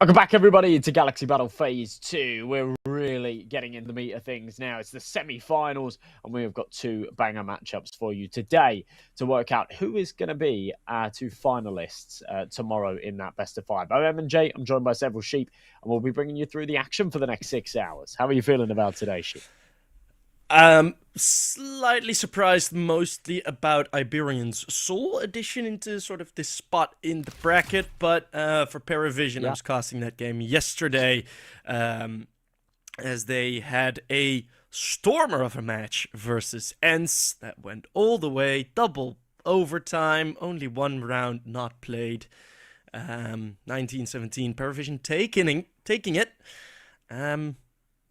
Welcome back, everybody, to Galaxy Battle Phase 2. We're really getting into the meat of things now. It's the semi-finals, and we have got two banger matchups for you today to work out who is going to be our two finalists tomorrow in that best of five. I'm M&J. I'm joined by several sheep, and we'll be bringing you through the action for the next 6 hours. How are you feeling about today, sheep? Slightly surprised mostly about Iberian's Soul addition into sort of this spot in the bracket, but for PARIVISION, I was casting that game yesterday as they had a stormer of a match versus ENCE that went all the way, double overtime, only one round not played. 1917, PARIVISION taking it.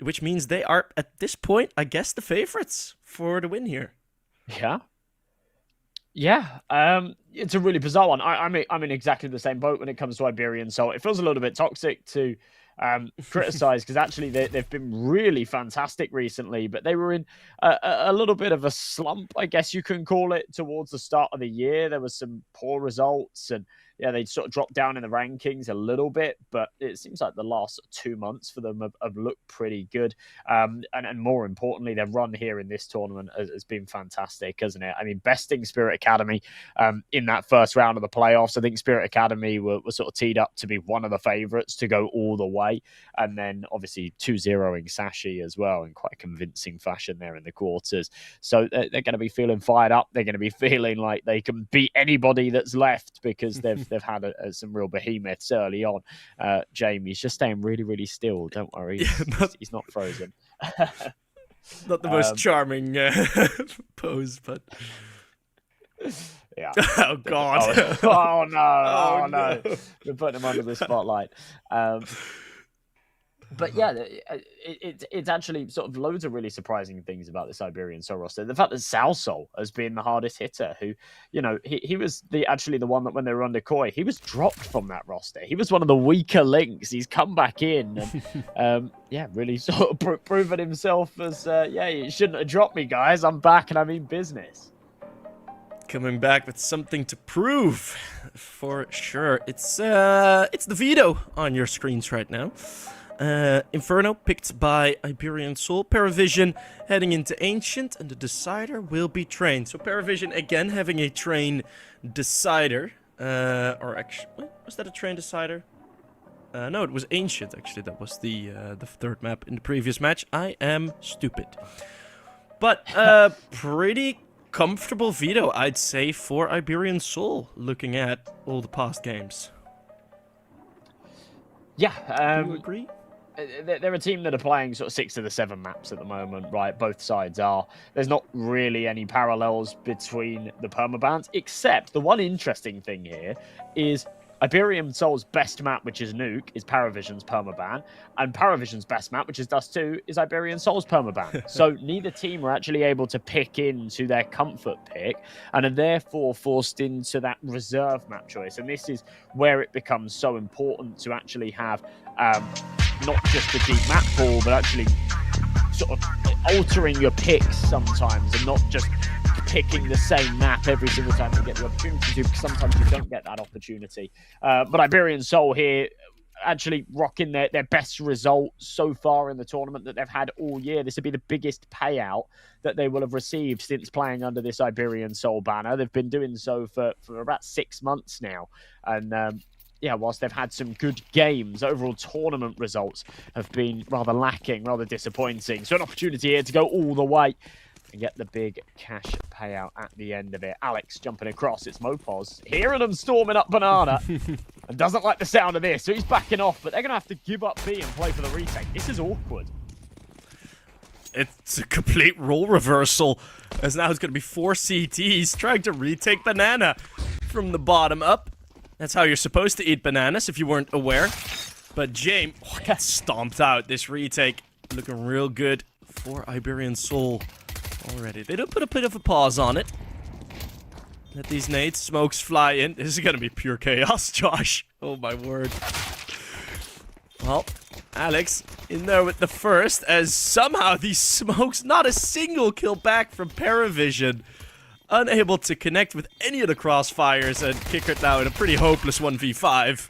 Which means they are, at this point, I guess, the favorites for the win here. Yeah. It's a really bizarre one. I'm in exactly the same boat when it comes to Iberian Soul. It feels a little bit toxic to criticize because actually they've been really fantastic recently, but they were in a little bit of a slump, I guess you can call it, towards the start of the year. There was some poor results and they sort of dropped down in the rankings a little bit, but it seems like the last 2 months for them have looked pretty good. And more importantly, their run here in this tournament has been fantastic, hasn't it? I mean, besting Spirit Academy in that first round of the playoffs. I think Spirit Academy were sort of teed up to be one of the favorites to go all the way. And then obviously 2-0ing Sashi as well in quite a convincing fashion there in the quarters. So they're going to be feeling fired up. They're going to be feeling like they can beat anybody that's left because they've had some real behemoths early on. Jamie's just staying really, really still. Don't worry. He's not frozen. Not the most charming pose, but... Yeah. Oh, God. Oh, no. We're putting him under the spotlight. But yeah, it's actually sort of loads of really surprising things about this Iberian Soul roster. The fact that Salsol has been the hardest hitter, who, he was actually the one that when they were under Koi, he was dropped from that roster. He was one of the weaker links. He's come back in and, really sort of proven himself as, you shouldn't have dropped me, guys. I'm back and I mean business. Coming back with something to prove, for sure. It's the veto on your screens right now. Inferno picked by Iberian Soul. PARIVISION heading into Ancient, and the Decider will be Train. So PARIVISION again having a Train Decider. Or actually, was that a Train Decider? No, it was Ancient actually. That was the third map in the previous match. I am stupid. But pretty comfortable veto, I'd say, for Iberian Soul, looking at all the past games. Yeah. Do you agree? They're a team that are playing sort of 6 of the 7 maps at the moment, right? Both sides are. There's not really any parallels between the permabans, except the one interesting thing here is Iberian Soul's best map, which is Nuke, is PARIVISION's permaban, and PARIVISION's best map, which is Dust 2, is Iberian Soul's permaban. So neither team were actually able to pick into their comfort pick, and are therefore forced into that reserve map choice. And this is where it becomes so important to actually have not just a deep map pool, but actually sort of altering your picks sometimes, and not just picking the same map every single time you get the opportunity to, because sometimes you don't get that opportunity. But Iberian Soul here actually rocking their best result so far in the tournament that they've had all year. This would be the biggest payout that they will have received since playing under this Iberian Soul banner. They've been doing so for about 6 months now. And whilst they've had some good games, overall tournament results have been rather lacking, rather disappointing. So an opportunity here to go all the way and get the big cash payout at the end of it. Alex jumping across. It's Mopos hearing them storming up Banana and doesn't like the sound of this, so he's backing off, but they're going to have to give up B and play for the retake. This is awkward. It's a complete role reversal, as now it's going to be 4 CTs trying to retake Banana from the bottom up. That's how you're supposed to eat bananas, if you weren't aware. But James gets stomped out. This retake looking real good for Iberian Soul already. They don't put a bit of a pause on it. Let these nades, smokes fly in. This is going to be pure chaos, Josh. Oh my word. Well, Alex in there with the first, as somehow these smokes, not a single kill back from PARIVISION. Unable to connect with any of the crossfires, and Kickert now in a pretty hopeless 1v5.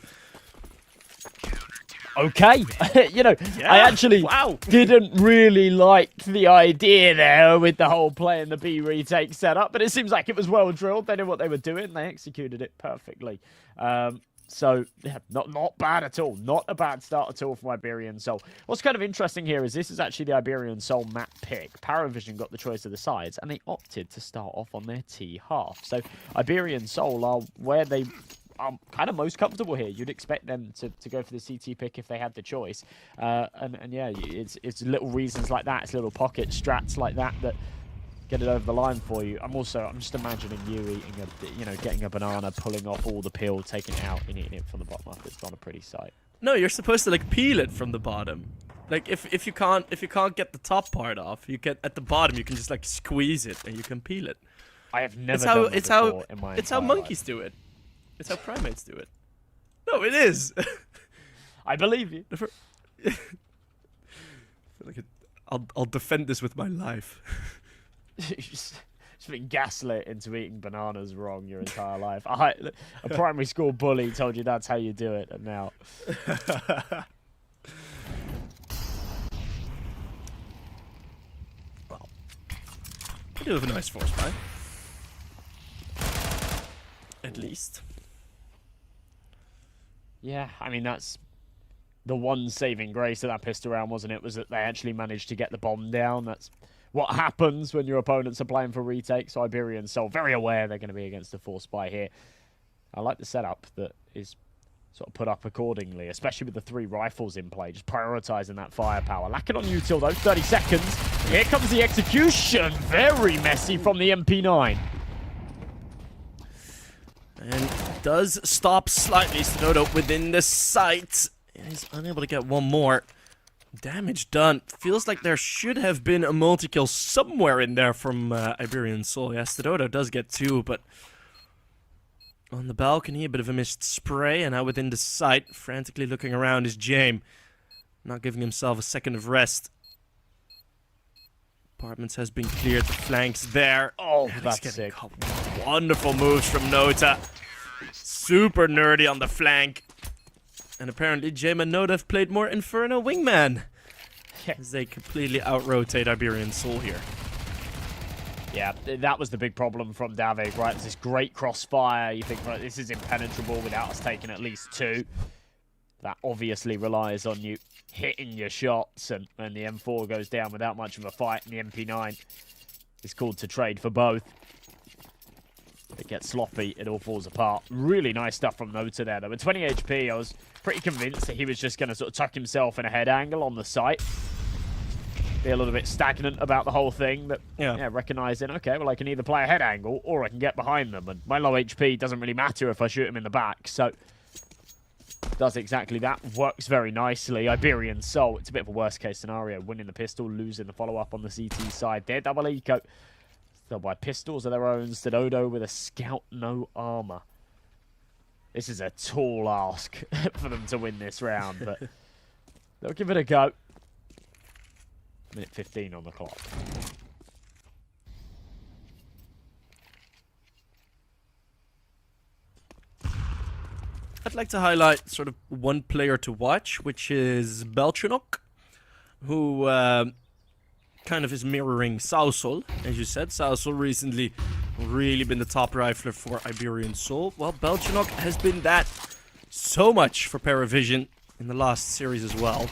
Okay, you know, Yeah, I actually wow. didn't really like the idea there with the whole playing the B retake setup, but it seems like it was well drilled. They knew what they were doing. They executed it perfectly. So, yeah, not bad at all. Not a bad start at all from Iberian Soul. What's kind of interesting here is this is actually the Iberian Soul map pick. PARIVISION got the choice of the sides, and they opted to start off on their T half. So, Iberian Soul are where they are kind of most comfortable here. You'd expect them to go for the CT pick if they had the choice. And yeah, it's little reasons like that. It's little pocket strats like that get it over the line for you. I'm just imagining you getting a banana, pulling off all the peel, taking it out and eating it from the bottom up. It's not a pretty sight. No, you're supposed to like peel it from the bottom. Like if you can't get the top part off, you get at the bottom you can just like squeeze it and you can peel it. I have never done that before in my It's how entire monkeys do it. It's how primates do it. No, it is. I believe you. I'll defend this with my life. Just been gaslit into eating bananas wrong your entire life. A primary school bully told you that's how you do it, and now. Well, I do have a nice force buy. At least. Yeah, I mean, that's the one saving grace of that pistol round, wasn't it? Was that they actually managed to get the bomb down. That's what happens when your opponents are playing for retakes. So Iberian Soul very aware they're going to be against a force buy here. I like the setup that is sort of put up accordingly, especially with the 3 rifles in play, just prioritizing that firepower. Lacking on util though, 30 seconds. Here comes the execution. Very messy from the MP9. And does stop slightly. Stododo within the sight. He's unable to get one more. Damage done. Feels like there should have been a multi-kill somewhere in there from Iberian Soul. Yeah, Stododo does get 2, but on the balcony, a bit of a missed spray, and now within the sight, frantically looking around is James. Not giving himself a second of rest. Apartments has been cleared, the flanks there. Oh, that's sick. Wonderful moves from Nota. Super nerdy on the flank. And apparently James and Nota have played more Inferno Wingman. As they completely out-rotate Iberian Soul here. Yeah, that was the big problem from Davig, right? It's this great crossfire. You think, right, this is impenetrable without us taking at least 2. That obviously relies on you hitting your shots, and when the M4 goes down without much of a fight, and the MP9 is called to trade for both. It gets sloppy, it all falls apart. Really nice stuff from Nota there, though. With 20 HP, I was pretty convinced that he was just going to sort of tuck himself in a head angle on the site. Be a little bit stagnant about the whole thing, but yeah, recognizing, okay, well, I can either play a head angle or I can get behind them, and my low HP doesn't really matter if I shoot him in the back, so does exactly that. Works very nicely. Iberian Soul, it's a bit of a worst case scenario. Winning the pistol, losing the follow-up on the CT side. They're double eco. Still by pistols of their own. Stododo with a scout, no armor. This is a tall ask for them to win this round, but they'll give it a go. Minute 15 on the clock. I'd like to highlight sort of one player to watch, which is Belchinok, who kind of is mirroring Sausol, as you said. Sausol recently really been the top rifler for Iberian Soul. Well, Belchinok has been that so much for PARIVISION in the last series as well,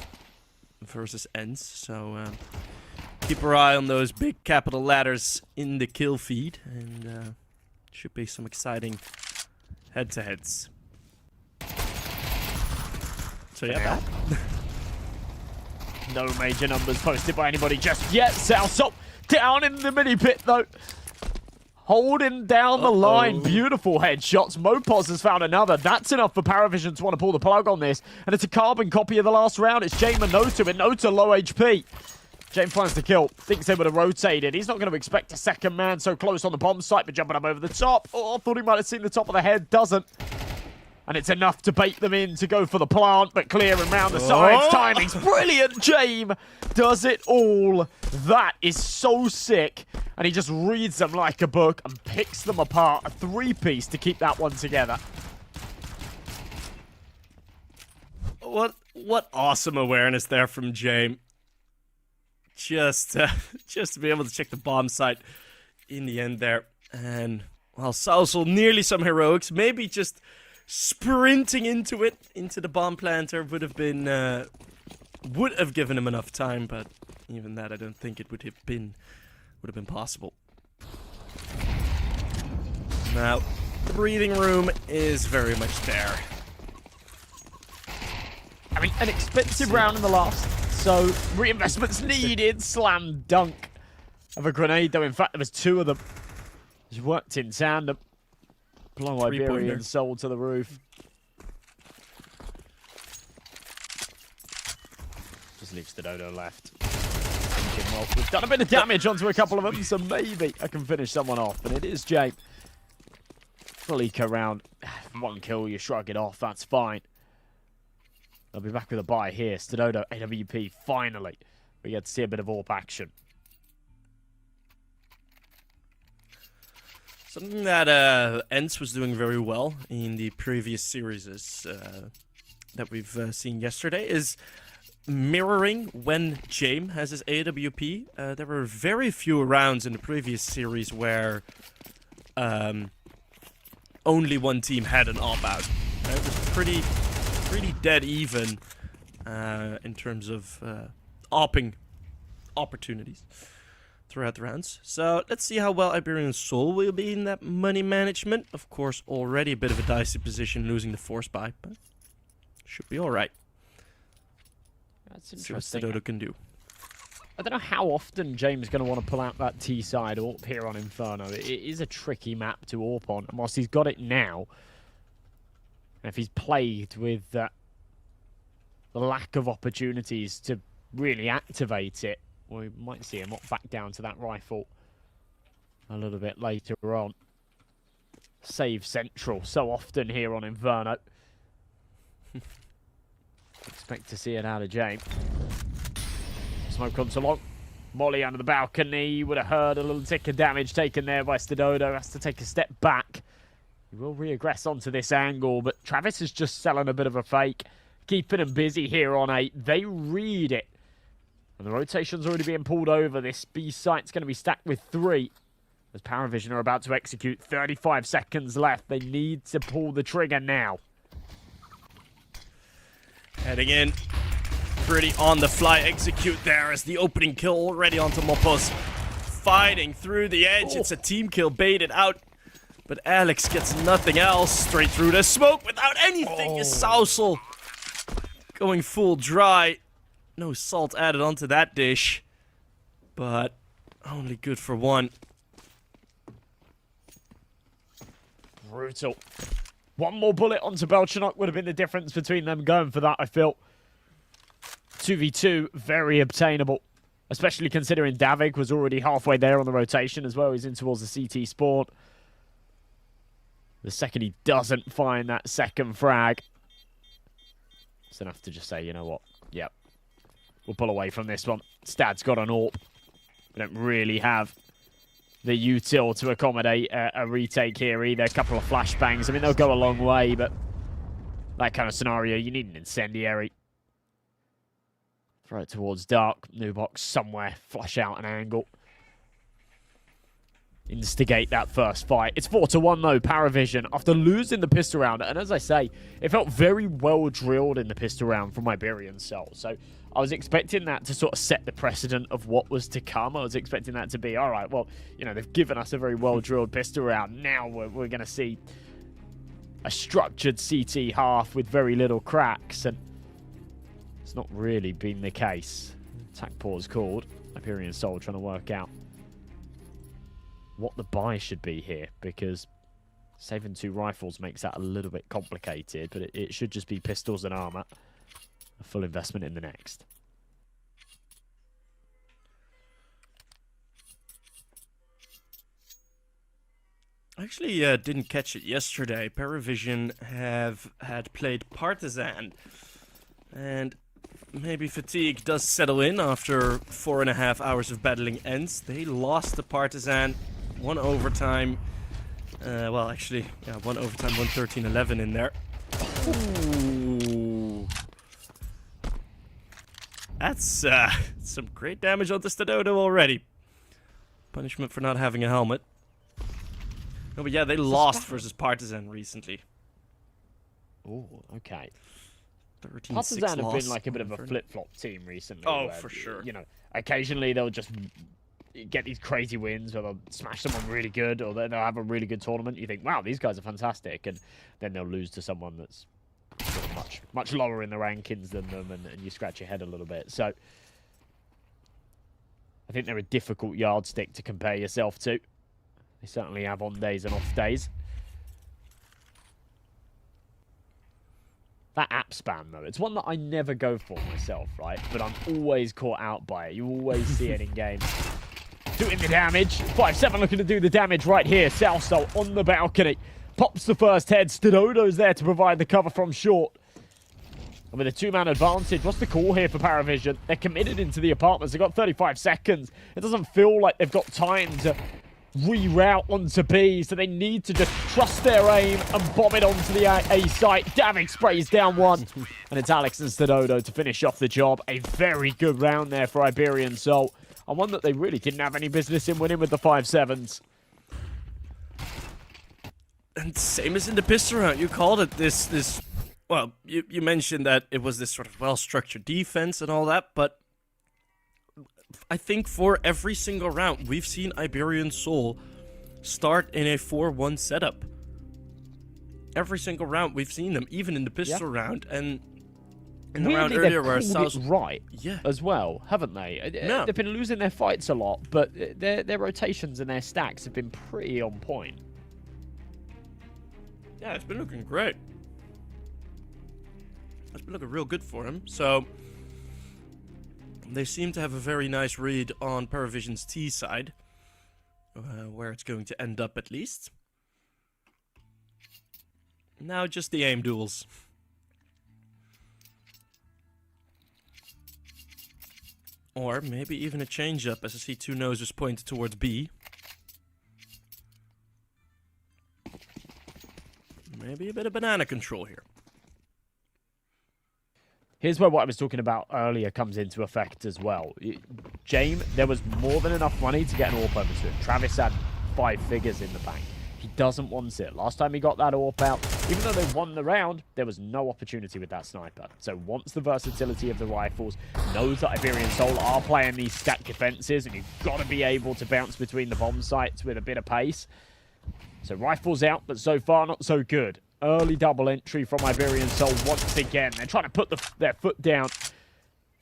versus Ends. So keep our eye on those big capital ladders in the kill feed, and should be some exciting head-to-heads. So yeah, no major numbers posted by anybody just yet. Sausol down in the mini pit though. Holding down the line. Beautiful headshots. Mopos has found another. That's enough for PARIVISION to want to pull the plug on this. And it's a carbon copy of the last round. It's James and Nota, with Nota low HP. James finds the kill. Thinks they would have rotated. He's not going to expect a second man so close on the bomb site, but jumping up over the top. Oh, thought he might have seen the top of the head. Doesn't. And it's enough to bait them in to go for the plant, but clearing round the sides. Timing's brilliant. James does it all. That is so sick. And he just reads them like a book and picks them apart. A 3-piece to keep that one together. what awesome awareness there from James. Just to be able to check the bomb site in the end there. And, well, Sausal, nearly some heroics. Maybe just sprinting into it, into the bomb planter would have given him enough time, but even that I don't think it would have been possible. Now, the breathing room is very much there. I mean, an expensive round in the last, so reinvestments needed. Slam dunk of a grenade, though. In fact, there was two of them. Just worked in tandem. Blow Iberian sold to the roof. Just leaves the Dodo left. Well, we've done a bit of damage onto a couple of them, so maybe I can finish someone off. But it is Jake. Full eco round. One kill, you shrug it off. That's fine. I'll be back with a buy here. Stododo, AWP, finally. We get to see a bit of AWP action. Something that Ents was doing very well in the previous series that we've seen yesterday is mirroring when James has his AWP. There were very few rounds in the previous series where only one team had an AWP out. It was pretty dead even in terms of AWPing opportunities throughout the rounds. So let's see how well Iberian Soul will be in that money management. Of course, already a bit of a dicey position losing the force buy, but should be alright. That's interesting. See what Stododo can do. I don't know how often James is going to want to pull out that T-side AWP here on Inferno. It is a tricky map to AWP on, and whilst he's got it now, and if he's plagued with the lack of opportunities to really activate it, we might see him back down to that rifle a little bit later on. Save central so often here on Inferno. Expect to see it out of James. Smoke comes along. Molly under the balcony. Would have heard a little tick of damage taken there by Stododo. Has to take a step back. He will reaggress onto this angle, but Travis is just selling a bit of a fake. Keeping him busy here on 8. They read it. And the rotation's already being pulled over. This B site's going to be stacked with 3. As PARIVISION are about to execute. 35 seconds left. They need to pull the trigger now. Heading in. Pretty on the fly execute there as the opening kill already onto Mopos. Fighting through the edge. It's a team kill baited out. But Alex gets nothing else. Straight through the smoke without anything. Is Sausal going full dry. No salt added onto that dish. But only good for one. Brutal. One more bullet onto Belchanok would have been the difference between them going for that, I feel. 2v2, very obtainable. Especially considering Davig was already halfway there on the rotation as well. He's in towards the CT spawn. The second he doesn't find that second frag, it's enough to just say, you know what? Yep. We'll pull away from this one. Stad's got an AWP. We don't really have the util to accommodate a retake here either. A couple of flashbangs. I mean, they'll go a long way, but that kind of scenario, you need an incendiary. Throw it towards dark. New box somewhere. Flush out an angle. Instigate that first fight. It's 4-1 though, PARIVISION, after losing the pistol round. And as I say, it felt very well drilled in the pistol round from Iberian Soul. So I was expecting that to sort of set the precedent of what was to come. I was expecting that to be, all right, well, you know, they've given us a very well drilled pistol round. Now we're going to see a structured CT half with very little cracks. And it's not really been the case. Attack pause called. Iberian Soul trying to work out what the buy should be here, because saving 2 rifles makes that a little bit complicated, but it should just be pistols and armor. A full investment in the next. I actually didn't catch it yesterday. PARIVISION had played Partisan, and maybe fatigue does settle in after 4.5 hours of battling Ents. They lost the Partisan. 1 overtime. Well, actually, yeah, 1 overtime, 113-11 in there. Ooh. That's some great damage on the Stadodo already. Punishment for not having a helmet. No, but yeah, they lost versus Partizan recently. Oh, okay. 13-6 Partizan have loss been like a bit of a flip-flop team recently. Oh, where, for sure. You know, occasionally they'll just get these crazy wins where they'll smash someone really good, or they'll have a really good tournament. You think, wow, these guys are fantastic, and then they'll lose to someone that's sort of much lower in the rankings than them, and you scratch your head a little bit. So I think they're a difficult yardstick to compare yourself to. They certainly have on days and off days. That app spam, though, it's one that I never go for myself, right? But I'm always caught out by it. You always see it in game. Doing the damage. 5-7 looking to do the damage right here. Southsole on the balcony. Pops the first head. Stadodo's there to provide the cover from short. And with a two-man advantage, what's the call here for PARIVISION? They're committed into the apartments. They've got 35 seconds. It doesn't feel like they've got time to reroute onto B, so they need to just trust their aim and bomb it onto the A site. Davik sprays down one, and it's Alex and Stadodo to finish off the job. A very good round there for Iberian Soul, and one that they really didn't have any business in winning with the 5-7s. And same as in the pistol round, you called it this. Well, you mentioned that it was this sort of well-structured defense and all that, but I think for every single round, we've seen Iberian Soul start in a 4-1 setup. Every single round, we've seen them, even in the pistol round, and in the round earlier where South right as well, haven't they? Yeah. They've been losing their fights a lot, but their rotations and their stacks have been pretty on point. Yeah, it's been looking great. It's been looking real good for him. So they seem to have a very nice read on PARIVISION's T side, where it's going to end up at least. Now just the aim duels. Or maybe even a change-up, as I see two noses pointed towards B. Maybe a bit of banana control here. Here's where what I was talking about earlier comes into effect as well. James, there was more than enough money to get an AWP over to him. Travis had 5 figures in the bank. He doesn't want it. Last time he got that AWP out, even though they won the round, there was no opportunity with that sniper. So wants the versatility of the rifles, knows that Iberian Soul are playing these stack defenses, and you've got to be able to bounce between the bomb sites with a bit of pace. So rifles out, but so far not so good. Early double entry from Iberian Soul once again. They're trying to put their foot down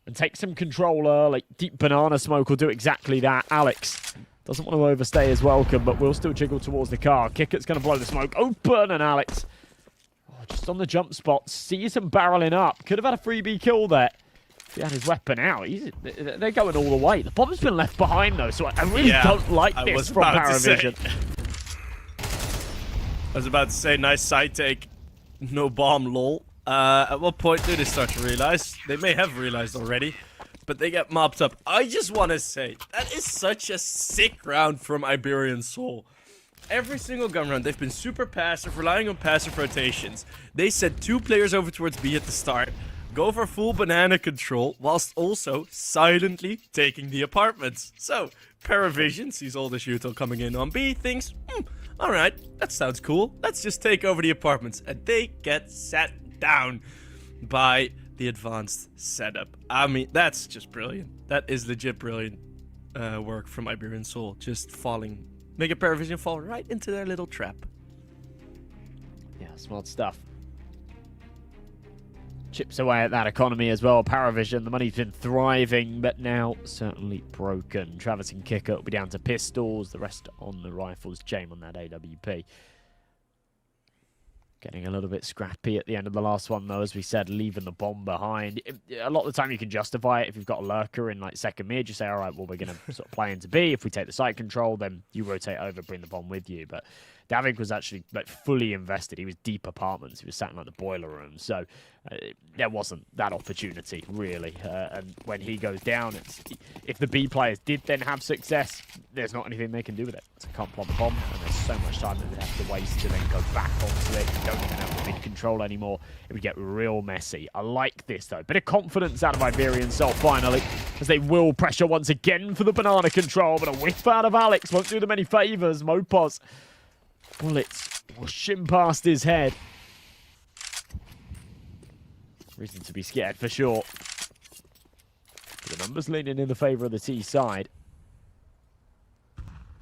and take some control early. Deep banana smoke will do exactly that. Alex doesn't want to overstay his welcome, but will still jiggle towards the car. Kicker's going to blow the smoke open, and Alex, just on the jump spot, sees him barreling up. Could have had a freebie kill there. If he had his weapon out. They're going all the way. The bomb's been left behind, though, so I really don't like this from PARIVISION. I was about to say, nice side take. No bomb, lol. At what point do they start to realize? They may have realized already, but they get mopped up. I just want to say, that is such a sick round from Iberian Soul. Every single gun round, they've been super passive, relying on passive rotations. They sent 2 players over towards B at the start, go for full banana control, whilst also silently taking the apartments. So, PARIVISION sees all the Shuto coming in on B, thinks, alright, that sounds cool. Let's just take over the apartments. And they get sat down by the advanced setup. I mean, that's just brilliant. That is legit brilliant work from Iberian Soul. Just falling, making PARIVISION fall right into their little trap. Yeah, smart stuff. Chips away at that economy as well. PARIVISION, the money's been thriving, but now certainly broken. Travis and Kicker will be down to pistols. The rest on the rifles. James on that AWP. Getting a little bit scrappy at the end of the last one, though, as we said, leaving the bomb behind. A lot of the time you can justify it if you've got a lurker in like second mid. You say, all right, well, we're going to sort of play into B. If we take the site control, then you rotate over, bring the bomb with you. But David was actually like fully invested. He was deep apartments. He was sat in like the boiler room. So there wasn't that opportunity really. And when he goes down, if the B players did then have success, there's not anything they can do with it. So can't plant the bomb, and there's so much time that they have to waste to then go back onto it. You don't even have the mid control anymore. It would get real messy. I like this though. Bit of confidence out of Iberian Soul finally, as they will pressure once again for the banana control, but a whiff out of Alex won't do them any favors. Mopos bullets whooshing past his head. Reason to be scared for sure. The numbers leaning in the favor of the T side.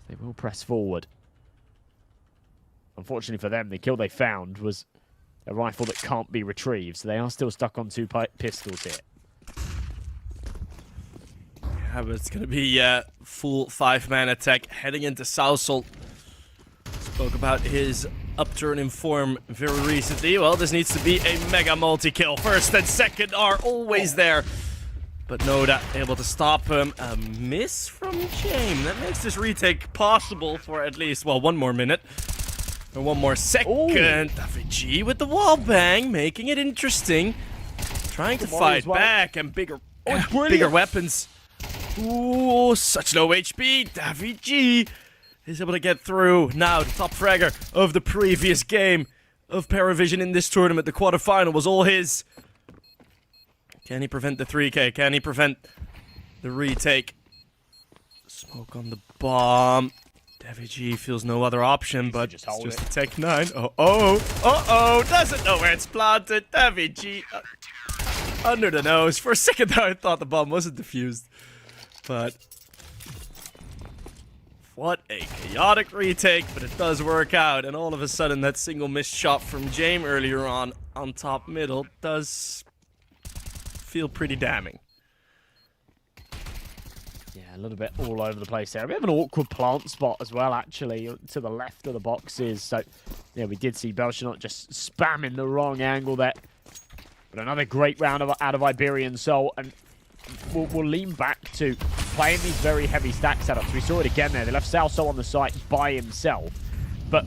They will press forward. Unfortunately for them, the kill they found was a rifle that can't be retrieved, so they are still stuck on 2 pistols here. Yeah, but it's going to be full 5-man attack heading into Southall. Spoke about his upturn in form very recently. Well, this needs to be a mega multi-kill. First and second are always there. But Noda able to stop him. A miss from James. That makes this retake possible for at least, well, 1 more minute. Or 1 more second. David G with the wall bang, making it interesting. Trying to fight back and bigger weapons. Ooh, such low HP. David G is able to get through. Now, the top fragger of the previous game of PARIVISION in this tournament. The quarterfinal was all his. Can he prevent the 3K? Can he prevent the retake? Smoke on the bomb. David G feels no other option, but just it's just a Tech 9. Uh-oh. Doesn't know where it's planted. David G under the nose. For a second there, I thought the bomb wasn't defused. But what a chaotic retake, but it does work out. And all of a sudden, that single missed shot from James earlier on top middle does feel pretty damning. Yeah, a little bit all over the place there. A bit of an awkward plant spot as well, actually, to the left of the boxes. So, yeah, we did see Belchanot just spamming the wrong angle there. But another great round out of Iberian Soul, and we'll lean back to playing these very heavy stack setups. We saw it again there. They left Salso on the site by himself. But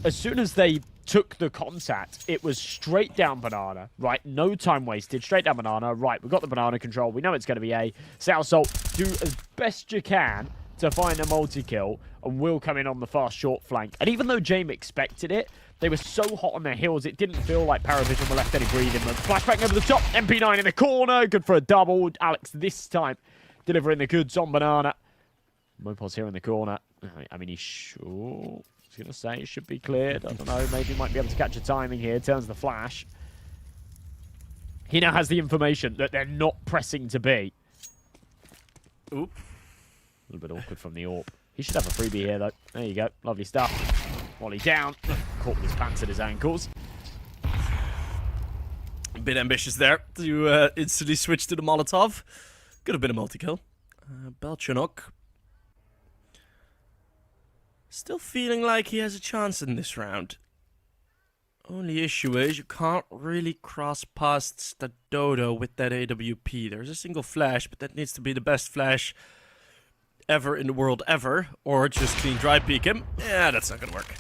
as soon as they took the contact, it was straight down banana, right? No time wasted, straight down banana. Right, we've got the banana control. We know it's going to be A. Salso, do as best you can to find a multi-kill, and will come in on the fast short flank. And even though James expected it, they were so hot on their heels, it didn't feel like PARIVISION were left any breathing room. Flashback over the top, MP9 in the corner, good for a double. Alex this time delivering the goods on banana. Mopos here in the corner. I mean, he's sure. I was going to say it should be cleared. I don't know, maybe he might be able to catch a timing here. Turns the flash. He now has the information that they're not pressing to B. Oop. A little bit awkward from the AWP. He should have a freebie here, though. There you go. Lovely stuff. Wally down. Caught with his pants at his ankles. A bit ambitious there to instantly switch to the Molotov. Could have been a multi-kill. Belchanok. Still feeling like he has a chance in this round. Only issue is you can't really cross past the Dodo with that AWP. There's a single flash, but that needs to be the best flash ever in the world ever. Or just clean dry peek him. Yeah, that's not gonna work.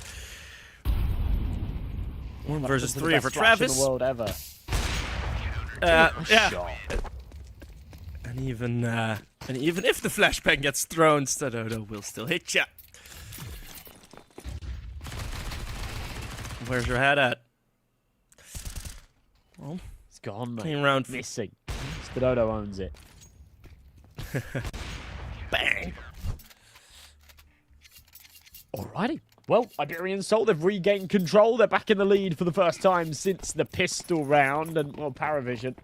1 versus 3 for Travis. In the world ever. Yeah. And even if the flashbang gets thrown, Dodo will still hit ya. Where's your head at? Well, it's gone, mate. Came round missing. Dodo owns it. Bang. Alrighty. Well, Iberian Soul, they've regained control. They're back in the lead for the first time since the pistol round. And, well, PARIVISION.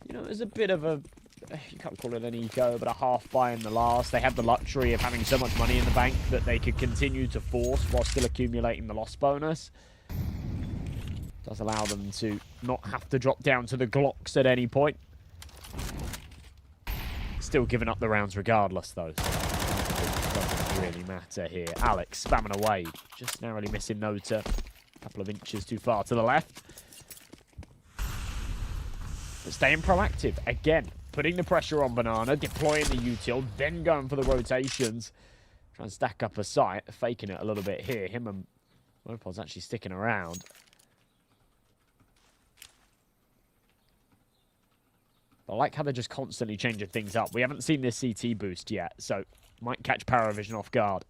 You know, there's a bit of a... You can't call it an eco, but a half buy in the last. They had the luxury of having so much money in the bank that they could continue to force while still accumulating the loss bonus. Does allow them to not have to drop down to the Glocks at any point. Still giving up the rounds regardless, though. So it doesn't really matter here. Alex spamming away. Just narrowly missing Nota. A couple of inches too far to the left. But staying proactive. Again, putting the pressure on banana, deploying the util, then going for the rotations. Trying to stack up a site, faking it a little bit here. Him and Mopos actually sticking around. I like how they're just constantly changing things up. We haven't seen this CT boost yet, so might catch PARIVISION off guard.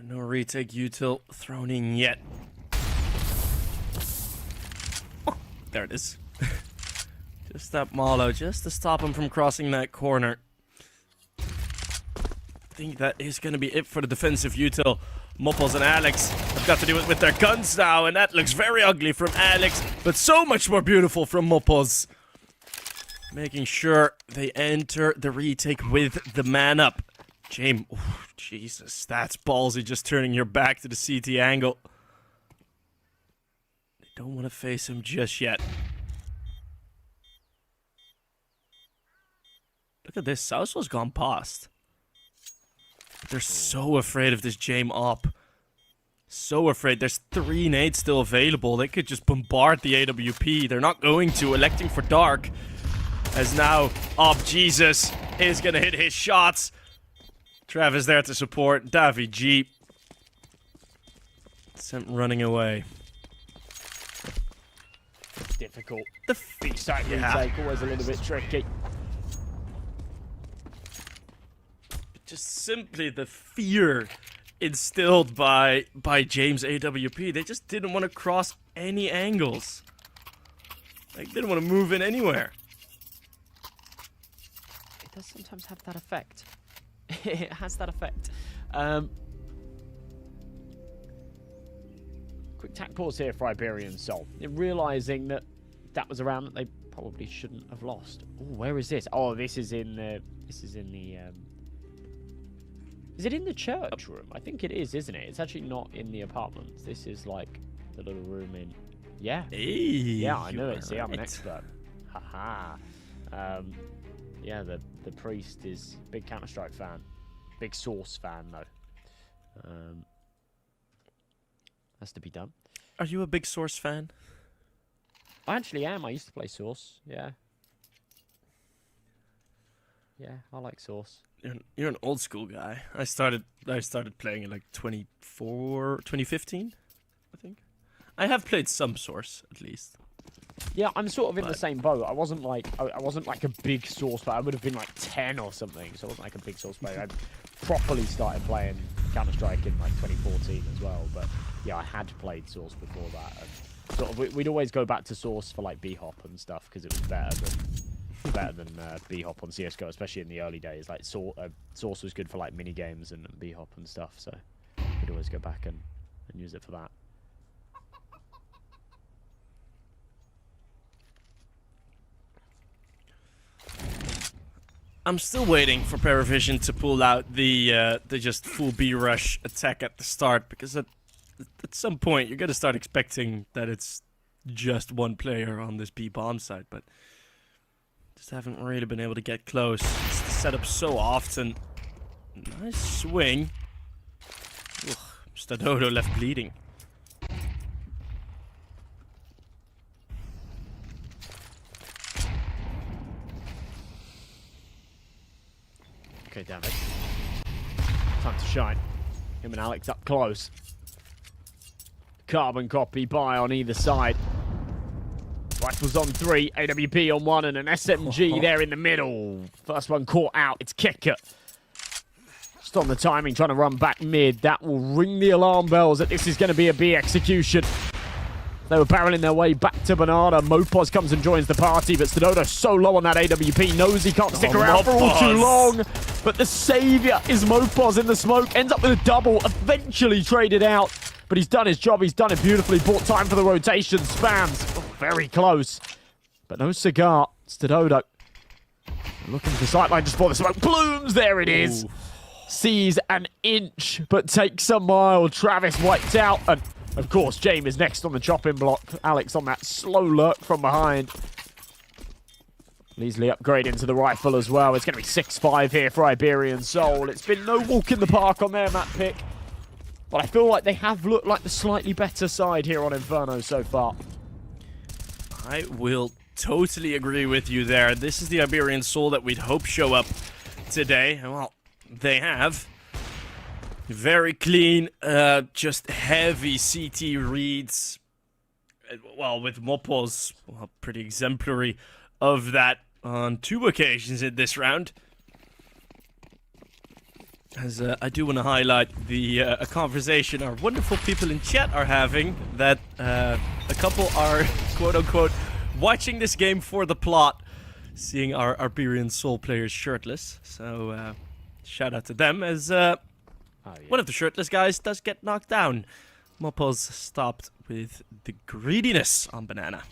No retake util thrown in yet. Oh, there it is. Just that Malo, just to stop him from crossing that corner. I think that is going to be it for the defensive util. Mopos and Alex have got to do it with their guns now, and that looks very ugly from Alex, but so much more beautiful from Mopos. Making sure they enter the retake with the man up. James, oh, Jesus, that's ballsy, just turning your back to the CT angle. They don't want to face him just yet. Look at this, Southwell's gone past. They're so afraid of this James op. So afraid. There's 3 nades still available. They could just bombard the AWP. They're not going to, electing for dark. As now, Op Jesus is going to hit his shots. Travis there to support. Davy G. Sent running away. Difficult. The big side retake, always a little bit tricky. Just simply the fear instilled by James AWP. They just didn't want to cross any angles. Like, didn't want to move in anywhere. It does sometimes have that effect. It has that effect. Quick tack pause here for Iberian Soul. Realizing that that was a round that they probably shouldn't have lost. Oh, where is this? Oh, this is in the. Is it in the church room? I think it is, isn't it? It's actually not in the apartments. This is like the little room in. Yeah. Hey, yeah, I know it. See, I'm an expert. Haha. Yeah, the priest is a big Counter-Strike fan. Big Source fan, though. Has to be done. Are you a big Source fan? I actually am. I used to play Source. Yeah. Yeah, I like Source. You're an old school guy. I started playing in like 2015, I think. I have played some Source at least. Yeah, I'm sort of in the same boat. I wasn't like a big Source player. I would have been like 10 or something, so I wasn't like a big Source player. I properly started playing Counter-Strike in like 2014 as well. But yeah, I had played Source before that. And sort of, we'd always go back to Source for like B-Hop and stuff because it was better than B-Hop on CS:GO, especially in the early days. Like Source was good for like mini games and B-Hop and stuff, so we'd always go back and use it for that. I'm still waiting for PARIVISION to pull out the just full B rush attack at the start, because at some point you're gonna start expecting that it's just one player on this B bomb side, but just haven't really been able to get close. It's set up so often. Nice swing. Ugh, Stadodo left bleeding. Okay, damn it. Time to shine. Him and Alex up close. Carbon copy buy on either side. Rifles on 3, AWP on 1, and an SMG there in the middle. First one caught out. It's Kicker. Just on the timing, trying to run back mid. That will ring the alarm bells that this is going to be a B execution. They were barreling their way back to Banana. Mopos comes and joins the party, but Stadodo so low on that AWP, knows he can't stick around for all too long. But the savior is Mopos in the smoke, ends up with a double, eventually traded out. But he's done his job, he's done it beautifully, bought time for the rotation, spams. Oh, very close. But no cigar. Stadodo looking for sightline just for the smoke. Blooms, there it is. Ooh. Sees an inch, but takes a mile. Travis wiped out, and of course, James is next on the chopping block. Alex on that slow lurk from behind. Easily upgrade into the rifle as well. It's going to be 6-5 here for Iberian Soul. It's been no walk in the park on their map pick. But I feel like they have looked like the slightly better side here on Inferno so far. I will totally agree with you there. This is the Iberian Soul that we'd hope show up today. Well, they have. Very clean, just heavy CT reads. Well, with Mopos, well, pretty exemplary of that on 2 occasions in this round. As I do want to highlight the a conversation our wonderful people in chat are having, that a couple are, quote-unquote, watching this game for the plot, seeing our Iberian Soul players shirtless. So, shout out to them, as one of the shirtless guys does get knocked down. Mopos stopped with the greediness on Banana.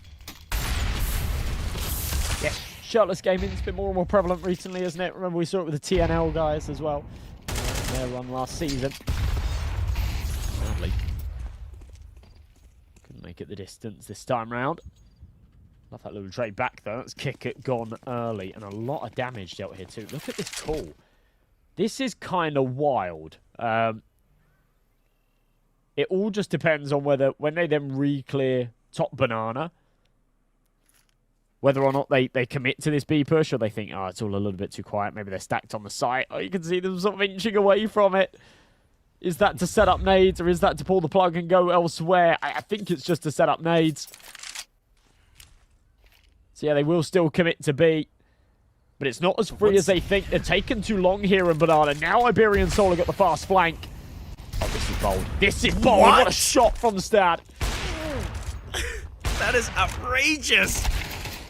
Yeah, shirtless gaming's been more and more prevalent recently, isn't it? Remember we saw it with the TNL guys as well. Their run last season. Sadly, couldn't make it the distance this time round. Love that little trade back though. That's kick it gone early, and a lot of damage dealt here too. Look at this call. This is kind of wild. It all just depends on whether, when they then re-clear top Banana, whether or not they commit to this B push, or they think, oh, it's all a little bit too quiet. Maybe they're stacked on the site. Oh, you can see them sort of inching away from it. Is that to set up nades, or is that to pull the plug and go elsewhere? I think it's just to set up nades. So yeah, they will still commit to B. But it's not as free as they think. They're taking too long here in Banana. Now Iberian Soul have got the fast flank. Oh, this is bold. This is bold. What a shot from Stad. That is outrageous.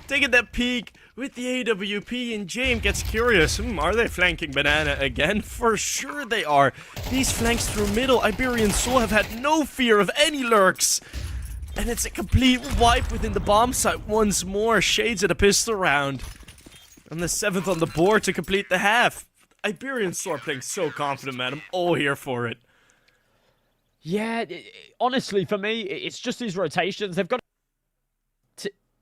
Taking that peek with the AWP, and James gets curious. Are they flanking Banana again? For sure they are. These flanks through middle, Iberian Soul have had no fear of any lurks. And it's a complete wipe within the bomb site once more. Shades of the pistol round. And the 7th on the board to complete the half. Iberian Soul playing so confident, man. I'm all here for it. Yeah, honestly, for me, it's just these rotations. They've got...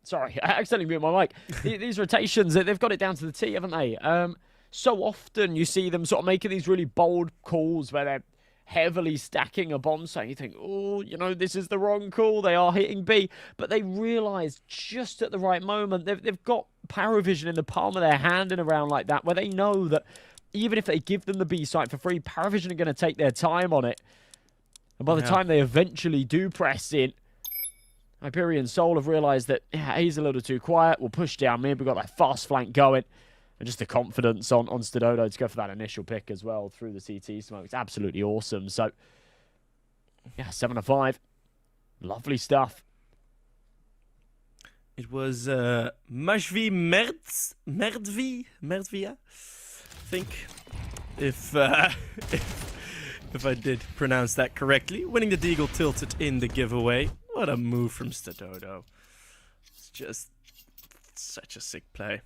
Sorry, I accidentally muted my mic. These rotations, they've got it down to the T, haven't they? So often you see them sort of making these really bold calls where they're heavily stacking a bomb site. You think, oh, you know, this is the wrong call. They are hitting B. But they realise just at the right moment, they've got PARIVISION in the palm of their hand and around like that, where they know that even if they give them the B site for free, PARIVISION are going to take their time on it. And by the time they eventually do press in, Iberian Soul have realised that, yeah, he's a little too quiet. We'll push down mid. We've got that fast flank going. And just the confidence on Stadodo to go for that initial pick as well through the CT smoke. It's absolutely awesome. So, yeah, 7-5. Lovely stuff. It was Majvi Merdvia, I think, if I did pronounce that correctly. Winning the Deagle tilted in the giveaway. What a move from Stadodo. It's just such a sick play.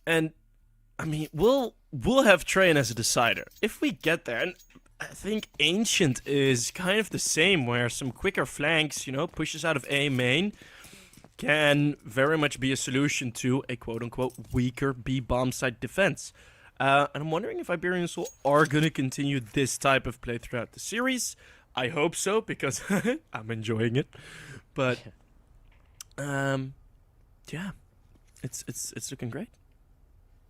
And, I mean, we'll have Train as a decider. If we get there, and I think Ancient is kind of the same, where some quicker flanks, you know, pushes out of A main, can very much be a solution to a quote-unquote weaker B bomb site defense. And I'm wondering if Iberian Soul are going to continue this type of play throughout the series. I hope so, because I'm enjoying it. But, yeah, it's looking great.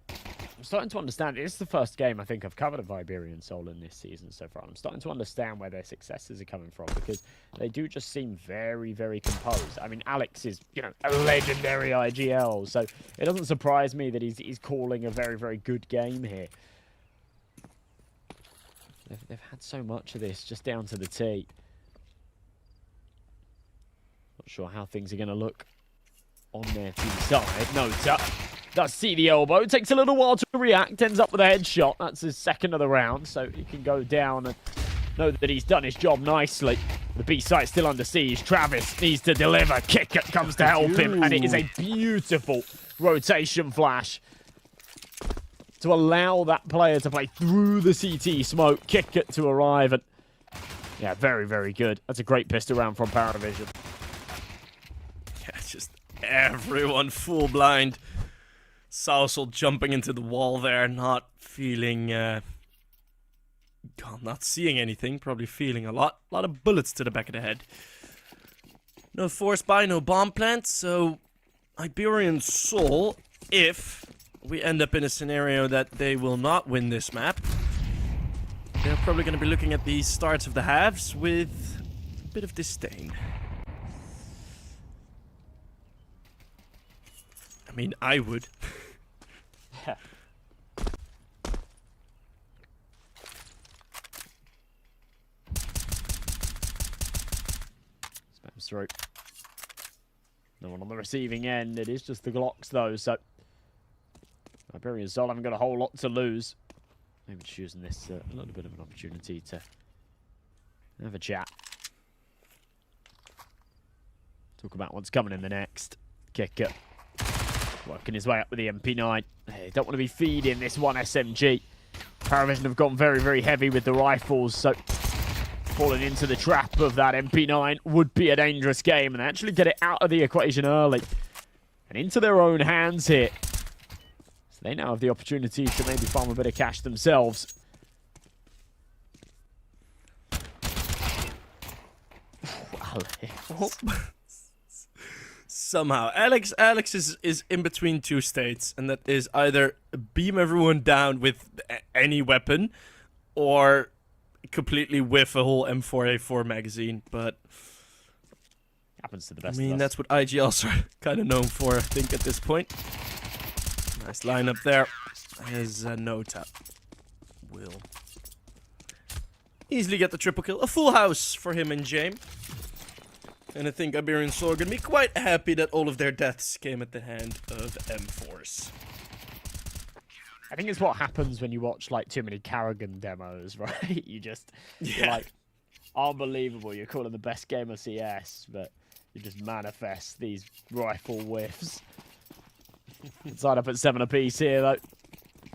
I'm starting to understand. It's the first game I think I've covered of Iberian Soul in this season so far. I'm starting to understand where their successes are coming from, because they do just seem very, very composed. I mean, Alex is, you know, a legendary IGL, so it doesn't surprise me that he's calling a very, very good game here. They've had so much of this just down to the T. Not sure how things are going to look on their team side. No, does see the elbow. Takes a little while to react. Ends up with a headshot. That's his second of the round, so he can go down and know that he's done his job nicely. The B site's still under siege. Travis needs to deliver. Kicker comes to help him, and it is a beautiful rotation flash to allow that player to play through the CT smoke. Kick it to arrive, and yeah, very, very good. That's a great pistol round from PARIVISION. Yeah, just everyone full blind. Sousel jumping into the wall there, not feeling, not seeing anything, probably feeling a lot of bullets to the back of the head. No force buy, no bomb plant, so Iberian Soul, if we end up in a scenario that they will not win this map, they're probably going to be looking at the starts of the halves with a bit of disdain. I mean, I would. Yeah. Spams through. No one on the receiving end. It is just the Glocks, though, so Iberian Soul haven't got a whole lot to lose. Maybe just using this a little bit of an opportunity to have a chat. Talk about what's coming in the next. Kicker. Working his way up with the MP9. They don't want to be feeding this one SMG. PARIVISION have gone very, very heavy with the rifles, so falling into the trap of that MP9 would be a dangerous game, and they actually get it out of the equation early and into their own hands here. So they now have the opportunity to maybe farm a bit of cash themselves. Oh. Somehow, Alex is in between two states, and that is either beam everyone down with any weapon, or completely whiff a whole M4A4 magazine. But happens to the best. I mean, of us. that's what IGLs are kind of known for, I think, at this point. Nice lineup there. Has no tap. Will easily get the triple kill. A full house for him and James. And I think Iberian Soul are going to be quite happy that all of their deaths came at the hand of M4s. I think it's what happens when you watch like too many Karrigan demos, right? You're like, unbelievable. You're calling the best game of CS, but you just manifest these rifle whiffs. Side up at 7 apiece here, though.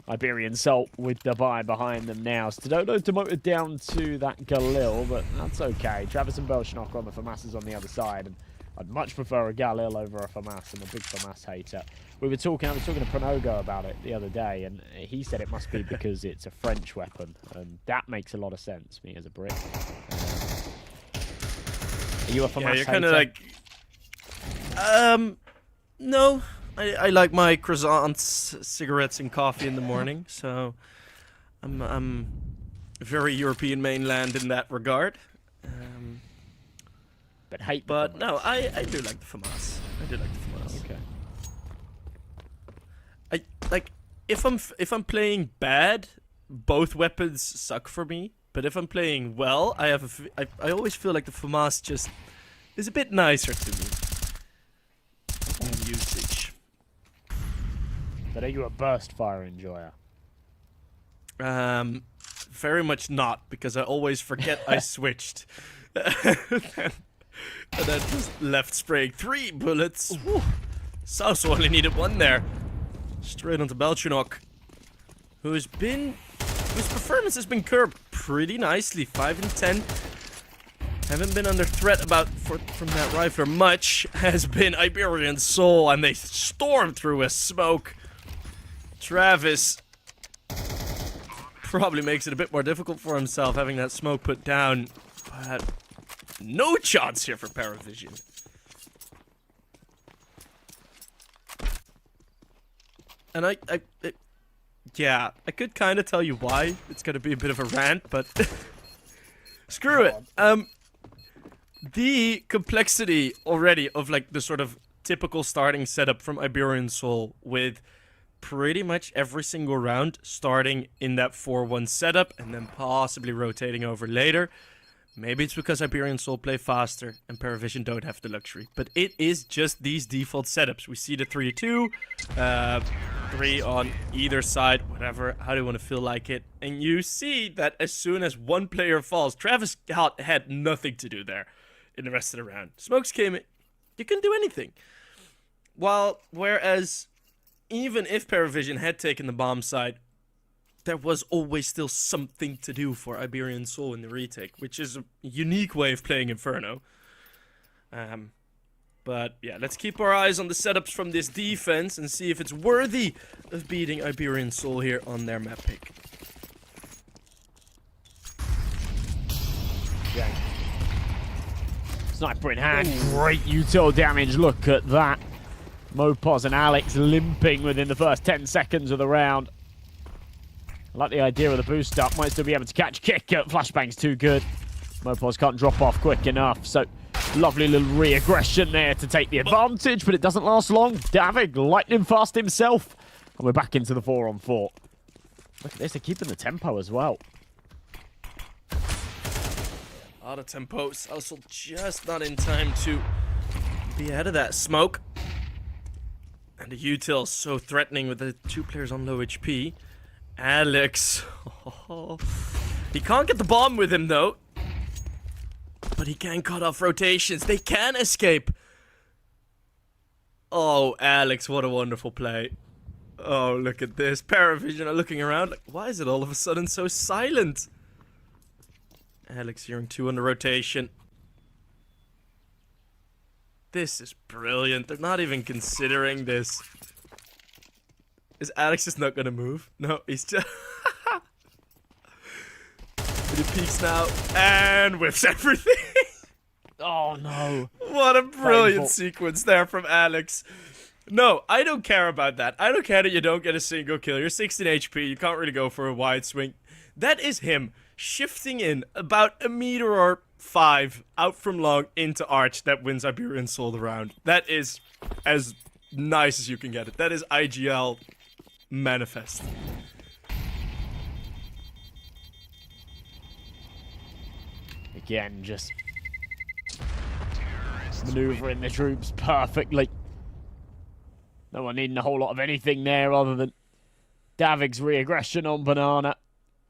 Iberian Soul with the buy behind them now. Stododo demoted down to that Galil, but that's okay. Travis and Belshnock on the FAMASs on the other side, and I'd much prefer a Galil over a FAMAS. I'm a big FAMAS hater. I was talking to Pronogo about it the other day, and he said it must be because it's a French weapon, and that makes a lot of sense, me as a Brit. Are you a FAMAS Yeah, you're hater? kind of like... No. I like my croissants, cigarettes, and coffee in the morning, so I'm very European mainland in that regard. But no, I do like the FAMAS. I do like the FAMAS. Okay. I like if I'm playing bad, both weapons suck for me. But if I'm playing well, I always feel like the FAMAS just is a bit nicer to me in usage. But are you a burst fire enjoyer? Very much not, because I always forget I switched. And then just left spraying 3 bullets. Whew. Sauce only needed 1 there. Straight onto Belchunok, whose performance has been curbed pretty nicely. 5 and 10. Haven't been under threat from that rifler much. Has been Iberian Soul, and they stormed through a smoke. Travis probably makes it a bit more difficult for himself having that smoke put down, but no chance here for PARIVISION. And I could kind of tell you why. It's going to be a bit of a rant, but screw it. The complexity already of like the sort of typical starting setup from Iberian Soul, with pretty much every single round starting in that 4-1 setup and then possibly rotating over later. Maybe it's because Iberian Soul play faster and PARIVISION don't have the luxury, but it is just these default setups. We see the 3-2, 3 on either side, whatever, how do you want to feel like it. And you see that as soon as one player falls, Travis had nothing to do there in the rest of the round. Smokes came in, you couldn't do anything. Whereas even if PARIVISION had taken the bomb side, there was always still something to do for Iberian Soul in the retake, which is a unique way of playing Inferno. But yeah, let's keep our eyes on the setups from this defense and see if it's worthy of beating Iberian Soul here on their map pick. Yeah. Sniper in hand. Great util damage. Look at that. Mopos and Alex limping within the first 10 seconds of the round. I like the idea of the boost up. Might still be able to catch Kicker. Flashbang's too good. Mopos can't drop off quick enough. So lovely little re-aggression there to take the advantage, but it doesn't last long. Davig lightning fast himself. And we're back into the 4-on-4. Look at this. They're keeping the tempo as well. Out of tempo. Also just not in time to be ahead of that smoke. And the util so threatening with the 2 players on low HP. Alex. Oh, he can't get the bomb with him though. But he can cut off rotations. They can escape. Oh, Alex, what a wonderful play. Oh, look at this. PARIVISION are looking around like, why is it all of a sudden so silent? Alex hearing 2 on the rotation. This is brilliant. They're not even considering this. Is Alex just not gonna move? No, he's just... He peeks now and whips everything. Oh, no. What a brilliant sequence there from Alex. No, I don't care about that. I don't care that you don't get a single kill. You're 16 HP. You can't really go for a wide swing. That is him shifting in about 1 meter or 5 out from long into arch that wins Iberian Soul the round. That is as nice as you can get it. That is IGL manifest. Again, just maneuvering the troops perfectly. No one needing a whole lot of anything there other than Davig's re-aggression on Banana.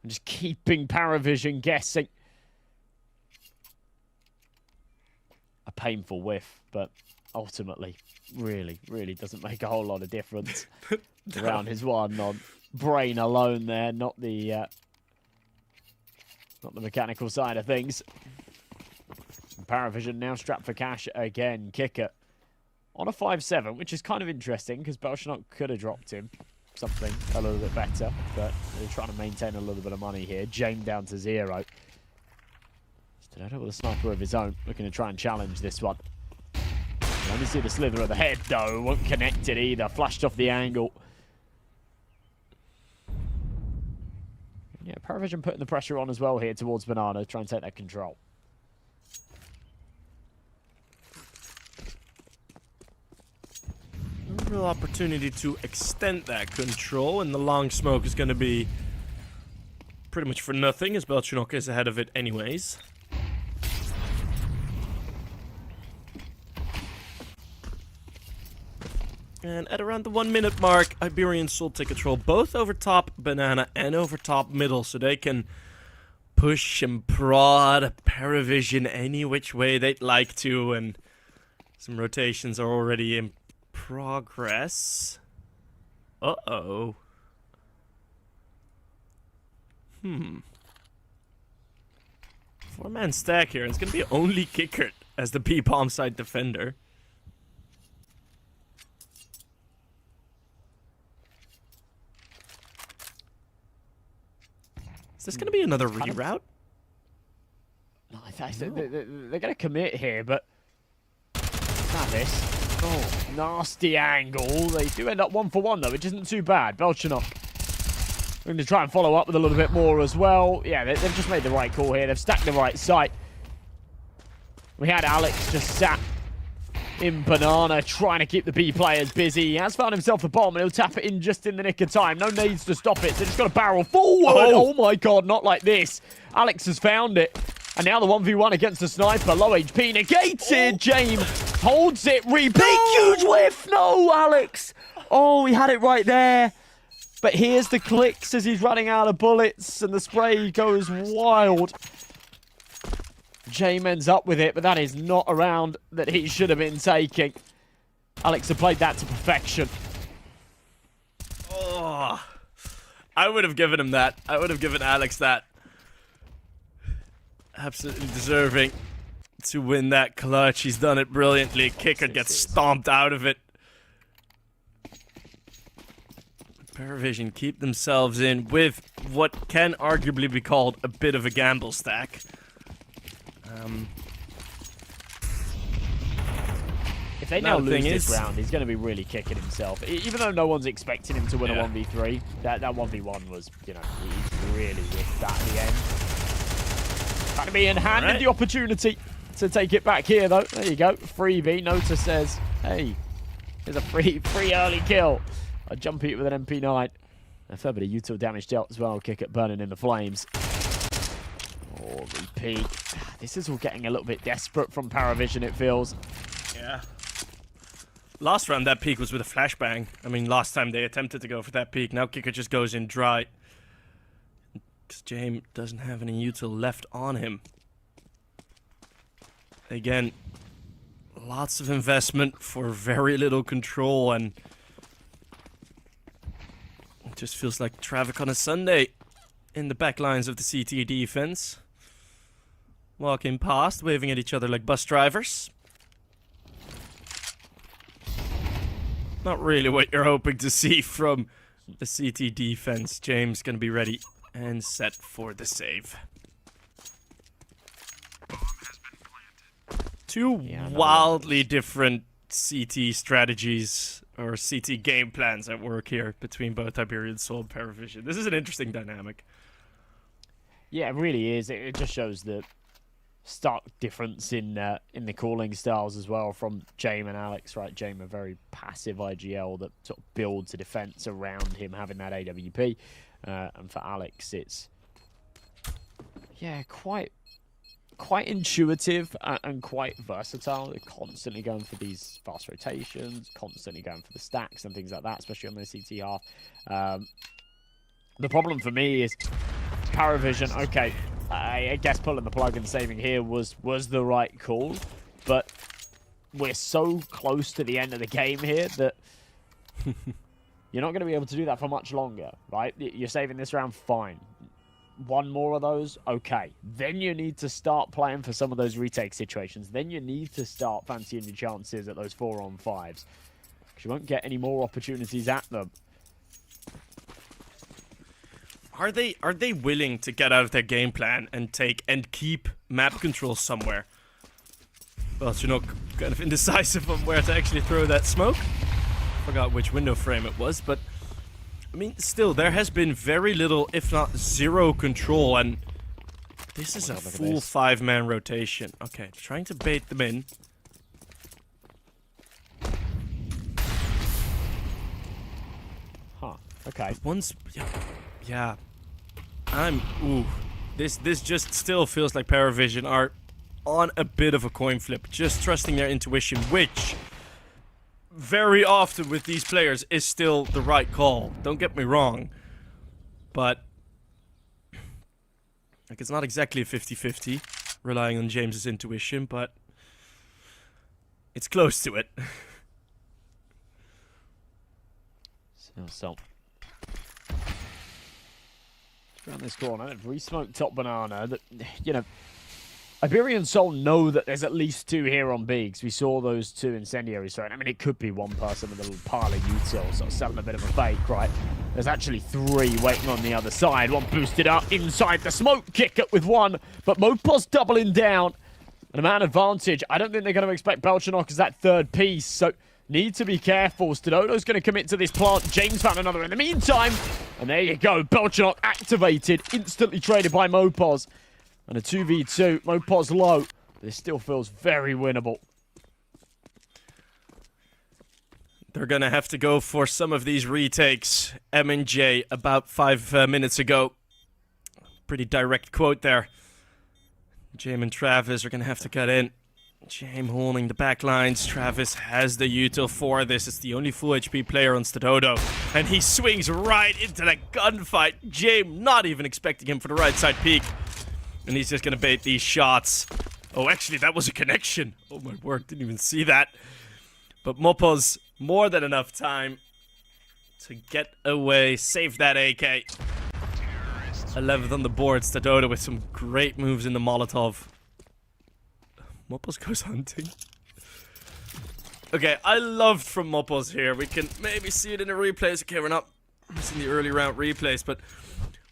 And just keeping PARIVISION guessing. A painful whiff, but ultimately, really, really doesn't make a whole lot of difference. The round is won on brain alone there, not the mechanical side of things. PARIVISION now strapped for cash again. Kicker on a 5-7, which is kind of interesting because Belchanok could have dropped him something a little bit better, but they're trying to maintain a little bit of money here. James down to 0. Stiletto with a sniper of his own, looking to try and challenge this one. You only see the slither of the head though, won't connect it either, flashed off the angle. Yeah, PARIVISION putting the pressure on as well here towards Banana, trying to take that control. A real opportunity to extend that control, and the long smoke is going to be pretty much for nothing, as Belchanok is ahead of it anyways. And at around the 1 minute mark, Iberian Soul take control both over top Banana and over top middle, so they can push and prod PARIVISION any which way they'd like to, and some rotations are already in progress. Uh-oh. 4-man stack here, and it's gonna be only Kicker as the B-bomb side defender. Is this gonna be another reroute? No, they're gonna commit here, but not this. Oh, nasty angle. They do end up 1-for-1 though, which isn't too bad. Belchanok going to try and follow up with a little bit more as well. Yeah, they've just made the right call here. They've stacked the right site. We had Alex just sat in Banana trying to keep the B players busy. He has found himself the bomb and he'll tap it in just in the nick of time. No needs to stop it. So just got to barrel forward. Oh my god, not like this. Alex has found it. And now the 1v1 against the sniper. Low HP negated. James holds it. Repeat. Huge whiff. No, Alex. Oh, he had it right there. But here's the clicks as he's running out of bullets. And the spray goes wild. James ends up with it. But that is not a round that he should have been taking. Alex had played that to perfection. Oh, I would have given him that. I would have given Alex that. Absolutely deserving to win that clutch. He's done it brilliantly. Kicker gets stomped out of it. PARIVISION keep themselves in with what can arguably be called a bit of a gamble stack. they now lose this round, he's going to be really kicking himself. Even though no one's expecting him to win a 1v3, that 1v1 was, you know, he's really whiffed that at the end. Kind of being handed the opportunity to take it back here, though. There you go. Freebie. Nota says, hey, there's a free early kill. A jump heat with an MP9. A fair bit of util damage dealt as well. Kick it burning in the flames. Oh, repeat. This is all getting a little bit desperate from PARIVISION, it feels. Yeah. Last round, that peak was with a flashbang. I mean, last time they attempted to go for that peak. Now Kicker just goes in dry. Because James doesn't have any util left on him. Again, lots of investment for very little control, and it just feels like traffic on a Sunday in the back lines of the CT defense. Walking past, waving at each other like bus drivers. Not really what you're hoping to see from the CT defense. James gonna be ready and set for the save. Two wildly different CT strategies or CT game plans at work here between both Iberian Soul and PARIVISION. This is an interesting dynamic. Yeah, it really is. It just shows the stark difference in the calling styles as well from James and Alex, right? James, a very passive IGL that sort of builds a defense around him having that AWP. And for Alex, it's, yeah, quite intuitive and quite versatile. They're constantly going for these fast rotations, constantly going for the stacks and things like that, especially on the CT half. The problem for me is PARIVISION, okay, I guess pulling the plug and saving here was the right call, but we're so close to the end of the game here that you're not going to be able to do that for much longer, right? You're saving this round, fine. One more of those, okay. Then you need to start playing for some of those retake situations. Then you need to start fancying your chances at those 4-on-5s. Because you won't get any more opportunities at them. Are they willing to get out of their game plan and keep map control somewhere? Well, you're not kind of indecisive on where to actually throw that smoke. Forgot which window frame it was, but I mean, still, there has been very little, if not zero, control, and this is a full 5-man rotation. Okay, trying to bait them in. Huh, okay. Once, yeah. This just still feels like PARIVISION are on a bit of a coin flip, just trusting their intuition, which very often with these players is still the right call. Don't get me wrong. But like, it's not exactly a 50-50 relying on James's intuition, but it's close to it. So around this corner, they've re-smoked top banana. That, you know, Iberian Soul know that there's at least 2 here on B, because we saw those 2 incendiaries thrown. I mean, it could be one person with a little pile of util, sort of selling a bit of a fake, right? There's actually 3 waiting on the other side. One boosted up inside the smoke, kick it with 1, but Mopos doubling down. And a man advantage. I don't think they're going to expect Belchanok as that 3rd piece, so need to be careful. Stadodo's going to commit to this plant. James found another in the meantime. And there you go. Belchanok activated, instantly traded by Mopos. And a 2v2, Mopos low, but it still feels very winnable. They're gonna have to go for some of these retakes. M&J about 5 minutes ago. Pretty direct quote there. James and Travis are gonna have to cut in. James holding the back lines. Travis has the util for this. It's the only full HP player on Stadodo. And he swings right into that gunfight. James not even expecting him for the right side peek. And he's just gonna bait these shots. Oh, actually, that was a connection. Oh my word, didn't even see that. But Mopos, more than enough time to get away, save that AK. 11th on the board, Stadodo with some great moves in the Molotov. Mopos goes hunting. Okay, I loved from Mopos here. We can maybe see it in the replays. Okay, we're not missing the early round replays, but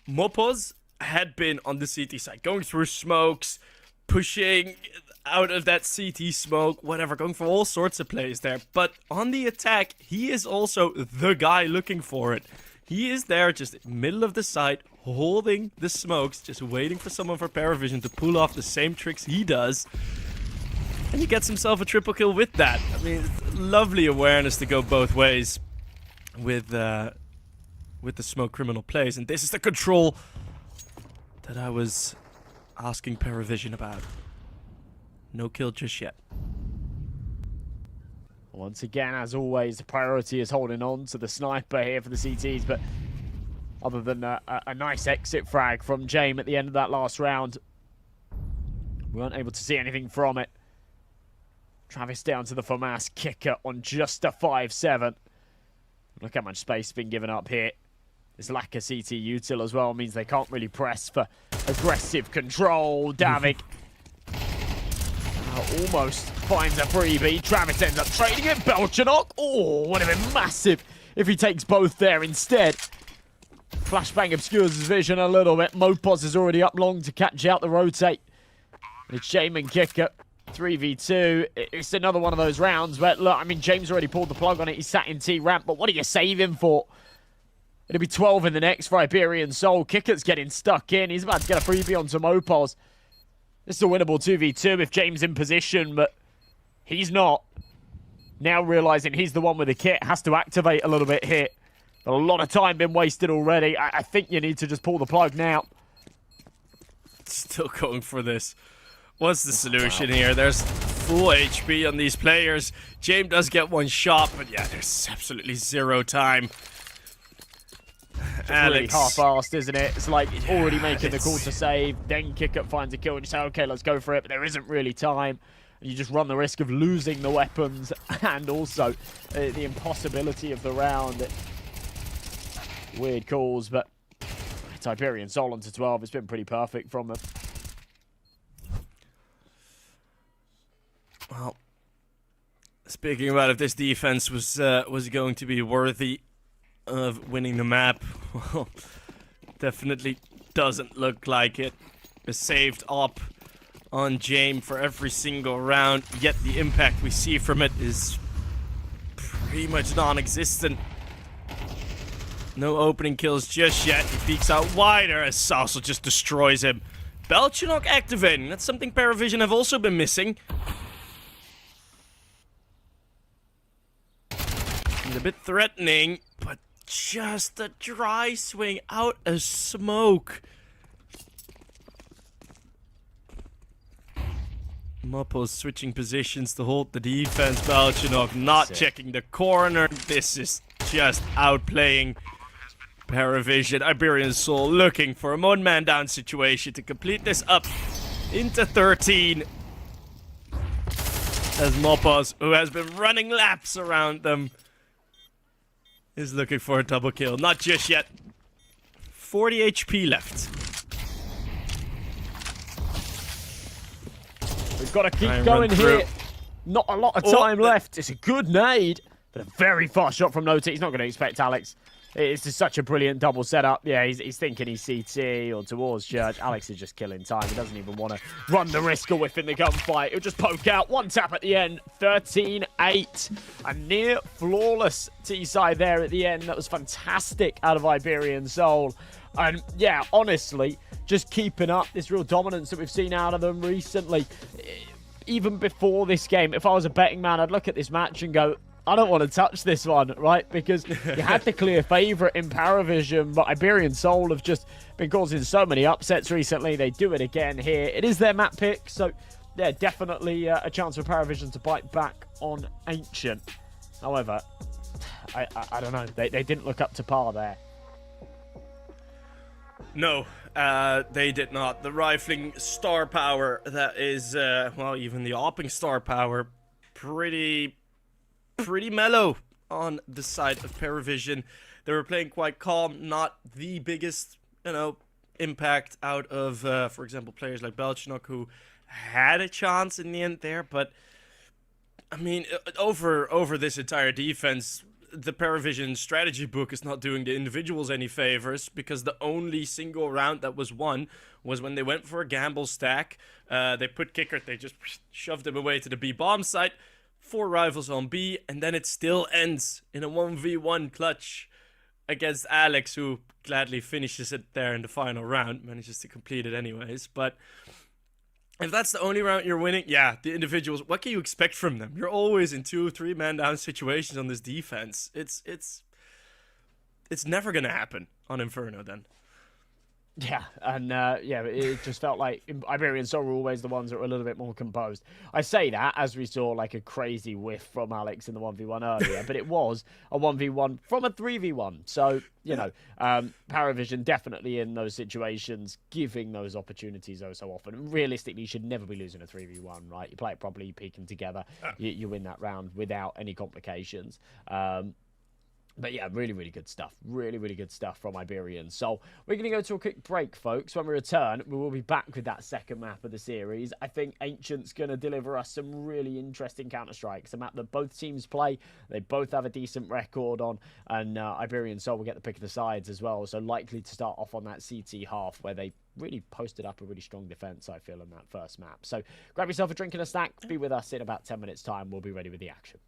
Mopos had been on the CT side, going through smokes, pushing. out of that CT smoke, whatever, going for all sorts of plays there. But on the attack, he is also the guy looking for it. He is there just middle of the site, holding the smokes, just waiting for someone for PARIVISION to pull off the same tricks he does. And he gets himself a triple kill with that. I mean, it's lovely awareness to go both ways with the smoke criminal plays. And this is the control that I was asking PARIVISION about. No kill just yet. Once again, as always, the priority is holding on to the sniper here for the CTs, but other than a nice exit frag from James at the end of that last round, we weren't able to see anything from it. Travis down to the FAMAS kicker on just a 5-7. Look how much space has been given up here. This lack of CT util as well means they can't really press for aggressive control. Davik almost finds a freebie. Travis ends up trading it. Belchanok. Oh, would have been massive if he takes both there instead. Flashbang obscures his vision a little bit. Mopos is already up long to catch out the rotate. And it's Jamin Kicker. 3v2. It's another one of those rounds where, look, I mean, James already pulled the plug on it. He sat in T-ramp, but what are you saving for? It'll be 12 in the next for Iberian Soul. Kicker's getting stuck in. He's about to get a freebie onto Mopos. This is a winnable 2v2 if James in position, but he's not. Now realizing he's the one with the kit, has to activate a little bit here. But a lot of time been wasted already. I think you need to just pull the plug now. Still going for this. What's the solution here? There's full HP on these players. James does get one shot, but yeah, there's absolutely zero time. Alex. Really half-assed, isn't it? It's like already making the call to save, then Kick-Up finds a kill and you say, okay, let's go for it, but there isn't really time. And you just run the risk of losing the weapons and also the impossibility of the round. Weird calls, but it's Iberian Soul onto 12. It's been pretty perfect from them. Well, speaking about if this defense was going to be worthy of winning the map, well, definitely doesn't look like it. A saved op on James for every single round, yet the impact we see from it is pretty much non-existent. No opening kills just yet. He peeks out wider as Salsa just destroys him. Belchanok activating. That's something PARIVISION have also been missing. He's a bit threatening, but just a dry swing out of smoke. Mopos switching positions to hold the defense. Belchanok not checking the corner. This is just outplaying PARIVISION. Iberian Soul looking for a one-man down situation to complete this up into 13. As Mopos, who has been running laps around them, is looking for a double kill. Not just yet. 40 HP left. We've got to keep going here. Not a lot of time left. It's a good nade, but a very fast shot from Nota. He's not going to expect Alex. It's just such a brilliant double setup. Yeah, he's thinking he's CT or towards Church. Alex is just killing time. He doesn't even want to run the risk of whiffing the gunfight. He'll just poke out. One tap at the end. 13-8. A near flawless T-side there at the end. That was fantastic out of Iberian Soul. And yeah, honestly, just keeping up this real dominance that we've seen out of them recently. Even before this game, if I was a betting man, I'd look at this match and go, I don't want to touch this one, right? Because you had the clear favourite in PARIVISION, but Iberian Soul have just been causing so many upsets recently. They do it again here. It is their map pick, so yeah, definitely a chance for PARIVISION to bite back on Ancient. However, I don't know. They didn't look up to par there. No, they did not. The rifling star power that is, well, even the opping star power, pretty mellow on the side of PARIVISION. They were playing quite calm, not the biggest, impact out of, for example, players like Belchanok, who had a chance in the end there. But I mean, over this entire defense, the PARIVISION strategy book is not doing the individuals any favors, because the only single round that was won was when they went for a gamble stack. They put kicker, they just shoved him away to the B bomb site, 4 rivals on B, and then it still ends in a 1v1 clutch against Alex, who gladly finishes it there in the final round, manages to complete it anyways. But if that's the only round you're winning, yeah, the individuals, what can you expect from them? You're always in 2 or 3 man down situations on this defense. It's never gonna happen on Inferno then. Yeah, and yeah, it just felt like Iberian Soul were always the ones that were a little bit more composed. I say that as we saw like a crazy whiff from Alex in the 1v1 earlier, but it was a 1v1 from a 3v1. So, you know, PARIVISION definitely in those situations, giving those opportunities so often. And realistically, you should never be losing a 3v1, right? You play it properly, you peek them together, you win that round without any complications. But yeah, really, really good stuff. Really, really good stuff from Iberian. So we're going to go to a quick break, folks. When we return, we will be back with that second map of the series. I think Ancient's going to deliver us some really interesting Counter-Strikes. A map that both teams play. They both have a decent record on. And Iberian Soul will get the pick of the sides as well. So likely to start off on that CT half where they really posted up a really strong defense, I feel, in that first map. So grab yourself a drink and a snack. Be with us in about 10 minutes' time. We'll be ready with the action.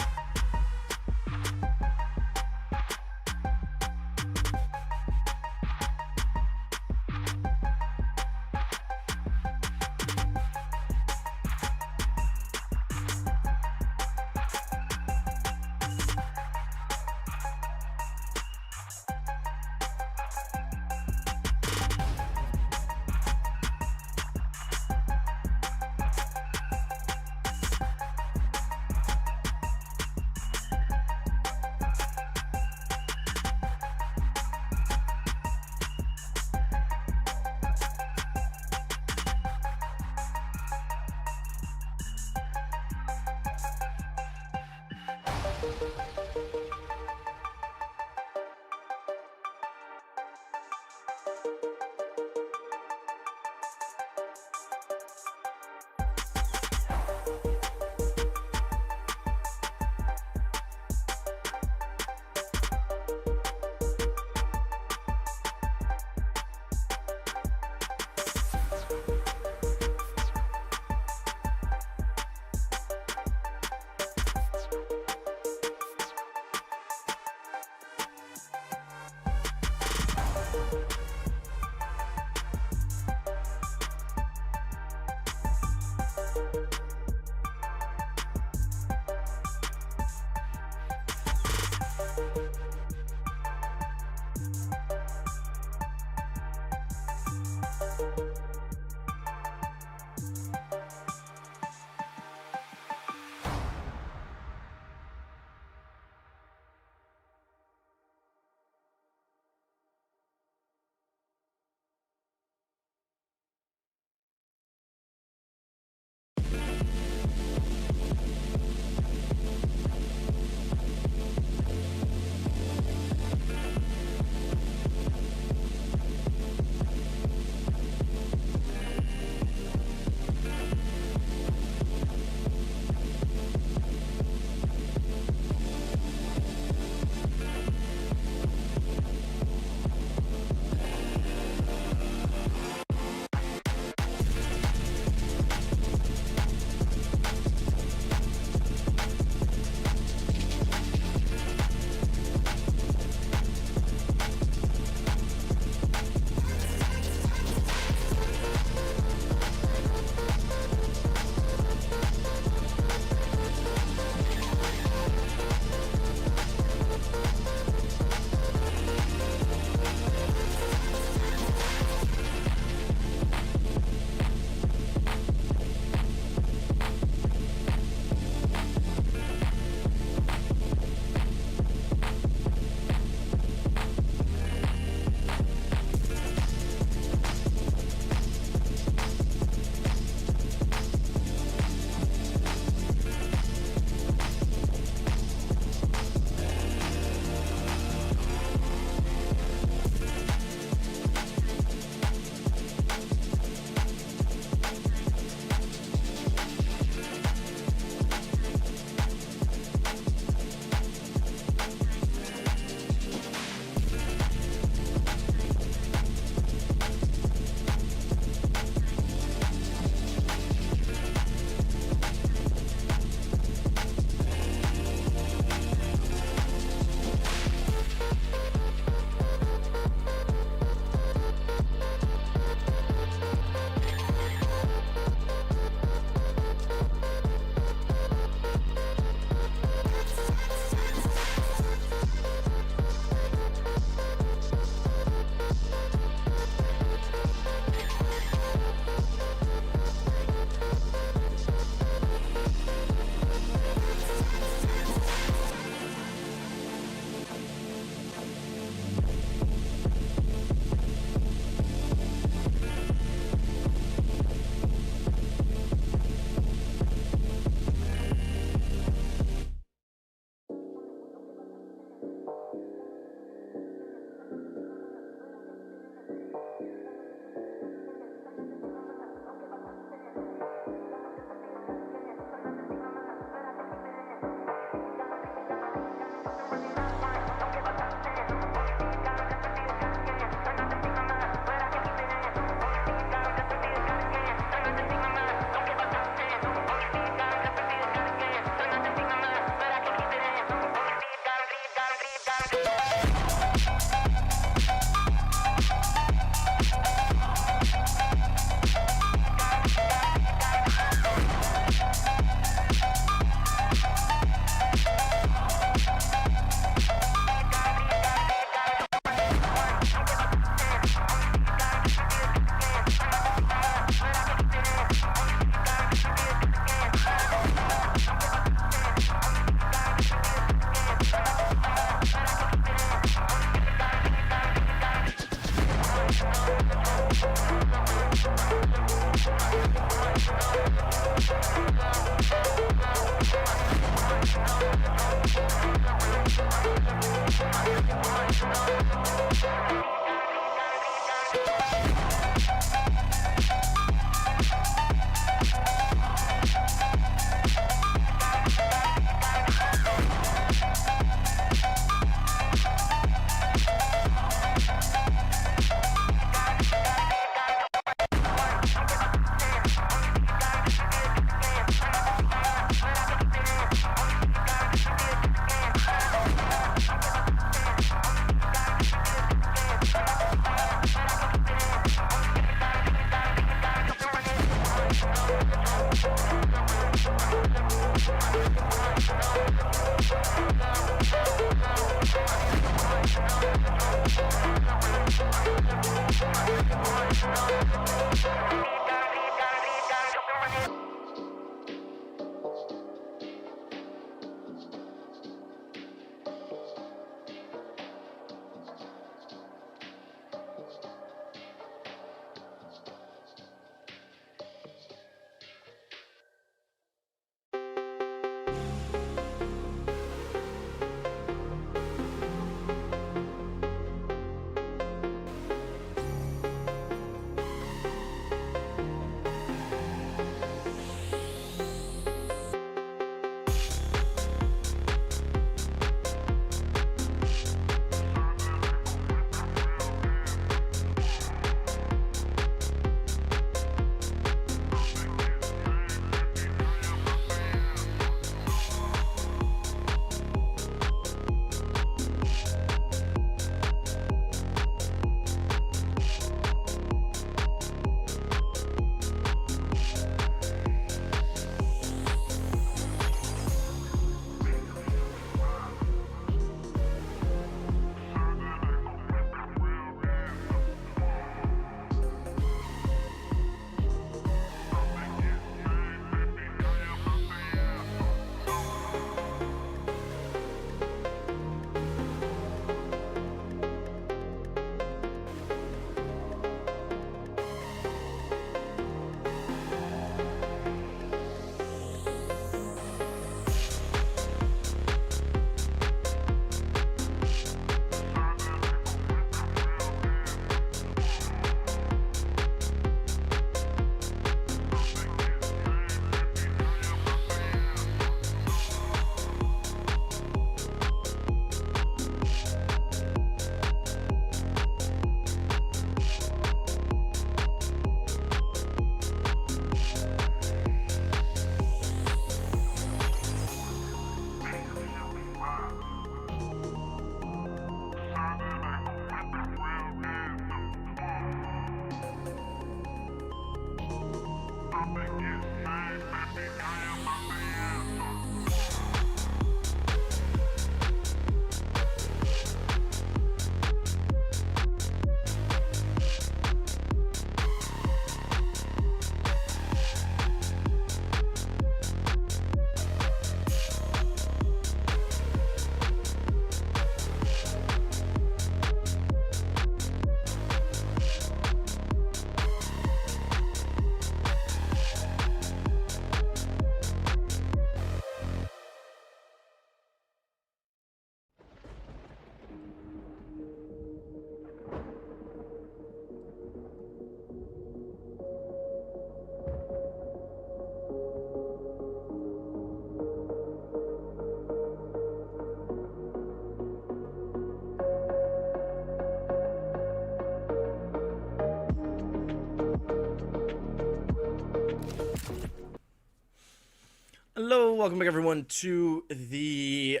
Hello, welcome back everyone to the,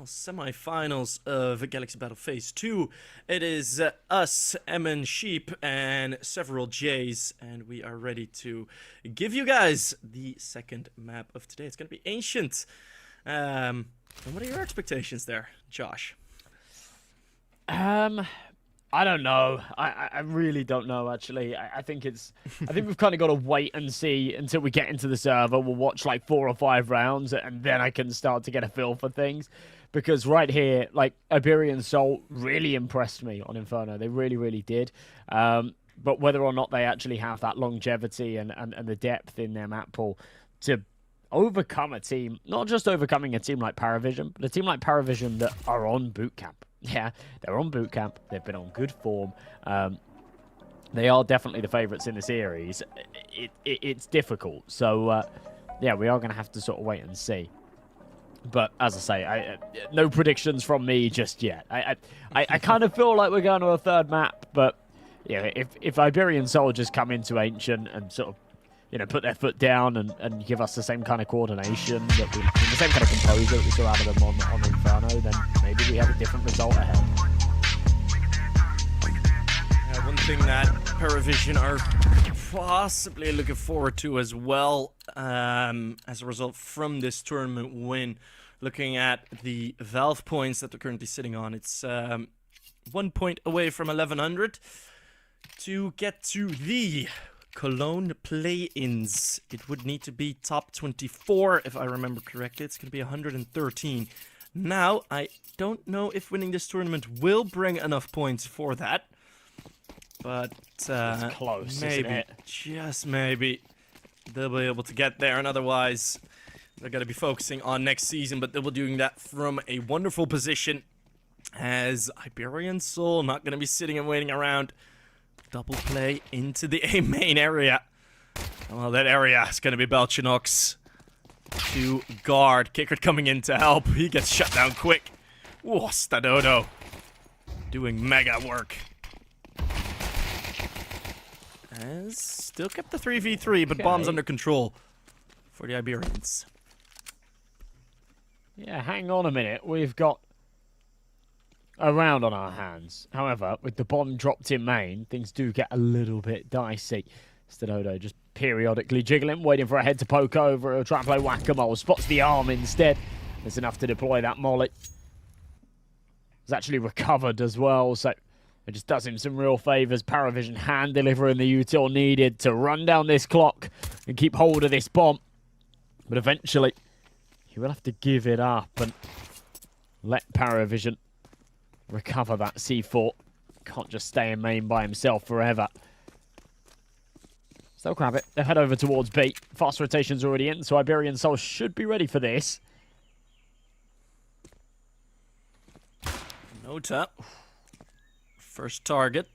semi-finals of Galaxy Battle Phase 2. It is us, Emin Sheep, and several J's, and we are ready to give you guys the second map of today. It's going to be Ancient. And what are your expectations there, Josh? I don't know. I really don't know, actually. I think we've kind of got to wait and see until we get into the server. We'll watch like 4 or 5 rounds, and then I can start to get a feel for things. Because right here, like, Iberian Soul really impressed me on Inferno. They really, really did. But whether or not they actually have that longevity and the depth in their map pool to overcome a team, not just overcoming a team like PARIVISION, but a team like PARIVISION that are on boot camp. Yeah, they're on boot camp. They've been on good form. They are definitely the favourites in the series. It's difficult. So, yeah, we are going to have to sort of wait and see. But as I say, no predictions from me just yet. I kind of feel like we're going to a third map, but yeah, if Iberian soldiers come into Ancient and sort of, you know, put their foot down and give us the same kind of coordination, the same kind of composure that we saw out of them on Inferno, then maybe we have a different result ahead. One thing that PARIVISION are possibly looking forward to as well, as a result from this tournament win, looking at the Valve points that they're currently sitting on, it's 1 point away from 1100 to get to the Cologne play-ins. It would need to be top 24 if I remember correctly. It's going to be 113. Now, I don't know if winning this tournament will bring enough points for that. But it's close, maybe, isn't it? just maybe, they'll be able to get there, and otherwise they're going to be focusing on next season, but they'll be doing that from a wonderful position, as Iberian Soul not going to be sitting and waiting around. Double play into the A main area. Well, that area is going to be Belchinox to guard. Kicker coming in to help. He gets shut down quick. Whoa, Stadodo doing mega work. Has still kept the 3v3, but bombs under control for the Iberians. Yeah, hang on a minute. We've got a round on our hands. However, with the bomb dropped in main, things do get a little bit dicey. Stadodo just periodically jiggling, waiting for a head to poke over. He'll try and play whack-a-mole. Spots the arm instead. There's enough to deploy that molly. It's actually recovered as well, so it just does him some real favours. PARIVISION hand delivering the util needed to run down this clock and keep hold of this bomb. But eventually, he will have to give it up and let PARIVISION recover that C4. Can't just stay in main by himself forever. They'll grab it. They'll head over towards B. Fast rotation's already in, so Iberian Soul should be ready for this. Nota. First target.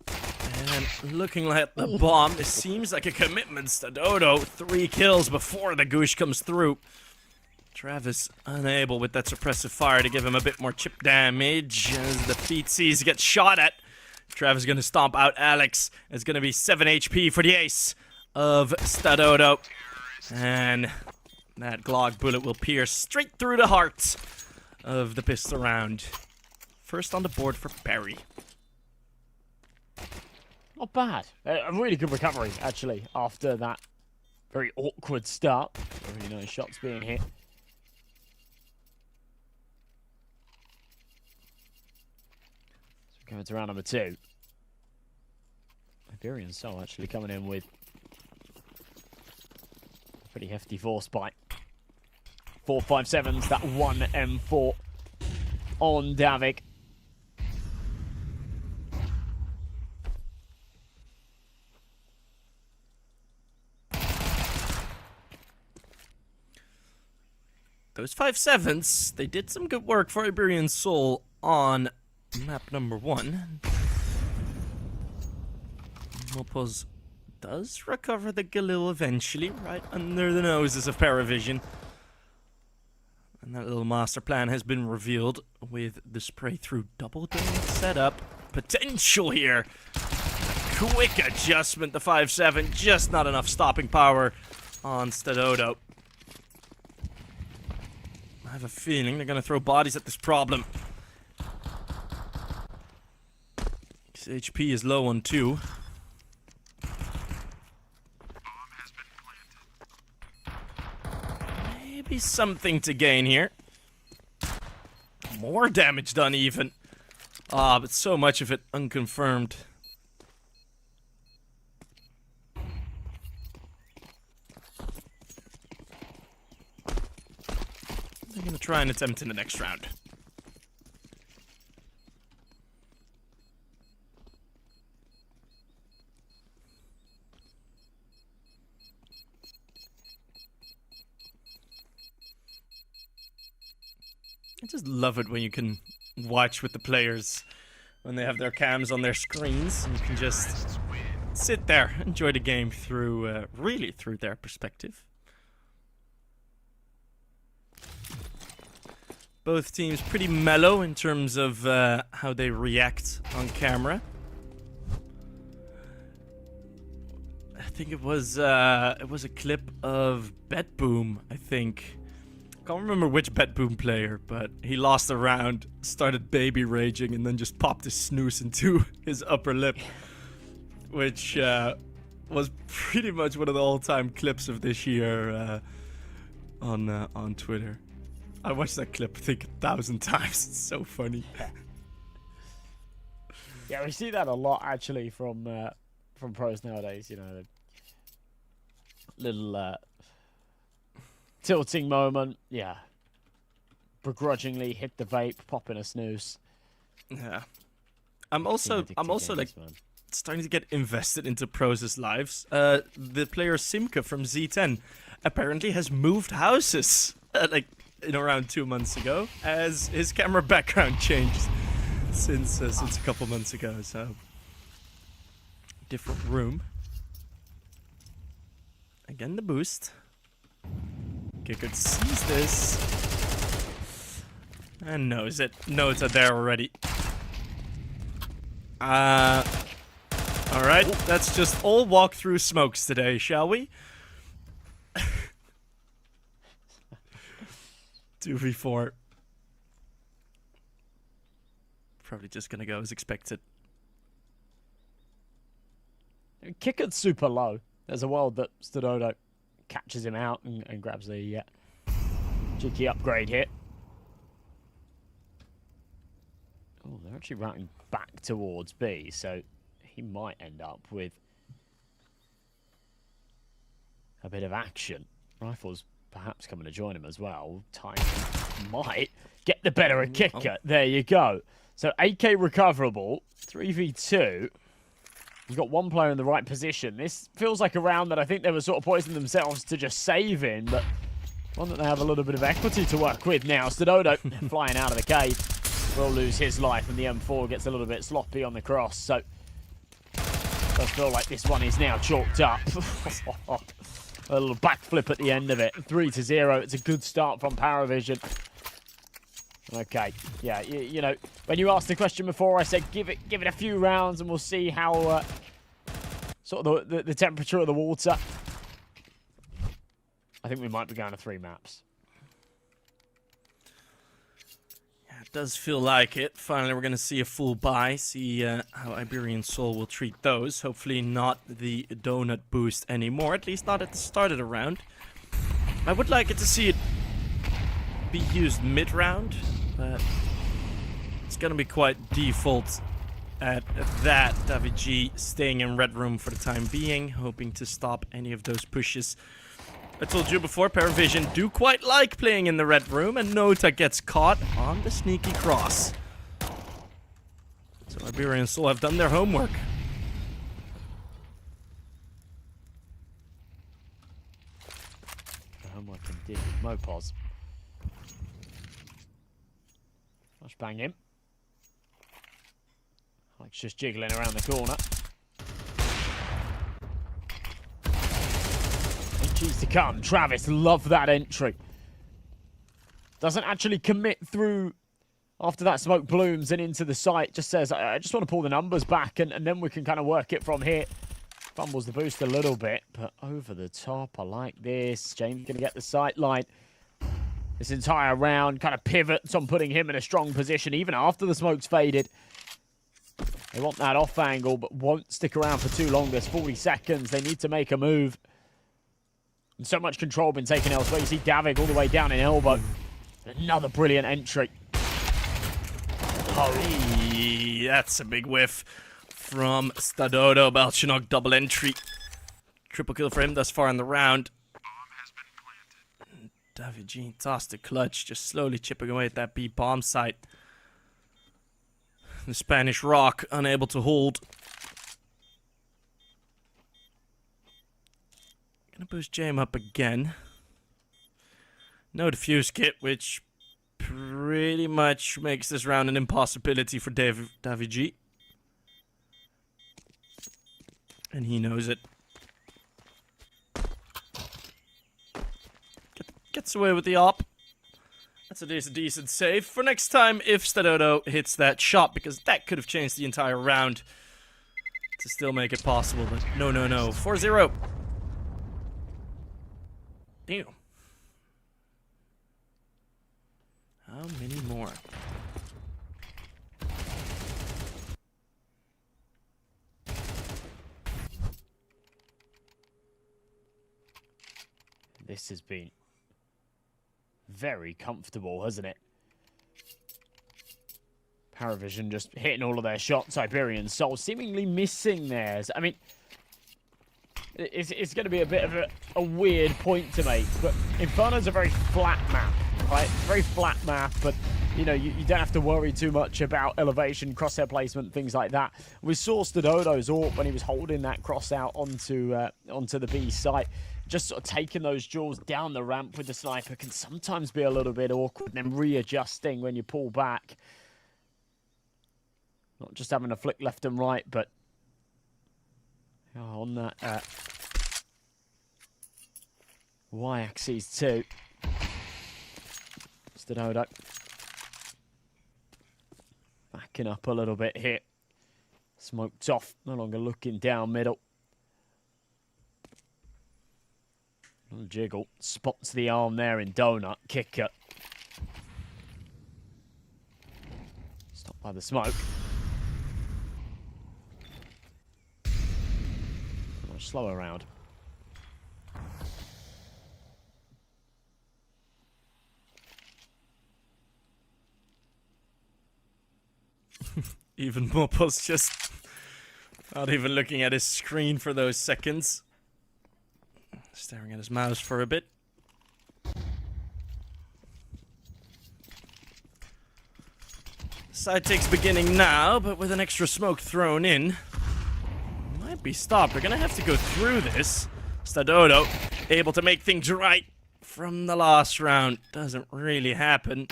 And looking at the bomb, this seems like a commitment. Stadodo, 3 kills before the goosh comes through. Travis unable with that suppressive fire to give him a bit more chip damage as the feetsies get shot at. Travis is going to stomp out Alex. It's going to be 7 HP for the ace of Stadodo. And that Glock bullet will pierce straight through the heart of the pistol round. First on the board for Barry. Not bad. A really good recovery, actually, after that very awkward start. Really nice shots being hit. Going to round number 2. Iberian Soul actually coming in with a pretty hefty force bite. 4.57's that 1 M4 on Davik. Those 5.7s, they did some good work for Iberian Soul on map number 1. Mopos does recover the Galil eventually, right under the noses of PARIVISION. And that little master plan has been revealed with the spray through double game setup. Potential here. Quick adjustment, the 5.7, just not enough stopping power on Stadodo. I have a feeling they're going to throw bodies at this problem. His HP is low on 2. Maybe something to gain here. More damage done even. Ah, but so much of it unconfirmed. They're gonna try and attempt in the next round. I just love it when you can watch with the players when they have their cams on their screens and you can just sit there, enjoy the game through, really through their perspective. Both teams pretty mellow in terms of how they react on camera. I think it was a clip of Bet Boom, I think. Can't remember which Bet Boom player, but he lost a round, started baby raging, and then just popped his snooze into his upper lip, which was pretty much one of the all-time clips of this year on Twitter. I watched that clip, I think, 1,000 times. It's so funny. Yeah, we see that a lot actually from pros nowadays. You know, the little tilting moment, yeah. Begrudgingly hit the vape, pop in a snooze. Yeah, I'm also like starting to get invested into pros' lives. The player Simka from Z10 apparently has moved houses, like in around 2 months ago, as his camera background changed since a couple months ago. So different room. Again, the boost. Kicker sees this and knows it. Knows that they're already. Alright, let's just all walk through smokes today, shall we? 2v4. Probably just gonna go as expected. Kicker's super low. There's a world that Stadodo catches him out and grabs the cheeky upgrade here. Oh, they're actually routing back towards B, so he might end up with a bit of action. Rifle's perhaps coming to join him as well. Time might get the better of Kicker. There you go. So 8k recoverable, 3v2. You've got one player in the right position. This feels like a round that I think they were sort of poisoning themselves to just save in, but one that they have a little bit of equity to work with now. Stadodo flying out of the cave will lose his life, and the M4 gets a little bit sloppy on the cross. So does feel like this one is now chalked up. A little backflip at the end of it. 3-0. It's a good start from PARIVISION. Okay, yeah, you know, when you asked the question before, I said give it a few rounds and we'll see how sort of the temperature of the water. I think we might be going to 3 maps. Yeah, it does feel like it. Finally, we're going to see a full buy, see how Iberian Soul will treat those. Hopefully not the donut boost anymore, at least not at the start of the round. I would like it to see it be used mid-round, but it's gonna be quite default at that. David G staying in red room for the time being, hoping to stop any of those pushes. I told you before, PARIVISION do quite like playing in the red room, and Nota gets caught on the sneaky cross. So Iberian Soul have done their homework. Homework indeed. Mopos. Bang him. Alex just jiggling around the corner. HG's to come. Travis, love that entry. Doesn't actually commit through after that smoke blooms and into the site. Just says, I just want to pull the numbers back and then we can kind of work it from here. Fumbles the boost a little bit, but over the top. I like this. James going to get the sight line. This entire round kind of pivots on putting him in a strong position, even after the smoke's faded. They want that off angle, but won't stick around for too long. There's 40 seconds. They need to make a move. And so much control been taken elsewhere. You see Davig all the way down in elbow. Another brilliant entry. Oh, that's a big whiff from Stadodo. Balchinok double entry. Triple kill for him thus far in the round. David G tossed the clutch, just slowly chipping away at that B bomb site. The Spanish rock unable to hold. Gonna boost Jame up again. No defuse kit, which pretty much makes this round an impossibility for Davy G. And he knows it. Gets away with the op. That's a decent save for next time if Stadodo hits that shot, because that could have changed the entire round to still make it possible. But no. 4-0. Damn. How many more? This has been very comfortable, hasn't it? PARIVISION just hitting all of their shots. Iberian Soul seemingly missing theirs. I mean, it's going to be a bit of a weird point to make, but Inferno's a very flat map, right? Very flat map, but you know, you don't have to worry too much about elevation, crosshair placement, things like that. We saw Stadodo's AWP when he was holding that cross out onto the B site. Just sort of taking those jaws down the ramp with the sniper can sometimes be a little bit awkward, and then readjusting when you pull back. Not just having a flick left and right, but on that Y-axis too. Stadodo backing up a little bit here. Smoked off, no longer looking down middle. Little jiggle, spots the arm there in Donut, kicker. Stopped by the smoke. Much slower round. Even Mopo's just not even looking at his screen for those seconds. Staring at his mouse for a bit. Side take's beginning now, but with an extra smoke thrown in, might be stopped. We're gonna have to go through this. Stadodo able to make things right from the last round. Doesn't really happen.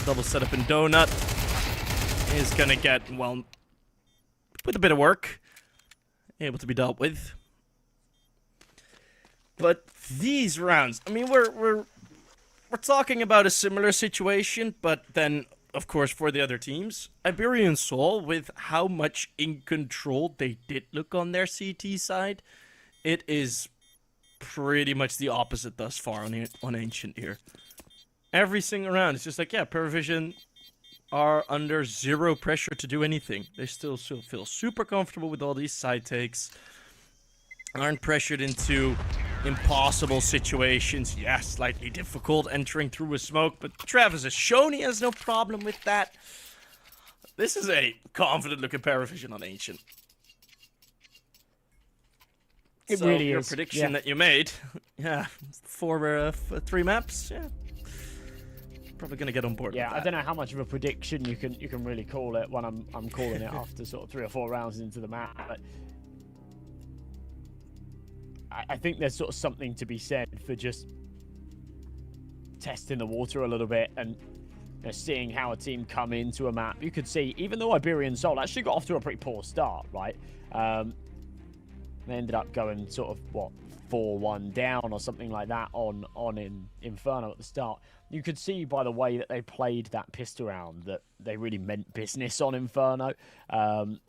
Double setup in Donut is gonna get, well, with a bit of work, able to be dealt with. But these rounds, I mean, we're talking about a similar situation, but then, of course, for the other teams, Iberian Soul, with how much in control they did look on their CT side, it is pretty much the opposite thus far on Ancient here. Every single round, it's just like, yeah, PARIVISION are under zero pressure to do anything. They still feel super comfortable with all these side takes. Aren't pressured into impossible situations. Yeah, slightly difficult entering through a smoke, but Travis has shown he has no problem with that. This is a confident-looking PARIVISION on Ancient. It so really your is. prediction that you made, yeah, for 3 maps, yeah. Probably gonna get on board. Yeah, with that. I don't know how much of a prediction you can really call it when I'm calling it after sort of 3 or 4 rounds into the map. But I think there's sort of something to be said for just testing the water a little bit and, you know, seeing how a team come into a map. You could see, even though Iberian Soul actually got off to a pretty poor start, right? They ended up going sort of, what, 4-1 down or something like that on in Inferno at the start. You could see by the way that they played that pistol round that they really meant business on Inferno, and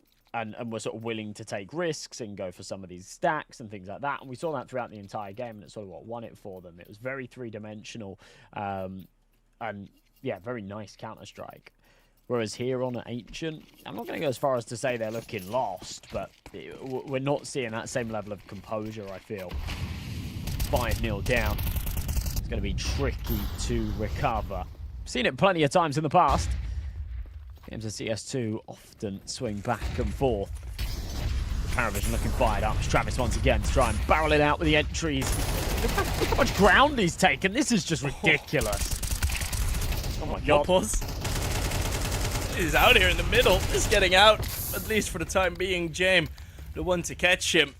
were sort of willing to take risks and go for some of these stacks and things like that. And we saw that throughout the entire game, and it sort of what won it for them. It was very three-dimensional, and yeah, very nice Counter-Strike. Whereas here on Ancient, I'm not going to go as far as to say they're looking lost, but we're not seeing that same level of composure, I feel. 5-0 down. It's going to be tricky to recover. Seen it plenty of times in the past. Games of CS2 often swing back and forth. PARIVISION looking fired up. It's Travis once again to try and barrel it out with the entries. Look how much ground he's taken. This is just ridiculous. Oh my god. He's out here in the middle. Just getting out, at least for the time being. Jame, the one to catch him.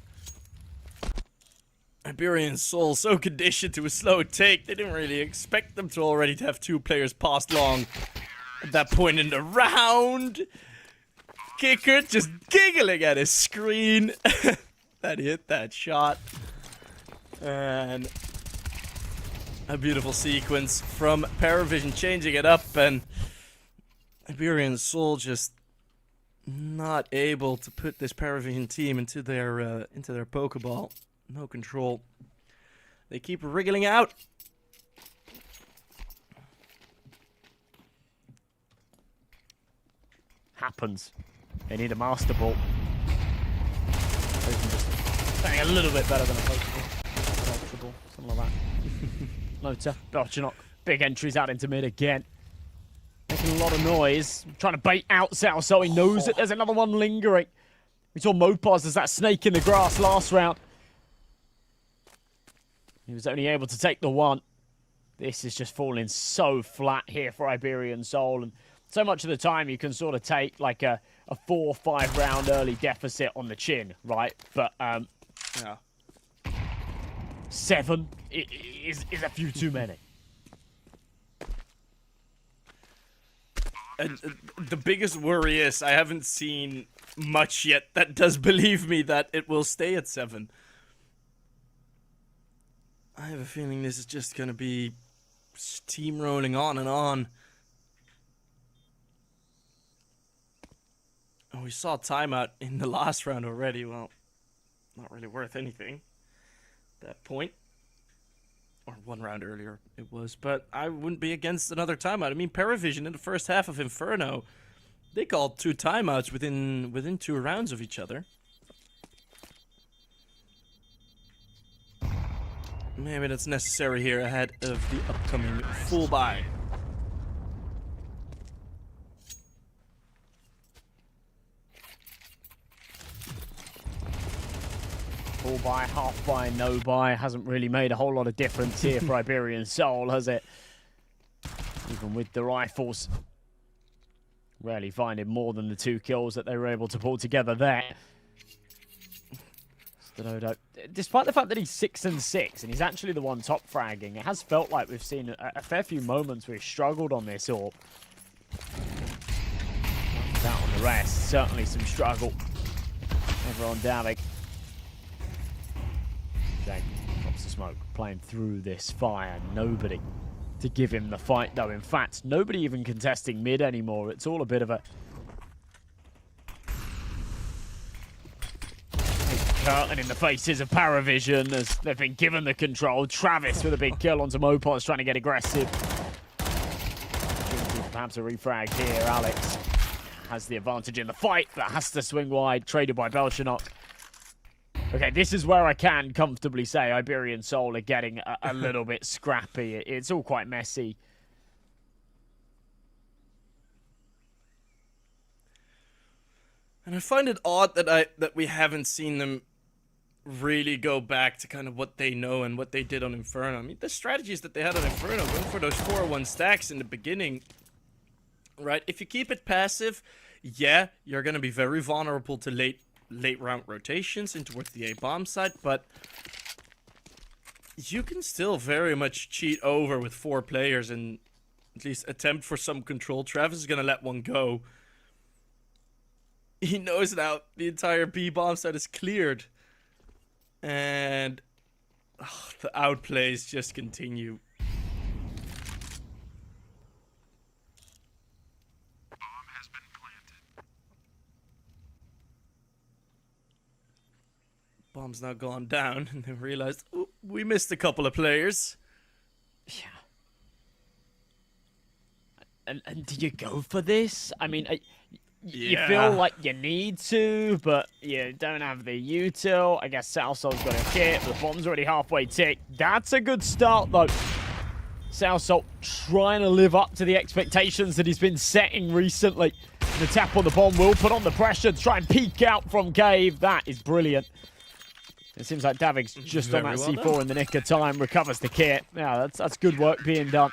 Iberian Soul so conditioned to a slow take, they didn't really expect them to already have 2 players past long at that point in the round. Kicker just giggling at his screen that hit that shot. And a beautiful sequence from PARIVISION changing it up, and Iberian Soul just not able to put this PARIVISION team into their Pokeball. No control. They keep wriggling out. Happens. They need a Master Ball. They can just bang a little bit better than a Pokeball. Ultra Ball, something like that. Lota, Belchinok, big entries out into mid again. Making a lot of noise. Trying to bait out South, so he knows that there's another one lingering. We saw Mopaz as that snake in the grass last round. He was only able to take the one. This is just falling so flat here for Iberian Soul. And so much of the time you can sort of take like a 4 or 5 round early deficit on the chin, right? But, Yeah. 7 is a few too many. And the biggest worry is I haven't seen much yet that does believe me that it will stay at 7. I have a feeling this is just gonna be steamrolling on and on. Oh, we saw timeout in the last round already. Well, not really worth anything at that point. Or 1 round earlier it was, but I wouldn't be against another timeout. I mean, PARIVISION in the first half of Inferno, they called 2 timeouts within 2 rounds of each other. Maybe that's necessary here ahead of the upcoming full buy. Full buy, half buy, no buy. Hasn't really made a whole lot of difference here for Iberian Soul, has it? Even with the rifles. Rarely finding more than the 2 kills that they were able to pull together there. Stododo, despite the fact that he's 6 and 6, and he's actually the one top fragging, it has felt like we've seen a fair few moments where he's struggled on this AWP. Out on the rest, certainly some struggle over on Davik. Jake drops the smoke, playing through this fire. Nobody to give him the fight, though. In fact, nobody even contesting mid anymore. It's all a bit of a curtain in the faces of PARIVISION as they've been given the control. Travis with a big kill onto Mopaz, trying to get aggressive. Perhaps a refrag here. Alex has the advantage in the fight, but has to swing wide. Traded by Belchinok. Okay, this is where I can comfortably say Iberian Soul are getting a little bit scrappy. It's all quite messy. And I find it odd that we haven't seen them really go back to kind of what they know and what they did on Inferno. I mean, the strategies that they had on Inferno, going for those 4-1 stacks in the beginning, right? If you keep it passive, yeah, you're going to be very vulnerable to late round rotations in towards the A-bomb side, but you can still very much cheat over with 4 players and at least attempt for some control. Travis is going to let one go. He knows now the entire B-bomb side is cleared. And the outplays just continue. Bomb has been planted. Bomb's now gone down, and they realized, oh, we missed a couple of players. Yeah. And do you go for this? I mean, you feel like you need to, but you don't have the util. I guess Southsoul's got a kit, but the bomb's already halfway ticked. That's a good start, though. Southsoul trying to live up to the expectations that he's been setting recently. The tap on the bomb will put on the pressure to try and peek out from Cave. That is brilliant. It seems like Davik's just on that C4 in the nick of time, recovers the kit. Yeah, that's good work being done.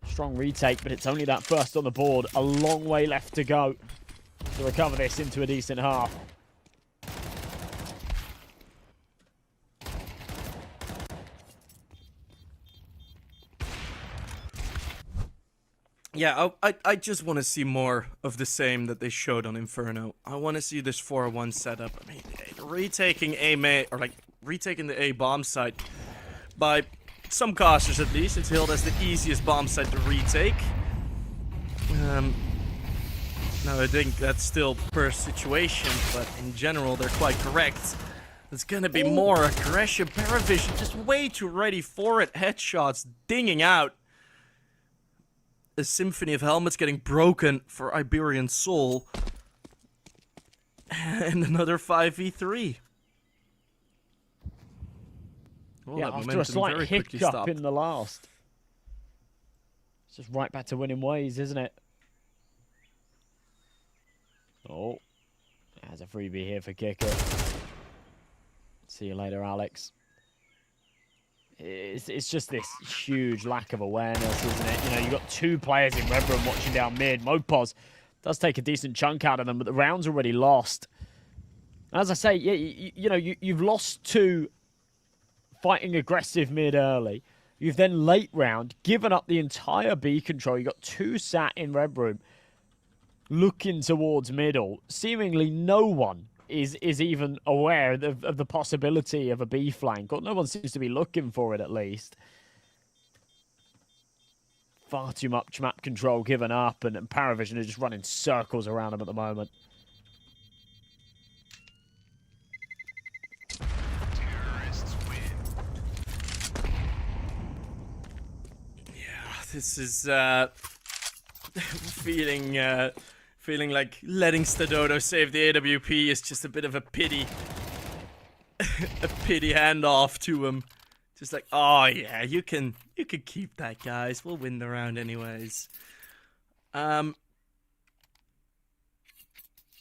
Strong retake, but it's only that first on the board. A long way left to go to recover this into a decent half. Yeah, I just want to see more of the same that they showed on Inferno. I want to see this 4-1 setup. I mean, retaking retaking the A bomb site by some casters at least. It's hailed as the easiest bomb site to retake. Now I think that's still per situation, but in general they're quite correct. There's gonna be more aggression. PARIVISION just way too ready for it. Headshots dinging out. A symphony of helmets getting broken for Iberian Soul. And another 5v3. Well, Yeah, that after a momentum slight very quickly hiccup stopped. in the last. It's just right back to winning ways, isn't it? Oh. There's a freebie here for Kicker. See you later, Alex. It's just this huge lack of awareness, isn't it? You know, you've got two players in red room watching down mid. Mopos does take a decent chunk out of them, but the round's already lost. As I say, yeah, you know, you've lost two fighting aggressive mid early. You've then late round given up the entire B control. You've got two sat in red room looking towards middle. Seemingly no one is even aware of the possibility of a B flank, or no one seems to be looking for it at least. Far too much map control given up, and PARIVISION are just running circles around them at the moment. Terrorists win. Yeah, this is feeling like letting Stadodo save the AWP is just a bit of a pity handoff to him. Just like, oh yeah, you can keep that, guys. We'll win the round anyways. Yeah,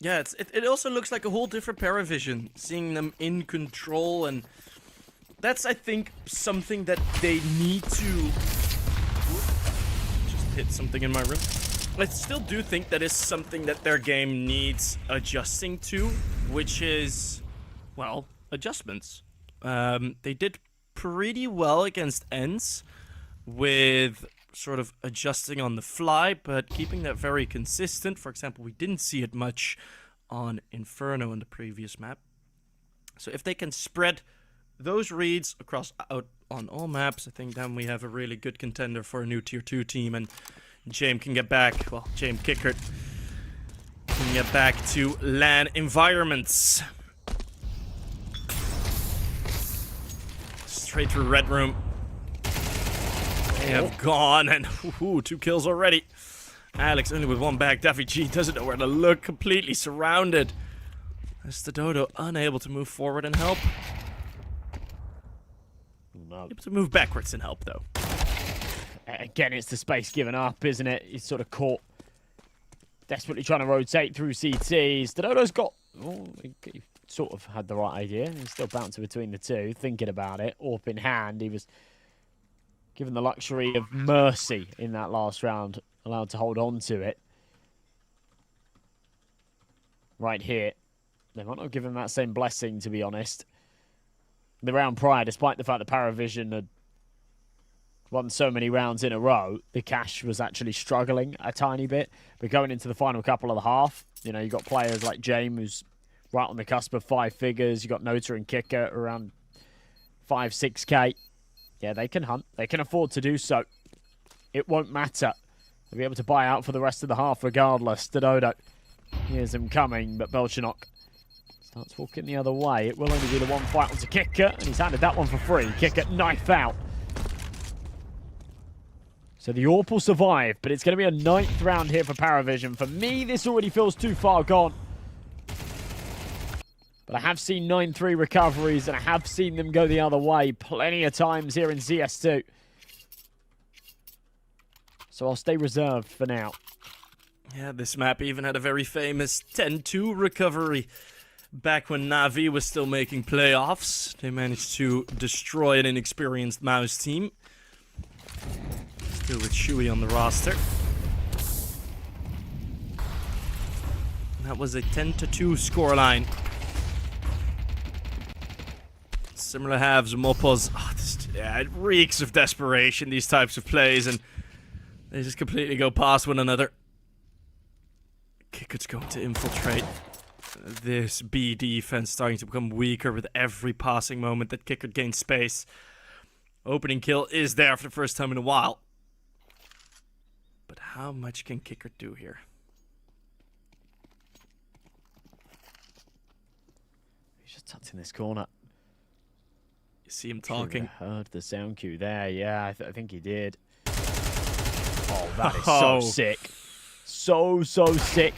it also looks like a whole different PARIVISION, seeing them in control, and that's, I think, something that they need to. Just hit something in my room. I still do think that is something that their game needs adjusting to, which is, well, adjustments. They did pretty well against ENCE with sort of adjusting on the fly, but keeping that very consistent. For example, we didn't see it much on Inferno in the previous map. So if they can spread those reads across out on all maps, I think then we have a really good contender for a new tier 2 team, and James can get back, well, James Kickert can get back to LAN environments. Straight through red room. They have gone, and ooh, 2 kills already. Alex only with 1 back. Daffy G doesn't know where to look, completely surrounded. Stadodo unable to move forward and help. No. Able to move backwards and help, though. Again, it's the space given up, isn't it? He's sort of caught desperately trying to rotate through CT. Stadodo's got... Oh, he sort of had the right idea. He's still bouncing between the two, thinking about it. AWP in hand. He was given the luxury of mercy in that last round, allowed to hold on to it. Right here. They might not give him that same blessing, to be honest. The round prior, despite the fact that PARIVISION had won so many rounds in a row, the cash was actually struggling a tiny bit. But going into the final couple of the half, you know, you got players like James, who's right on the cusp of 5 figures. You got Nota and Kicker around 5, 6k. Yeah, they can hunt. They can afford to do so. It won't matter. They'll be able to buy out for the rest of the half regardless. Stadodo hears him coming, but Belchanok starts walking the other way. It will only be the one fight onto Kicker, and he's handed that one for free. Kicker, knife out. So the AWP will survive, but it's going to be a 9th round here for PARIVISION. For me, this already feels too far gone. But I have seen 9-3 recoveries, and I have seen them go the other way plenty of times here in CS2. So I'll stay reserved for now. Yeah, this map even had a very famous 10-2 recovery. Back when Na'Vi was still making playoffs, they managed to destroy an inexperienced Mouse team. Still with Shui on the roster. That was a 10-2 scoreline. Similar halves, Mopos. Oh, yeah, it reeks of desperation, these types of plays, and They just completely go past one another. Kicker's going to infiltrate. This B defense starting to become weaker with every passing moment that Kicker gains space. Opening kill is there for the first time in a while. But how much can Kicker do here? He's just tucked in this corner. You see him talking. Heard the sound cue there. Yeah, I think he did. Oh, that is Oh. so sick. So sick.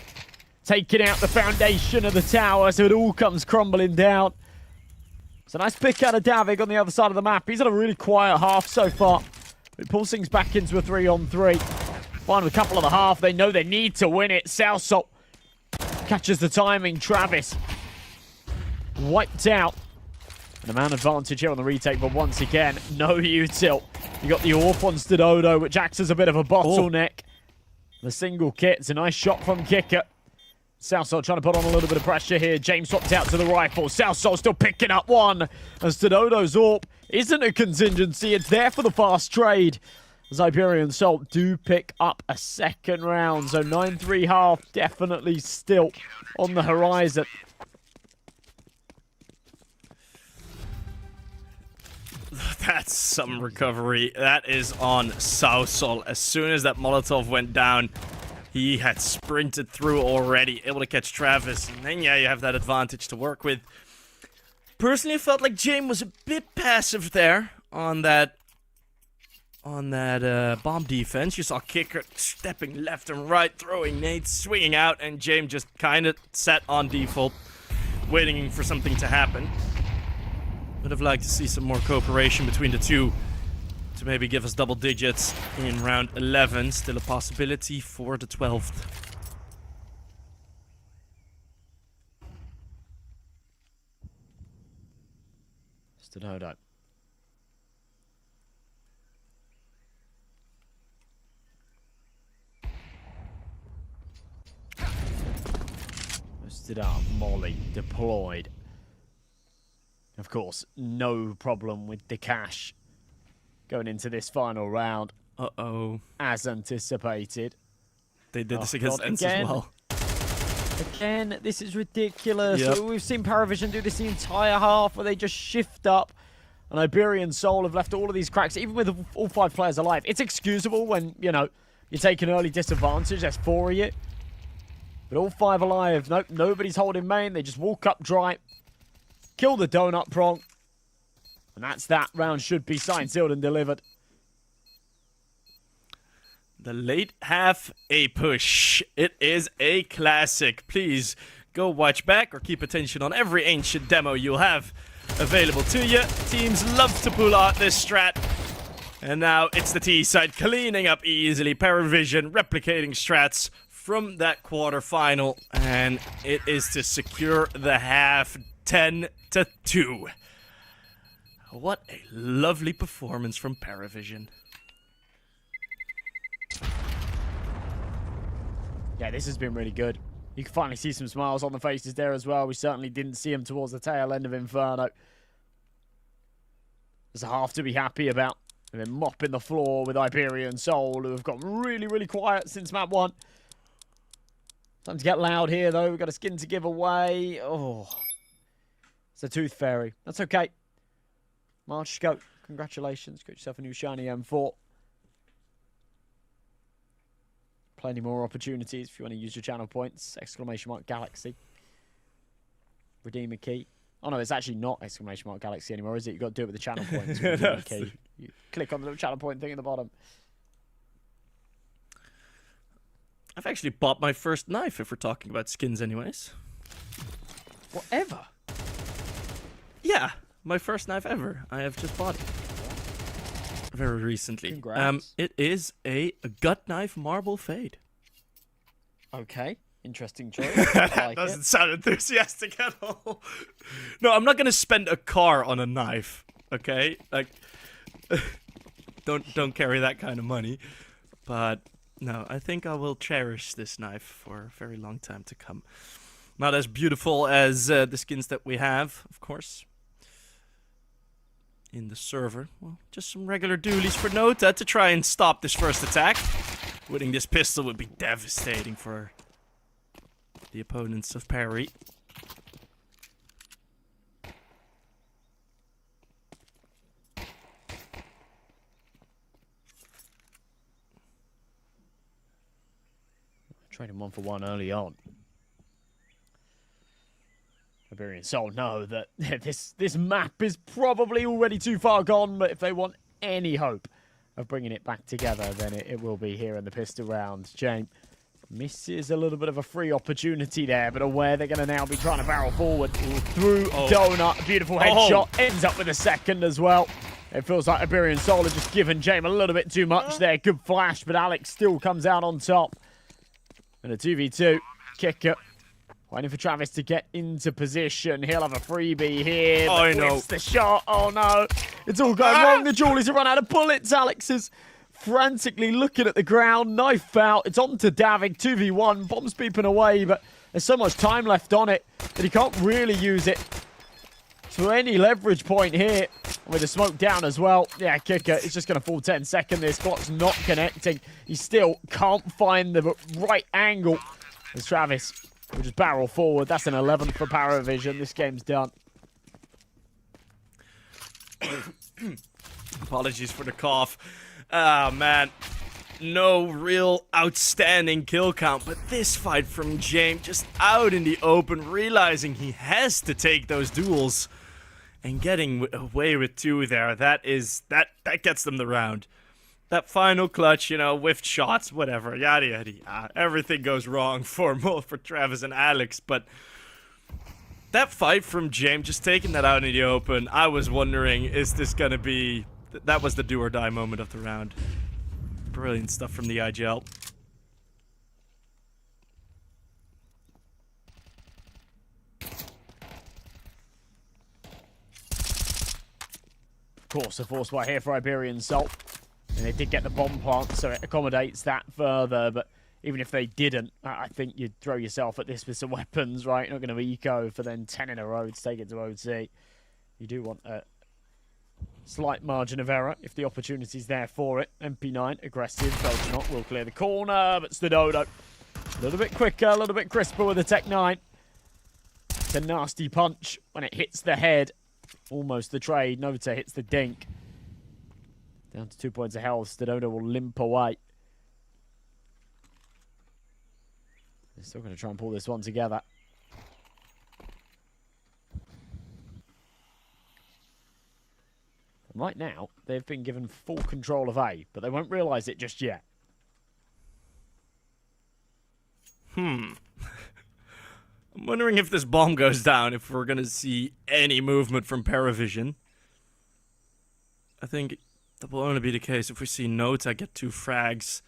Taking out the foundation of the tower so it all comes crumbling down. It's a nice pick out of Davig on the other side of the map. He's had a really quiet half so far. It pulls things back into a 3-on-3. Final couple of the half. They know they need to win it. Southsalt catches the timing. Travis wiped out. And a man advantage here on the retake, but once again, no util. You got the AWP on Stododo, which acts as a bit of a bottleneck. The single kit. It's a nice shot from Kicker. Southside trying to put on a little bit of pressure here. James swapped out to the rifle. Southside still picking up one. And Stododo's AWP isn't a contingency. It's there for the fast trade. As Iberian Salt do pick up a second round. So 9-3 half definitely still on the horizon. That's some recovery. That is on Southsol. As soon as that Molotov went down, he had sprinted through already, able to catch Travis. And then, yeah, you have that advantage to work with. Personally, I felt like James was a bit passive there on that bomb defense. You saw Kicker stepping left and right, throwing nades, swinging out, and James just kind of sat on default, waiting for something to happen. Would have liked to see some more cooperation between the two to maybe give us double digits in round 11. Still a possibility for the 12th. Stododo. Stood up, Molly deployed. Of course, no problem with the cash going into this final round. Uh-oh. As anticipated. They did this against Ents as well. Again, this is ridiculous. Yep. We've seen PARIVISION do this the entire half where they just shift up. And Iberian Soul have left all of these cracks, even with all 5 players alive. It's excusable when, you know, you take an early disadvantage. There's 4 of you. But all 5 alive. Nope, nobody's holding main. They just walk up dry. Kill the donut prong. And that's that. Round should be signed, sealed, and delivered. The late half A push. It is a classic. Please go watch back or keep attention on every ancient demo you'll have available to you. Teams love to pull out this strat. And now it's the T side cleaning up easily. PARIVISION replicating strats from that quarterfinal. And it is to secure the half 10-2. What a lovely performance from PARIVISION. Yeah, this has been really good. You can finally see some smiles on the faces there as well. We certainly didn't see them towards the tail end of Inferno. There's a half to be happy about. And then mopping the floor with Iberian Soul, who have gotten really, really quiet since map 1. Time to get loud here, though. We've got a skin to give away. Oh, it's a Tooth Fairy. That's okay. March, go. Congratulations. Got yourself a new shiny M4. Plenty more opportunities if you want to use your channel points. !Galaxy. Redeem a key. Oh no, it's actually not !Galaxy anymore, is it? You've got to do it with the channel points. Redeem a key. You click on the little channel point thing at the bottom. I've actually bought my first knife, if we're talking about skins anyways. Whatever. Yeah, my first knife ever. I have just bought it. Very recently. Congrats. It is a gut knife marble fade. Okay. Interesting choice. That Like doesn't it. sound enthusiastic at all. No, I'm not gonna spend a car on a knife. Okay, like, don't carry that kind of money. But no, I think I will cherish this knife for a very long time to come. Not as beautiful as the skins that we have, of course. In the server. Well, just some regular dualies for Nota to try and stop this first attack. Winning this pistol would be devastating for the opponents of Parry. Trading 1-for-1 early on. Iberian Soul know that this map is probably already too far gone, but if they want any hope of bringing it back together, then it will be here in the pistol round. James misses a little bit of a free opportunity there, but aware they're going to now be trying to barrel forward through Donut. Beautiful headshot. Ends up with a second as well. It feels like Iberian Soul have just given James a little bit too much there. Good flash, but Alex still comes out on top. And a 2v2 kicker. Waiting for Travis to get into position. He'll have a freebie here. Oh, no. The shot. Oh, no. It's all going wrong. The Jewellies have run out of bullets. Alex is frantically looking at the ground. Knife out. It's on to Davig. 2v1. Bomb's beeping away, but there's so much time left on it that he can't really use it to any leverage point here. With the smoke down as well. Yeah, kicker. It's just going to fall 10 seconds. This clock's not connecting. He still can't find the right angle. As Travis will just barrel forward. That's an 11 for PARIVISION. This game's done. Apologies for the cough. Ah, man. No real outstanding kill count, but this fight from James just out in the open, realizing he has to take those duels. And getting away with 2 there, that gets them the round. That final clutch, you know, whiffed shots, whatever, yada yada yada. Everything goes wrong for Travis and Alex, but that fight from James, just taking that out in the open, I was wondering, is this gonna be... That was the do or die moment of the round. Brilliant stuff from the IGL. Of course, a force fight here for Iberian Soul. And they did get the bomb plant, so it accommodates that further. But even if they didn't, I think you'd throw yourself at this with some weapons, right? You're not going to eco for then 10 in a row to take it to OT. You do want a slight margin of error if the opportunity's there for it. MP9, aggressive. Belgian will clear the corner, but Stododo a little bit quicker, a little bit crisper with the Tech 9. It's a nasty punch when it hits the head. Almost the trade. Nota hits the dink. Down to 2 points of health. Stododo will limp away. They're still going to try and pull this one together. Right now, they've been given full control of A, but they won't realise it just yet. I'm wondering if this bomb goes down, if we're going to see any movement from PARIVISION. I think that will only be the case if we see Nota get 2 frags.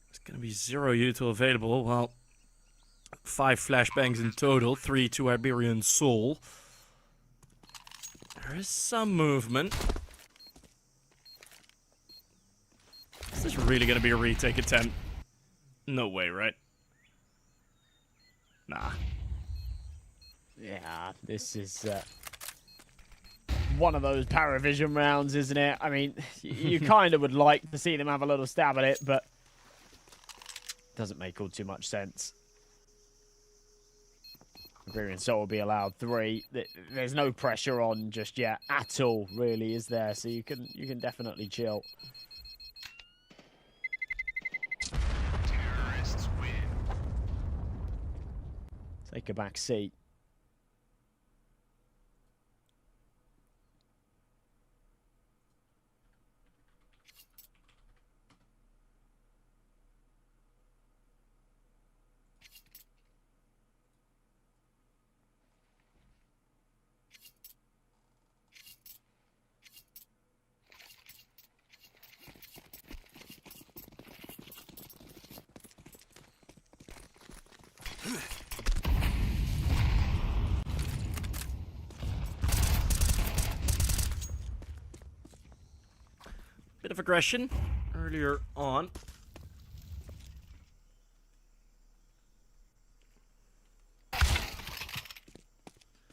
It's going to be 0 util available. Well, 5 flashbangs in total, 3 to Iberian Soul. There is some movement. Is this really going to be a retake attempt? No way, right? Nah. Yeah, this is one of those PARIVISION rounds, isn't it? I mean, you kind of would like to see them have a little stab at it, but it doesn't make all too much sense. Iberian Soul will be allowed 3. There's no pressure on just yet at all, really, is there? So you can definitely chill. Terrorists win. Take a back seat. Bit of aggression earlier on.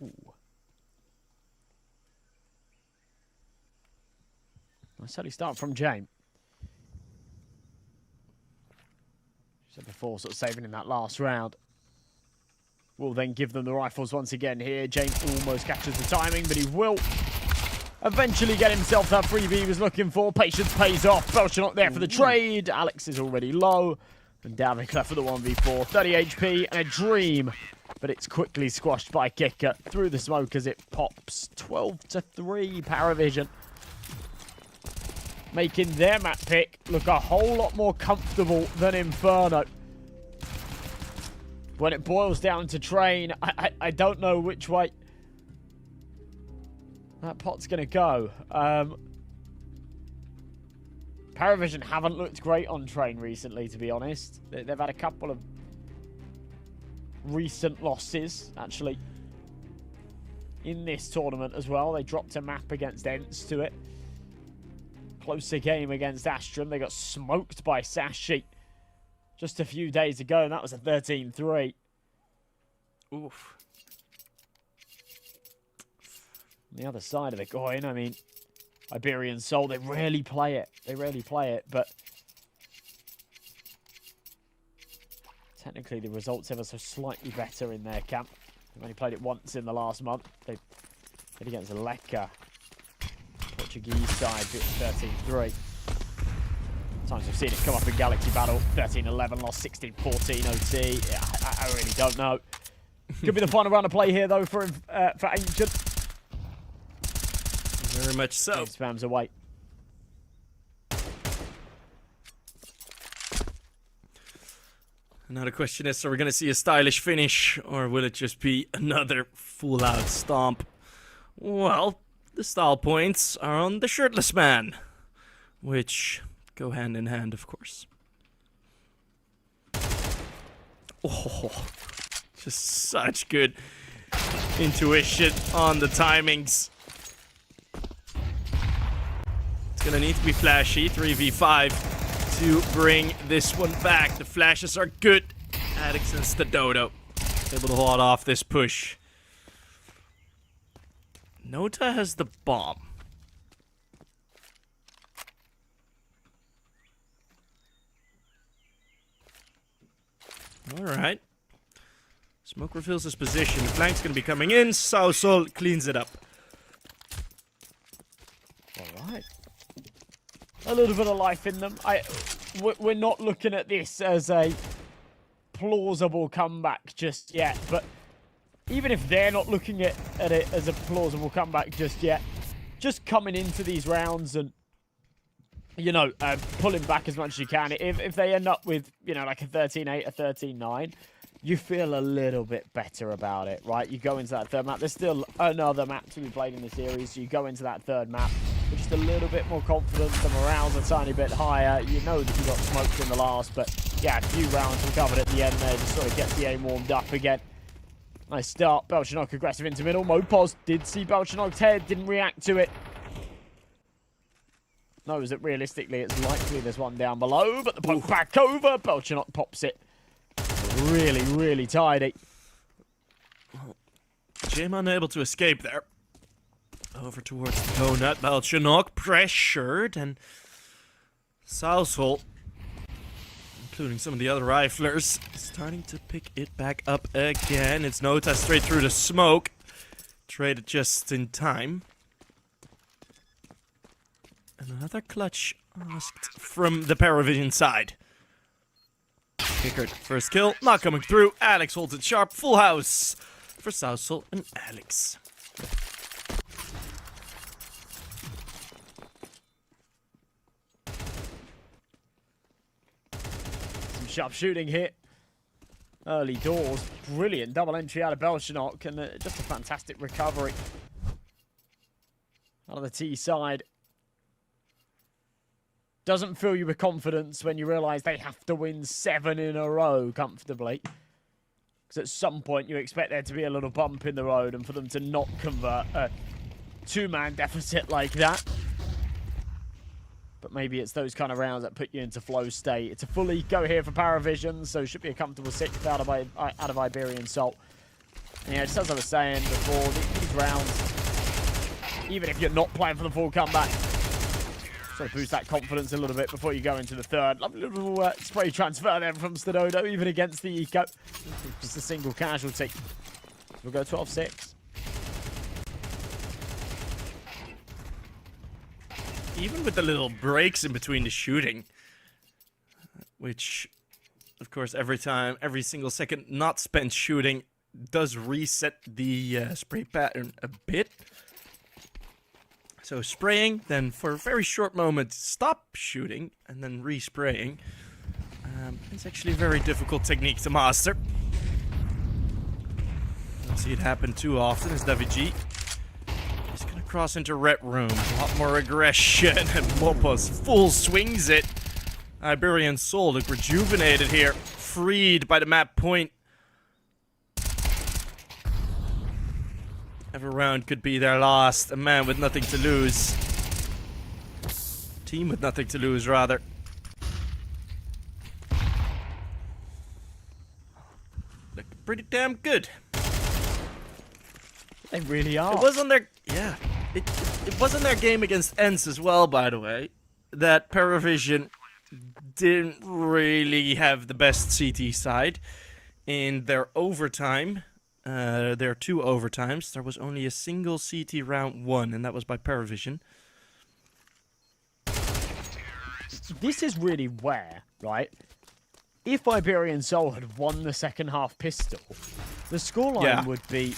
Ooh. Nice early start from James. So before sort of saving in that last round. Will then give them the rifles once again here. James almost catches the timing, but he will eventually get himself that freebie he was looking for. Patience pays off. Belcher not there for the trade. Alex is already low. And Davik left for the 1v4. 30 HP and a dream. But it's quickly squashed by Kicker through the smoke as it pops. 12-3 PARIVISION. Making their map pick look a whole lot more comfortable than Inferno. When it boils down to train, I don't know which way that pot's going to go. PARIVISION haven't looked great on train recently, to be honest. They've had a couple of recent losses, actually, in this tournament as well. They dropped a map against Ents to it. Closer game against Astrum. They got smoked by Sashi just a few days ago, and that was a 13-3. Oof. On the other side of the coin, I mean, Iberian Soul, they rarely play it. They rarely play it, but technically the results ever so slightly better in their camp. They've only played it once in the last month. They played against Leca. Portuguese side, 13-3. Times we've seen it come up in Galaxy Battle. 13-11, lost 16-14 OT. Yeah, I really don't know. Could be the final round of play here, though, for Ancient. Very much so. Spams away. Another question is, are we going to see a stylish finish, or will it just be another full-out stomp? Well, the style points are on the shirtless man, which go hand in hand, of course. Oh, just such good intuition on the timings. It's gonna need to be flashy, 3v5, to bring this one back. The flashes are good. Addicts and Stadodo able to hold off this push. Nota has the bomb. Alright. Smoke reveals his position. The flank's gonna be coming in. Sausol cleans it up. Alright. A little bit of life in them. We're not looking at this as a plausible comeback just yet, but even if they're not looking at it as a plausible comeback just yet, just coming into these rounds and, you know, pulling back as much as you can. If they end up with, you know, like a 13-8, a 13-9, you feel a little bit better about it, right? You go into that third map. There's still another map to be played in the series, so you go into that third map with just a little bit more confidence. The morale's a tiny bit higher. You know that you got smoked in the last, but yeah, a few rounds recovered at the end there. Just sort of gets the aim warmed up again. Nice start. Belchenok aggressive into middle. Mopos did see Belchenok's head, didn't react to it. Knows that realistically it's likely there's one down below, but the poke back over. Belchenok pops it. Really, really tidy. Jim unable to escape there. Over towards the donut. Belchenok pressured, and Sausol, including some of the other riflers, starting to pick it back up again. It's Nota straight through the smoke. Traded just in time. Another clutch asked from the PARIVISION side. Kicker, first kill, not coming through. Alex holds it sharp. Full house for Sausol and Alex. Some sharp shooting here. Early doors. Brilliant double entry out of Belchenok, and just a fantastic recovery out of the T side. Doesn't fill you with confidence when you realise they have to win 7 in a row comfortably. Because at some point you expect there to be a little bump in the road and for them to not convert a 2-man deficit like that. But maybe it's those kind of rounds that put you into flow state. It's a full eco here for PARIVISION, so should be a comfortable 6th out of Iberian Salt. And yeah, just as I was saying before, these rounds, even if you're not playing for the full comeback, Try to boost that confidence a little bit before you go into the third. Lovely little spray transfer then from Stadodo, even against the Eco. Just a single casualty. We'll go 12-6. Even with the little breaks in between the shooting, which, of course, every single second not spent shooting does reset the spray pattern a bit. So spraying, then for a very short moment stop shooting, and then respraying. It's actually a very difficult technique to master. Don't see it happen too often as WG. He's gonna cross into red room. A lot more aggression, and Mopos full swings it. Iberian Soul look rejuvenated here, freed by the map point. Every round could be their last. A man with nothing to lose. Team with nothing to lose, rather. Look pretty damn good. They really are. It was on their... Yeah. It was on their game against ENCE as well, by the way, that PARIVISION didn't really have the best CT side. In their overtime, their 2 overtimes, there was only a single CT round won, and that was by PARIVISION. This is really where, right? If Iberian Soul had won the second half pistol, the scoreline would be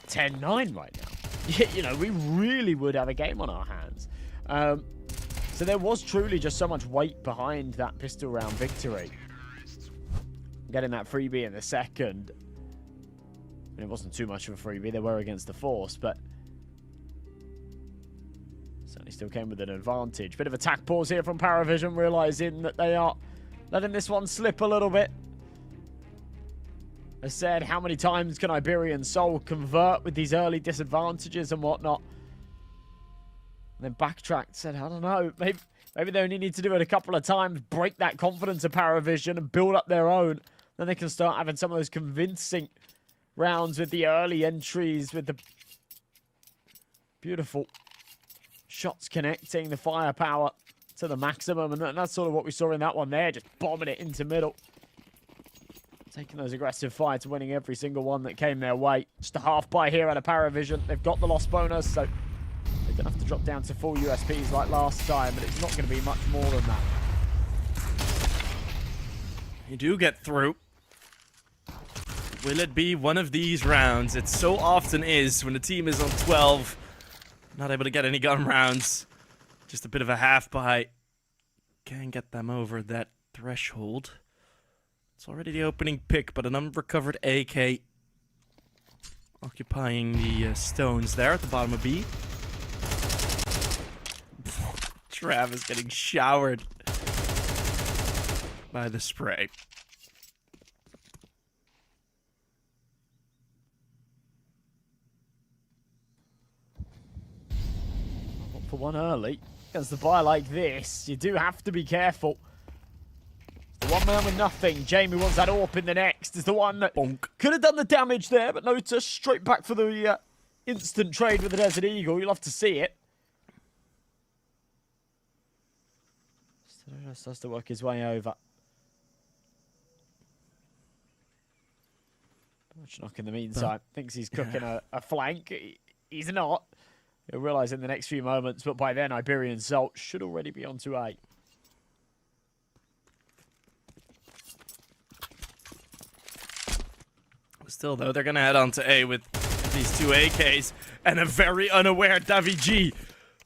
10-9 right now. You know, we really would have a game on our hands. So there was truly just so much weight behind that pistol round victory. Getting that freebie in the second. And it wasn't too much of a freebie. They were against the Force, but certainly still came with an advantage. Bit of attack pause here from PARIVISION, realizing that they are letting this one slip a little bit. As said, how many times can Iberian Soul convert with these early disadvantages and whatnot? And then backtracked, said, I don't know, maybe they only need to do it a couple of times, break that confidence of PARIVISION and build up their own. Then they can start having some of those convincing rounds with the early entries, with the beautiful shots connecting, the firepower to the maximum. And that's sort of what we saw in that one there, just bombing it into middle. Taking those aggressive fights, winning every single one that came their way. Just a half buy here out of PARIVISION. They've got the loss bonus, so they don't have to drop down to full USPs like last time, but it's not going to be much more than that. You do get through. Will it be one of these rounds? It so often is when the team is on 12. Not able to get any gun rounds. Just a bit of a half buy. Can get them over that threshold. It's already the opening pick, but an unrecovered AK occupying the stones there at the bottom of B. Travis getting showered by the spray. For one early against the buy like this, you do have to be careful. The one man with nothing. Jamie wants that AWP in the next. Is the one that could have done the damage there, but Notice straight back for the instant trade with the Desert Eagle. You'll love to see it. Still has to work his way over. Knock in the meantime. Thinks he's cooking a flank. He's not. He'll realise in the next few moments, but by then Iberian Soul should already be on to A. Still, though, they're going to head on to A with these 2 AKs and a very unaware Davy.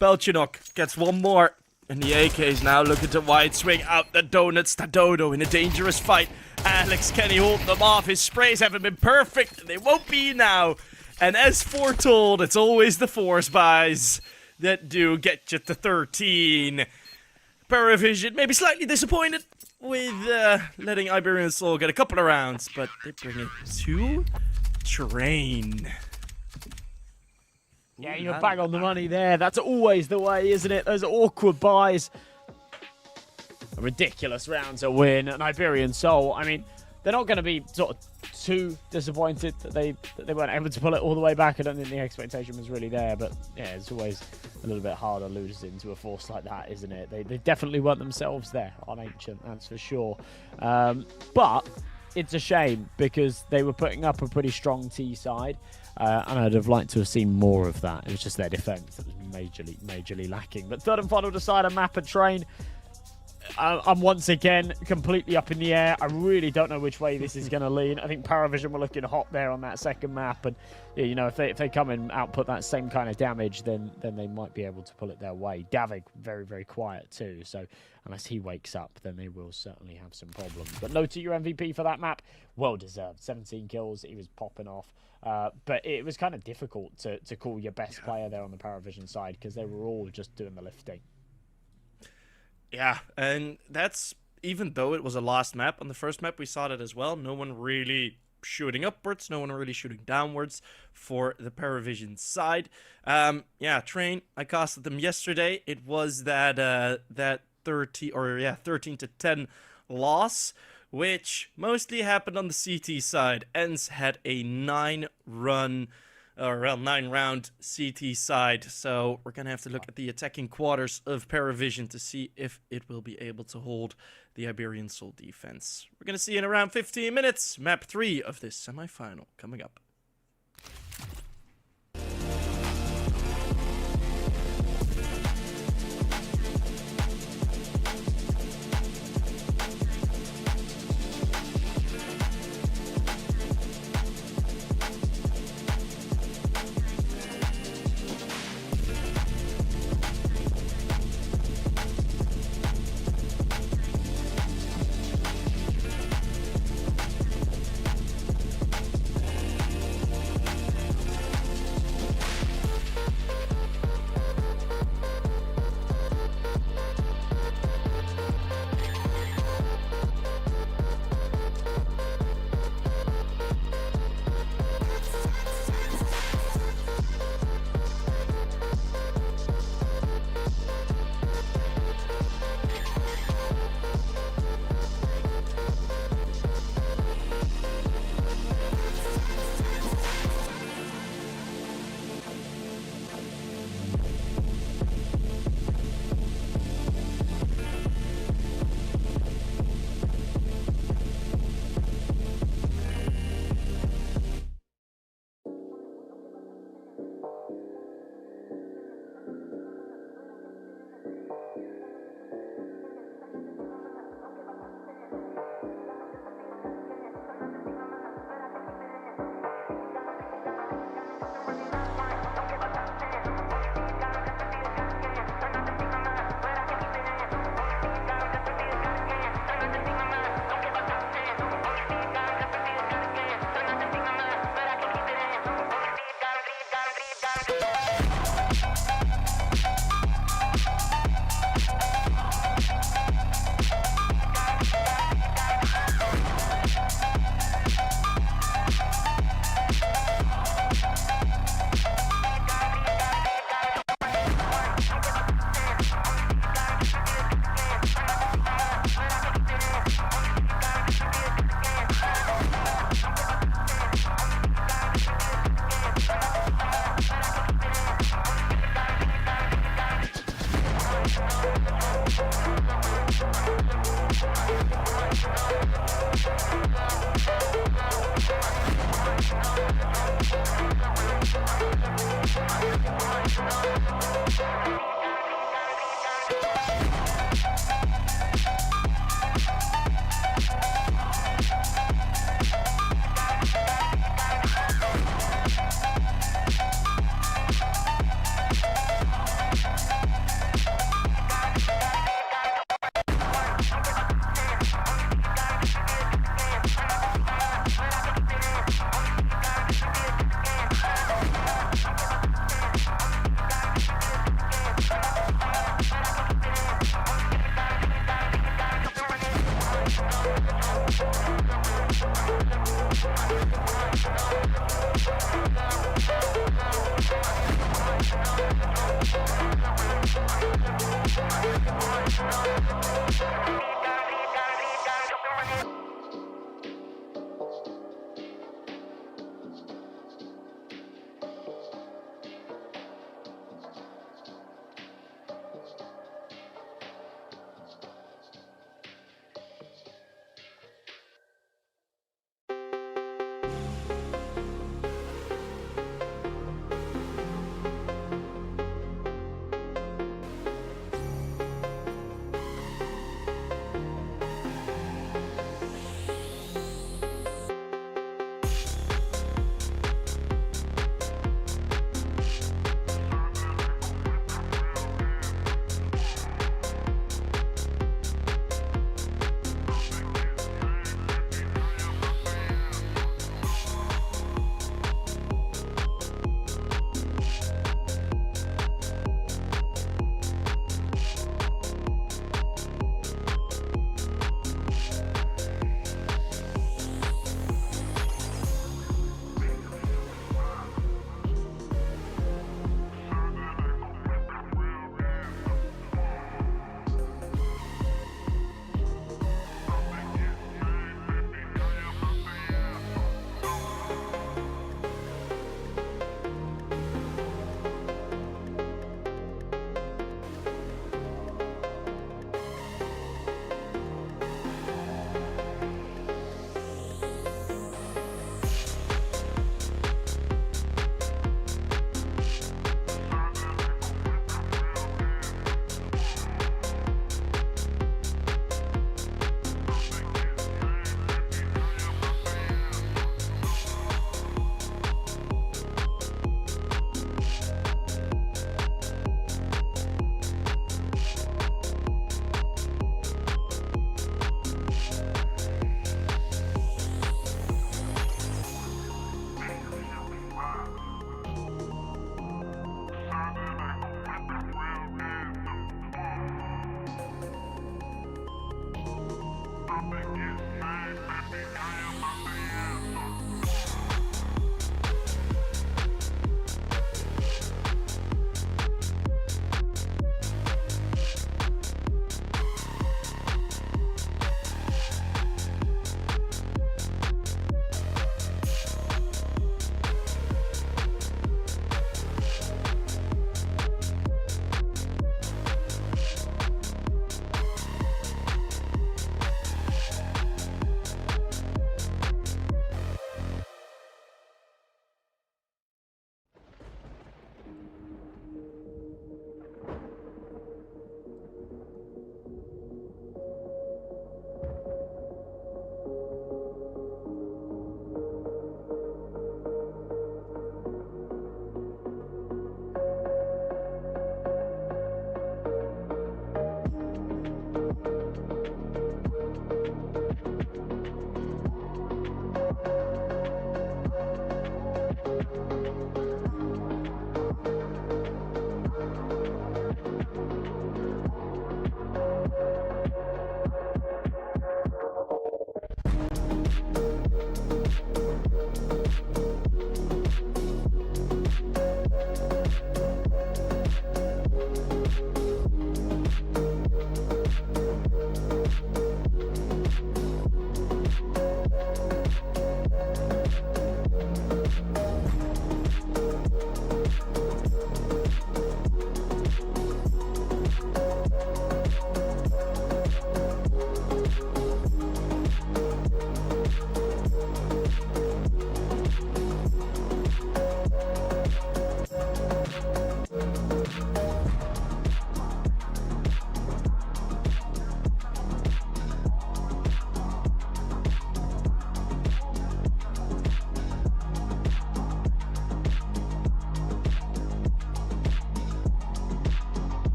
Belchinok gets one more, and the AK's now looking to wide swing out the donuts. Stadodo in a dangerous fight. Alex, can he hold them off? His sprays haven't been perfect. They won't be now. And as foretold, it's always the force buys that do get you to 13. PARIVISION maybe slightly disappointed with letting Iberian Soul get a couple of rounds, but they bring it to Train. Yeah, you're bang on the money there. That's always the way, isn't it? Those awkward buys. A ridiculous round to win. And Iberian Soul, I mean, they're not going to be sort of too disappointed that they weren't able to pull it all the way back. I don't think the expectation was really there, but yeah, it's always a little bit harder losing to a force like that, isn't it? They definitely weren't themselves there on Ancient, that's for sure. But it's a shame because they were putting up a pretty strong T side, and I'd have liked to have seen more of that. It was just their defense that was majorly lacking. But third and final decider, map and train. I'm once again completely up in the air. I really don't know which way this is going to lean. I think PARIVISION were looking hot there on that second map, and you know, if they come and output that same kind of damage, then they might be able to pull it their way. Davik very quiet too, so unless he wakes up, then they will certainly have some problems. But no to your MVP for that map, well deserved. 17 kills, he was popping off. But it was kind of difficult to call your best player there on the PARIVISION side because they were all just doing the lifting. Yeah, and that's, even though it was a lost map, on the first map we saw that as well. No one really shooting upwards, no one really shooting downwards for the PARIVISION side. Yeah, train, I casted them yesterday. It was that 13 to 10 loss, which mostly happened on the CT side. ENCE had a 9-round CT side, so we're gonna have to look at the attacking quarters of PARIVISION to see if it will be able to hold the Iberian Soul defense. We're gonna see in around 15 minutes, map 3 of this semifinal coming up.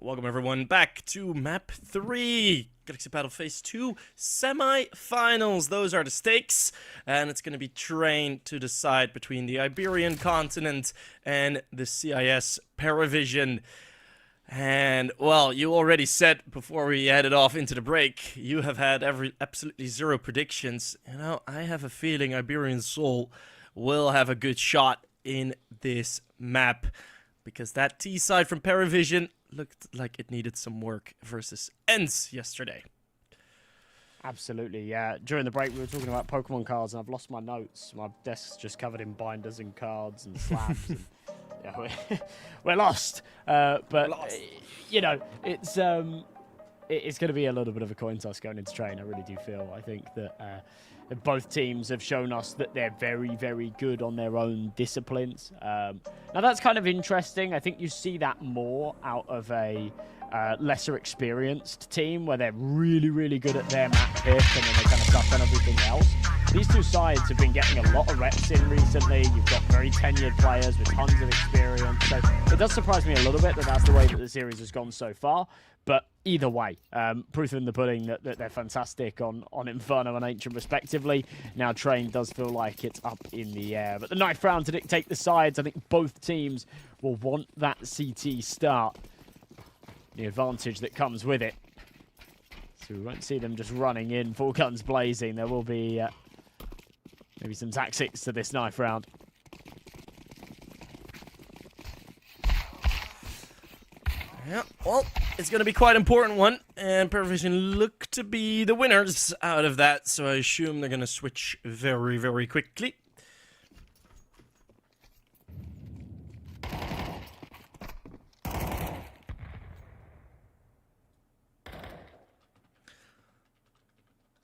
Welcome everyone back to map 3, Galaxy Battle Phase 2 semi-finals. Those are the stakes, and it's going to be train to decide between the Iberian continent and the CIS PARIVISION. And, well, you already said before we headed off into the break, you have had absolutely zero predictions. You know, I have a feeling Iberian Soul will have a good shot in this map, because that T side from PARIVISION looked like it needed some work versus ENS yesterday. Absolutely, yeah. During the break, we were talking about Pokemon cards, and I've lost my notes. My desk's just covered in binders and cards and slabs. And, yeah, we're lost. You know, it's going to be a little bit of a coin toss going into train. I really do feel. I think that both teams have shown us that they're very, very good on their own disciplines. Now, that's kind of interesting. I think you see that more out of a lesser experienced team, where they're really, really good at their map pick, and then they kind of suck on everything else. these two sides have been getting a lot of reps in recently. You've got very tenured players with tons of experience. So it does surprise me a little bit that that's the way that the series has gone so far. But either way, proof in the pudding that they're fantastic on Inferno and Ancient respectively. Now Train does feel like it's up in the air. But the knife round to dictate the sides. I think both teams will want that CT start. The advantage that comes with it. So we won't see them just running in, full guns blazing. There will be maybe some tactics to this knife round. Yeah, well, it's going to be quite an important one, and PARIVISION look to be the winners out of that, so I assume they're going to switch very, very quickly.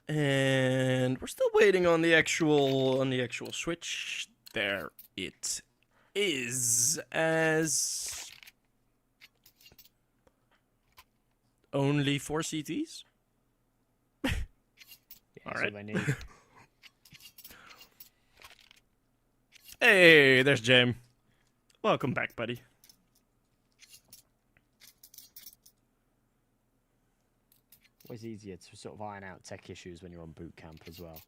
And we're still waiting on the actual switch. There it is, as only 4 CTs. Yeah, all that's right. what they need. Hey, there's James. Welcome back, buddy. Always easier to sort of iron out tech issues when you're on boot camp as well.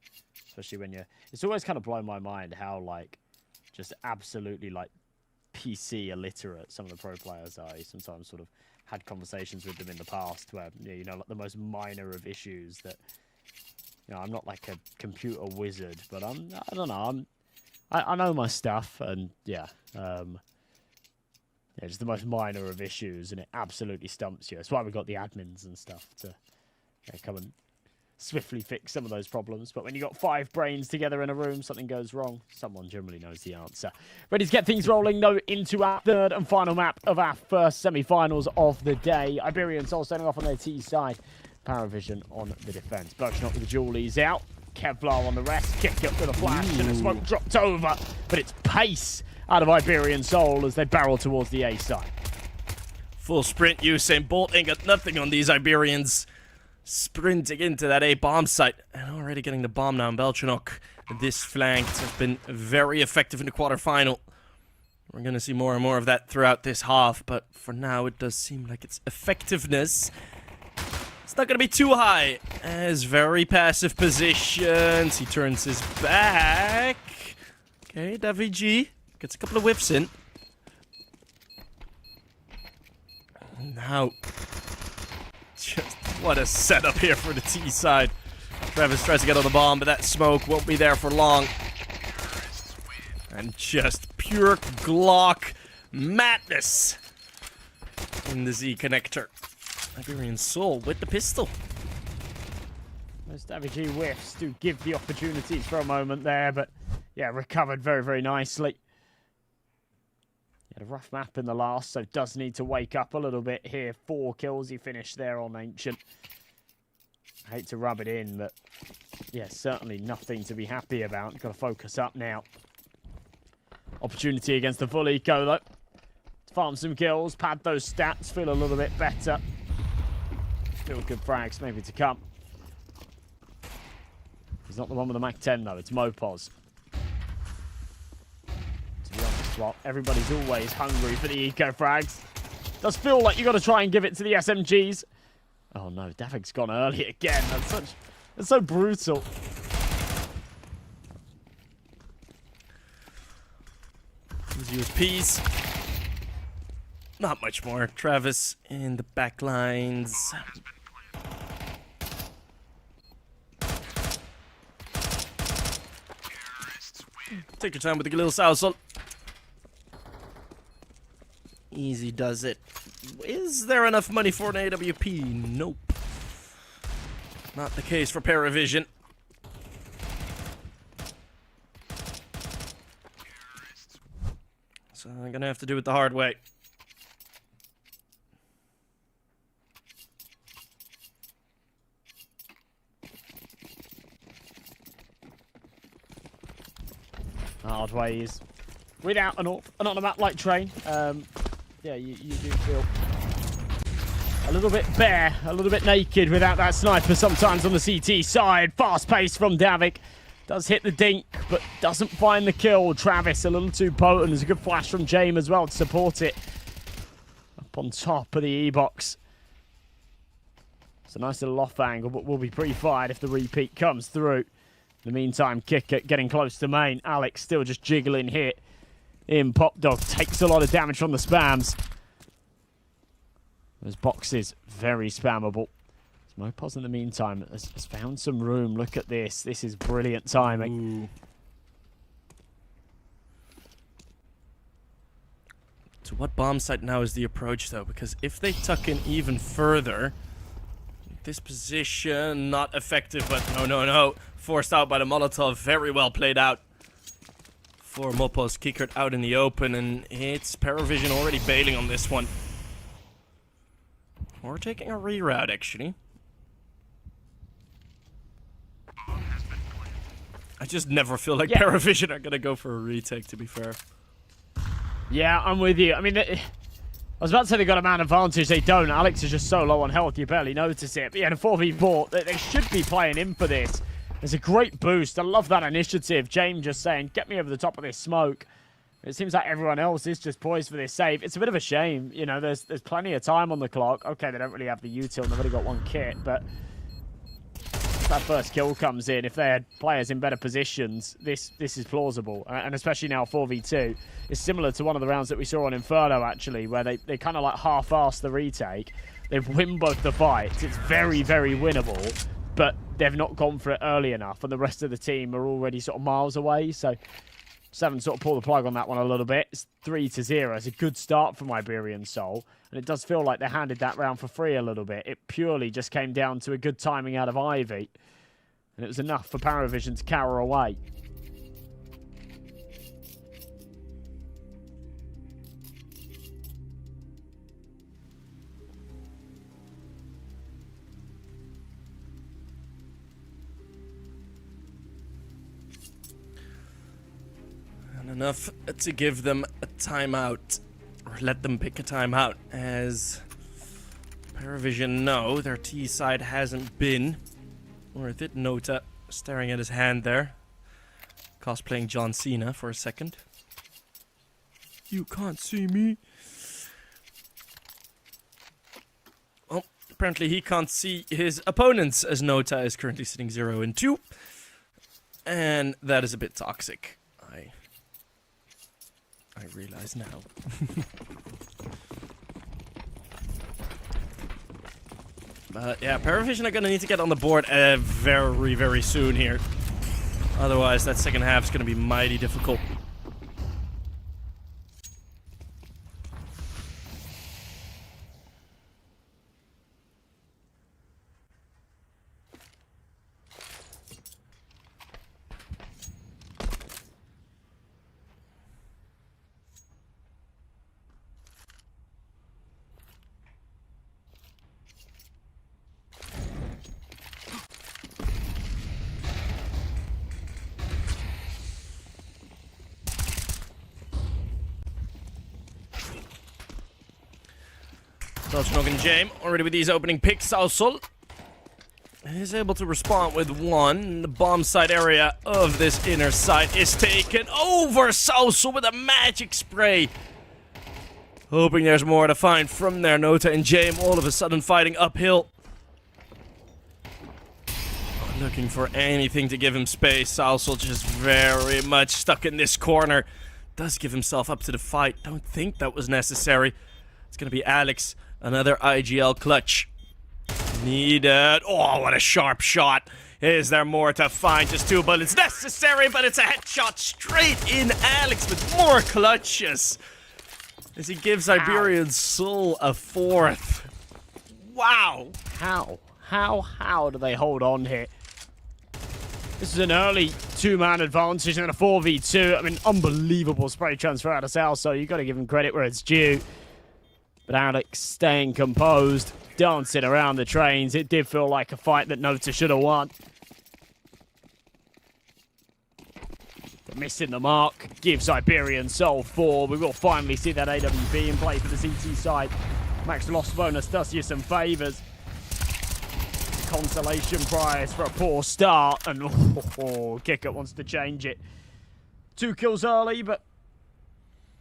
Especially when you're... It's always kind of blown my mind how, like, just absolutely, like, PC illiterate some of the pro players are. You sometimes sort of had conversations with them in the past where, you know, like the most minor of issues that... You know, I'm not like a computer wizard, but I don't know, I know my stuff, and yeah, just the most minor of issues, and it absolutely stumps you. That's why we've got the admins and stuff to come and swiftly fix some of those problems. But when you got 5 brains together in a room, something goes wrong, someone generally knows the answer. Ready to get things rolling, though, into our third and final map of our first semi-finals of the day. Iberian Soul starting off on their T side. PARIVISION on the defense. Birdshot with the Julies out. Kevlar on the rest. Kick up with a flash and a smoke dropped over. But it's pace out of Iberian Soul as they barrel towards the A side. Full sprint Usain Bolt ain't got nothing on these Iberians. Sprinting into that A bomb site. And already getting the bomb now in Belchanok. This flank has been very effective in the quarterfinal. We're going to see more and more of that throughout this half. But for now, it does seem like its effectiveness... It's not going to be too high, as very passive positions. He turns his back. Okay, David G gets a couple of whiffs in. Now, just what a setup here for the T side. Travis tries to get on the bomb, but that smoke won't be there for long. And just pure Glock madness in the Z connector. Iberian Soul with the pistol. Those David G whiffs do give the opportunities for a moment there, but yeah, recovered very, very nicely. He had a rough map in the last, so does need to wake up a little bit here. 4 kills he finished there on Ancient. I hate to rub it in, but yeah, certainly nothing to be happy about. Got to focus up now. Opportunity against the full eco, though. Farm some kills, pad those stats, feel a little bit better. Still good frags maybe to come. He's not the one with the Mac 10 though, it's Mopos. To be honest, well, everybody's always hungry for the eco frags. Does feel like you got to try and give it to the SMGs. Oh no, Davik's gone early again. That's so brutal. Use peas. Not much more. Travis in the back lines. Take your time with the little salsa. Easy does it. Is there enough money for an AWP? Nope. Not the case for PARIVISION. So I'm gonna have to do it the hard way. Hard ways. Without an on a map like Train, yeah, you do feel a little bit bare, a little bit naked without that sniper sometimes on the CT side. Fast pace from Davik. Does hit the dink, but doesn't find the kill. Travis a little too potent. There's a good flash from James as well to support it. Up on top of the E-box. It's a nice little off angle, but will be pre-fired if the repeat comes through. In the meantime, Kicker getting close to main. Alex still just jiggling hit. In Pop Dog takes a lot of damage from the spams. Those boxes, very spammable. Mopos in the meantime has found some room. Look at this. This is brilliant timing. Ooh. So what bomb site now is the approach, though? Because if they tuck in even further, this position, not effective, but no. Forced out by the Molotov. Very well played out. 4 Mopos kickered out in the open, and it's PARIVISION already bailing on this one. Or taking a reroute, actually. I just never feel like PARIVISION are gonna go for a retake, to be fair. Yeah, I'm with you. I mean, I was about to say they got a man advantage. They don't. Alex is just so low on health, you barely notice it. But yeah, in a 4v4, they should be playing in for this. It's a great boost. I love that initiative. James just saying, get me over the top of this smoke. It seems like everyone else is just poised for this save. It's a bit of a shame. You know, there's plenty of time on the clock. Okay, they don't really have the util. They've only got 1 kit, but that first kill comes in, if they had players in better positions, this is plausible. And especially now 4v2. It's similar to one of the rounds that we saw on Inferno, actually, where they kind of like half-assed the retake. They've won both the fights. It's very, very winnable, but they've not gone for it early enough, and the rest of the team are already sort of miles away. So 7 sort of pull the plug on that one a little bit. It's 3-0. It's a good start from Iberian Soul. And it does feel like they handed that round for free a little bit. It purely just came down to a good timing out of Ivy. And it was enough for PARIVISION to cower away. And enough to give them a timeout. Or let them pick a timeout, as PARIVISION know their T side hasn't been worth it. Nota staring at his hand there, cosplaying John Cena for a second. You can't see me. Well, apparently he can't see his opponents, as Nota is currently sitting 0-2, and that is a bit toxic. I realize now. But yeah, PARIVISION are gonna need to get on the board very, very soon here. Otherwise, that second half is gonna be mighty difficult. Dodgenog and James already with these opening picks. Sausul is able to respond with 1. The bomb site area of this inner site is taken over. Sausul with a magic spray. Hoping there's more to find from there. Nota and James all of a sudden fighting uphill. Looking for anything to give him space. Sausul just very much stuck in this corner. Does give himself up to the fight. Don't think that was necessary. It's going to be Alex. Another IGL clutch. Needed. Oh, what a sharp shot. Is there more to find? Just 2 bullets necessary, but it's a headshot straight in Alex with more clutches. As he gives Iberian Soul a 4th. Wow. How do they hold on here? This is an early 2-man advantage and a 4v2. I mean, unbelievable spray transfer out of South, so you've got to give him credit where it's due. But Alex staying composed, dancing around the trains. It did feel like a fight that Nota should have won. But missing the mark gives Iberian Soul 4. We will finally see that AWP in play for the CT side. Max loss bonus does you some favours. consolation prize for a poor start. And Kicker wants to change it. 2 kills early, but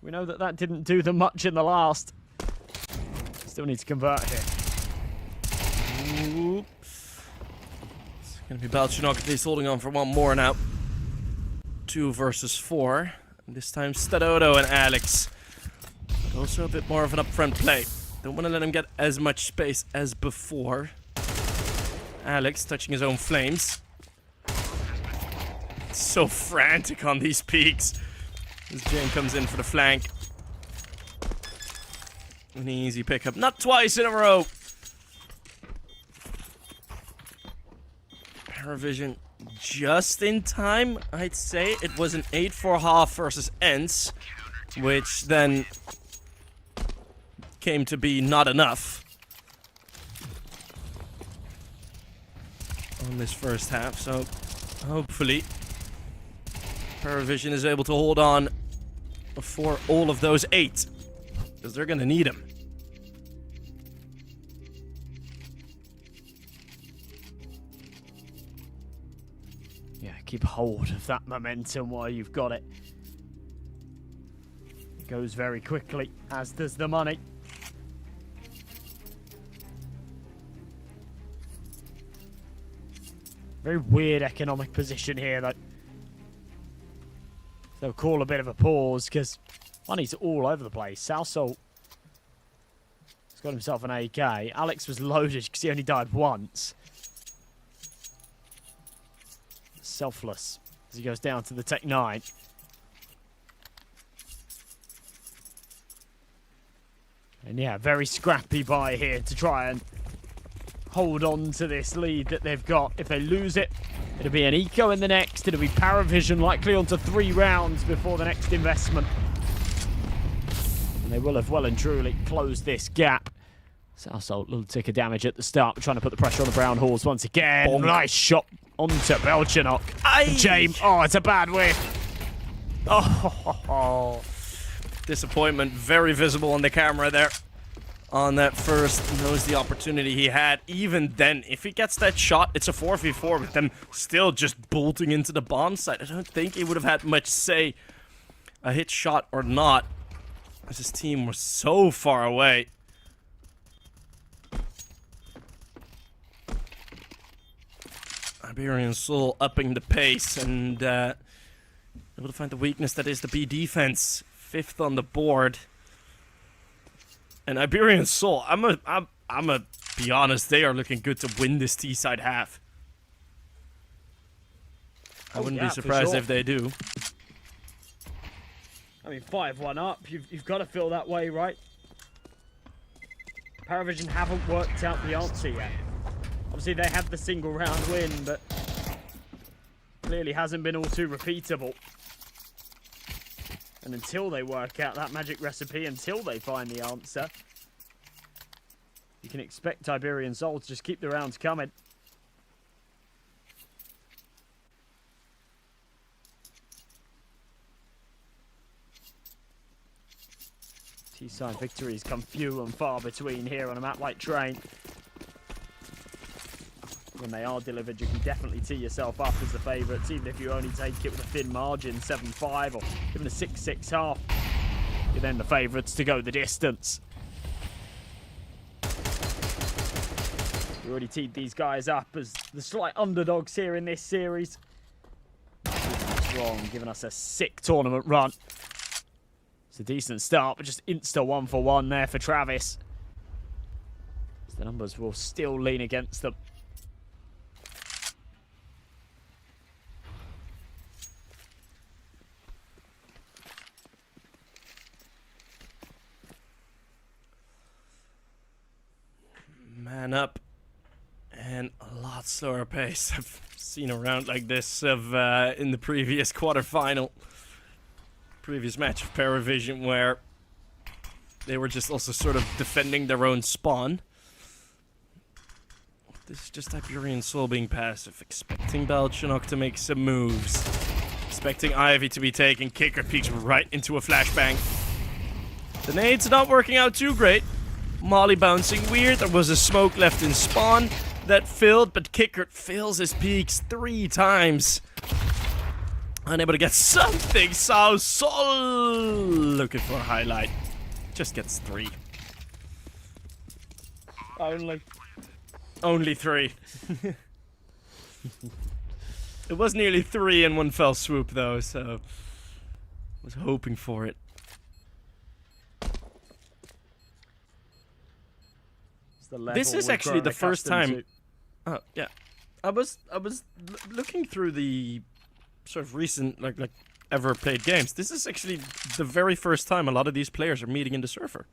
we know that didn't do them much in the last. Still need to convert here. Ooh. It's going to be Balchinok at least holding on for one more now. 2 versus 4. And this time Stadodo and Alex. But also a bit more of an upfront play. Don't want to let him get as much space as before. Alex touching his own flames. So frantic on these peaks. As Jane comes in for the flank. An easy pickup. Not twice in a row. PARIVISION just in time, I'd say. It was an 8-4 half versus Ents, which then came to be not enough on this first half. So hopefully PARIVISION is able to hold on for all of those 8, because they're gonna need them. Yeah, keep hold of that momentum while you've got it. It goes very quickly, as does the money. Very weird economic position here, though. So call a bit of a pause, because money's all over the place. Salso has got himself an AK. Alex was loaded because he only died once. Selfless as he goes down to the Tech 9. And yeah, very scrappy buy here to try and hold on to this lead that they've got. If they lose it, it'll be an eco in the next. It'll be PARIVISION likely onto 3 rounds before the next investment. And they will have well and truly closed this gap. Southsalt, little tick of damage at the start, but trying to put the pressure on the Brown Halls once again. Bonk. Nice shot onto Belchinok. James, oh, it's a bad whiff. Oh, Disappointment very visible on the camera there. On that first, knows the opportunity he had. Even then, if he gets that shot, it's a 4v4 with them still just bolting into the bomb site. I don't think he would have had much say, a hit shot or not, as his team was so far away. Iberian Soul upping the pace and able to find the weakness that is the B defense. 5th on the board. And Iberian Soul, I'm a be honest, they are looking good to win this T-side half. I wouldn't be surprised if they do. I mean, 5-1 up. You've got to feel that way, right? PARIVISION haven't worked out the answer yet. Obviously, they had the single round win, but clearly hasn't been all too repeatable. And until they work out that magic recipe, until they find the answer, you can expect Iberian Soul to just keep the rounds coming. T-side victories come few and far between here on a map like Train. When they are delivered, you can definitely tee yourself up as the favourites, even if you only take it with a thin margin, 7-5 or even a 6-6 half. You're then the favourites to go the distance. We already teed these guys up as the slight underdogs here in this series. Strong, giving us a sick tournament run. It's a decent start, but just insta 1-for-1 there for Travis. The numbers will still lean against them. Man up, and a lot slower pace. I've seen a round like this in the previous quarterfinal, previous match of PARIVISION, where they were just also sort of defending their own spawn. This is just Iberian Soul being passive, expecting Balchinok to make some moves, expecting Ivy to be taken. Kicker peeks right into a flashbang. The nades not working out too great. Molly bouncing weird. There was a smoke left in spawn. that filled, but Kickert fails his peaks 3 times. Unable to get something. So looking for a highlight. Just gets 3. Only 3. It was nearly 3 in one fell swoop, though, so I was hoping for it. This is actually the first time. Oh yeah, I was looking through the sort of recent like ever played games. This is actually the very first time a lot of these players are meeting in the server.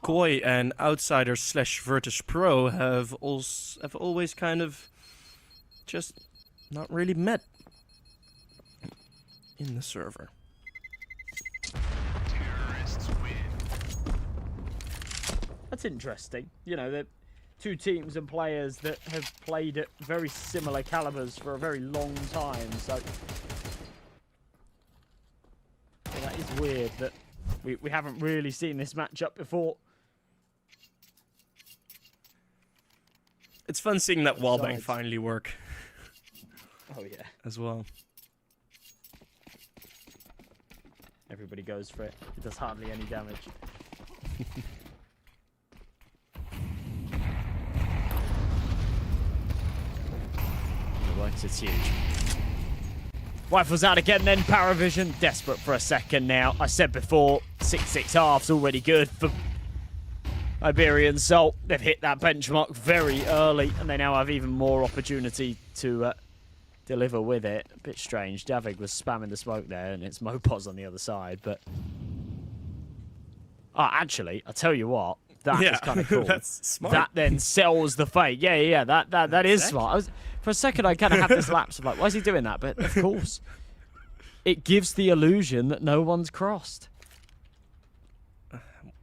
Koi and Outsider / Virtus Pro have always kind of just not really met in the server. Terrorists win. That's interesting. You know, the 2 teams and players that have played at very similar calibers for a very long time. So yeah, that is weird that we haven't really seen this matchup before. It's fun seeing that wallbang finally work. Oh yeah. As well. Everybody goes for it. It does hardly any damage. It works, it's huge. Rifles out again then, PARIVISION. Desperate for a second now. I said before, 6-6 halves already good for Iberian Salt. They've hit that benchmark very early, and they now have even more opportunity to deliver with it. A bit strange. Davig was spamming the smoke there, and it's Mopos on the other side, but... Oh, actually, I'll tell you what. That is kind of cool. That's smart. That then sells the fake. Yeah, that is smart. For a second, I kind of had this lapse of like, why is he doing that? But of course, it gives the illusion that no one's crossed.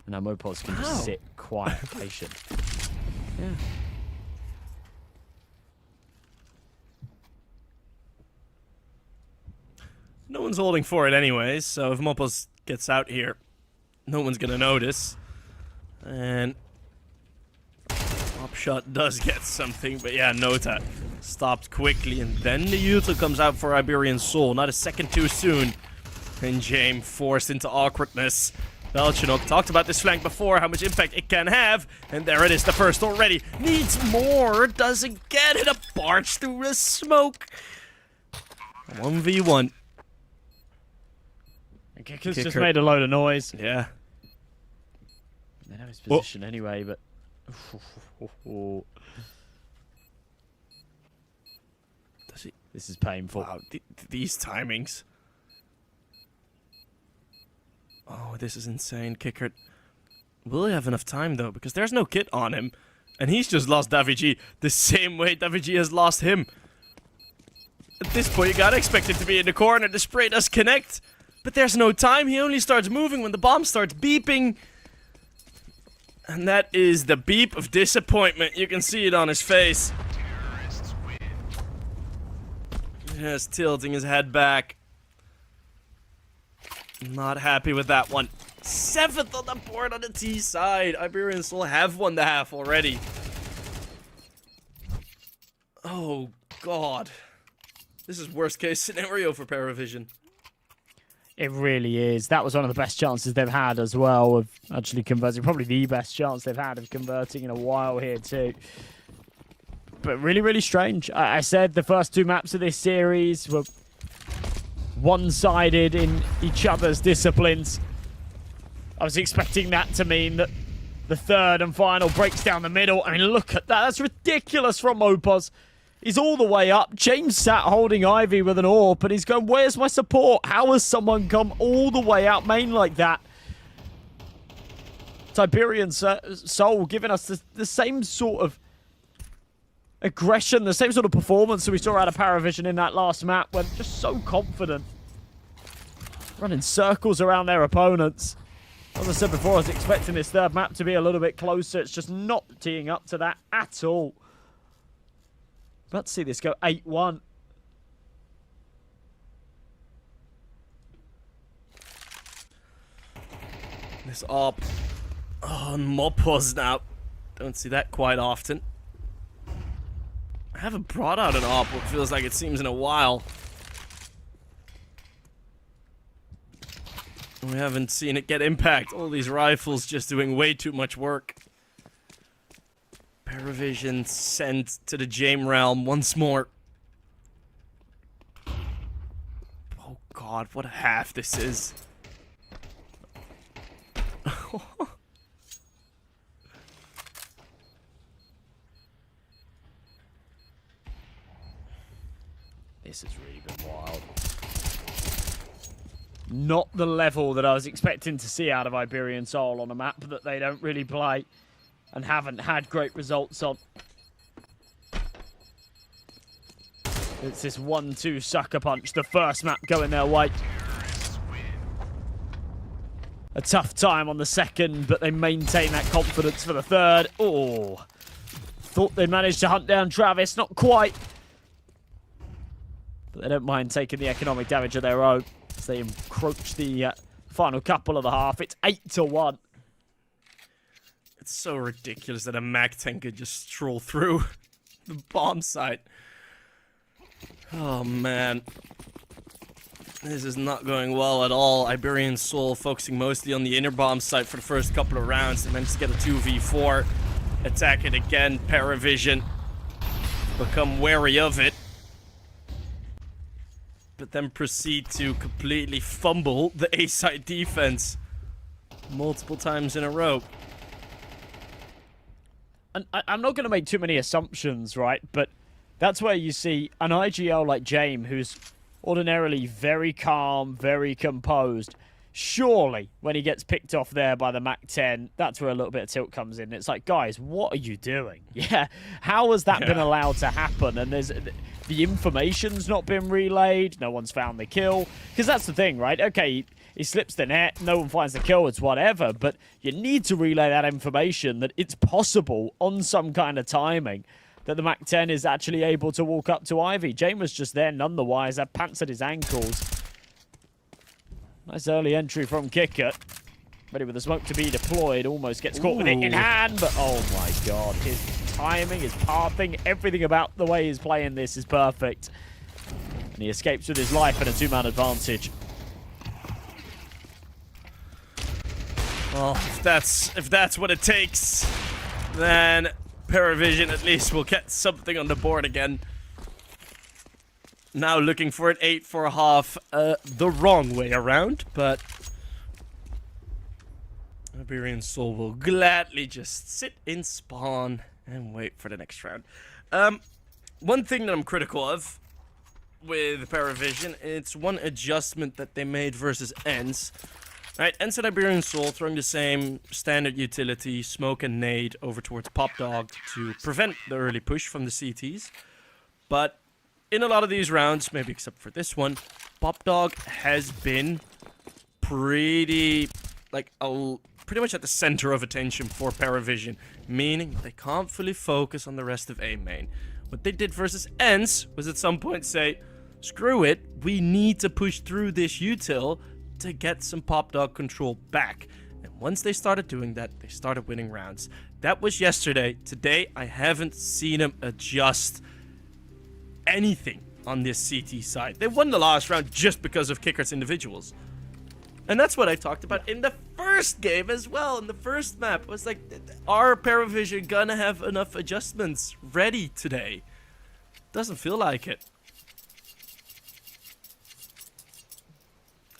Now Mopos can just sit quiet, patient. Yeah. No one's holding for it anyways, so if Mopos gets out here, no one's gonna notice. And Upshot does get something, but yeah, Nota stopped quickly, and then the Util comes out for Iberian Soul, not a second too soon. And James forced into awkwardness. Belchinok talked about this flank before, how much impact it can have, and there it is, the first already. Needs more, doesn't get it, a barge through the smoke. 1v1. Kicker's just made a load of noise. Yeah. They know his position anyway, but... Does he? This is painful. Wow, these timings. Oh, this is insane. Kicker. Will he have enough time, though? Because there's no kit on him. And he's just lost Davigi the same way Davigi has lost him. At this point, you gotta expect him to be in the corner. The spray does connect. But there's no time. He only starts moving when the bomb starts beeping. And that is the beep of disappointment. You can see it on his face. Terrorists win. Just tilting his head back. Not happy with that one. 7th on the board on the T side. Iberian Soul have won the half already. Oh, God. This is worst case scenario for PARIVISION. It really is. That was one of the best chances they've had as well of actually converting. Probably the best chance they've had of converting in a while here too. But really, really strange. I said the first 2 maps of this series were one-sided in each other's disciplines. I was expecting that to mean that the third and final breaks down the middle. I mean, look at that. That's ridiculous from Mopos. He's all the way up. James sat holding Ivy with an AWP, and he's going, where's my support? How has someone come all the way out main like that? Iberian Soul giving us the same sort of aggression, the same sort of performance that we saw out of PARIVISION in that last map, when just so confident. Running circles around their opponents. As I said before, I was expecting this third map to be a little bit closer. It's just not teeing up to that at all. About to see this go 8-1. This AWP on Mopos now. Don't see that quite often. haven't brought out an op, it feels like it seems in a while. We haven't seen it get impact. All these rifles just doing way too much work. PARIVISION sent to the Jame realm once more. Oh god, what a half this is. This has really been wild. Not the level that I was expecting to see out of Iberian Soul on a map that they don't really play and haven't had great results on. It's this 1-2 sucker punch, the first map going their way. A tough time on the second, but they maintain that confidence for the third. Oh, thought they managed to hunt down Travis, not quite. But they don't mind taking the economic damage of their own as they encroach the final couple of the half. It's 8-1. It's so ridiculous that a MAC-10 could just stroll through the bomb site. Oh, man. This is not going well at all. Iberian Soul focusing mostly on the inner bomb site for the first couple of rounds. They managed to get a 2v4. Attack it again. PARIVISION become wary of it. But then proceed to completely fumble the A-site defense multiple times in a row. And I'm not going to make too many assumptions, right? But that's where you see an IGL like Jame, who's ordinarily very calm, very composed. Surely, when he gets picked off there by the MAC-10, that's where a little bit of tilt comes in. It's like, guys, what are you doing? Yeah, how has that been allowed to happen? And the information's not been relayed. No one's found the kill. Because that's the thing, right? Okay, he slips the net. No one finds the kill. It's whatever. But you need to relay that information that it's possible on some kind of timing that the MAC-10 is actually able to walk up to Ivy. Jame was just there none the wiser. Pants at his ankles. Nice early entry from Kicker. Ready with the smoke to be deployed. Almost gets caught with it in hand. But oh my god. His timing, his pathing, everything about the way he's playing this is perfect. And he escapes with his life and a 2-man advantage. Well, if that's what it takes, then PARIVISION at least will get something on the board again. Now looking for an 8 for a half, the wrong way around, but Iberian Soul will gladly just sit in spawn and wait for the next round. One thing that I'm critical of with PARIVISION, it's one adjustment that they made versus ENCE. Right, ENCE and Iberian Soul throwing the same standard utility, smoke and nade over towards Pop Dog to prevent the early push from the CTs. But in a lot of these rounds, maybe except for this one, Pop Dog has been pretty much at the center of attention for PARIVISION, meaning they can't fully focus on the rest of A main. What they did versus ENCE was at some point say, screw it, we need to push through this util to get some Pop Dog control back. And once they started doing that, they started winning rounds. That was yesterday. Today, I haven't seen them adjust anything on this CT side. They won the last round just because of Kicker's individuals. And that's what I talked about in the first game as well, in the first map. I was like, are PARIVISION gonna have enough adjustments ready today? Doesn't feel like it.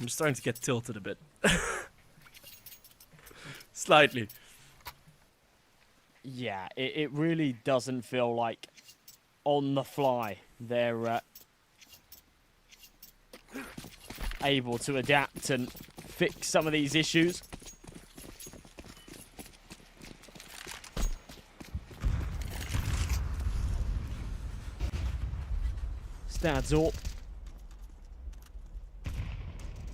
I'm starting to get tilted a bit. Slightly. Yeah, it really doesn't feel like on the fly they're able to adapt and fix some of these issues. Stadzorp.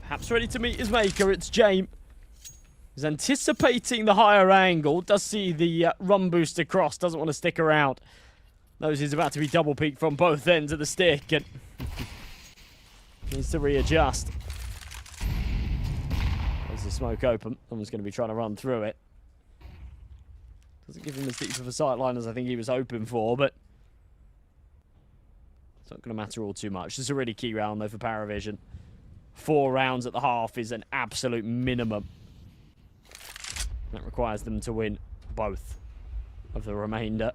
Perhaps ready to meet his maker. It's Jame. He's anticipating the higher angle. Does see the run boost across. Doesn't want to stick around. Knows he's about to be double peaked from both ends of the stick. And needs to readjust. There's the smoke open. Someone's going to be trying to run through it. Doesn't give him as deep of a sight line as I think he was hoping for, but It's not going to matter all too much. This is a really key round, though, for PARIVISION. 4 rounds at the half is an absolute minimum. That requires them to win both of the remainder.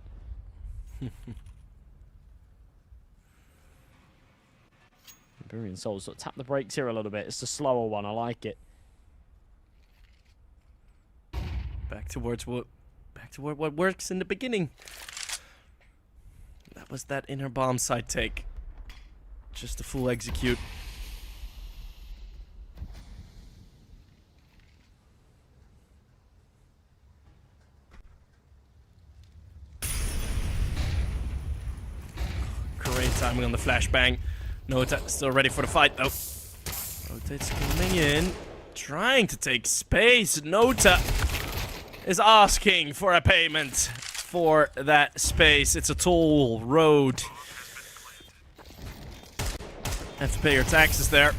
Iberian Souls sort of tap the brakes here a little bit. It's a slower one. I like it. Back towards what works in the beginning. That was that inner bomb side take. Just a full execute. Great timing on the flashbang. Nota still ready for the fight, though. Rotate's coming in. Trying to take space. Nota is asking for a payment for that space. It's a toll road. Have to pay your taxes there.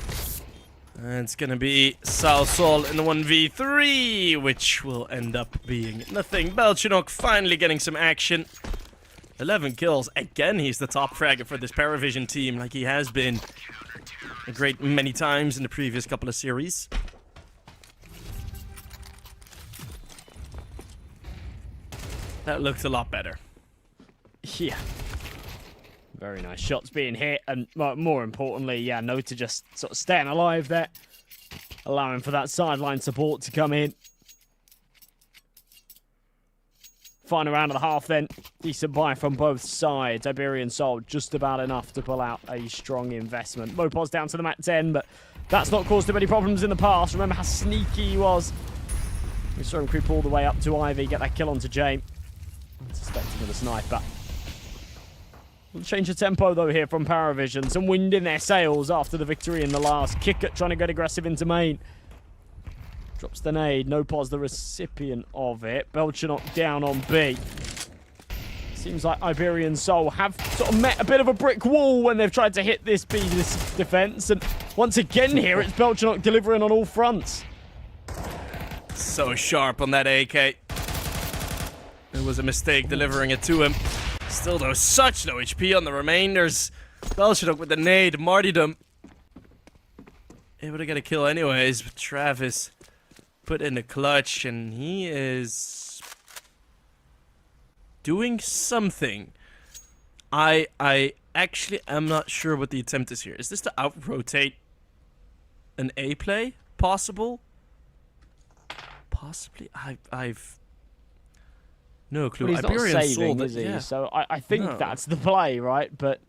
And it's gonna be Salsol in the 1v3, which will end up being nothing. Belchinok finally getting some action. 11 kills. Again, he's the top fragger for this PARIVISION team, like he has been a great many times in the previous couple of series. That looked a lot better. Yeah. Very nice shots being hit, and more importantly, yeah, Nota just sort of staying alive there, allowing for that sideline support to come in. Final round of the half then. Decent buy from both sides. Iberian Soul just about enough to pull out a strong investment. Mopos down to the mat 10, but that's not caused him any problems in the past. Remember how sneaky he was. We saw him creep all the way up to Ivy, get that kill onto James. Unsuspecting of the sniper. We'll change the tempo though here from PARIVISION. Some wind in their sails after the victory in the last. Kicker trying to get aggressive into main. Drops the nade. No pause the recipient of it. Belchinok down on B. Seems like Iberian Soul have sort of met a bit of a brick wall when they've tried to hit this defense. And once again here, it's Belchinok delivering on all fronts. So sharp on that AK. It was a mistake delivering it to him. Still though, such low HP on the remainders. Belchinok with the nade, martyrdom. Able to get a kill anyways, but Travis put in the clutch, and he is doing something. I actually am not sure what the attempt is here. Is this to out-rotate an A play? Possible? Possibly? I've no clue. But he's not Iberian saving, Soul, is he? yeah. So I think No. that's the play, right? But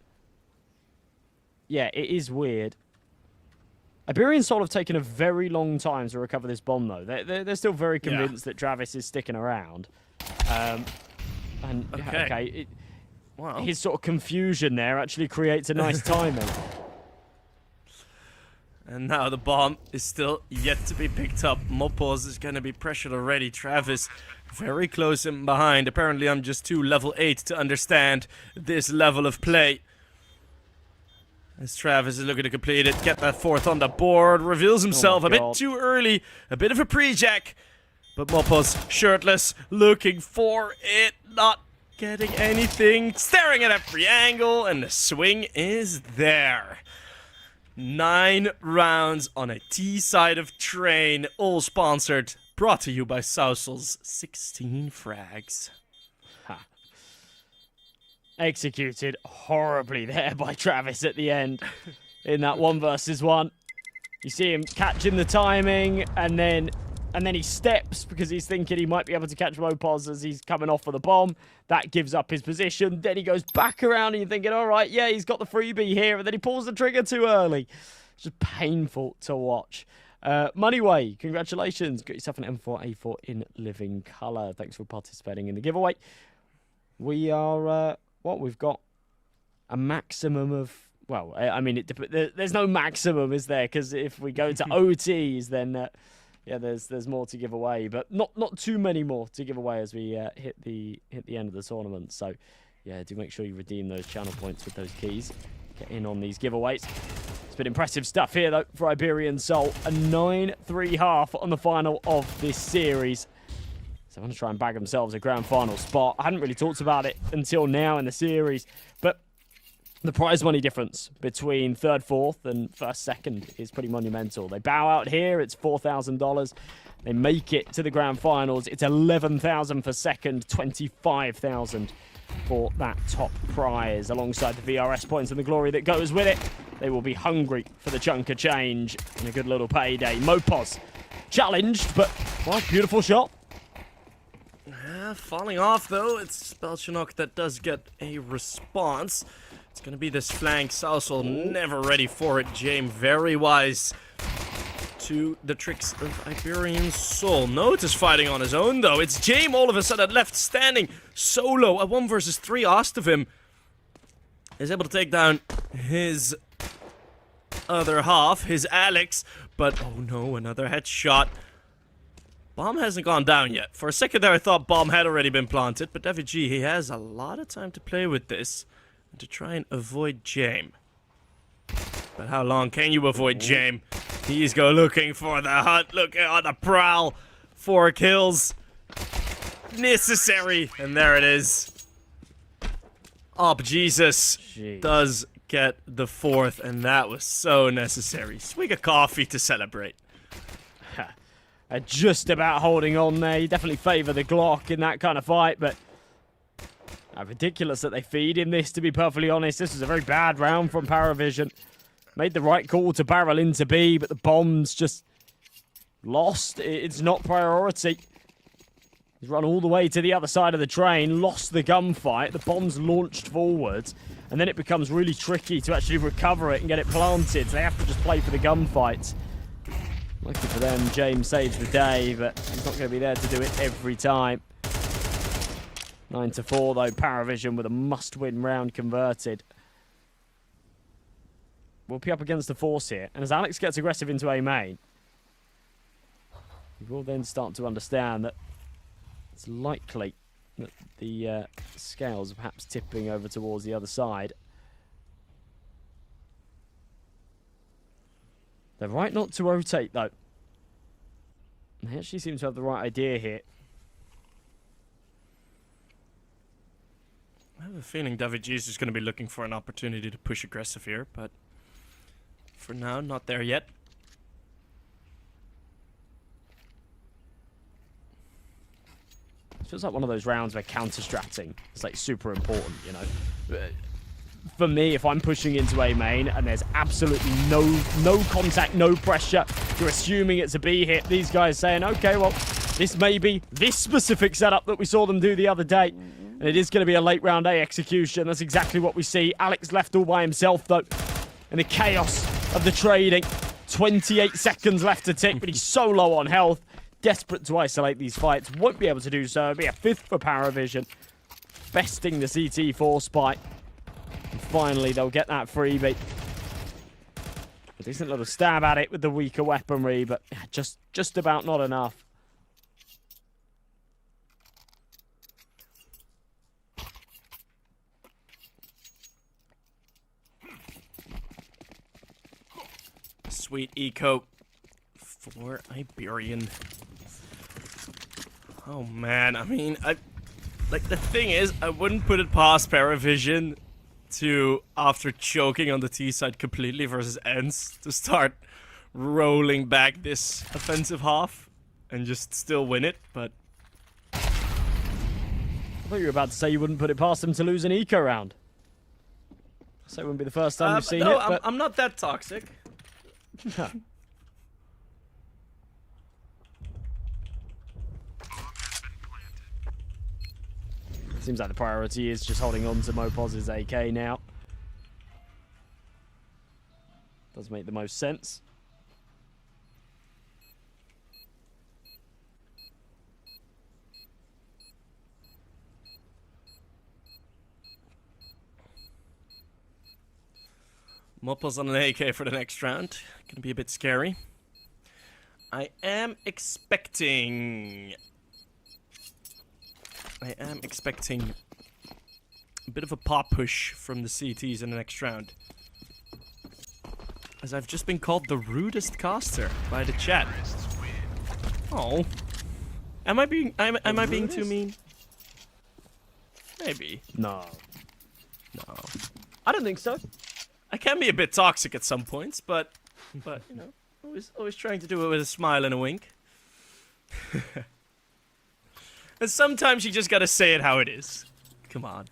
yeah, it is weird. Iberian Soul have taken a very long time to recover this bomb, though. They're still very convinced that Travis is sticking around. Wow. His sort of confusion there actually creates a nice timing. And now the bomb is still yet to be picked up. Mopos is going to be pressured already. Travis very close in behind. Apparently I'm just too level 8 to understand this level of play. As Travis is looking to complete it, get that fourth on the board, reveals himself a bit too early, a bit of a pre-jack. But Mopos, shirtless, looking for it, not getting anything, staring at every angle, and the swing is there. 9 rounds on a T-side of train, all sponsored, brought to you by Sausel's 16 frags. Executed horribly there by Travis at the end in that 1 versus 1. You see him catching the timing, and then he steps because he's thinking he might be able to catch Mopos as he's coming off of the bomb. That gives up his position. Then he goes back around and you're thinking, all right, yeah, he's got the freebie here, and then he pulls the trigger too early. It's just painful to watch. Moneyway, congratulations. Got yourself an M4A4 in living colour. Thanks for participating in the giveaway. We are... we've got a maximum of, well, I mean, there's no maximum, is there? Because if we go to OTs, then yeah, there's more to give away, but not too many more to give away as we hit the end of the tournament. So yeah, do make sure you redeem those channel points with those keys. Get in on these giveaways. It's been impressive stuff here though for Iberian Soul. A 9-3 half on the final of this series. So I'm going to try and bag themselves a grand final spot. I hadn't really talked about it until now in the series, but The prize money difference between third, fourth, and first, second is pretty monumental. They bow out here, it's $4,000. They make it to the grand finals, it's $11,000 for second, $25,000 for that top prize. Alongside the VRS points and the glory that goes with it, they will be hungry for the chunk of change and a good little payday. Mopos challenged, but, well, beautiful shot. Falling off, though. It's Spelchenok that does get a response. It's going to be this flank. Sausal never ready for it. James very wise to the tricks of Iberian Soul. Notice fighting on his own, though. It's James all of a sudden left standing solo. A 1 versus 3 asked of him. Is able to take down his other half, his Alex. But, oh no, another headshot. Bomb hasn't gone down yet. For a second there, I thought bomb had already been planted, but David G, he has a lot of time to play with this and to try and avoid James. But how long can you avoid James? He's go looking for the hunt, looking on the prowl. 4 kills. Necessary. And there it is. Up Jesus does get the 4th, and that was so necessary. Swig of coffee to celebrate. Just about holding on there. You definitely favour the Glock in that kind of fight, but ridiculous that they feed him this, to be perfectly honest. This was a very bad round from PARIVISION. Made the right call to barrel into B, but the bomb's just lost. It's not priority. He's run all the way to the other side of the train, lost the gunfight, the bomb's launched forwards, and then it becomes really tricky to actually recover it and get it planted. So they have to just play for the gunfights. Lucky for them, James saves the day, but he's not going to be there to do it every time. 9-4 though, PARIVISION with a must-win round converted. We'll be up against the force here, and as Alex gets aggressive into A main, we will then start to understand that it's likely that the scales are perhaps tipping over towards the other side. They're right not to rotate, though. They actually seem to have the right idea here. I have a feeling David G is going to be looking for an opportunity to push aggressive here, but for now, not there yet. It feels like one of those rounds where counter-stratting is like super important, you know. For me, if I'm pushing into A main and there's absolutely no contact, no pressure, you're assuming it's a B hit. These guys saying, okay, well, this may be this specific setup that we saw them do the other day. And it is going to be a late round A execution. That's exactly what we see. Alex left all by himself, though, in the chaos of the trading. 28 seconds left to tick, but he's so low on health. Desperate to isolate these fights. Won't be able to do so. It'll be a 5th for PARIVISION. Besting the CT4 spike. And finally, they'll get that freebie. A decent little stab at it with the weaker weaponry, but just about not enough. Sweet eco for Iberian. Oh man, I mean, like the thing is, I wouldn't put it past PARIVISION to, after choking on the T side completely versus Ents, to start rolling back this offensive half and just still win it, but I thought you were about to say you wouldn't put it past them to lose an eco round. So it wouldn't be the first time you've seen no, it, but... I'm not that toxic. Seems like the priority is just holding on to Mopoz's AK now. Does make the most sense. Mopo's on an AK for the next round. Gonna be a bit scary. I am expecting a bit of a pop push from the CTs in the next round. As I've just been called the rudest caster by the chat. Oh. Am I being too mean? Maybe. No. No. I don't think so. I can be a bit toxic at some points, but you know, always trying to do it with a smile and a wink. And sometimes you just gotta say it how it is. Come on,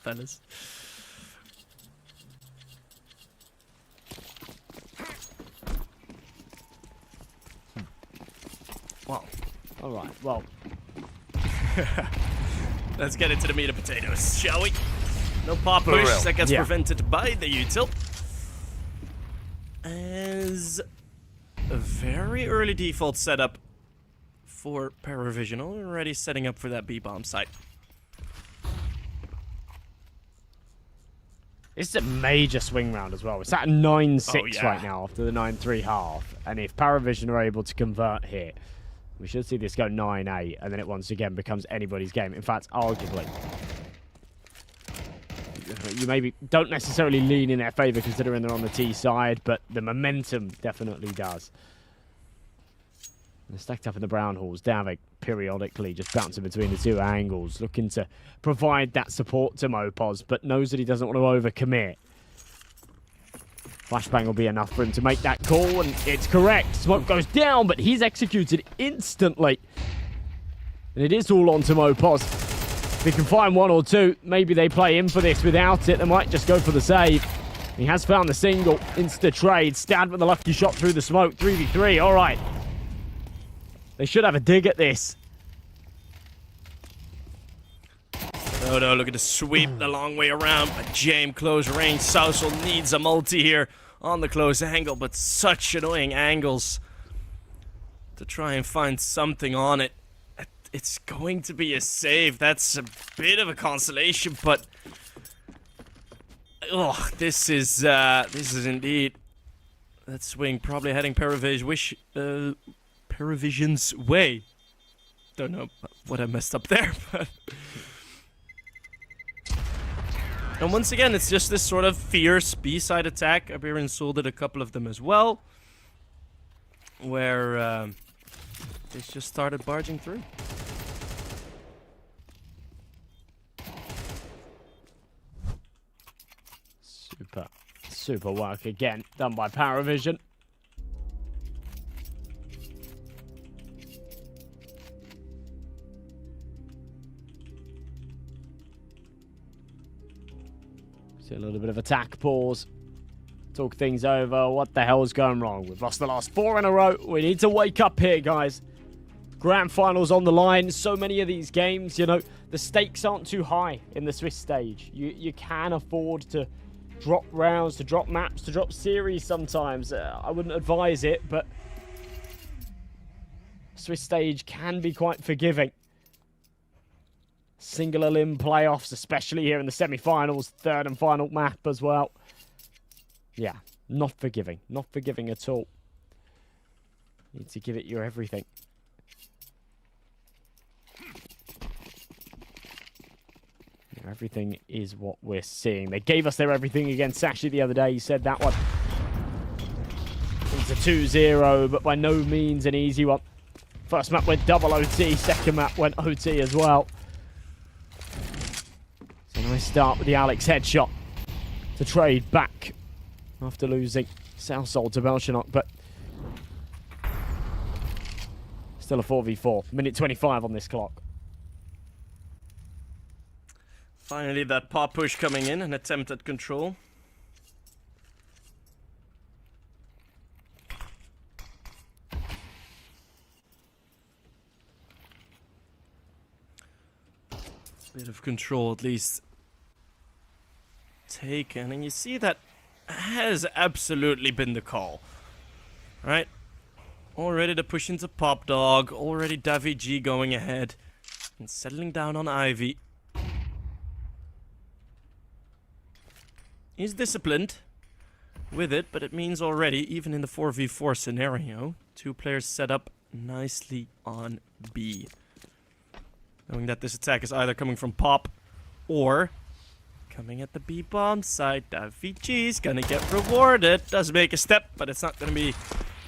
fellas. Well, all right. Well, let's get into the meat and potatoes, shall we? No pop push that gets prevented by the util. As a very early default setup for PARIVISION, already setting up for that B-bomb site. this is a major swing round as well. It's at 9-6 yeah. right now after the 9-3 half. And if PARIVISION are able to convert here, we should see this go 9-8. And then it once again becomes anybody's game. In fact, arguably, you maybe don't necessarily lean in their favour considering they're on the T side, but the momentum definitely does. They're stacked up in the brown halls. Davik periodically just bouncing between the two angles, looking to provide that support to Mopos, but knows that he doesn't want to overcommit. Flashbang will be enough for him to make that call, and it's correct. Smoke goes down, but he's executed instantly. And it is all on to Mopos. If he can find one or two, maybe they play in for this. Without it, they might just go for the save. He has found the single. Insta trade. Stad with the lucky shot through the smoke. 3v3. All right. They should have a dig at this. Oh no, look at the sweep the long way around. But James close range. Sousel needs a multi here on the close angle, but such annoying angles to try and find something on it. It's going to be a save. That's a bit of a consolation, but oh, this is indeed that swing probably heading PARIVISION's way. Don't know what I messed up there, but and once again, it's just this sort of fierce B-side attack. Iberian solded a couple of them as well, where they just started barging through. Super work again, done by PARIVISION. See a little bit of attack pause. Talk things over. What the hell is going wrong? We've lost the last 4 in a row. We need to wake up here, guys. Grand finals on the line. So many of these games, you know, the stakes aren't too high in the Swiss stage. You can afford to drop rounds, to drop maps, to drop series sometimes. I wouldn't advise it, but Swiss stage can be quite forgiving. Single elim playoffs, especially here in the semi-finals, third and final map as well. Yeah, not forgiving. Not forgiving at all. Need to give it your everything. Everything is what we're seeing. They gave us their everything against Sashi the other day. He said that one. It's a 2-0, but by no means an easy one. First map went double OT. Second map went OT as well. So nice start with the Alex headshot to trade back after losing Southsol to Belchanok, but still a 4v4. Minute 25 on this clock. Finally, that pop push coming in, an attempt at control. Bit of control, at least, taken. And you see that has absolutely been the call. Right? Already the push into Pop Dog. Already Davy G going ahead. And settling down on Ivy. He's disciplined with it, but it means already, even in the 4v4 scenario, 2 players set up nicely on B. Knowing that this attack is either coming from Pop or coming at the B bomb side. Davy is gonna get rewarded. Does make a step, but it's not gonna be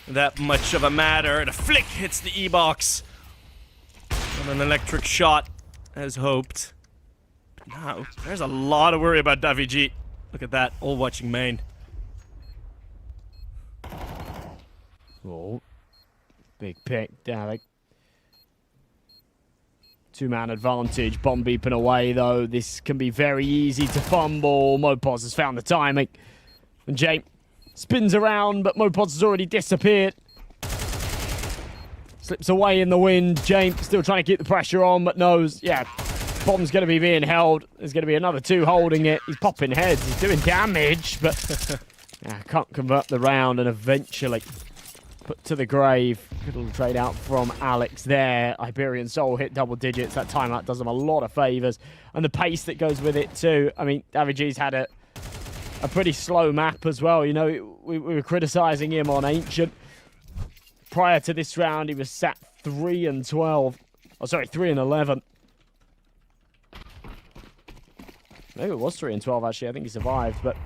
that much of a matter. The flick hits the E-box on an electric shot, as hoped. Now, there's a lot of worry about Davy G. Look at that, all watching main. Oh, big pick, Dalek. Two-man advantage, bomb beeping away though. This can be very easy to fumble. Mopos has found the timing. And Jay spins around, but Mopos has already disappeared. Slips away in the wind. Jay still trying to keep the pressure on, but knows, yeah, bomb's going to be being held. There's going to be another two holding it. He's popping heads. He's doing damage, but can't convert the round and eventually put to the grave. Good little trade out from Alex there. Iberian Soul hit double digits. That timeout does him a lot of favors. And the pace that goes with it too. I mean, Daviji's had a pretty slow map as well. You know, we were criticizing him on Ancient. Prior to this round, he was sat 3-12. Oh, sorry, 3-11. Maybe it was 3-12 actually. I think he survived, but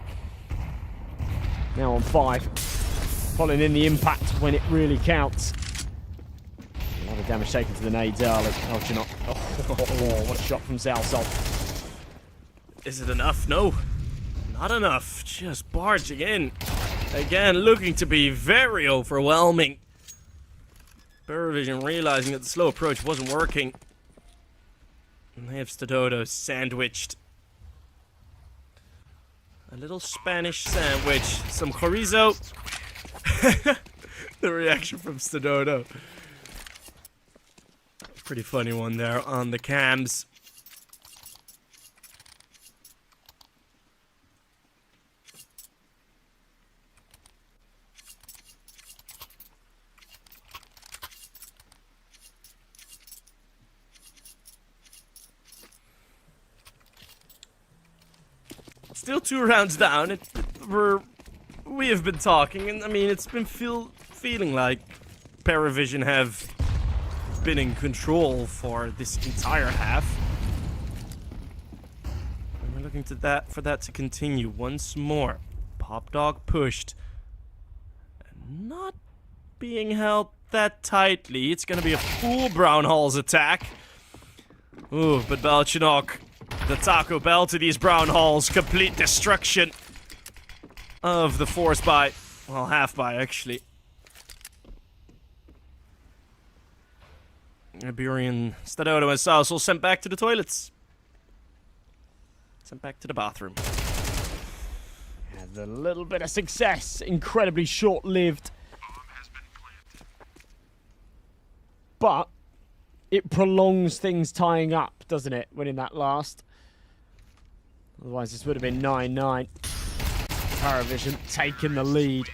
now on 5. Following in the impact when it really counts. A lot of damage taken to the nades early. Oh, do you not? Oh, what a shot from Southside. Is it enough? No. Not enough. Just barging in. Again, looking to be very overwhelming. PARIVISION realizing that the slow approach wasn't working. And they have Stododo sandwiched. A little Spanish sandwich. Some chorizo. The reaction from Stododo. Pretty funny one there on the cams. Still 2 rounds down. We have been talking, and I mean, it's been feeling like PARIVISION have been in control for this entire half. And we're looking to for that to continue once more. Pop Dog pushed. And not being held that tightly. It's gonna be a full Brown Hall's attack. Ooh, but Balchinok, the Taco Bell to these Brown Halls, complete destruction of the force buy. Well, half buy, actually. Iberian, Stododo, and Southside sent back to the toilets. Sent back to the bathroom. Had a little bit of success. Incredibly short-lived. But it prolongs things tying up, doesn't it, winning that last? Otherwise, this would have been 9-9. PARIVISION taking the lead.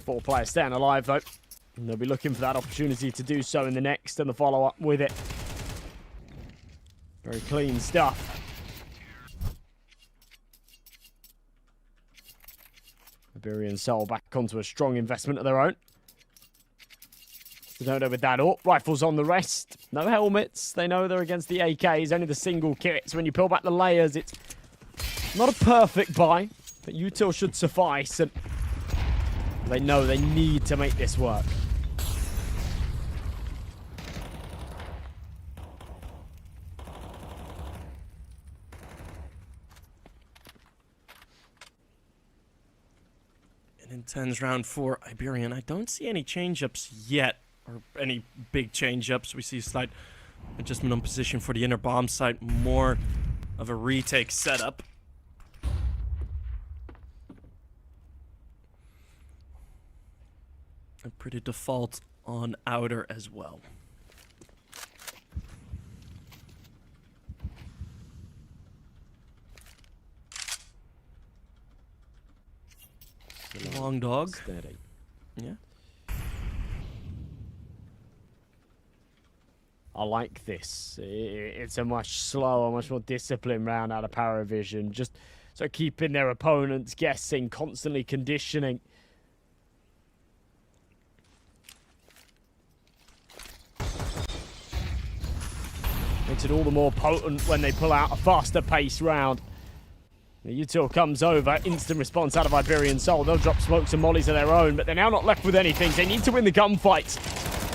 4 players staying alive, though. And they'll be looking for that opportunity to do so in the next and the follow-up with it. Very clean stuff. Iberian Soul back onto a strong investment of their own. They don't know with that. Oh, rifles on the rest. No helmets. They know they're against the AKs. Only the single kits. When you peel back the layers, it's not a perfect buy, but util should suffice. And they know they need to make this work. An intense round for Iberian. I don't see any change-ups yet. Or any big change-ups. We see a slight adjustment on position for the inner bomb site. More of a retake setup. A pretty default on outer as well. Long dog. Steady. Yeah. I like this. It's a much slower, much more disciplined round out of PARIVISION. Just so keeping their opponents guessing, constantly conditioning. Makes it all the more potent when they pull out a faster pace round. The util comes over, instant response out of Iberian Soul. They'll drop smokes and mollies of their own, but they're now not left with anything. They need to win the gunfights.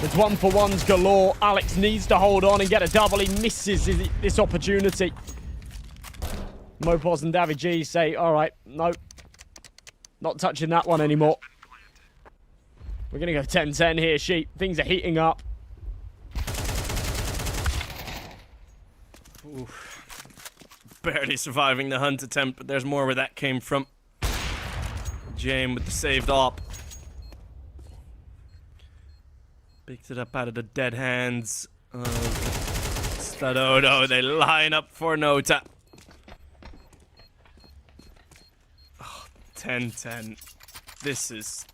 It's 1-for-1s galore. Alex needs to hold on and get a double. He misses this opportunity. Mopos and David G say, all right, no, not touching that one anymore. We're going to go 10-10 here, Sheep. Things are heating up. Oof. Barely surviving the hunt attempt, but there's more where that came from. James with the saved op. Picked it up out of the dead hands of Stadodo. They line up for Nota. Oh, 10-10. This is...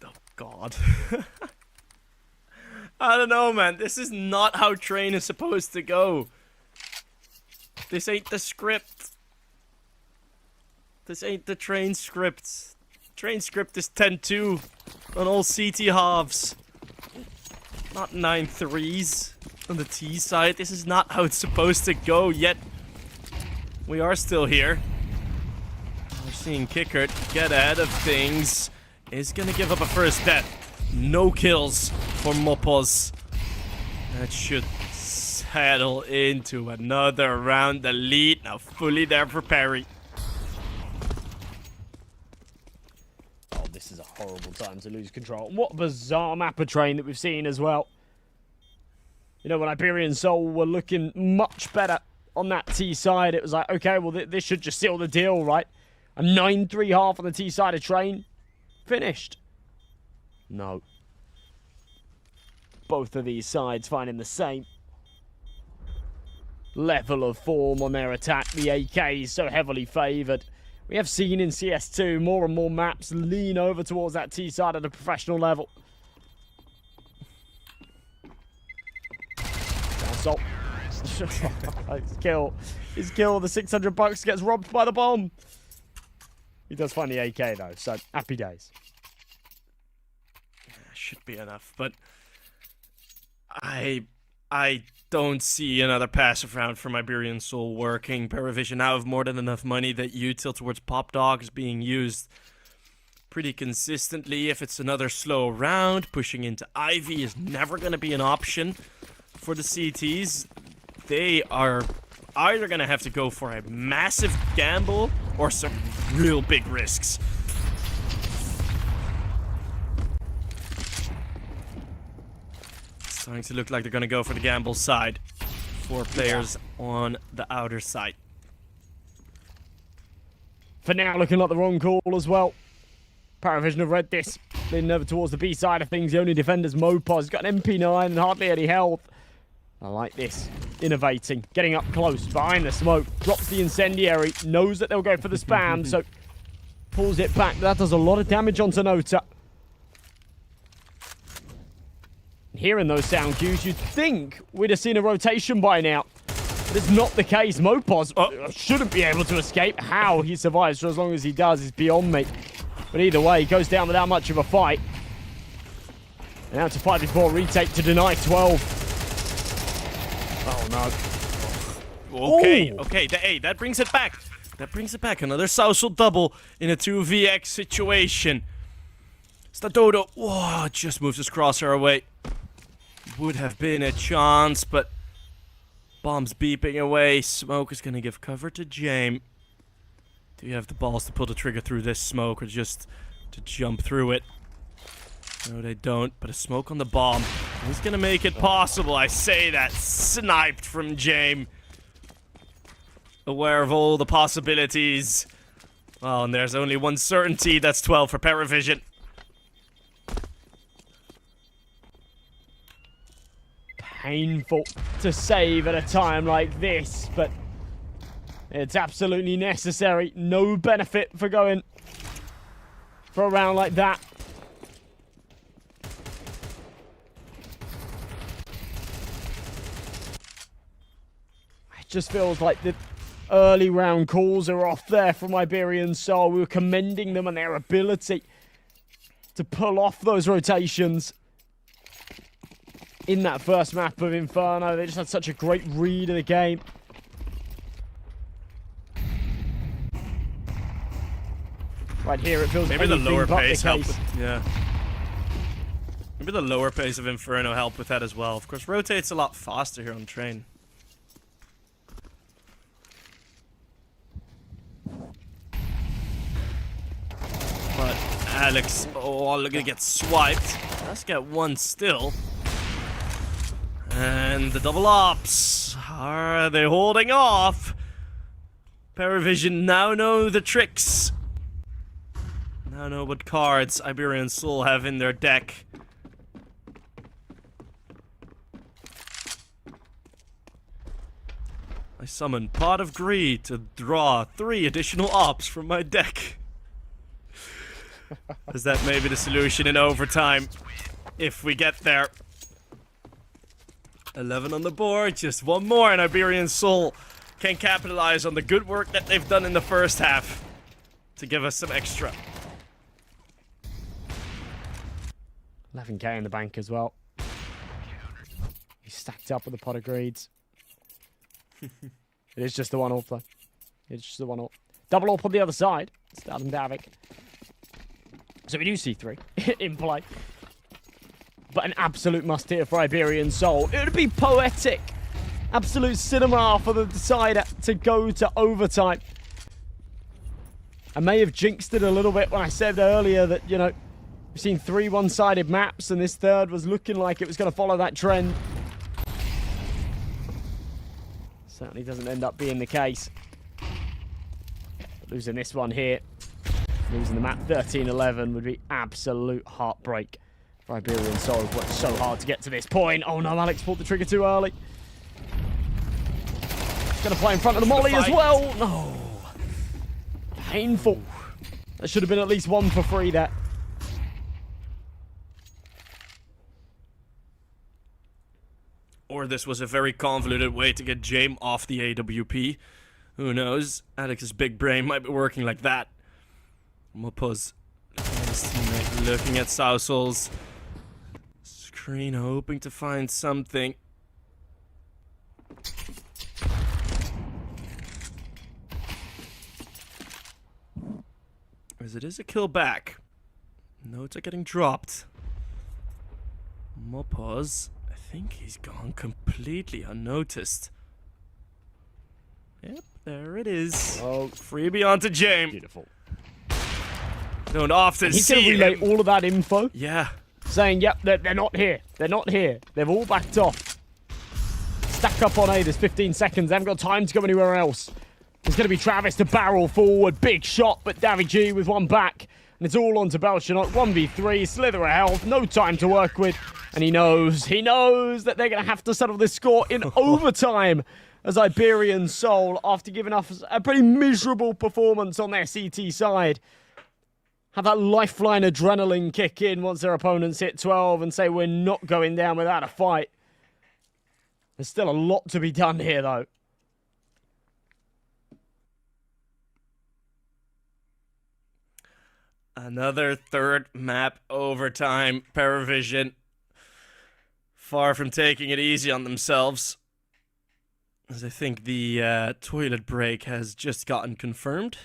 Oh, God. I don't know, man. This is not how Train is supposed to go. This ain't the script. This ain't the Train script. Train script is 10-2 on all CT halves. Not 9 threes on the T side. This is not how it's supposed to go, yet we are still here. We're seeing Kickert get ahead of things. Is gonna give up a first death. No kills for Mopos. That should settle into another round. The lead now fully there for Perry. Oh, this is a horrible time to lose control. What a bizarre mapper train that we've seen as well. You know, when Iberian Soul were looking much better on that T side, it was like, okay, well, this should just seal the deal, right? A 9-3 half on the T side of train. Finished. No. Both of these sides finding the same level of form on their attack. The AK is so heavily favoured. We have seen in CS2 more and more maps lean over towards that T side at a professional level. Assault. His kill. His kill. The 600 bucks gets robbed by the bomb. He does find the AK though, so happy days. Should be enough, but I don't see another passive round from Iberian Soul working. PARIVISION now have more than enough money that util towards Pop Dog is being used pretty consistently. If it's another slow round, pushing into Ivy is never going to be an option for the CTs. They are either going to have to go for a massive gamble or some real big risks. Starting to look like they're going to go for the gamble side. 4 players on the outer side. For now, looking like the wrong call as well. PARIVISION have read this. Leaning over towards the B side of things. The only defender's Mopos. He's got an MP9 and hardly any health. I like this. Innovating. Getting up close. Behind the smoke. Drops the incendiary. Knows that they'll go for the spam. So pulls it back. That does a lot of damage onto Nota. Hearing those sound cues, you'd think we'd have seen a rotation by now. But it's not the case. Mopos shouldn't be able to escape. How he survives for as long as he does is beyond me. But either way, he goes down without much of a fight. And now to 5v4 retake to deny 12. Oh, no. Okay, Ooh. okay. Hey, that brings it back. That brings it back. Another social double in a 2vx situation. Stadodo, whoa, just moves his crosshair away. Would have been a chance, but bombs beeping away. Smoke is going to give cover to James. Do you have the balls to pull the trigger through this smoke or just to jump through it? No, they don't, but a smoke on the bomb. He's going to make it possible. I say that. Sniped from James. Aware of all the possibilities. Well, and there's only one certainty. That's 12 for PARIVISION. Painful to save at a time like this, but it's absolutely necessary. No benefit for going for a round like that. It just feels like the early round calls are off there from Iberian Soul. We were commending them on their ability to pull off those rotations. In that first map of Inferno, they just had such a great read of the game. Right here, it feels Maybe the anything lower but pace the helped case. with, yeah. Maybe the lower pace of Inferno helped with that as well. Of course, rotates a lot faster here on train. But Alex, oh, look at it get swiped. Let's get one still. And the double ops. Are they holding off? PARIVISION now know the tricks. Now know what cards Iberian Soul have in their deck. I summon Pot of Greed to draw 3 additional ops from my deck. Is that maybe the solution in overtime? If we get there. 11 on the board, just one more, and Iberian Soul can capitalize on the good work that they've done in the first half to give us some extra. 11k in the bank as well. He's stacked up with the pot of greeds. It is just the one AWP though. It's just the one AWP. Double AWP on the other side. Starting Davik. So we do see 3 in play. But an absolute must here for Iberian Soul. It would be poetic. Absolute cinema for the decider to go to overtime. I may have jinxed it a little bit when I said earlier that, you know, we've seen 3 one-sided maps and this third was looking like it was going to follow that trend. Certainly doesn't end up being the case. But losing this one here, losing the map 13-11 would be absolute heartbreak for Iberian Soul. It's worked so hard to get to this point. Oh no, Alex pulled the trigger too early. He's going to play in front of the molly as well. No. Painful. That should have been at least 1 for free there. Or this was a very convoluted way to get James off the AWP. Who knows? Alex's big brain might be working like that. Mopuz looking at Sausol's screen, hoping to find something. As it is a kill back. Notes are getting dropped. Mopuz, I think he's gone completely unnoticed. Yep, there it is. Oh, freebie onto James. beautiful. Don't often He's see going to relay him. all of that info, Yeah. saying, yep, they're not here. They're not here. They've all backed off. Stack up on A. There's 15 seconds. They haven't got time to go anywhere else. It's going to be Travis to barrel forward. Big shot, but Davy G with one back. And it's all on to Belchanot. 1v3, slither of health, no time to work with. And he knows that they're going to have to settle this score in overtime. As Iberian Soul, after giving us a pretty miserable performance on their CT side, have that lifeline adrenaline kick in once their opponents hit 12 and say we're not going down without a fight. There's still a lot to be done here, though. Another third map overtime. PARIVISION far from taking it easy on themselves. As I think the toilet break has just gotten confirmed.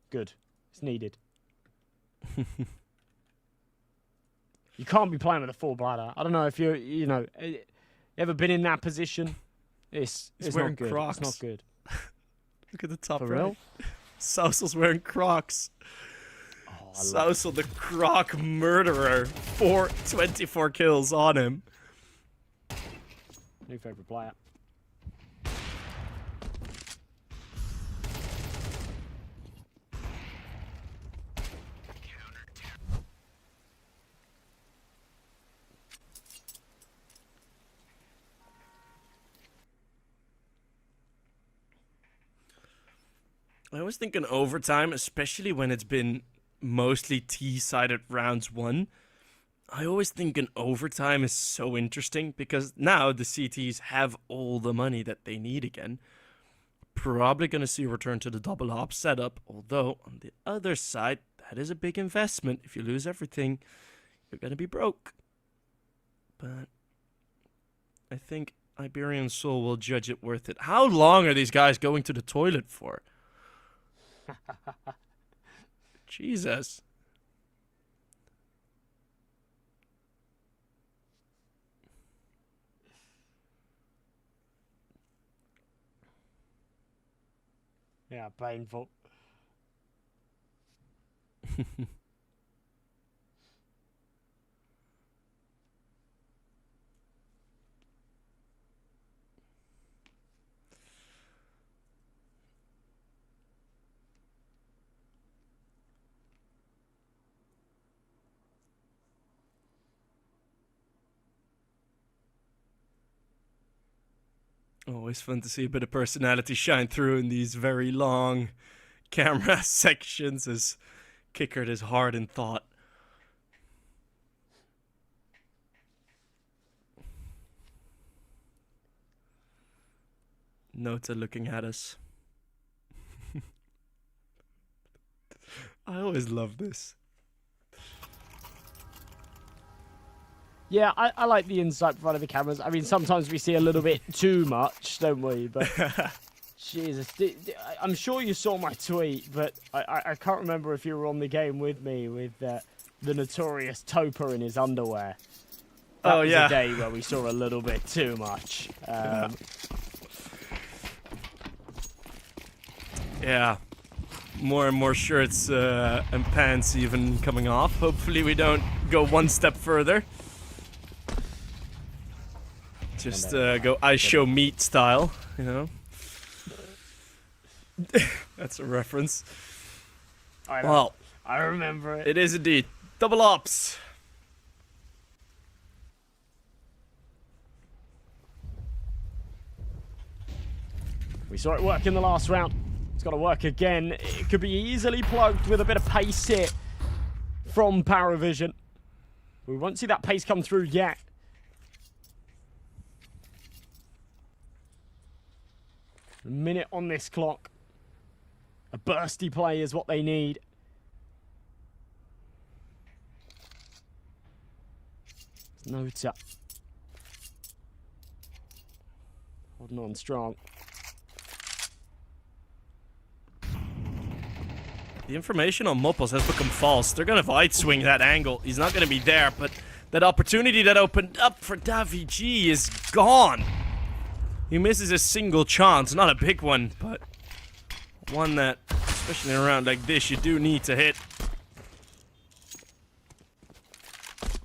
Good. It's needed. You can't be playing with a full bladder. I don't know if you're, you know, ever been in that position. It's wearing not good. Crocs. It's not good. Look at the top For right. real? Sausel's wearing Crocs. Oh, I love Sausel, the Croc murderer. 24 kills on him. New favorite player. I always think in overtime, especially when it's been mostly T-sided rounds won, I always think in overtime is so interesting because now the CTs have all the money that they need again. Probably going to see a return to the double op setup, although on the other side, that is a big investment. If you lose everything, you're going to be broke. But I think Iberian Soul will judge it worth it. How long are these guys going to the toilet for? Jesus. Yeah, painful. Always fun to see a bit of personality shine through in these very long camera sections as Kickert is hard in thought. Nota looking at us. I always love this. Yeah, I like the insight provided by the cameras. I mean, sometimes we see a little bit too much, don't we? But Jesus, I'm sure you saw my tweet, but I can't remember if you were on the game with me with the notorious Toper in his underwear. That was a day where we saw a little bit too much. Yeah. More and more shirts and pants even coming off. Hopefully we don't go one step further. Just go I show meat style, you know. That's a reference. I know. Well, I remember it. It is indeed. Double ops. We saw it work in the last round. It's got to work again. It could be easily plugged with a bit of pace here from PARIVISION. We won't see that pace come through yet. A minute on this clock. A bursty play is what they need. Nota. Holding on strong. The information on Mupples has become false. They're gonna wide swing that angle. He's not gonna be there, but that opportunity that opened up for Davi G is gone. He misses a single chance, not a big one, but one that, especially in a round like this, you do need to hit.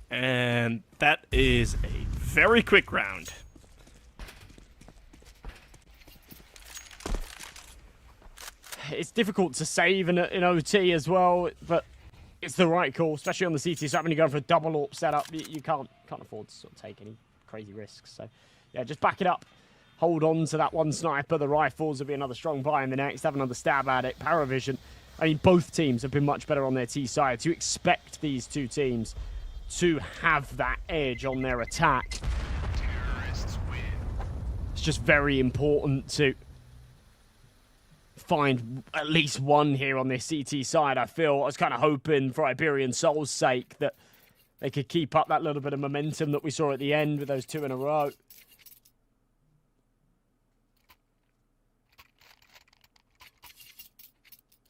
And that is a very quick round. It's difficult to save in OT as well, but it's the right call, especially on the CT. So when you go for a double AWP setup, you can't afford to sort of take any crazy risks. So yeah, just back it up. Hold on to that one sniper. The rifles will be another strong buy in the next. Have another stab at it. PARIVISION. I mean, both teams have been much better on their T side. You expect these two teams to have that edge on their attack. Terrorists win. It's just very important to find at least one here on this CT side. I was kind of hoping for Iberian Soul's sake that they could keep up that little bit of momentum that we saw at the end with those two in a row.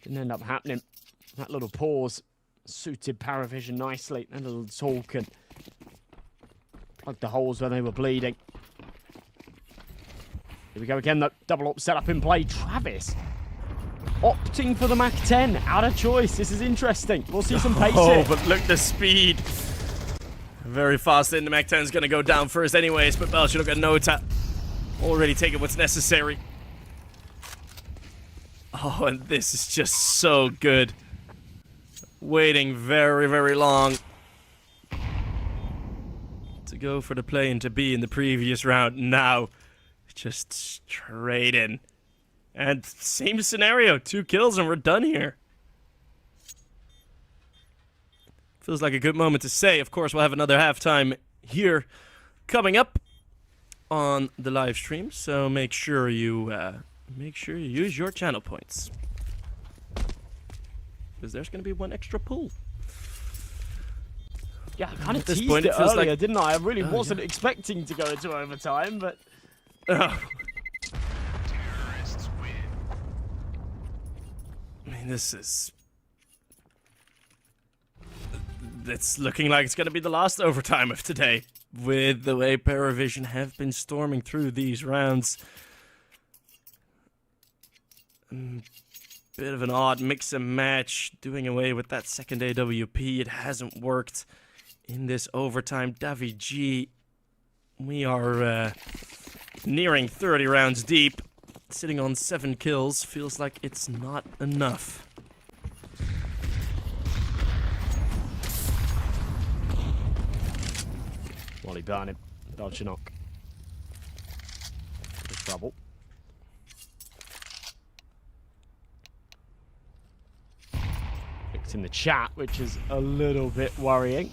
Didn't end up happening. That little pause suited PARIVISION nicely. That little talk and plugged the holes where they were bleeding. Here we go again, the double up setup in play. Travis opting for the Mach 10. Out of choice. This is interesting. We'll see some pace here. But look the speed. Very fast in. The Mach 10 is going to go down first anyways, but Belgium look at Nota. Already taking what's necessary. Oh, and this is just so good. Waiting very, very long to go for the play and to be in the previous round. Now, just straight in. And same scenario, 2 kills and we're done here. Feels like a good moment to say. Of course, we'll have another halftime here coming up on the live stream. So make sure you use your channel points, because there's going to be one extra pull. Yeah, I kind of this teased point, it it feels earlier, like- didn't I? I really wasn't expecting to go into overtime, but Oh. Terrorists win. I mean, this is... It's looking like it's going to be the last overtime of today. With the way PARIVISION have been storming through these rounds. Bit of an odd mix and match. Doing away with that second AWP. It hasn't worked in this overtime. Davi G, we are nearing 30 rounds deep. Sitting on 7 kills. Feels like it's not enough. Wally Barnett, dodge a knock. Bit of trouble. It's in the chat, which is a little bit worrying.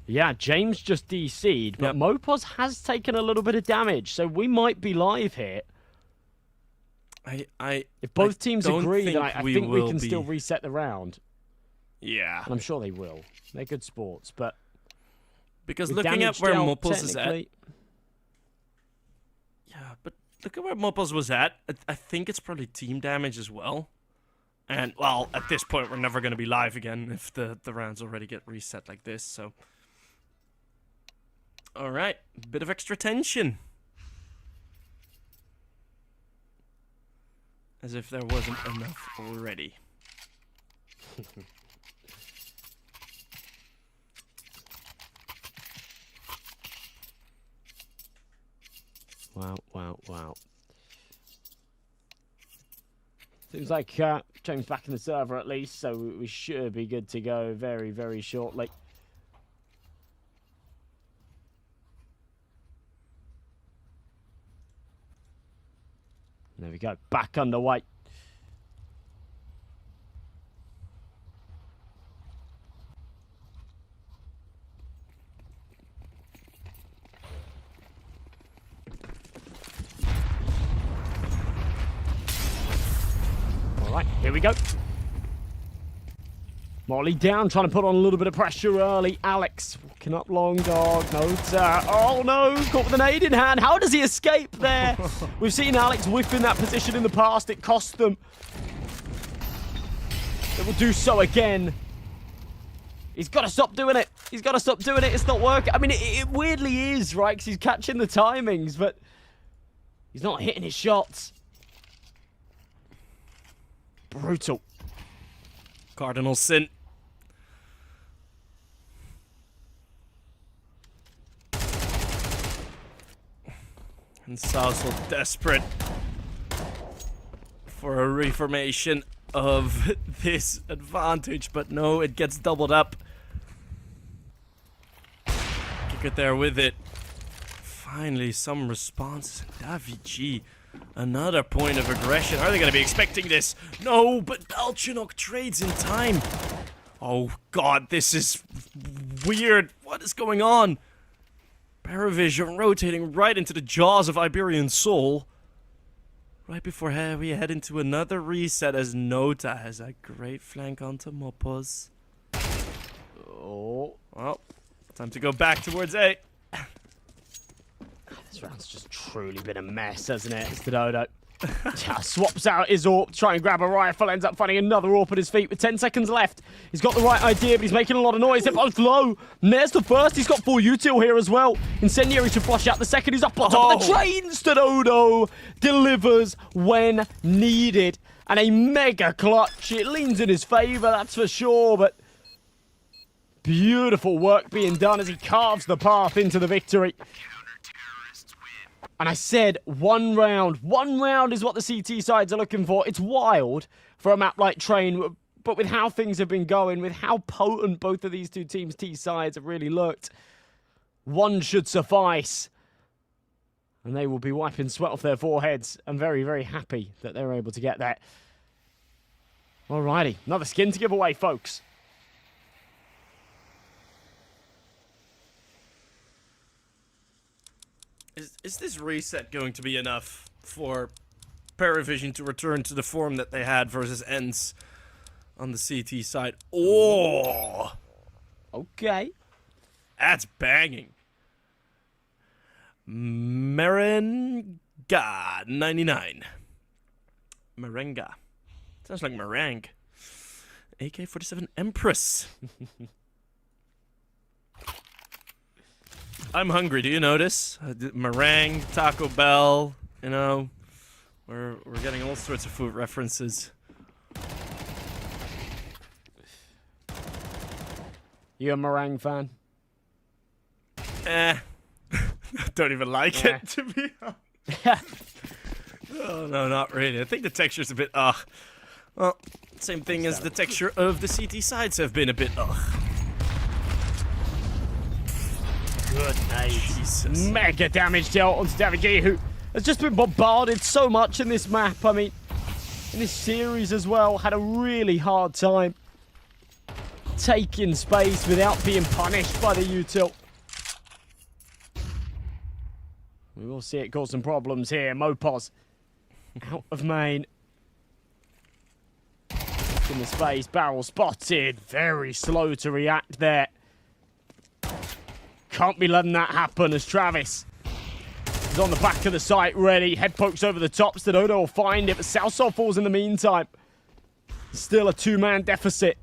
Yeah, James just DC'd, but Mopos has taken a little bit of damage, so we might be live here. If both teams agree, then I think we can be... still reset the round. Yeah. And I'm sure they will. They're good sports, but... Because looking at where Mopos is at... Yeah, but look at where Mopos was at. I think it's probably team damage as well. And, well, at this point, we're never going to be live again if the rounds already get reset like this, so... Alright, bit of extra tension. As if there wasn't enough already. Wow, wow, wow. Seems like James back in the server at least, so we should be good to go very, very shortly. There we go, back underway. Alright, here we go. Molly down, trying to put on a little bit of pressure early. Alex walking up long dog. Oh no, caught with an aid in hand. How does he escape there? We've seen Alex whiff in that position in the past. It cost them. It will do so again. He's got to stop doing it. He's got to stop doing it. It's not working. I mean, it weirdly is, right? Because he's catching the timings, but he's not hitting his shots. Brutal. Cardinal sin. And Southall desperate for a reformation of this advantage, but no, it gets doubled up. Kick it there with it. Finally, some response. Davi G, another point of aggression. Are they going to be expecting this? No, but Balchinok trades in time. Oh god, this is weird. What is going on? PARIVISION rotating right into the jaws of Iberian Soul. Right before we head into another reset as Nota has a great flank onto Mopos. Oh. Well, time to go back towards A. This round's just truly been a mess, hasn't it? It's the Dodo. Swaps out his AWP, try and grab a rifle, ends up finding another AWP at his feet with 10 seconds left. He's got the right idea, but he's making a lot of noise. They're both low. And there's the first. He's got full util here as well. Incendiary to flush out the second. He's up on top of the train. Dodo delivers when needed. And a mega clutch. It leans in his favor, that's for sure, but beautiful work being done as he carves the path into the victory. And I said one round. One round is what the CT sides are looking for. It's wild for a map like Train, but with how things have been going, with how potent both of these two teams' T sides have really looked, one should suffice. And they will be wiping sweat off their foreheads. I'm very, very happy that they're able to get that. Alrighty, another skin to give away, folks. Is this reset going to be enough for PARIVISION to return to the form that they had versus ENCE on the CT side? Oh! Okay. That's banging. Marin Merenga 99. Merenga. Sounds like meringue. AK-47 Empress. I'm hungry. Do you notice? Meringue, Taco Bell. You know, we're getting all sorts of food references. You a meringue fan? Don't even like Yeah. it, to be honest. Oh, no, not really. I think the texture's a bit, well, same thing as the texture of the CT sides have been a bit, Good night. Jesus. Mega damage dealt onto Davigi, who has just been bombarded so much in this map. I mean, in this series as well, had a really hard time taking space without being punished by the util. We will see it cause some problems here. Mopos out of main. In the space, barrel spotted. Very slow to react there. Can't be letting that happen as Travis is on the back of the site ready. Head pokes over the top. Stadodo will find it, but Southside falls in the meantime. Still a two-man deficit.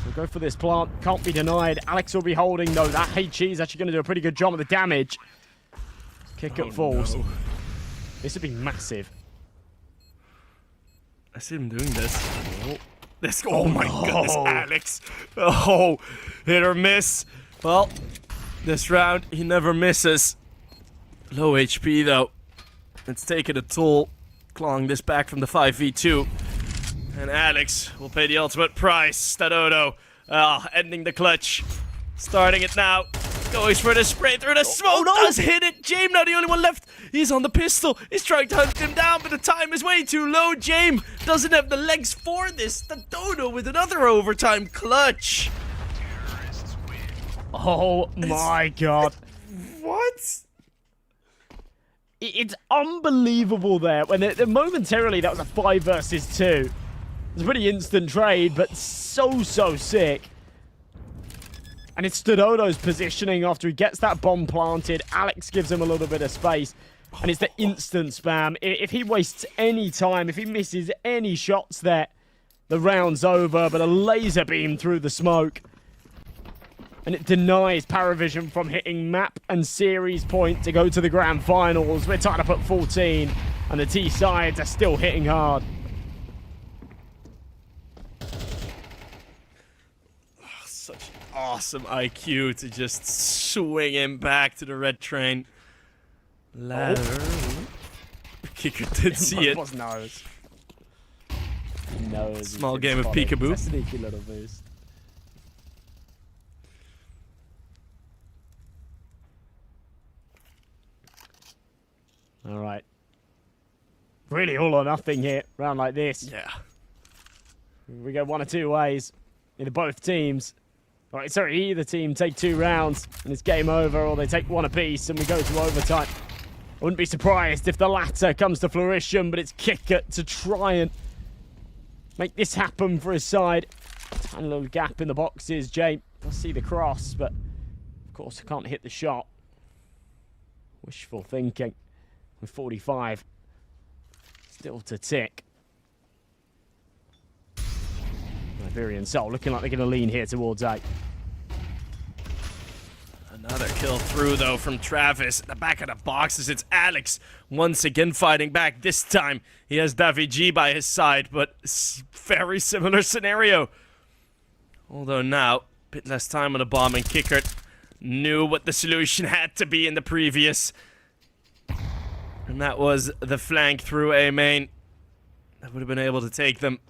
We'll go for this plant. Can't be denied. Alex will be holding, though. That HE is actually going to do a pretty good job of the damage. Kick it falls. No. This would be massive. I see him doing this. Oh my goodness, Alex. Oh, hit or miss. Well, this round, he never misses. Low HP, though. It's taking a toll. Clawing this back from the 5v2. And Alex will pay the ultimate price. Stadodo, ending the clutch. Starting it now. Goes for the spray through the smoke. Does hit it. James now the only one left. He's on the pistol. He's trying to hunt him down, but the time is way too low. James doesn't have the legs for this. Stadodo with another overtime clutch. Terrorists win. Oh my god. What? It's unbelievable there. When momentarily that was a 5 versus 2. It was a pretty instant trade, but so sick. And it's Stadodo's positioning after he gets that bomb planted. Alex gives him a little bit of space. And it's the instant spam. If he wastes any time, if he misses any shots there, the round's over. But a laser beam through the smoke. And it denies PARIVISION from hitting map and series point to go to the grand finals. We're tied up at 14. And the T sides are still hitting hard. Such awesome IQ to just swing him back to the red train. Ladder. Kicker did see it. Mopos knows. He knows. Small He's game of spotted. peekaboo. It's a sneaky little boost. All right. Really all or nothing here. Round like this. Yeah. We go one or two ways. Either both teams. All right, sorry, either team take 2 rounds and it's game over, or they take 1 apiece and we go to overtime. I wouldn't be surprised if the latter comes to fruition, but it's Kicker to try and make this happen for his side. Tiny little gap in the boxes. Jay does see the cross, but of course I can't hit the shot. Wishful thinking with 45. Still to tick. Iberian Soul looking like they're going to lean here towards 8. Another kill through, though, from Travis. At the back of the boxes, it's Alex once again fighting back. This time, he has David G by his side, but very similar scenario. Although now, a bit less time on the bomb, and Kicker knew what the solution had to be in the previous. And that was the flank through A main. That would have been able to take them.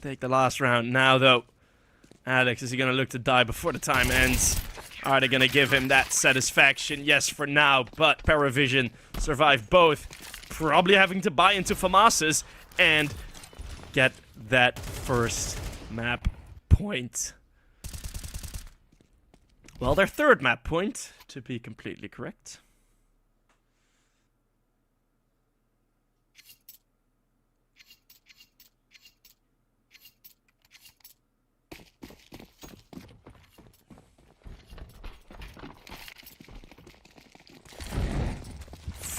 Take the last round. Now, though, Alex, is he going to look to die before the time ends? Are they going to give him that satisfaction? Yes, for now, but PARIVISION survived both. Probably having to buy into FAMASas and get that first map point. Well, their third map point, to be completely correct.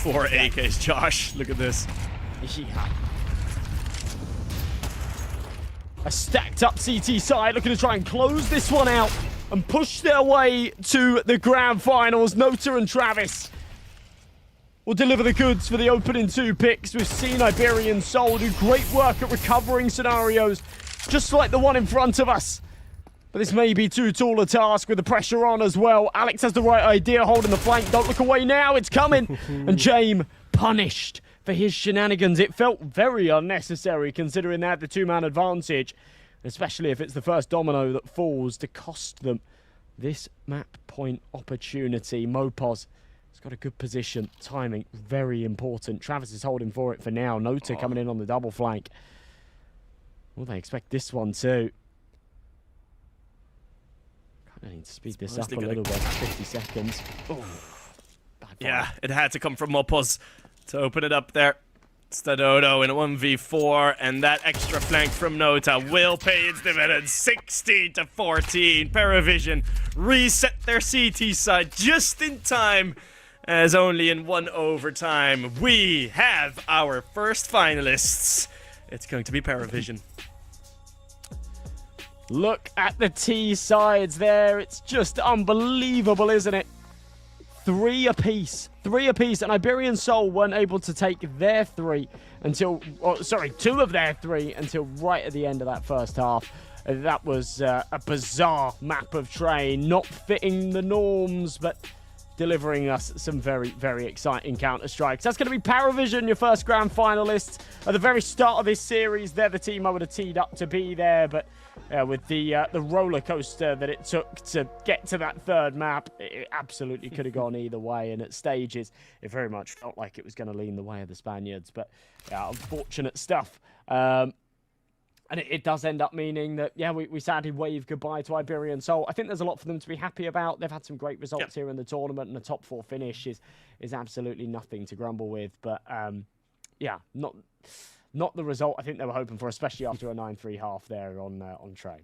4 AKs, Josh. Look at this. Yeah. A stacked up CT side looking to try and close this one out and push their way to the grand finals. Nota and Travis will deliver the goods for the opening 2 picks. We've seen Iberian Soul do great work at recovering scenarios, just like the one in front of us. But this may be too tall a task with the pressure on as well. Alex has the right idea, holding the flank. Don't look away now, it's coming. And James punished for his shenanigans. It felt very unnecessary considering they had the 2-man advantage, especially if it's the first domino that falls to cost them this map point opportunity. Mopos has got a good position. Timing, very important. Travis is holding for it for now. Nota coming in on the double flank. Well, they expect this one too. I need to speed this up a little bit. 50 seconds. Yeah, it had to come from Mopos to open it up there. It's the Dodo in a 1v4, and that extra flank from Nota will pay its dividends. 16-14. PARIVISION reset their CT side just in time, as only in 1 overtime we have our first finalists. It's going to be PARIVISION. Look at the T sides there. It's just unbelievable, isn't it? 3 apiece. 3 apiece. And Iberian Soul weren't able to take their 3 until... Oh, sorry, 2 of their 3 until right at the end of that first half. That was a bizarre map of train. Not fitting the norms, but delivering us some very, very exciting counter-strikes. That's going to be PARIVISION, your first grand finalists. At the very start of this series, they're the team I would have teed up to be there, but with the roller coaster that it took to get to that 3rd map, it absolutely could have gone either way, and at stages, it very much felt like it was going to lean the way of the Spaniards, but yeah, unfortunate stuff. And it does end up meaning that, yeah, we sadly wave goodbye to Iberian Soul. I think there's a lot for them to be happy about. They've had some great results here in the tournament, and the top 4 finish is absolutely nothing to grumble with. But, yeah, not the result I think they were hoping for, especially after a 9-3 half there on Train.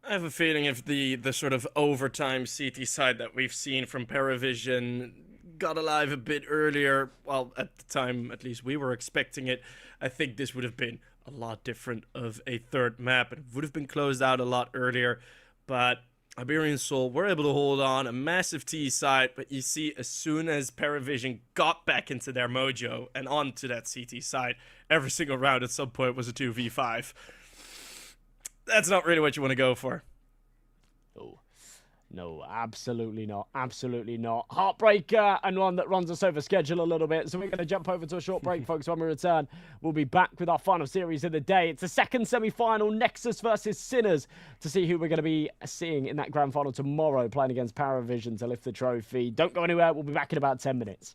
I have a feeling if the sort of overtime CT side that we've seen from PARIVISION got alive a bit earlier, well, at the time, at least we were expecting it, I think this would have been a lot different of a 3rd map. It would have been closed out a lot earlier, but Iberian Soul were able to hold on a massive T side, but you see, as soon as PARIVISION got back into their mojo and onto that CT side, every single round at some point was a 2v5. That's not really what you want to go for. Oh. No, absolutely not. Absolutely not. Heartbreaker, and one that runs us over schedule a little bit. So we're going to jump over to a short break, folks. When we return, we'll be back with our final series of the day. It's the 2nd semi-final, Nexus versus Sinners, to see who we're going to be seeing in that grand final tomorrow, playing against PARIVISION to lift the trophy. Don't go anywhere. We'll be back in about 10 minutes.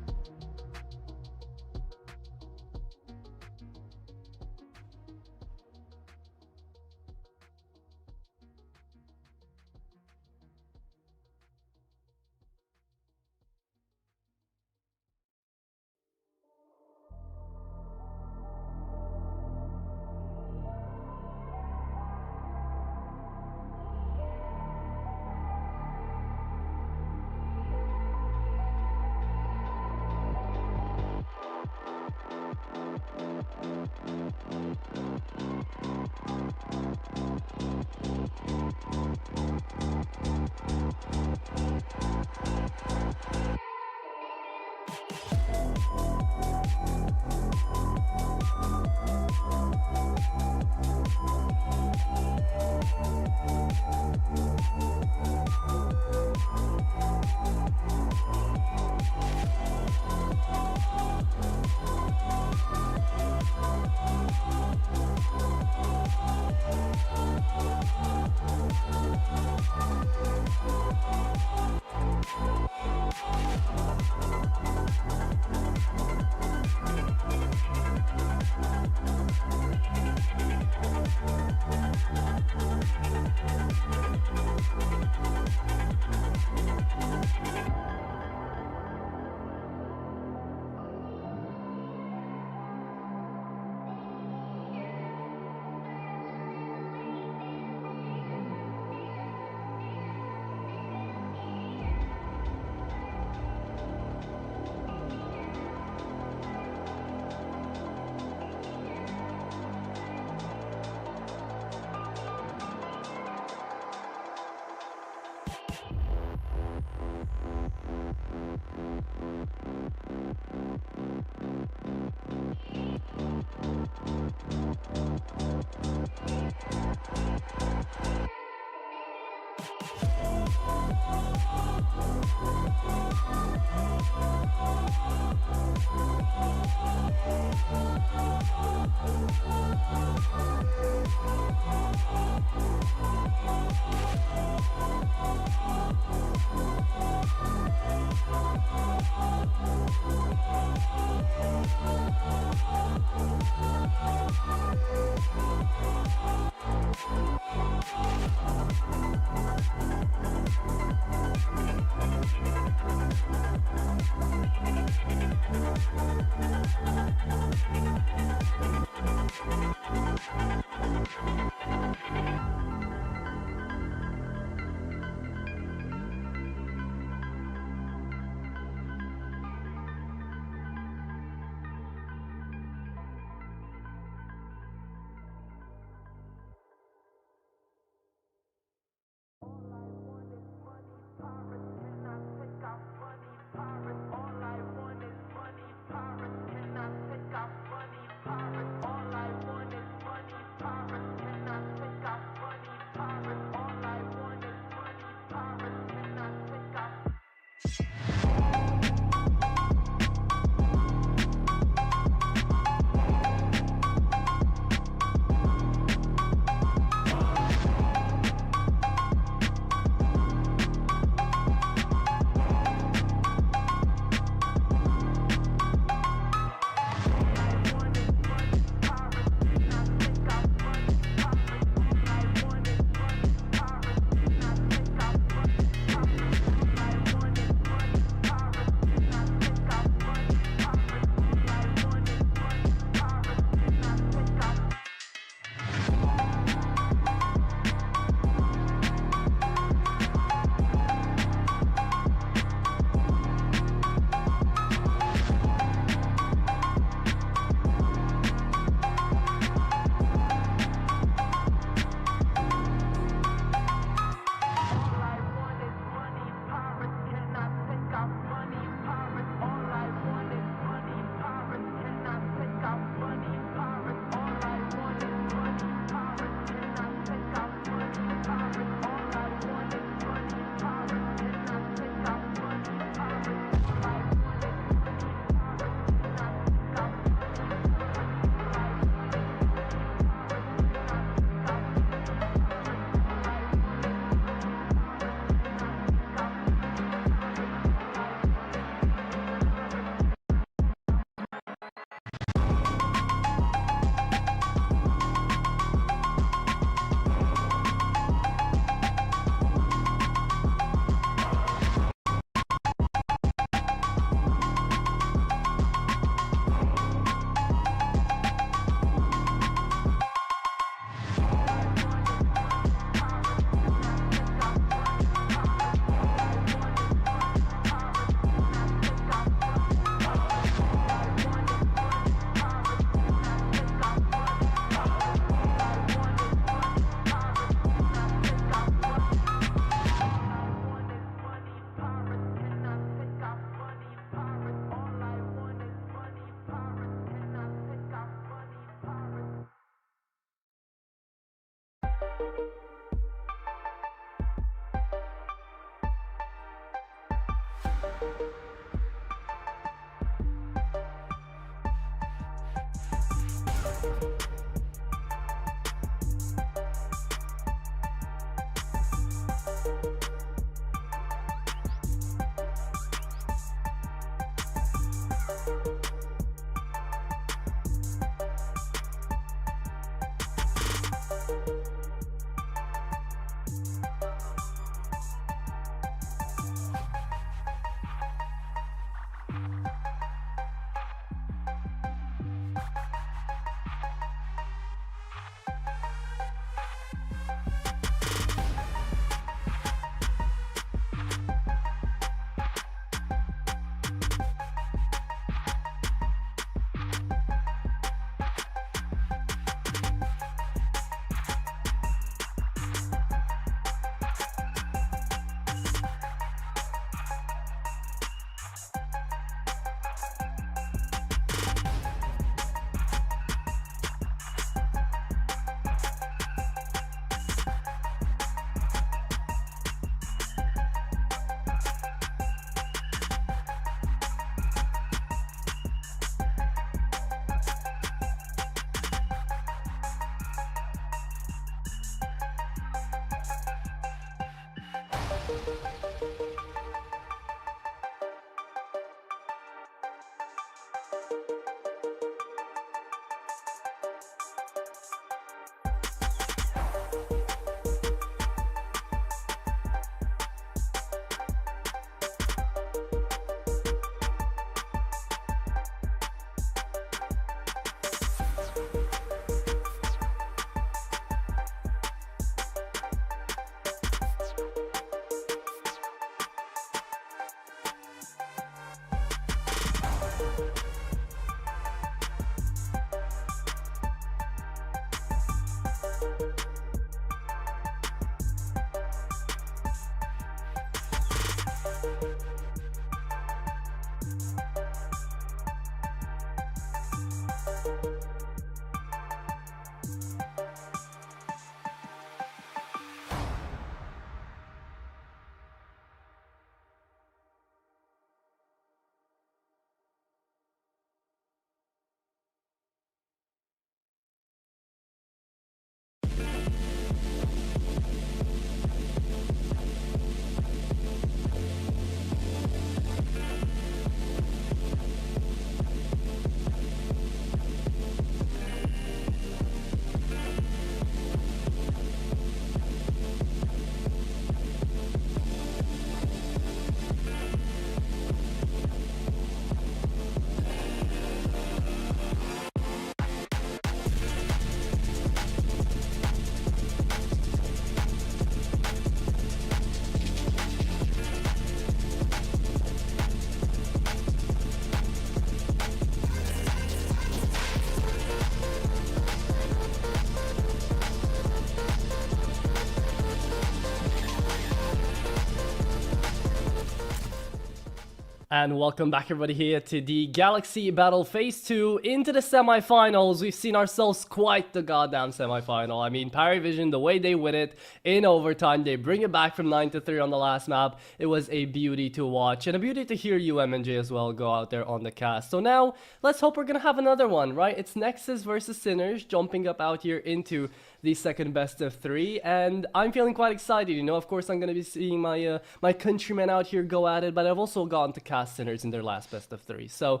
And welcome back everybody here to the Galaxy Battle Phase 2 into the semifinals. We've seen ourselves quite the goddamn semifinal. I mean, PARIVISION, the way they win it in overtime, they bring it back from 9-3 on the last map. It was a beauty to watch and a beauty to hear you, MNJ, as well, go out there on the cast. So now, let's hope we're gonna have another one, right? It's Nexus versus Sinners, jumping up out here into the second best of 3, and I'm feeling quite excited. You know, of course, I'm gonna be seeing my my countrymen out here go at it, but I've also gotten to cast Sinners in their last best of 3, so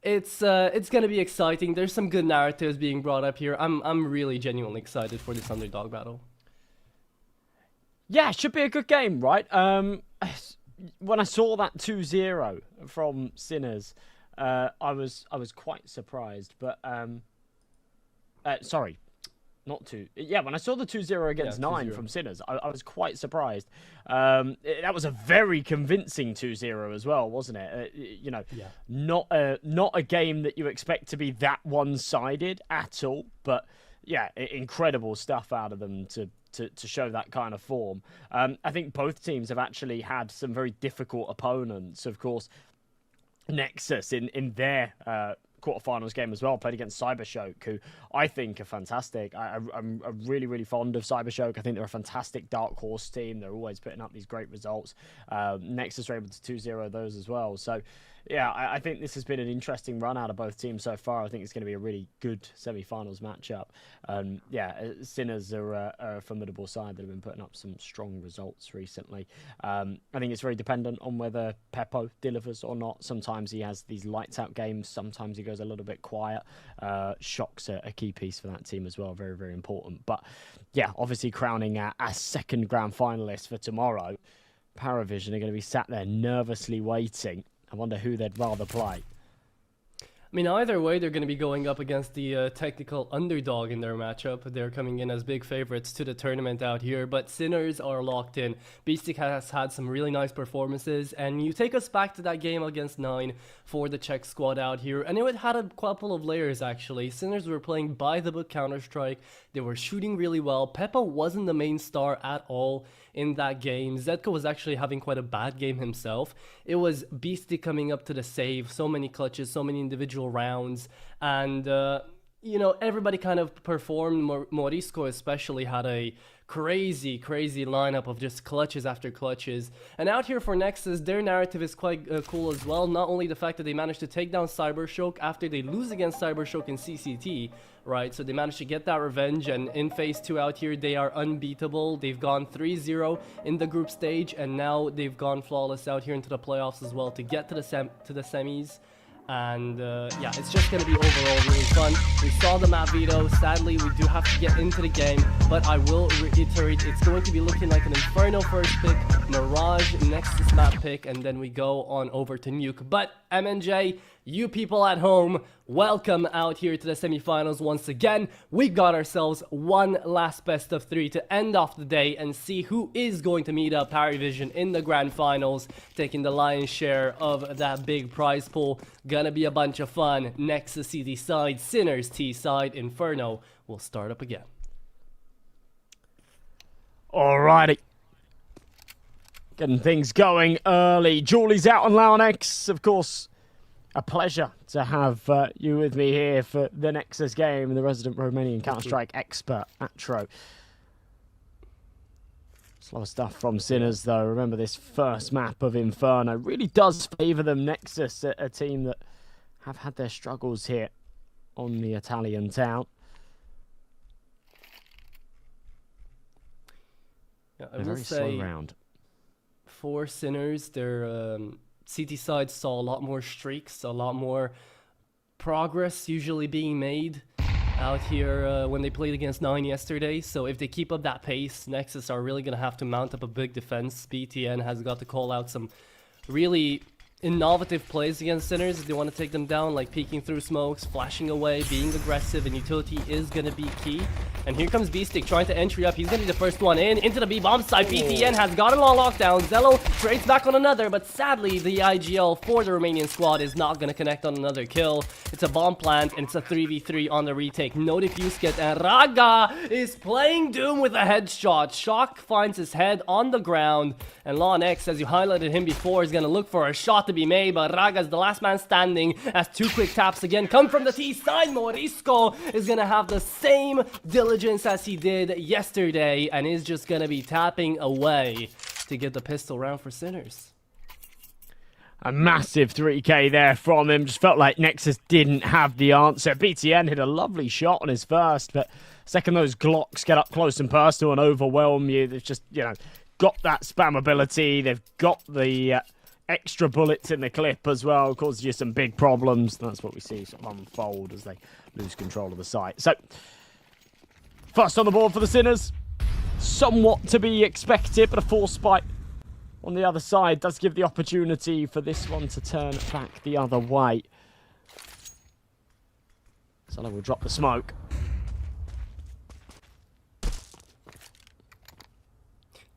it's gonna be exciting. There's some good narratives being brought up here. I'm really genuinely excited for this underdog battle. Yeah, it should be a good game, right? When I saw that 2-0 from Sinners, I was quite surprised, but sorry. Not two. Yeah, when I saw the 2-0 against 9 from Sinners, I was quite surprised. That was a very convincing 2-0 as well, wasn't it? You know, not a game that you expect to be that one-sided at all. But yeah, incredible stuff out of them to show that kind of form. I think both teams have actually had some very difficult opponents. Of course, Nexus in their quarterfinals game as well. Played against Cybershock, who I think are fantastic. I'm really, really fond of Cybershock. I think they're a fantastic dark horse team. They're always putting up these great results. Nexus were able to 2-0 those as well. So, yeah, I think this has been an interesting run out of both teams so far. I think it's going to be a really good semi-finals matchup. Sinners are a formidable side that have been putting up some strong results recently. I think it's very dependent on whether Peppo delivers or not. Sometimes he has these lights-out games. Sometimes he goes a little bit quiet. Shock's a key piece for that team as well. Very, very important. But, yeah, obviously crowning a second grand finalist for tomorrow. PARIVISION are going to be sat there nervously waiting. I wonder who they'd rather play. I mean, either way, they're going to be going up against the technical underdog in their matchup. They're coming in as big favorites to the tournament out here, but Sinners are locked in. Beastic has had some really nice performances, and you take us back to that game against 9 for the Czech squad out here, and it had a couple of layers, actually. Sinners were playing by-the-book Counter-Strike. They were shooting really well. Peppo wasn't the main star at all in that game. Zetko was actually having quite a bad game himself. It was Beastic coming up to the save, so many clutches, so many individual rounds, and you know, everybody kind of performed. Morisco especially had a crazy lineup of just clutches after clutches. And out here for Nexus, their narrative is quite cool as well. Not only the fact that they managed to take down Cybershock after they lose against Cybershock in CCT, right? So they managed to get that revenge, and in phase 2 out here, they are unbeatable. They've gone 3-0 in the group stage, and now they've gone flawless out here into the playoffs as well to get to the semis. And yeah, it's just going to be overall really fun. We saw the map veto. Sadly, we do have to get into the game, but I will reiterate, it's going to be looking like an Inferno first pick, Mirage Nexus map pick, and then we go on over to Nuke. But MNJ, you people at home, welcome out here to the semifinals once again. We've got ourselves one last best of 3 to end off the day and see who is going to meet up PARIVISION in the grand finals, taking the lion's share of that big prize pool. Gonna be a bunch of fun. Nexus CD side, Sinners T side, Inferno will start up again. Alrighty. Getting things going early. Julie's out on Launex, of course. A pleasure to have you with me here for the Nexus game, the resident Romanian Counter-Strike expert, Atro. Slow stuff from Sinners, though. Remember, this first map of Inferno really does favour them. Nexus, a team that have had their struggles here on the Italian town. Yeah, I will say, slow round. For Sinners, their CT side saw a lot more streaks, a lot more progress usually being made out here when they played against 9 yesterday. So if they keep up that pace, Nexus are really going to have to mount up a big defense. BTN has got to call out some really innovative plays against Sinners if they want to take them down, like peeking through smokes, flashing away, being aggressive, and utility is going to be key. And here comes Beastic trying to entry up. He's going to be the first one in, into the B bomb side. BTN has got it on lockdown. Zello trades back on another, but sadly the IGL for the Romanian squad is not going to connect on another kill. It's a bomb plant, and it's a 3v3 on the retake. No defuse kit, and Raga is playing Doom with a headshot. Shock finds his head on the ground, and Lon X, as you highlighted him before, is going to look for a shot to be made, but Raga's the last man standing as 2 quick taps again come from the T side. Morisco is going to have the same diligence as he did yesterday and is just going to be tapping away to get the pistol round for Sinners. A massive 3k there from him. Just felt like Nexus didn't have the answer. BTN hit a lovely shot on his first, but second those Glocks get up close and personal and overwhelm you. They've just, you know, got that spam ability. They've got the extra bullets in the clip as well. Causes you some big problems. That's what we see sort of unfold as they lose control of the site. So, first on the board for the Sinners. Somewhat to be expected, but a force spike on the other side does give the opportunity for this one to turn back the other way. Solo will drop the smoke.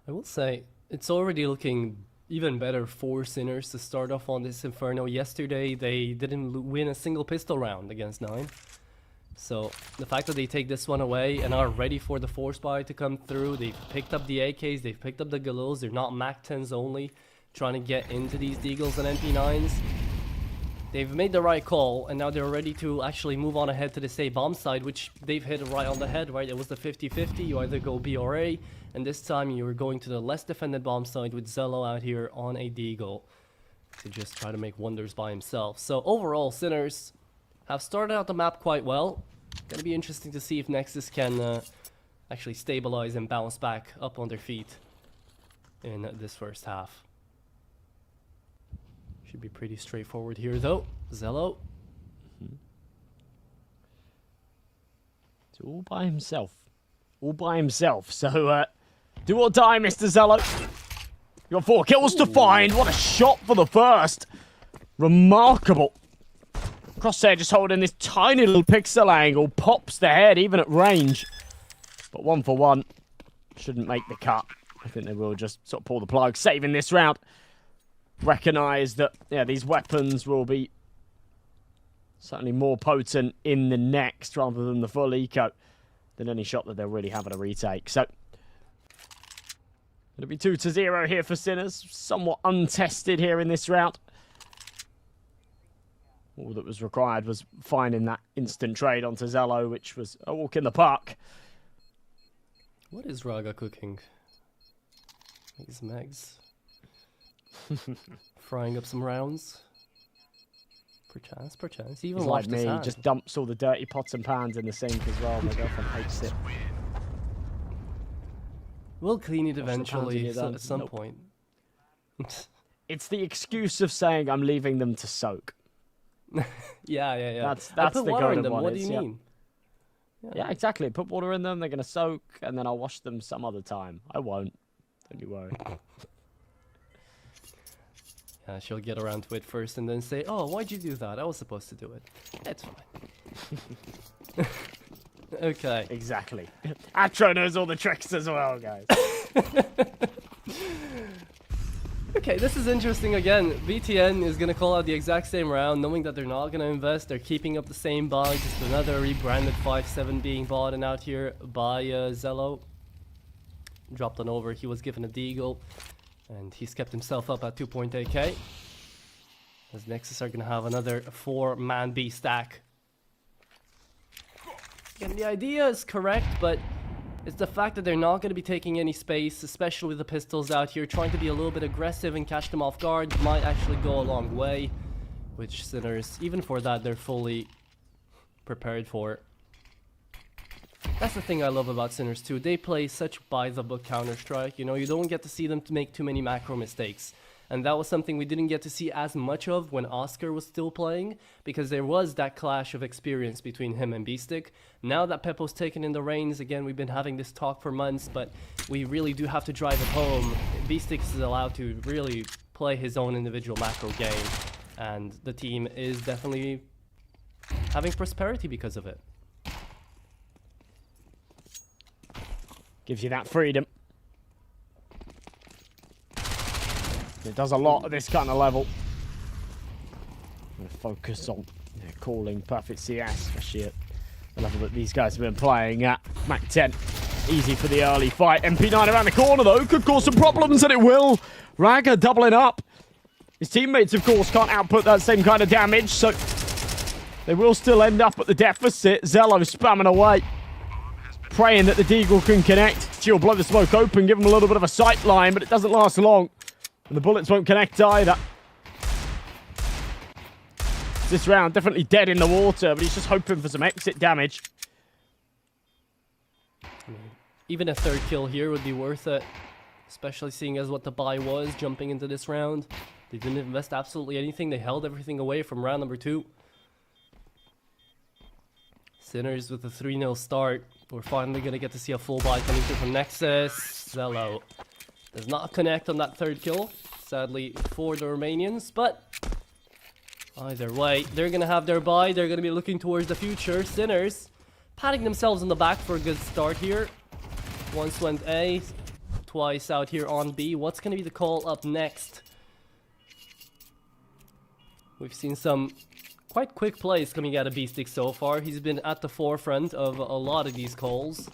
I will say, it's already looking even better for Sinners to start off on this Inferno. Yesterday, they didn't win a single pistol round against 9. So, the fact that they take this one away and are ready for the force buy to come through, they've picked up the AKs, they've picked up the Galils, they're not MAC 10s only, trying to get into these Deagles and MP9s. they've made the right call, and now they're ready to actually move on ahead to the A bomb side, which they've hit right on the head, right? It was the 50-50, you either go B or A, and this time you're going to the less defended bomb side with Zello out here on a Deagle to just try to make wonders by himself. So overall, Sinners have started out the map quite well. Gonna be interesting to see if Nexus can actually stabilize and bounce back up on their feet in this first half. Should be pretty straightforward here though. Zello. It's all by himself. All by himself. So, do or die, Mr. Zello. You got 4 kills to find. What a shot for the first. Remarkable. Crosshair just holding this tiny little pixel angle. Pops the head even at range. But 1 for 1. Shouldn't make the cut. I think they will just sort of pull the plug. Saving this round. Recognize that, yeah, these weapons will be certainly more potent in the next rather than the full eco than any shot that they'll really have at a retake. So it'll be 2-0 here for Sinners. Somewhat untested here in this round. All that was required was finding that instant trade onto Zello, which was a walk in the park. What is Raga cooking? These megs. Frying up some rounds. Perchance, perchance. He even He's washed like his me, hand. just dumps all the dirty pots and pans in the sink as well. My girlfriend hates it. We'll clean it Wash the pans when eventually you're done. at some Nope. point. It's the excuse of saying I'm leaving them to soak. Yeah. That's I put the water in golden them. one. What do It's, you yeah. mean? Yeah, exactly. Put water in them, they're going to soak, and then I'll wash them some other time. I won't. Don't you worry. Yeah, she'll get around to it first and then say, "Oh, why'd you do that? I was supposed to do it." It's fine. Okay. Exactly. Atro knows all the tricks as well, guys. Okay, this is interesting again. VTN is gonna call out the exact same round, knowing that they're not gonna invest. They're keeping up the same buy, just another rebranded 5-7 being bought and out here by Zello. Dropped on over, he was given a deagle, and he's kept himself up at 2.8k. As Nexus are gonna have another 4-man B stack. Again, the idea is correct, but it's the fact that they're not going to be taking any space, especially with the pistols out here. Trying to be a little bit aggressive and catch them off guard might actually go a long way. Which Sinners, even for that, they're fully prepared for. That's the thing I love about Sinners too. They play such by-the-book Counter-Strike. You know, you don't get to see them to make too many macro mistakes. And that was something we didn't get to see as much of when Oscar was still playing, because there was that clash of experience between him and B-Stick. Now that Peppo's taken in the reins, again, we've been having this talk for months, but we really do have to drive it home. B-Stick is allowed to really play his own individual macro game, and the team is definitely having prosperity because of it. Gives you that freedom. It does a lot at this kind of level. Focus on calling perfect CS, especially at the level that these guys have been playing at. Mac 10, easy for the early fight. MP9 around the corner though, could cause some problems, and it will. Raga doubling up. His teammates, of course, can't output that same kind of damage, so they will still end up at the deficit. Zello spamming away, praying that the Deagle can connect. She'll blow the smoke open, give him a little bit of a sight line, but it doesn't last long. And the bullets won't connect either. This round definitely dead in the water, but he's just hoping for some exit damage. Even a third kill here would be worth it, especially seeing as what the buy was jumping into this round. They didn't invest absolutely anything. They held everything away from round number 2. Sinners with a 3-0 start. We're finally going to get to see a full buy coming through from Nexus. Zello does not connect on that third kill, sadly for the Romanians, but either way, they're going to have their buy. They're going to be looking towards the future. Sinners patting themselves on the back for a good start here. Once went A, twice out here on B. What's going to be the call up next? We've seen some quite quick plays coming out of B-Stick so far. He's been at the forefront of a lot of these calls.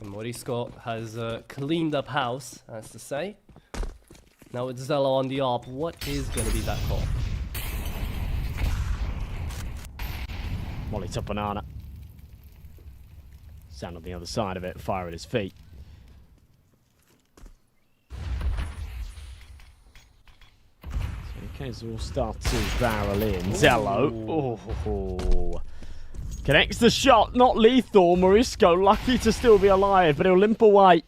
And Morisco has cleaned up house, as to say. Now it's Zello on the op. What is going to be that call? Molly top banana. Stand on the other side of it, fire at his feet. So K's will start to barrel in. Zello. Oh. Connects the shot, not lethal. Morisco lucky to still be alive, but he'll limp away.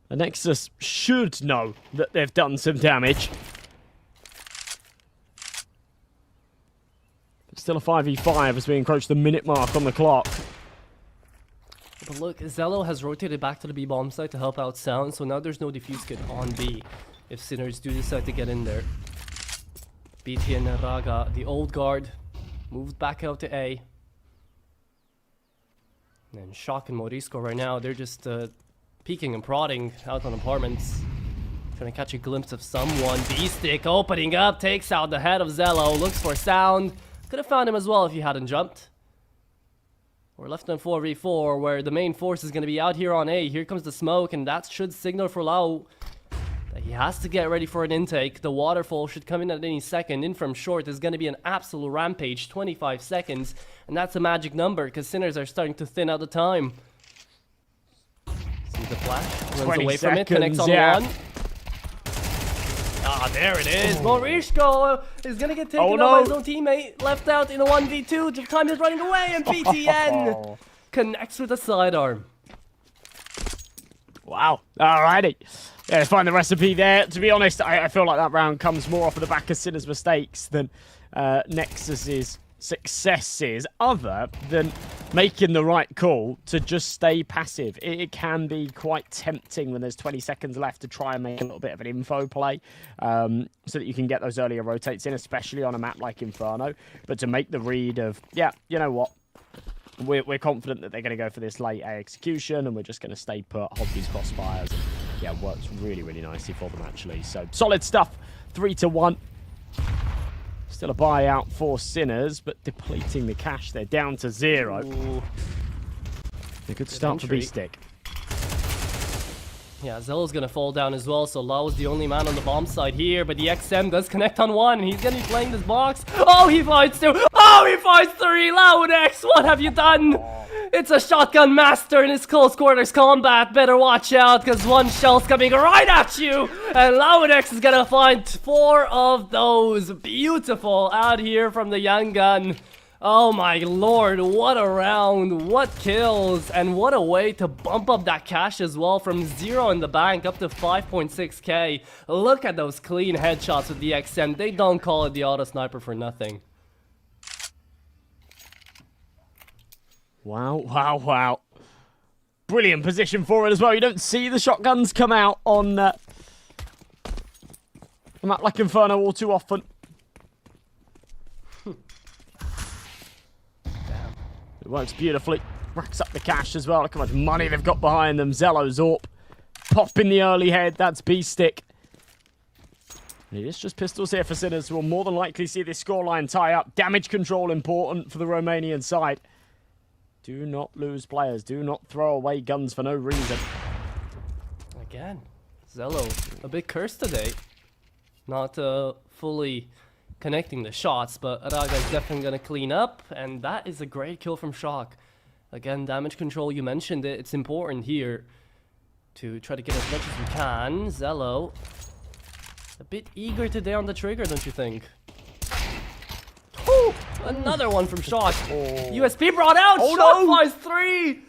The Nexus should know that they've done some damage. But still a 5v5 as we encroach the minute mark on the clock. But look, Zello has rotated back to the B bomb site to help out Sound, so now there's no defuse kit on B if Sinners do decide to get in there. BT and Raga, the old guard, moved back out to A. And Shock and Morisco right now, they're just peeking and prodding out on apartments. Trying to catch a glimpse of someone. B-Stick opening up, takes out the head of Zello, looks for Sound. Could have found him as well if he hadn't jumped. We're left on 4v4 where the main force is going to be out here on A. Here comes the smoke, and that should signal for Lau that he has to get ready for an intake. The waterfall should come in at any second. In from short is going to be an absolute rampage, 25 seconds. And that's a magic number because Sinners are starting to thin out the time. See the flash, runs away from it, connects on one. Ah, there it is. Morisco is going to get taken out by his own teammate. Left out in a 1v2. Time is running away, and BTN connects with a sidearm. Wow. Alrighty. Yeah, find the recipe there. To be honest, I feel like that round comes more off of the back of Sinner's mistakes than Nexus's successes, other than making the right call to just stay passive. It can be quite tempting when there's 20 seconds left to try and make a little bit of an info play so that you can get those earlier rotates in, especially on a map like Inferno. But to make the read of, yeah, you know what? We're confident that they're going to go for this late A execution, and we're just going to stay put, hold these crossfires, and yeah, works really, really nicely for them actually. So solid stuff, 3-1. Still a buyout for Sinners, but depleting the cash. They're down to 0. Ooh. A good start for B-Stick. Yeah, Zello's gonna fall down as well, so Lau's the only man on the bomb side here, but the XM does connect on one, and he's gonna be playing this box. Oh, he fights 2! Oh, he fights 3! Laudex, what have you done? It's a shotgun master in his close quarters combat. Better watch out, because one shell's coming right at you, and Laudex is gonna find 4 of those. Beautiful out here from the young gun. Oh my lord, what a round, what kills, and what a way to bump up that cash as well from 0 in the bank up to 5.6k. Look at those clean headshots with the XM. They don't call it the auto sniper for nothing. Wow. Brilliant position for it as well. You don't see the shotguns come out on a map like Inferno all too often. It works beautifully. Racks up the cash as well. Look how much money they've got behind them. Zello, Zorp. Pop in the early head. That's B-Stick. It's just pistols here for Sinners, who will more than likely see this scoreline tie up. Damage control important for the Romanian side. Do not lose players. Do not throw away guns for no reason. Again, Zello, a bit cursed today. Not fully connecting the shots, but Raga is definitely going to clean up, and that is a great kill from Shock. Again, damage control, you mentioned it. It's important here to try to get as much as we can. Zello, a bit eager today on the trigger, don't you think? Woo! Another one from Shock. USP brought out. Shock flies 3.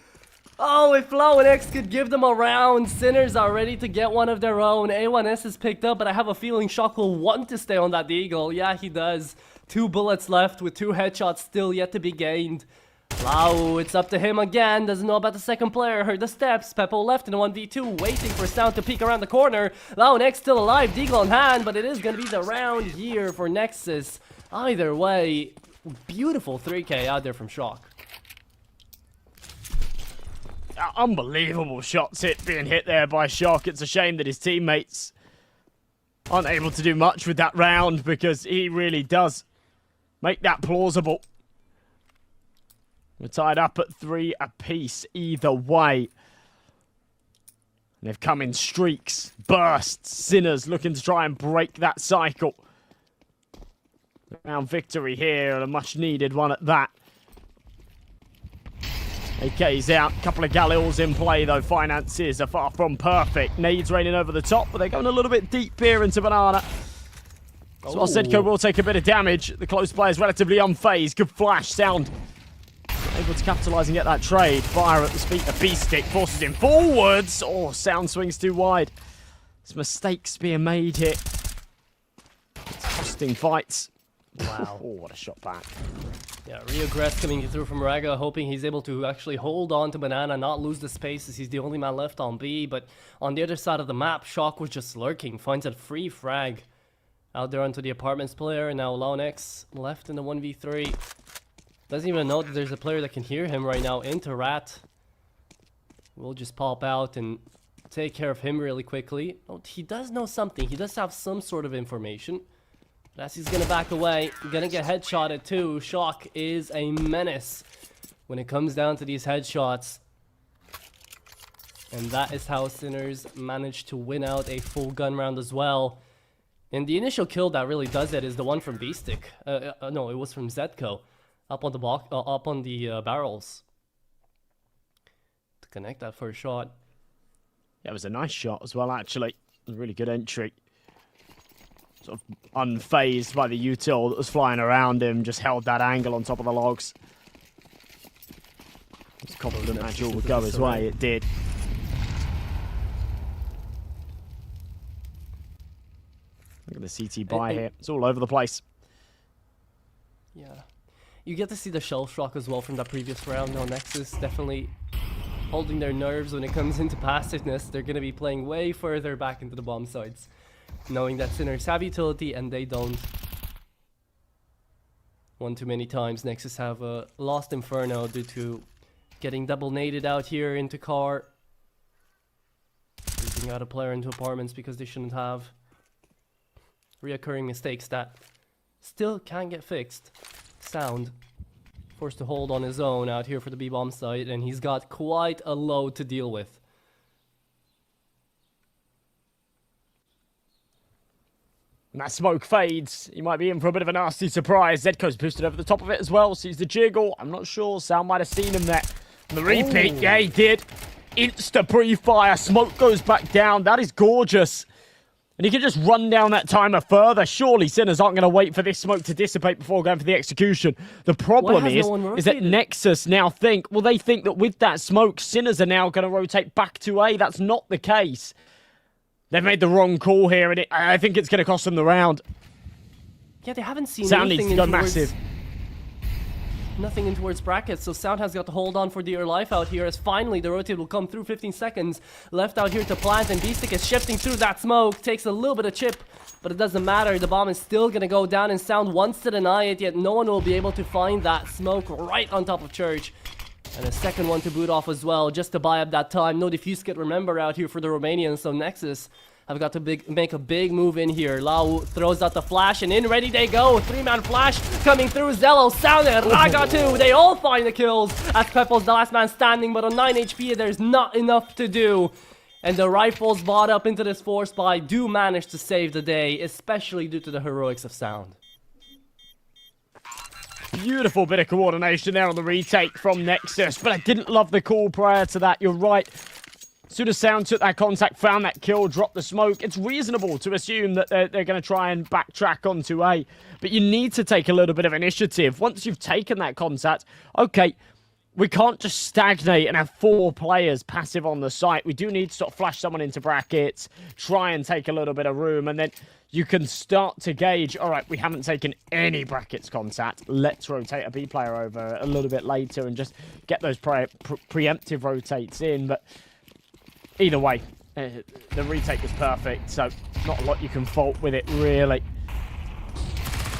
Oh, if Flow and X could give them a round, Sinners are ready to get one of their own. A1S is picked up, but I have a feeling Shock will want to stay on that Eagle. Yeah, he does. 2 bullets left with 2 headshots still yet to be gained. Flow, it's up to him again. Doesn't know about the second player. Heard the steps. Peppo left in a 1v2, waiting for Sound to peek around the corner. Lau and X still alive, Deagle in hand, but it is going to be the round here for Nexus. Either way, beautiful 3k out there from Shock. Unbelievable shots being hit there by Shock. It's a shame that his teammates aren't able to do much with that round, because he really does make that plausible. We're tied up at 3 apiece either way. And they've come in streaks, bursts, Sinners looking to try and break that cycle. Round victory here, and a much needed one at that. AK's out. Couple of Galils in play, though. Finances are far from perfect. Nades raining over the top, but they're going a little bit deep here into Banana. So while Zedko will take a bit of damage, the close player is relatively unfazed. Good flash. Sound able to capitalise and get that trade. Fire at the feet of Beestick forces him forwards. Oh, Sound swings too wide. There's mistakes being made here. It's costing fights. Wow. Oh, what a shot back. Yeah, Regress coming through from Raga, hoping he's able to actually hold on to Banana, not lose the space as he's the only man left on B. But on the other side of the map, Shock was just lurking, finds a free frag out there onto the apartments player. Now Lonex left in the 1v3. Doesn't even know that there's a player that can hear him right now into Rat. We'll just pop out and take care of him really quickly. Oh, he does know something. He does have some sort of information. But as he's gonna back away, gonna get headshotted too. Shock is a menace when it comes down to these headshots. And that is how Sinners managed to win out a full gun round as well. And the initial kill that really does it is the one from Beestick. No, it was from Zedko. Up on the block, up on the barrels. To connect that first shot. Yeah, it was a nice shot as well, actually. A really good entry. Sort of unfazed by the util that was flying around him. Just held that angle on top of the logs. I was confident that duel would go his way. It did. Look at the CT buy here. It's all over the place. Yeah. You get to see the shell shock as well from that previous round. No, Nexus definitely holding their nerves when it comes into passiveness. They're going to be playing way further back into the bomb sites, knowing that Sinners have utility and they don't. One too many times Nexus have lost Inferno due to getting double naded out here into car. Losing out a player into apartments because they shouldn't have. Reoccurring mistakes that still can't get fixed. Sound forced to hold on his own out here for the B-bomb site, and he's got quite a load to deal with. And that smoke fades. He might be in for a bit of a nasty surprise. Zedko's boosted over the top of it as well. Sees the jiggle. I'm not sure. Sound might have seen him there. And the repeat. Ooh. Yeah, he did. Insta pre-fire. Smoke goes back down. That is gorgeous. And he can just run down that timer further. Surely Sinners aren't going to wait for this smoke to dissipate before going for the execution. The problem is that Nexus now think, well, they think that with that smoke, Sinners are now going to rotate back to A. That's not the case. They've made the wrong call here, and I think it's going to cost them the round. Yeah, they haven't seen Sound anything needs to go massive. Nothing in towards brackets, so Sound has got to hold on for dear life out here as finally the rotate will come through. 15 seconds left out here to plant, and Beestick is shifting through that smoke. Takes a little bit of chip, but it doesn't matter. The bomb is still going to go down, and Sound wants to deny it, yet no one will be able to find that smoke right on top of Church. And a second one to boot off as well, just to buy up that time. No defuse kit, remember, out here for the Romanians, so Nexus have got to make a big move in here. Lau throws out the flash, and in ready they go. 3-man flash coming through. Zello, Sound, and Raga too. They all find the kills as Pepple's the last man standing, but on 9 HP, there's not enough to do. And the rifles bought up into this force buy do manage to save the day, especially due to the heroics of Sound. Beautiful bit of coordination there on the retake from Nexus, but I didn't love the call prior to that. You're right. As soon as Sound took that contact, found that kill, dropped the smoke, it's reasonable to assume that they're going to try and backtrack onto A. But you need to take a little bit of initiative. Once you've taken that contact, okay, we can't just stagnate and have 4 players passive on the site. We do need to sort of flash someone into brackets, try and take a little bit of room, and then you can start to gauge, all right, we haven't taken any brackets contact. Let's rotate a B player over a little bit later and just get those preemptive rotates in. But either way, the retake was perfect, so not a lot you can fault with it, really.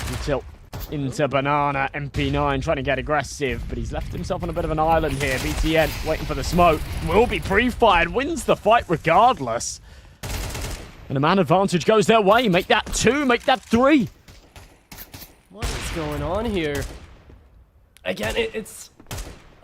Until into Banana, MP9 trying to get aggressive, but he's left himself on a bit of an island here. BTN waiting for the smoke. Will be pre-fired, wins the fight regardless. And a man advantage goes their way. Make that 2, make that 3. What is going on here? Again, it's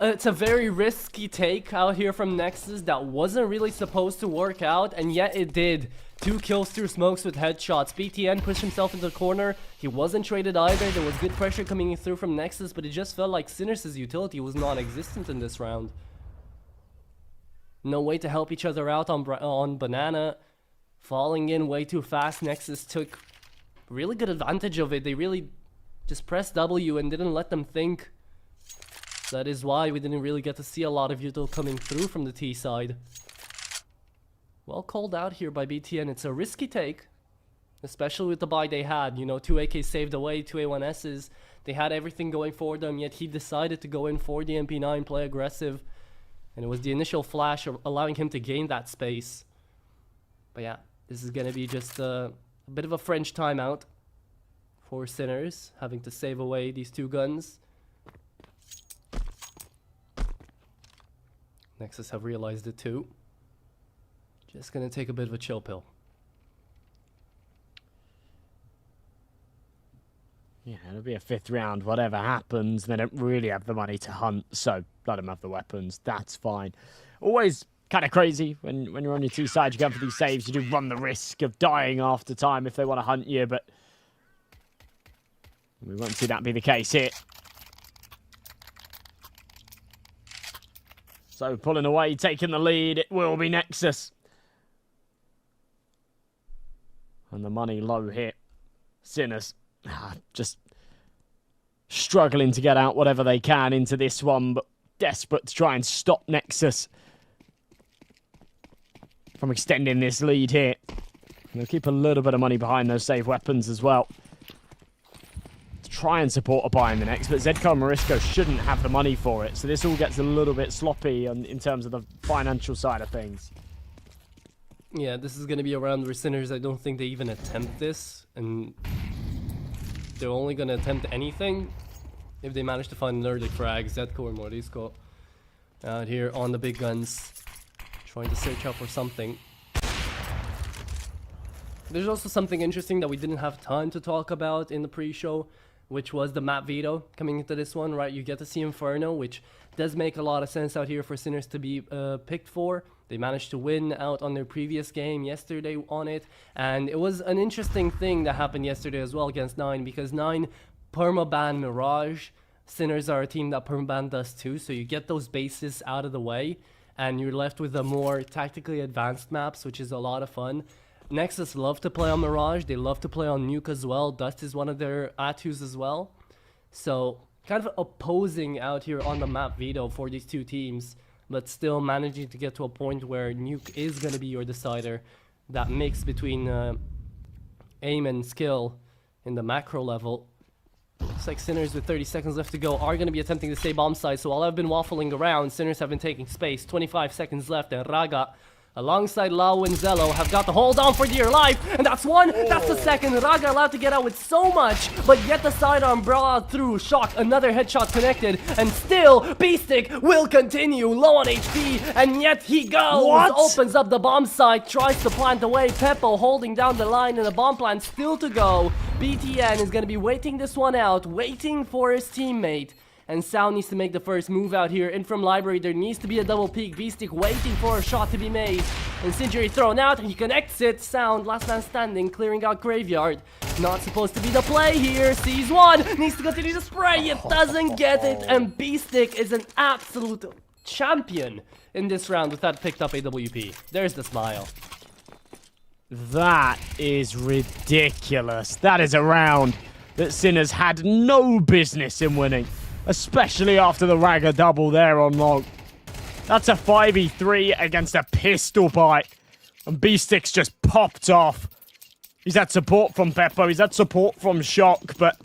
it's a very risky take out here from Nexus that wasn't really supposed to work out, and yet it did. 2 kills through smokes with headshots. BTN pushed himself into the corner. He wasn't traded either. There was good pressure coming through from Nexus, but it just felt like Sinners' utility was non-existent in this round. No way to help each other out on Banana. Falling in way too fast. Nexus took really good advantage of it. They really just pressed W and didn't let them think. That is why we didn't really get to see a lot of util coming through from the T side. Well called out here by BTN. It's a risky take, especially with the buy they had. You know, 2 AKs saved away, 2 A1Ss. They had everything going for them, yet he decided to go in for the MP9, play aggressive. And it was the initial flash allowing him to gain that space. But yeah, this is going to be just a bit of a French timeout for Sinners, having to save away these 2 guns. Nexus have realized it too. Just gonna take a bit of a chill pill. Yeah, it'll be a 5th round. Whatever happens, they don't really have the money to hunt, so let them have the weapons. That's fine. Always kind of crazy when you're on your 2 sides, you go for these saves, you do run the risk of dying after time if they want to hunt you, but we won't see that be the case here. So pulling away, taking the lead, it will be Nexus. And the money low here. Sinners just struggling to get out whatever they can into this one, but desperate to try and stop Nexus from extending this lead here. They'll keep a little bit of money behind those save weapons as well to try and support a buy in the next, but Zedko and Marisco shouldn't have the money for it, so this all gets a little bit sloppy in terms of the financial side of things. Yeah, this is going to be a round where Sinners, I don't think they even attempt this, and they're only going to attempt anything if they manage to find Nerdic frag, Zedko or Morisco out here on the big guns, trying to search out for something. There's also something interesting that we didn't have time to talk about in the pre-show, which was the map veto coming into this one, right? You get to see Inferno, which does make a lot of sense out here for Sinners to be picked for. They managed to win out on their previous game yesterday on it, and it was an interesting thing that happened yesterday as well against 9, because 9 permaban Mirage. Sinners are a team that permaban does too, so you get those bases out of the way, and you're left with the more tactically advanced maps, which is a lot of fun. Nexus love to play on Mirage, they love to play on Nuke as well. Dust is one of their attus as well. So kind of opposing out here on the map veto for these 2 teams, but still managing to get to a point where Nuke is going to be your decider. That mix between aim and skill in the macro level. Looks like Sinners with 30 seconds left to go are going to be attempting to stay bomb side. So while I've been waffling around, Sinners have been taking space. 25 seconds left, and Raga alongside Lau and Zello have got to hold on for dear life, and that's one, that's the second. Raga allowed to get out with so much, but yet the sidearm brought through. Shock, another headshot connected, and still B-Stick will continue low on HP, and yet he goes. What? Opens up the bomb site, tries to plant away. Peppo holding down the line, and the bomb plant still to go. BTN is going to be waiting this one out, waiting for his teammate. And Sound needs to make the first move out here. In from Library, there needs to be a double peek. B-Stick waiting for a shot to be made. Incendiary thrown out, and he connects it. Sound, last man standing, clearing out Graveyard. Not supposed to be the play here. Sees one, needs to continue to spray. It doesn't get it, and B-Stick is an absolute champion in this round with that picked up AWP. There's the smile. That is ridiculous. That is a round that Sinners had no business in winning. Especially after the Raga double there on long. That's a 5v3 against a pistol bite. And B-Stick's just popped off. He's had support from Beppo. He's had support from Shock. But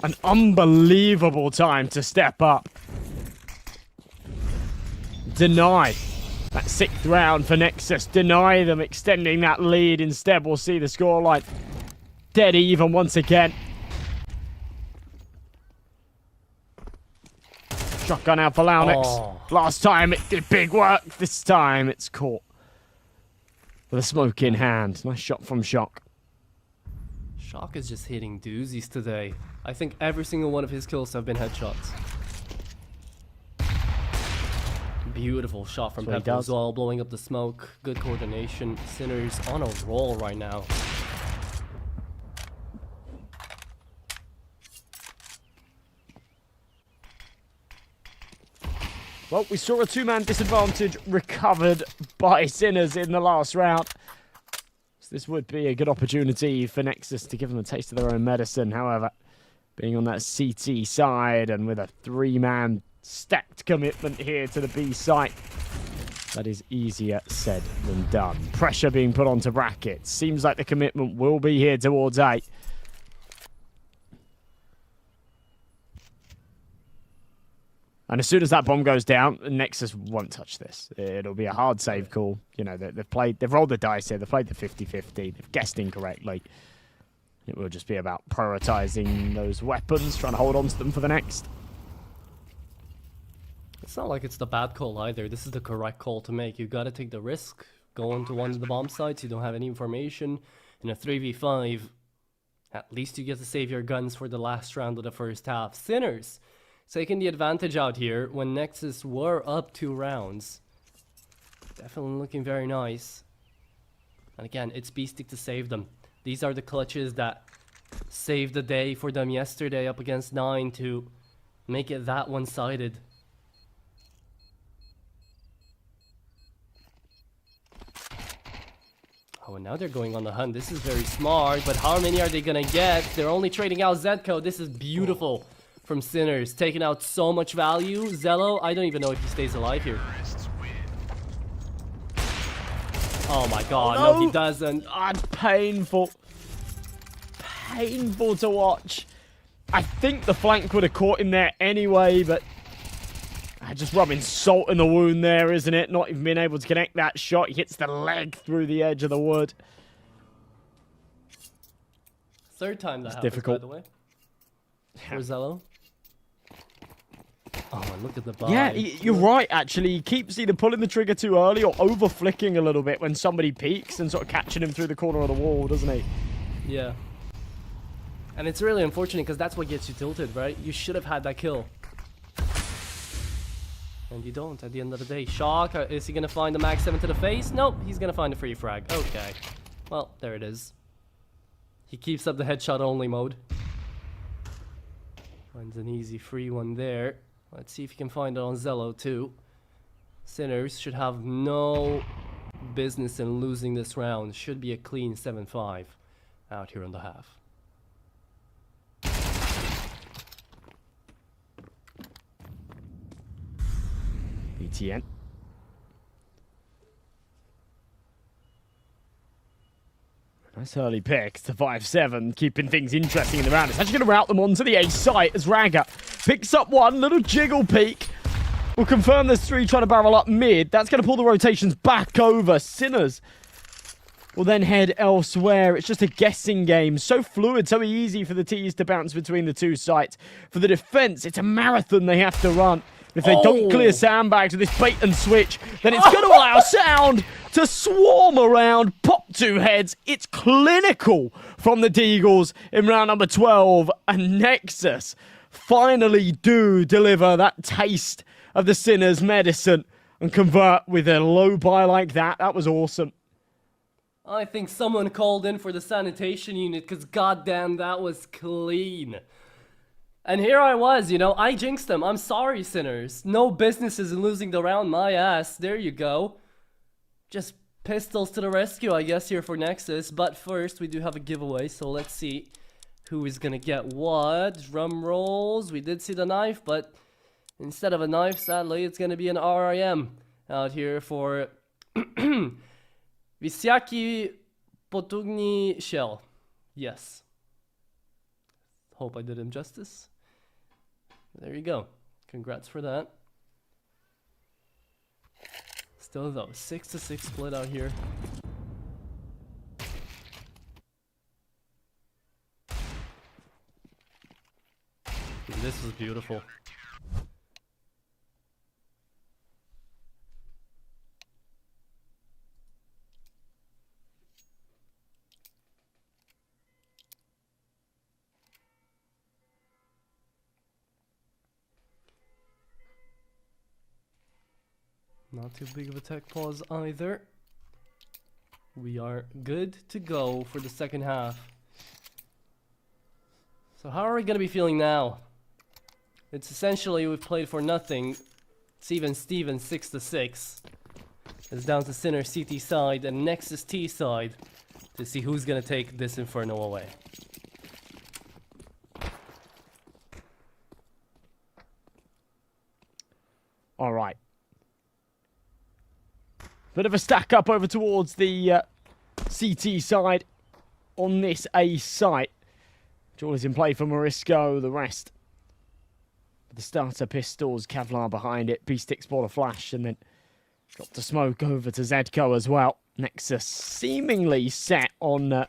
an unbelievable time to step up. Deny that 6th round for Nexus. Deny them extending that lead. Instead, we'll see the scoreline dead even once again. Shotgun out for Launex. Oh. Last time it did big work. This time it's caught with a smoke in hand. Nice shot from Shock. Shock is just hitting doozies today. I think every single one of his kills have been headshots. Beautiful shot from That's what he Pepper as does. well, blowing up the smoke. Good coordination. Sinners on a roll right now. Well, we saw a two-man disadvantage recovered by Sinners in the last round. So this would be a good opportunity for Nexus to give them a taste of their own medicine. However, being on that CT side and with a three-man stacked commitment here to the B site, that is easier said than done. Pressure being put onto Brackets. Seems like the commitment will be here towards A. And as soon as that bomb goes down, Nexus won't touch this. It'll be a hard save call. You know, they've rolled the dice here. They've played the 50-50. They've guessed incorrectly. It will just be about prioritizing those weapons, trying to hold on to them for the next. It's not like it's the bad call either. This is the correct call to make. You gotta take the risk. Go into one of the bomb sites. You don't have any information. In a 3v5, at least you get to save your guns for the last round of the first half. Sinners taking the advantage out here when Nexus were up 2 rounds. Definitely looking very nice. And again, it's Beastic to save them. These are the clutches that saved the day for them yesterday up against 9 to make it that one-sided. Oh, and now they're going on the hunt. This is very smart, but how many are they gonna get? They're only trading out Zedco. This is beautiful from Sinners. Taking out so much value. Zello, I don't even know if he stays alive here. Oh my god, Oh, no, he doesn't. Ah, painful. Painful to watch. I think the flank would have caught him there anyway, but just rubbing salt in the wound there, isn't it? Not even being able to connect that shot. He hits the leg through the edge of the wood. Third time that It's happens, difficult. by the way. For Zello. Oh, and look at the buy. Yeah, you're right, actually. He keeps either pulling the trigger too early or over-flicking a little bit when somebody peeks and sort of catching him through the corner of the wall, doesn't he? Yeah. And it's really unfortunate because that's what gets you tilted, right? You should have had that kill. And you don't at the end of the day. Shock, is he going to find the Mag 7 to the face? Nope, he's going to find a free frag. Okay. Well, there it is. He keeps up the headshot only mode. Finds an easy free one there. Let's see if he can find it on Zello too. Sinners should have no business in losing this round. Should be a clean 7-5 out here on the half. BTN. Nice early pick to 5-7, keeping things interesting in the round. It's actually going to route them onto the A site as Raga picks up one, little jiggle peek. We'll confirm there's 3 trying to barrel up mid. That's going to pull the rotations back over. Sinners will then head elsewhere. It's just a guessing game. So fluid, so easy for the T's to bounce between the 2 sites. For the defense, it's a marathon they have to run. If they don't clear sandbags with this bait and switch, then it's going to allow Sound to swarm around, pop 2 heads. It's clinical from the Deagles in round number 12. And Nexus finally do deliver that taste of the Sinner's medicine and convert with a low buy like that. That was awesome. I think someone called in for the sanitation unit because goddamn that was clean. And here I was, you know, I jinxed them. I'm sorry, Sinners. No businesses in losing the round, my ass. There you go. Just pistols to the rescue, I guess, here for Nexus. But first, we do have a giveaway, so let's see who is gonna get what. Drum rolls. We did see the knife, but instead of a knife, sadly, it's gonna be an RIM out here for Wysiaki Potugni Shell. Yes. Hope I did him justice. There you go. Congrats for that. Still though, 6-6 split out here. This was beautiful. Not too big of a tech pause either. We are good to go for the second half. So how are we going to be feeling now? It's essentially we've played for nothing. It's even Steven 6-6. It's down to Sinner CT side and Nexus T side to see who's going to take this Inferno away. All right. Bit of a stack up over towards the CT side on this A site. Joel is in play for Morisco, the rest. The starter pistols, Kevlar behind it, B-Stick ball a flash, and then got the smoke over to Zedco as well. Nexus seemingly set on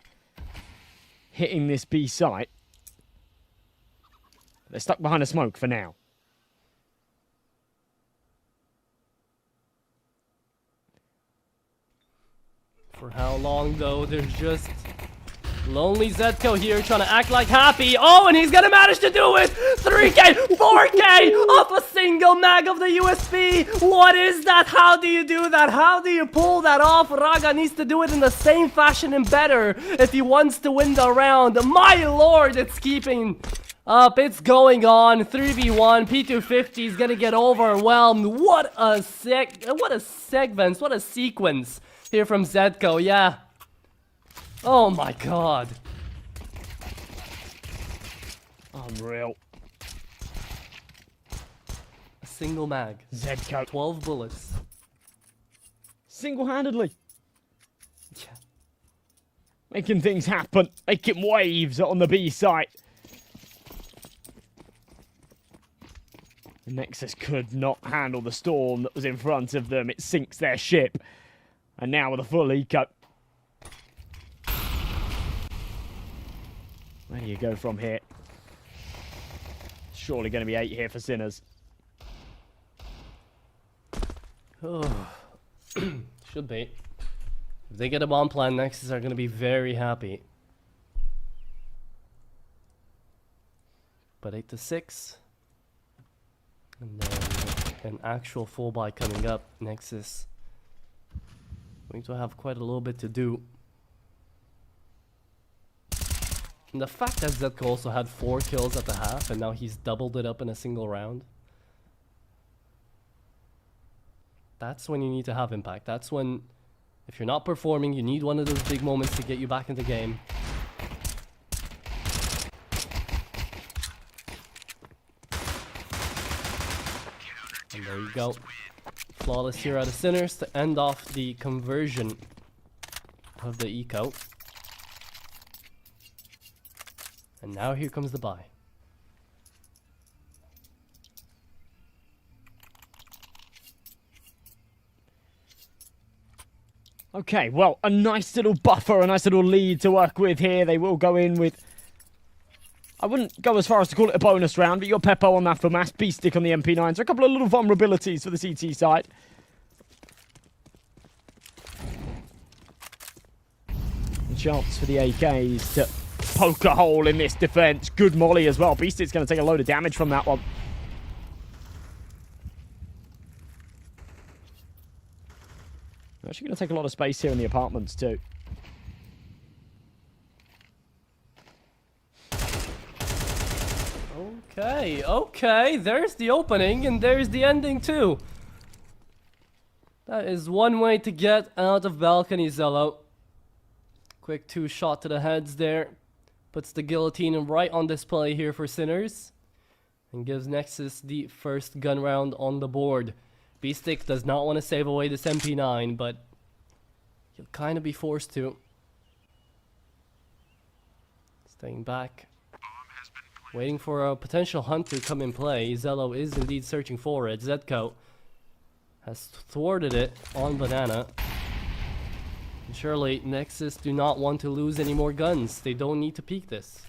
hitting this B site. They're stuck behind a smoke for now. For how long though? There's just lonely Zedco here trying to act like happy. Oh, and he's gonna manage to do it! 3K, 4K off a single mag of the USP. What is that? How do you do that? How do you pull that off? Raga needs to do it in the same fashion and better if he wants to win the round. My lord, it's keeping up. It's going on. 3v1. P250 is gonna get overwhelmed. What a segment. What a sequence here from Zedco. Yeah. Oh my god. Unreal. A single mag. Zedco. 12 bullets. Single-handedly. Yeah. Making things happen. Making waves on the B site. The Nexus could not handle the storm that was in front of them. It sinks their ship. And now with a full eco. Where do you go from here? Surely going to be 8 here for Sinners. Oh. Should be. If they get a bomb plan, Nexus are going to be very happy. But 8-6. And then an actual full buy coming up. Nexus going to have quite a little bit to do. And the fact that Zedco also had 4 kills at the half and now he's doubled it up in a single round. That's when you need to have impact. That's when, if you're not performing, you need one of those big moments to get you back in the game. And there you go. Flawless here out of Sinners to end off the conversion of the eco. And now here comes the buy. Okay, well, a nice little buffer, a nice little lead to work with here. They will go in with... I wouldn't go as far as to call it a bonus round, but you got Peppo on that for Mass, B-Stick on the MP9. So a couple of little vulnerabilities for the CT side. And chance for the AKs to poke a hole in this defense. Good molly as well. B-Stick's going to take a load of damage from that one. They're actually going to take a lot of space here in the apartments too. Okay, there's the opening and there's the ending too. That is one way to get out of balcony, Zello. Quick 2-shot to the heads there. Puts the guillotine right on display here for Sinners. And gives Nexus the first gun round on the board. B-Stick does not want to save away this MP9, but he'll kind of be forced to. Staying back. Waiting for a potential hunt to come in play. Zello is indeed searching for it. Zedco has thwarted it on Banana. And surely Nexus do not want to lose any more guns. They don't need to peek this.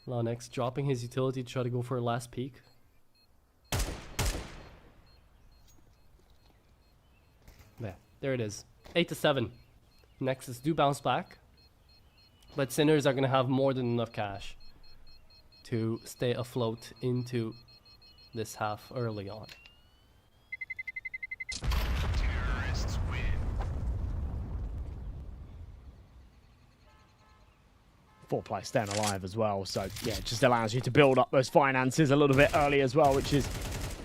Lonex dropping his utility to try to go for a last peek. There it is. 8-7. Nexus do bounce back. But Sinners are going to have more than enough cash to stay afloat into this half early on. Terrorists win. Four players staying alive as well, so yeah, it just allows you to build up those finances a little bit early as well, which is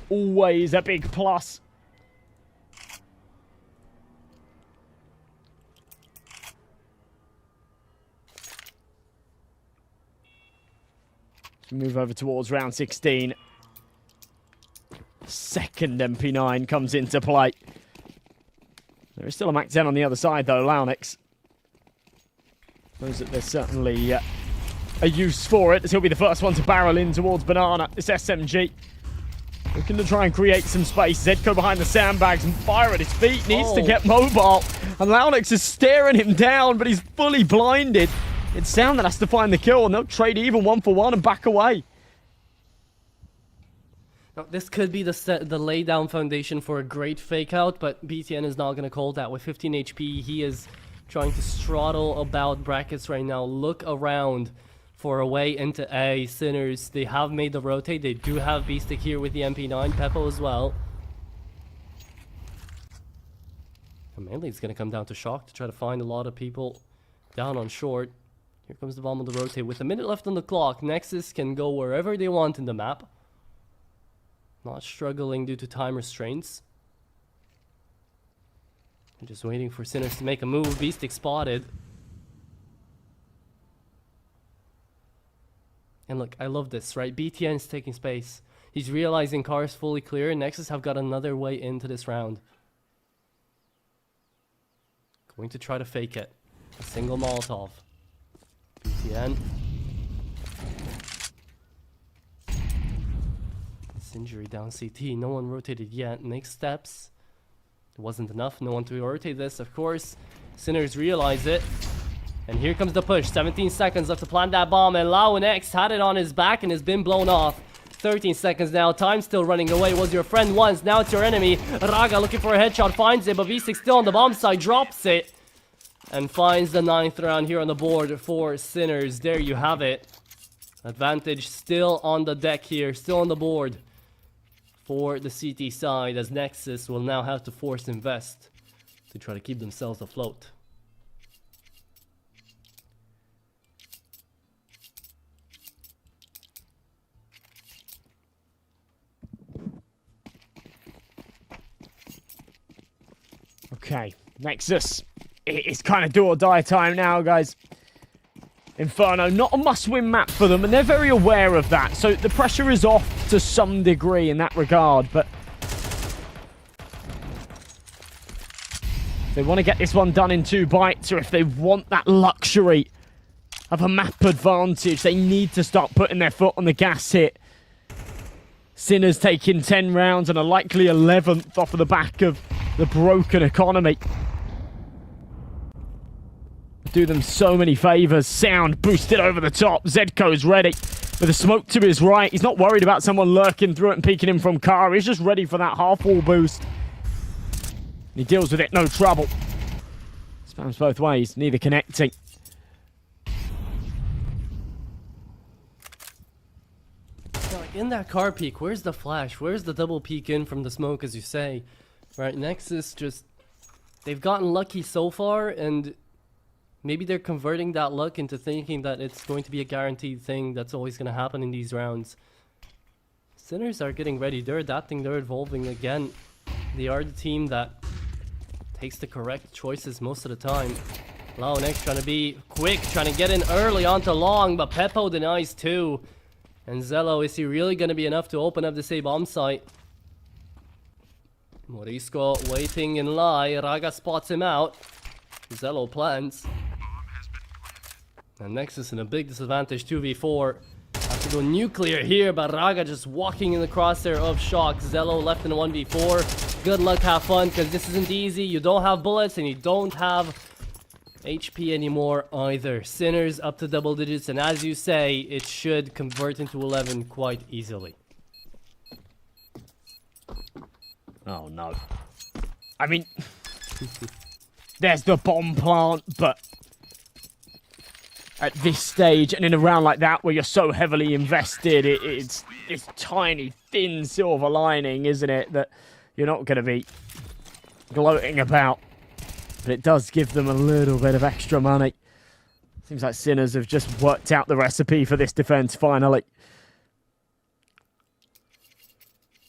always a big plus. Move over towards round 16. Second MP9 comes into play. There is still a Mac 10 on the other side, though, Launix. Knows that there's certainly a use for it, as he'll be the first one to barrel in towards Banana. This SMG looking to try and create some space. Zedko behind the sandbags and fire at his feet. Needs to get mobile. And Launix is staring him down, but he's fully blinded. It's Sound that has to find the kill, and they'll trade even 1-for-1 and back away. Now, this could be the lay down foundation for a great fake out, but BTN is not going to call that. With 15 HP, he is trying to straddle about brackets right now. Look around for a way into A. Sinners, they have made the rotate. They do have B-Stick here with the MP9. Peppo as well. And mainly it's going to come down to Shock to try to find a lot of people down on short. Here comes the bomb on the rotate. With a minute left on the clock, Nexus can go wherever they want in the map. Not struggling due to time restraints. I'm just waiting for Sinners to make a move. Beastic spotted. And look, I love this, right? BTN is taking space. He's realizing car is fully clear. Nexus have got another way into this round. Going to try to fake it. A single Molotov. BTN. This injury down CT. No one rotated yet. Next steps. It wasn't enough. No one to rotate this, of course. Sinners realize it. And here comes the push. 17 seconds left to plant that bomb. And Launix had it on his back and has been blown off. 13 seconds now. Time still running away. Was your friend once. Now it's your enemy. Raga looking for a headshot. Finds it. But V6 still on the bomb side. Drops it. And finds the 9th round here on the board for Sinners. There you have it. Advantage still on the deck here. Still on the board for the CT side, as Nexus will now have to force invest to try to keep themselves afloat. Okay, Nexus. It's kind of do or die time now, guys. Inferno, not a must-win map for them, and they're very aware of that. So the pressure is off to some degree in that regard, but they want to get this one done in 2 bites, or if they want that luxury of a map advantage, they need to start putting their foot on the gas hit. Sinners taking 10 rounds and a likely 11th off of the back of the broken economy. Do them so many favors. Sound boosted over the top. Zedko's ready with a smoke to his right. He's not worried about someone lurking through it and peeking him from car. He's just ready for that half-wall boost. He deals with it, no trouble. Spams both ways, neither connecting. Like in that car peek, where's the flash? Where's the double peek in from the smoke, as you say? Right, Nexus just... They've gotten lucky so far, and maybe they're converting that luck into thinking that it's going to be a guaranteed thing that's always going to happen in these rounds. Sinners are getting ready. They're adapting. They're evolving again. They are the team that takes the correct choices most of the time. Launix trying to be quick, trying to get in early onto long, but Peppo denies too. And Zello, is he really going to be enough to open up this A-bomb site? Morisco waiting in lie. Raga spots him out. Zello plants. And Nexus in a big disadvantage, 2v4. Have to go nuclear here, but Raga just walking in the crosshair of Shock. Zello left in a 1v4. Good luck, have fun, because this isn't easy. You don't have bullets, and you don't have HP anymore either. Sinners up to double digits, and as you say, it should convert into 11 quite easily. Oh, no. I mean... There's the bomb plant, but at this stage, and in a round like that where you're so heavily invested, it's this tiny, thin silver lining, isn't it, that you're not going to be gloating about. But it does give them a little bit of extra money. Seems like Sinners have just worked out the recipe for this defense finally.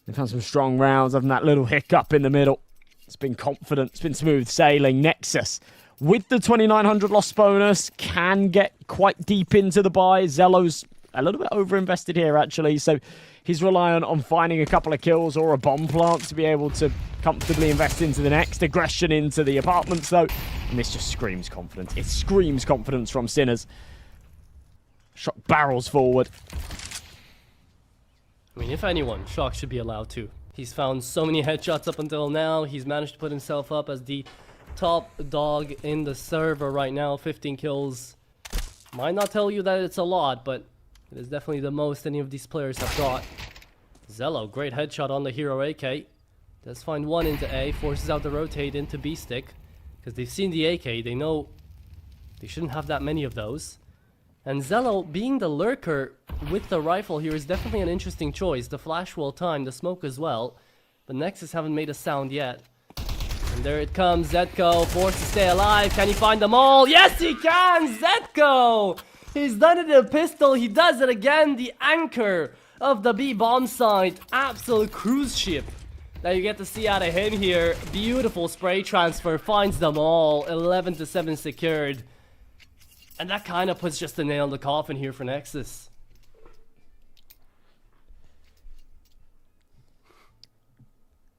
They've had some strong rounds, having that little hiccup in the middle. It's been confident, it's been smooth sailing. Nexus, with the 2,900 loss bonus, can get quite deep into the buy. Zello's a little bit overinvested here, actually, so he's reliant on finding a couple of kills or a bomb plant to be able to comfortably invest into the next. Aggression into the apartments, though, and this just screams confidence. It screams confidence from Sinners. Shock barrels forward. I mean, if anyone, Shock should be allowed to. He's found so many headshots up until now. He's managed to put himself up as the top dog in the server right now. 15 kills. Might not tell you that it's a lot, but it is definitely the most any of these players have got. Zello, great headshot on the hero AK. Does find one into A, forces out the rotate into B stick. Because they've seen the AK, they know they shouldn't have that many of those. And Zello, being the lurker with the rifle here, is definitely an interesting choice. The flash will time, the smoke as well. The Nexus haven't made a sound yet. And there it comes, Zetko, forced to stay alive. Can he find them all? Yes, he can! Zetko! He's done it in a pistol, he does it again. The anchor of the B bomb site. Absolute cruise ship that you get to see out of him here. Beautiful spray transfer, finds them all. 11 to 7 secured. And that kind of puts just the nail in the coffin here for Nexus.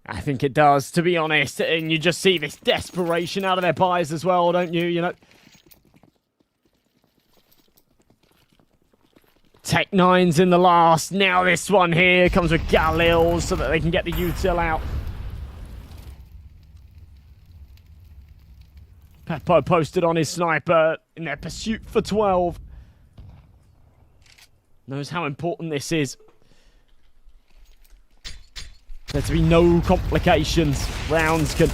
I think it does, to be honest. And you just see this desperation out of their buys as well, don't you? You know, Tech 9's in the last. Now this one here comes with Galil so that they can get the util out. Peppo posted on his sniper in their pursuit for 12. Knows how important this is. There to be no complications. Rounds can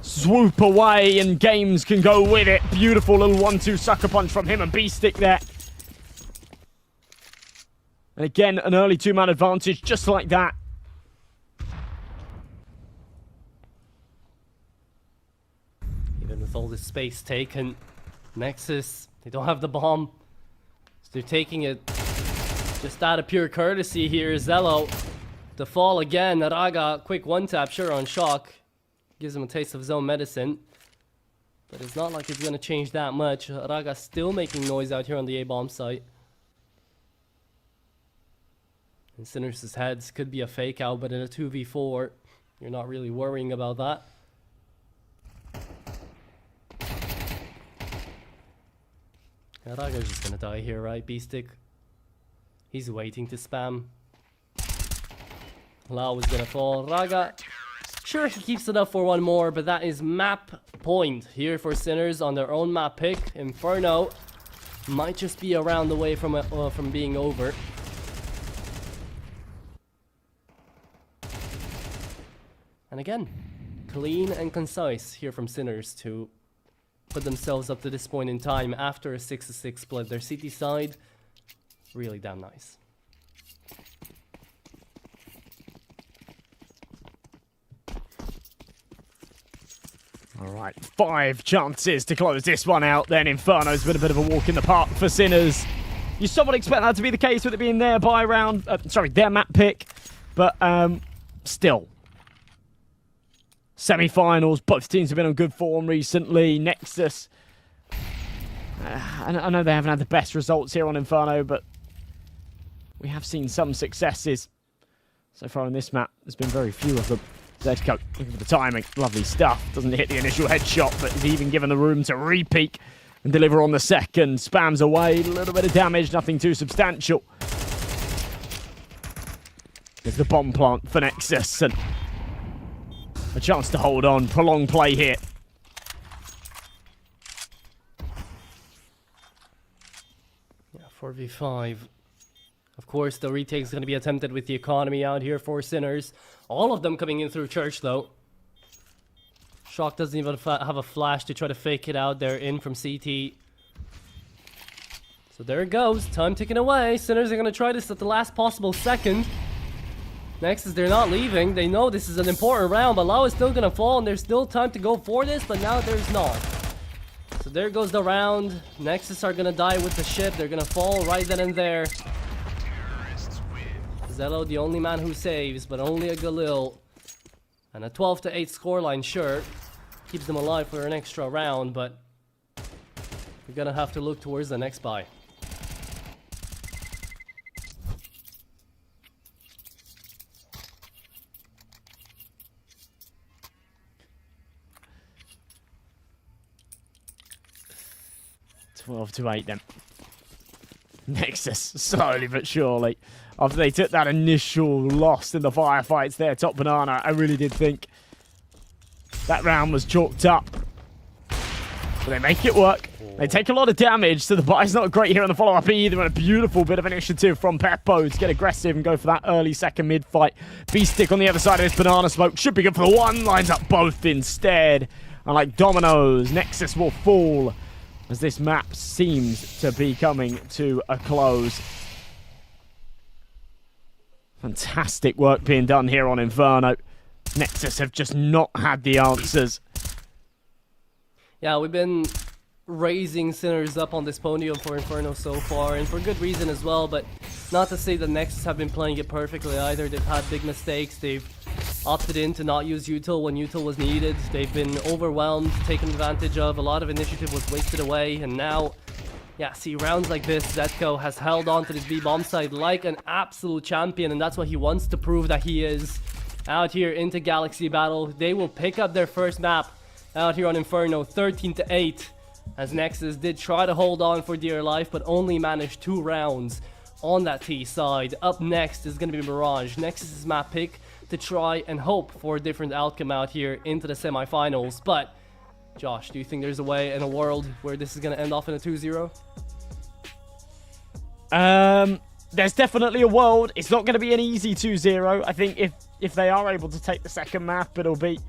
swoop away and games can go with it. Beautiful little 1-2 sucker punch from him and B-Stick there. And again, an early two-man advantage just like that. Even with all this space taken, Nexus, they don't have the bomb. So they're taking it just out of pure courtesy here. Zello, the fall again. Raga, quick one-tap, sure, on Shock. Gives him a taste of his own medicine. But it's not like it's going to change that much. Raga still making noise out here on the A-bomb site. And Sinners' heads could be a fake out, but in a 2v4, you're not really worrying about that. Yeah, Raga's just gonna die here, right? B-Stick. He's waiting to spam. Lau is gonna fall. Raga, sure, he keeps it up for one more, but that is map point here for Sinners on their own map pick. Inferno might just be around the way from being over. And again, clean and concise here from Sinners to put themselves up to this point in time after a 6-6 split. Their CT side, really damn nice. Alright, 5 chances to close this one out then. Inferno's been a bit of a walk in the park for Sinners. You somewhat expect that to be the case with it being their buy round, their map pick, but still. Semi-finals, both teams have been on good form recently. Nexus, I know they haven't had the best results here on Inferno, but we have seen some successes so far on this map. There's been very few of them. Zedko, looking for the timing, lovely stuff. Doesn't hit the initial headshot, but is even given the room to re-peek and deliver on the second. Spams away, a little bit of damage, nothing too substantial. There's the bomb plant for Nexus, and a chance to hold on. Prolonged play here. Yeah, 4v5. Of course, the retake is going to be attempted with the economy out here for Sinners. All of them coming in through Church, though. Shock doesn't even have a flash to try to fake it out. They're in from CT. So there it goes. Time ticking away. Sinners are going to try this at the last possible second. Nexus, they're not leaving. They know this is an important round, but Lau is still going to fall, and there's still time to go for this, but now there's not. So there goes the round. Nexus are going to die with the ship. They're going to fall right then and there. Zello, the only man who saves, but only a Galil. And a 12-8 scoreline, sure. Keeps them alive for an extra round, but we're going to have to look towards the next buy. Twelve to 8 then. Nexus, slowly but surely. After they took that initial loss in the firefights there, top banana, I really did think that round was chalked up. But they make it work. They take a lot of damage, so the buy's not great here on the follow-up either. And a beautiful bit of initiative from Peppo to get aggressive and go for that early second mid-fight. Beast-Stick on the other side of this banana smoke. Should be good for the one. Lines up both instead. And like dominoes, Nexus will fall as this map seems to be coming to a close. Fantastic work being done here on Inferno. Nexus have just not had the answers. Yeah, we've been raising Sinners up on this podium for Inferno so far, and for good reason as well, but not to say that Nexus have been playing it perfectly either. They've had big mistakes. They've opted in to not use util when util was needed. They've been overwhelmed, taken advantage of. A lot of initiative was wasted away, and now, yeah, see, rounds like this, Zetko has held on to this B-bomb side like an absolute champion, and that's what he wants to prove that he is. Out here into Galaxy Battle, they will pick up their first map out here on Inferno, 13-8, as Nexus did try to hold on for dear life, but only managed 2 rounds on that T side. Up next is going to be Mirage, Nexus's map pick to try and hope for a different outcome out here into the semifinals. But Josh, do you think there's a way in a world where this is going to end off in a 2-0? There's definitely a world. It's not going to be an easy 2-0. I think if they are able to take the second map, it'll be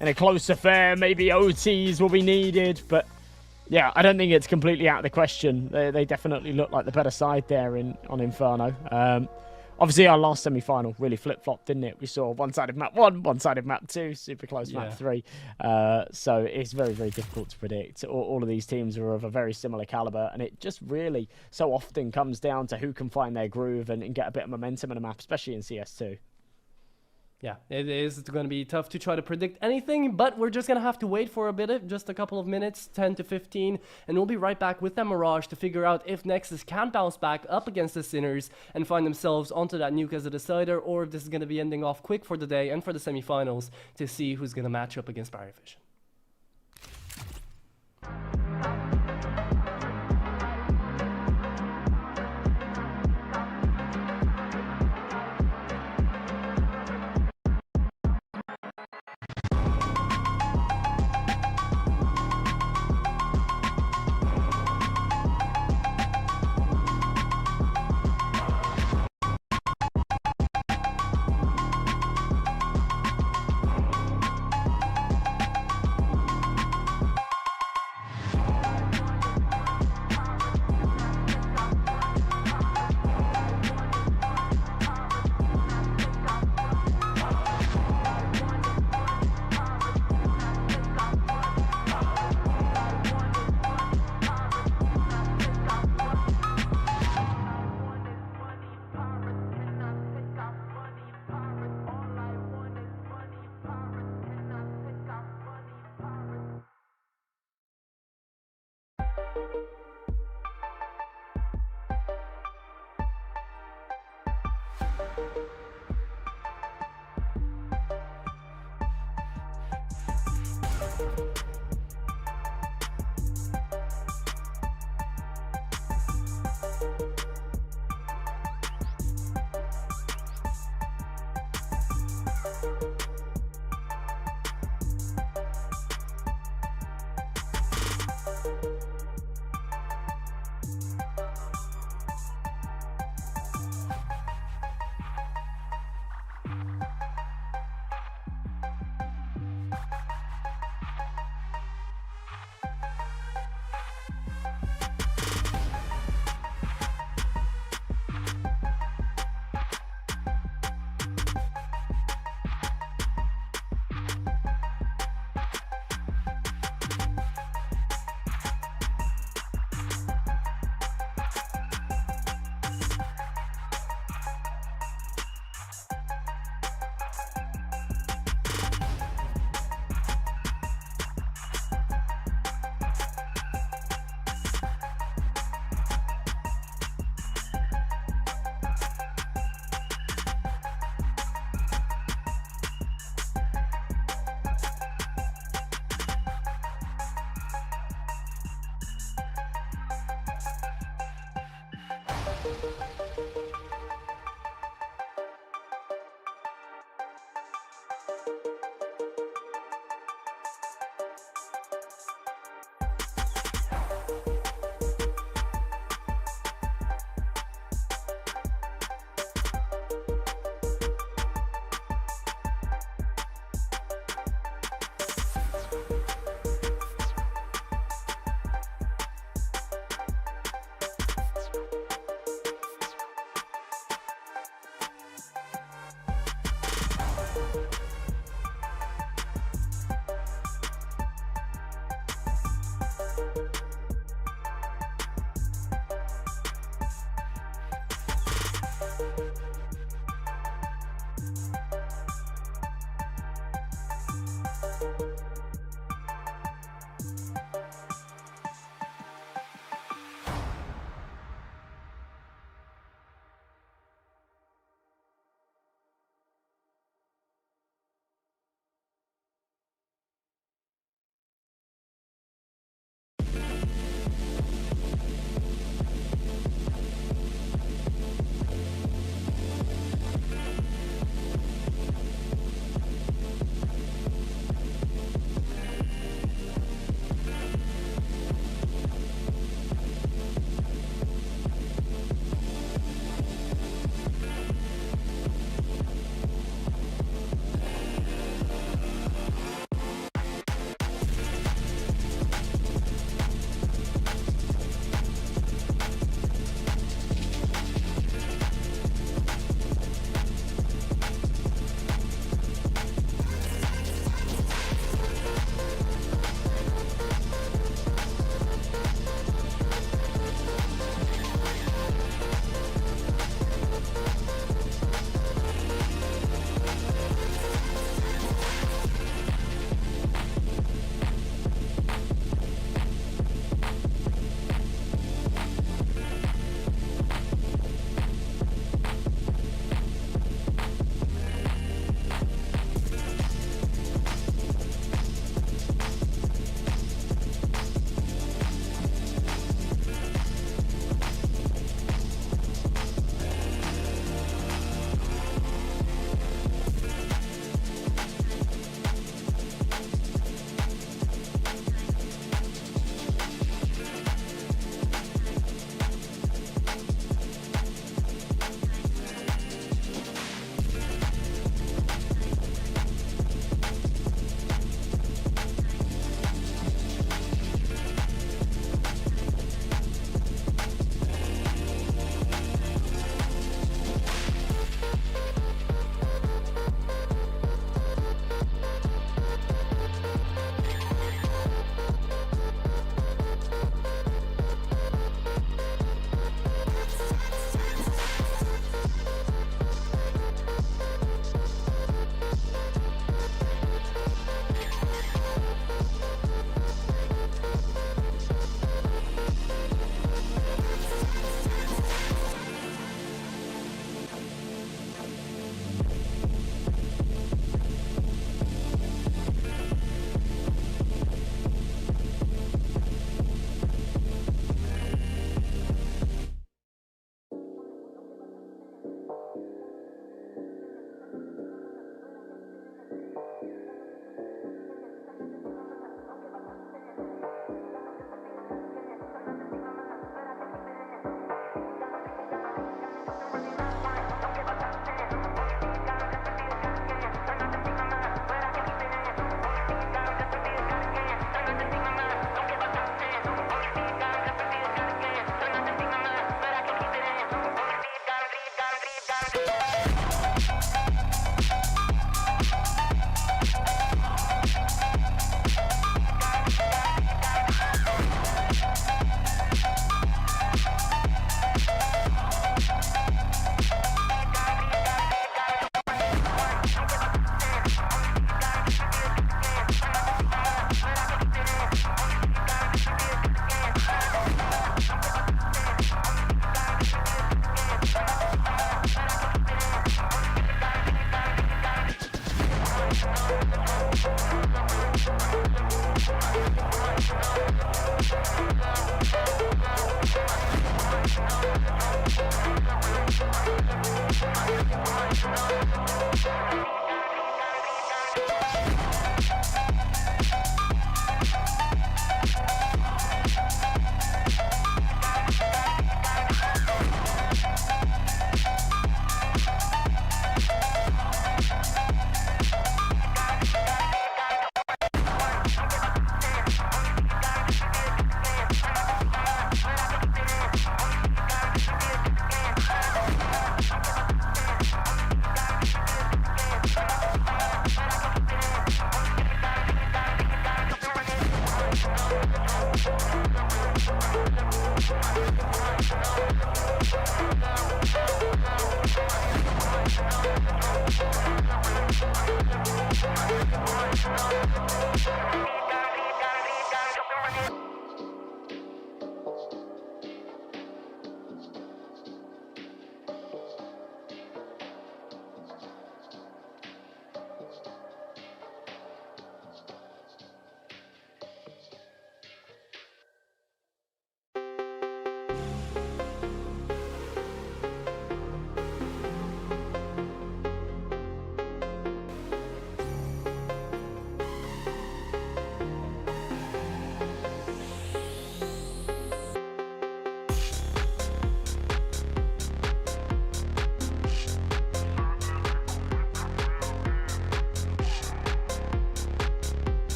in a close affair. Maybe OTs will be needed, but yeah, I don't think it's completely out of the question. They definitely look like the better side there on Inferno. Obviously, our last semi-final really flip-flopped, didn't it? We saw one-sided map 1, one-sided map 2, super close map 3. So it's very, very difficult to predict. All of these teams are of a very similar caliber, and it just really so often comes down to who can find their groove and get a bit of momentum in a map, especially in CS2. Yeah, it is going to be tough to try to predict anything, but we're just going to have to wait for a bit, just a couple of minutes, 10 to 15, and we'll be right back with that Mirage to figure out if Nexus can bounce back up against the Sinners and find themselves onto that nuke as a decider, or if this is going to be ending off quick for the day and for the semifinals to see who's going to match up against PARIVISION.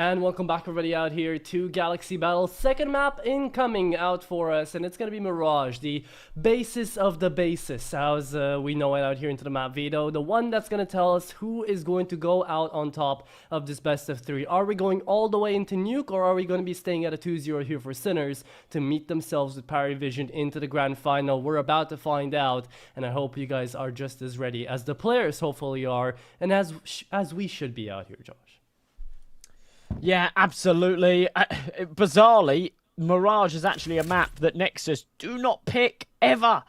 And welcome back everybody out here to Galaxy Battle. Second map incoming out for us, and it's gonna be Mirage, the basis of the basis, as we know it out here into the map Vito. The one that's gonna tell us who is going to go out on top of this best of 3. Are we going all the way into Nuke, or are we going to be staying at a 2-0 here for Sinners to meet themselves with PARIVISION into the grand final? We're about to find out, and I hope you guys are just as ready as the players hopefully are, and as we should be out here, Josh. Yeah, absolutely. Bizarrely, Mirage is actually a map that Nexus do not pick ever.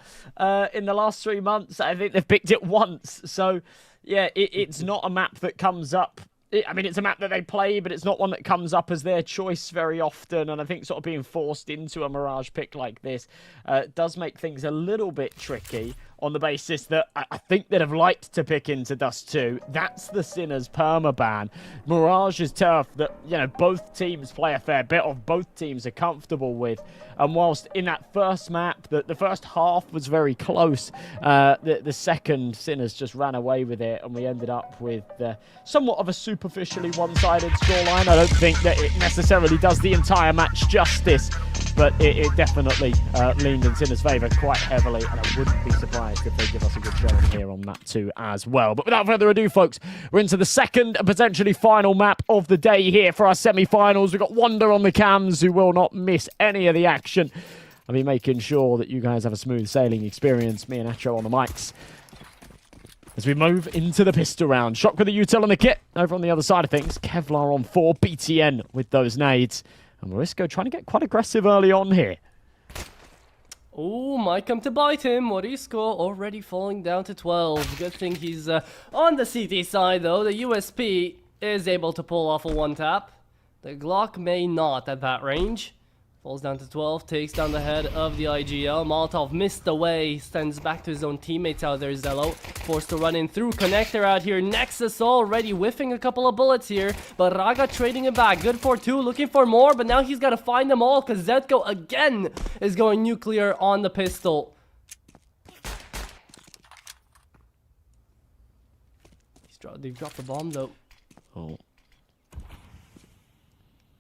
In the last 3 months, I think they've picked it once. So, yeah, it's not a map that comes up. I mean, it's a map that they play, but it's not one that comes up as their choice very often. And I think sort of being forced into a Mirage pick like this does make things a little bit tricky, on the basis that I think they'd have liked to pick into Dust 2. That's the Sinners permaban. Mirage is turf that, you know, both teams play a fair bit of, both teams are comfortable with. And whilst in that first map, the first half was very close, the second, Sinners just ran away with it, and we ended up with somewhat of a superficially one-sided scoreline. I don't think that it necessarily does the entire match justice, but it definitely leaned in Sinners' favour quite heavily, and I wouldn't be surprised if they give us a good showing here on map 2 as well. But without further ado, folks, we're into the second and potentially final map of the day here for our semi-finals. We've got Wonder on the cams, who will not miss any of the action. I'll be making sure that you guys have a smooth sailing experience. Me and Atro on the mics as we move into the pistol round. Shock with the util and the kit. Over on the other side of things, Kevlar on 4, BTN with those nades. And Morisco trying to get quite aggressive early on here. Oh, might come to bite him. Morisco already falling down to 12. Good thing he's on the CT side, though. The USP is able to pull off a one-tap. The Glock may not at that range. Falls down to 12, takes down the head of the IGL. Molotov missed away, sends back to his own teammates out there, Zello. Forced to run in through connector out here. Nexus already whiffing a couple of bullets here, but Raga trading it back. Good for 2, looking for more, but now he's got to find them all, because Zetko again is going nuclear on the pistol. They've dropped the bomb, though. Oh.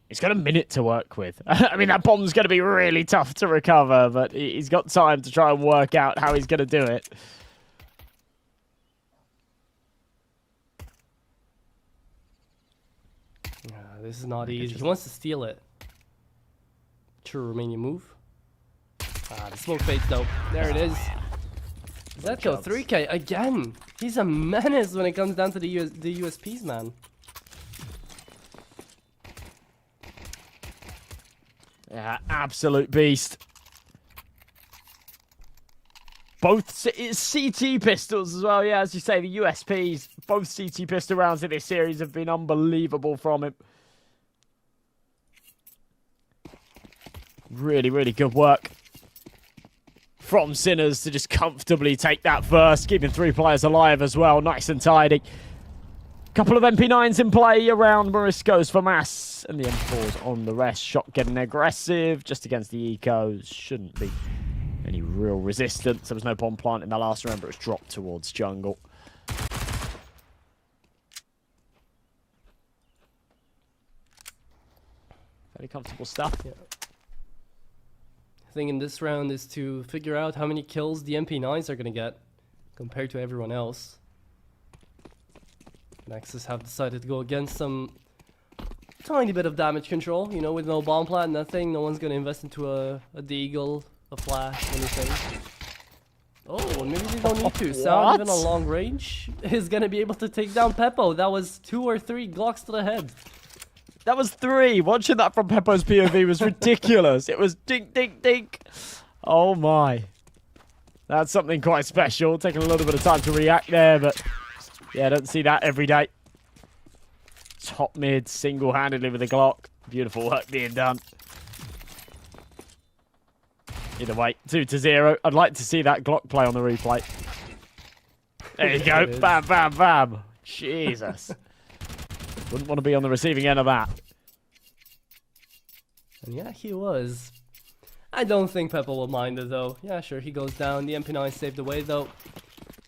He's got a minute to work with. I mean, that bomb's going to be really tough to recover, but he's got time to try and work out how he's going to do it. This is not easy. He wants to steal it. True Romanian move. The smoke fades though. There it is. Zetko 3K again. He's a menace when it comes down to the USPs, man. Yeah, absolute beast. Both CT pistols as well. Yeah, as you say, the USPs, both CT pistol rounds in this series have been unbelievable from him. Really, really good work from Sinners to just comfortably take that first, keeping 3 players alive as well. Nice and tidy. Couple of MP9s in play around Morisco's FAMAS, and the M4s on the rest. Shot getting aggressive just against the ecos. Shouldn't be any real resistance. There was no bomb plant in the last round, but it was dropped towards jungle. Very comfortable stuff. Yeah. The thing in this round is to figure out how many kills the MP9s are going to get compared to everyone else. Nexus have decided to go against some tiny bit of damage control, you know, with no bomb plant, nothing. No one's going to invest into a deagle, a flash, anything. Oh, maybe they don't need to. Sound even on long range is going to be able to take down Peppo. That was 2 or 3 Glocks to the head. That was 3. Watching that from Peppo's POV was ridiculous. It was dink, dink, dink. Oh my. That's something quite special. Taking a little bit of time to react there, but yeah, I don't see that every day. Top mid, single-handedly with a Glock. Beautiful work being done. Either way, 2-0. I'd like to see that Glock play on the replay. There you go. Bam, bam, bam. Jesus. Wouldn't want to be on the receiving end of that. And yeah, he was. I don't think Peppo will mind it, though. Yeah, sure, he goes down. The MP9 saved the way, though.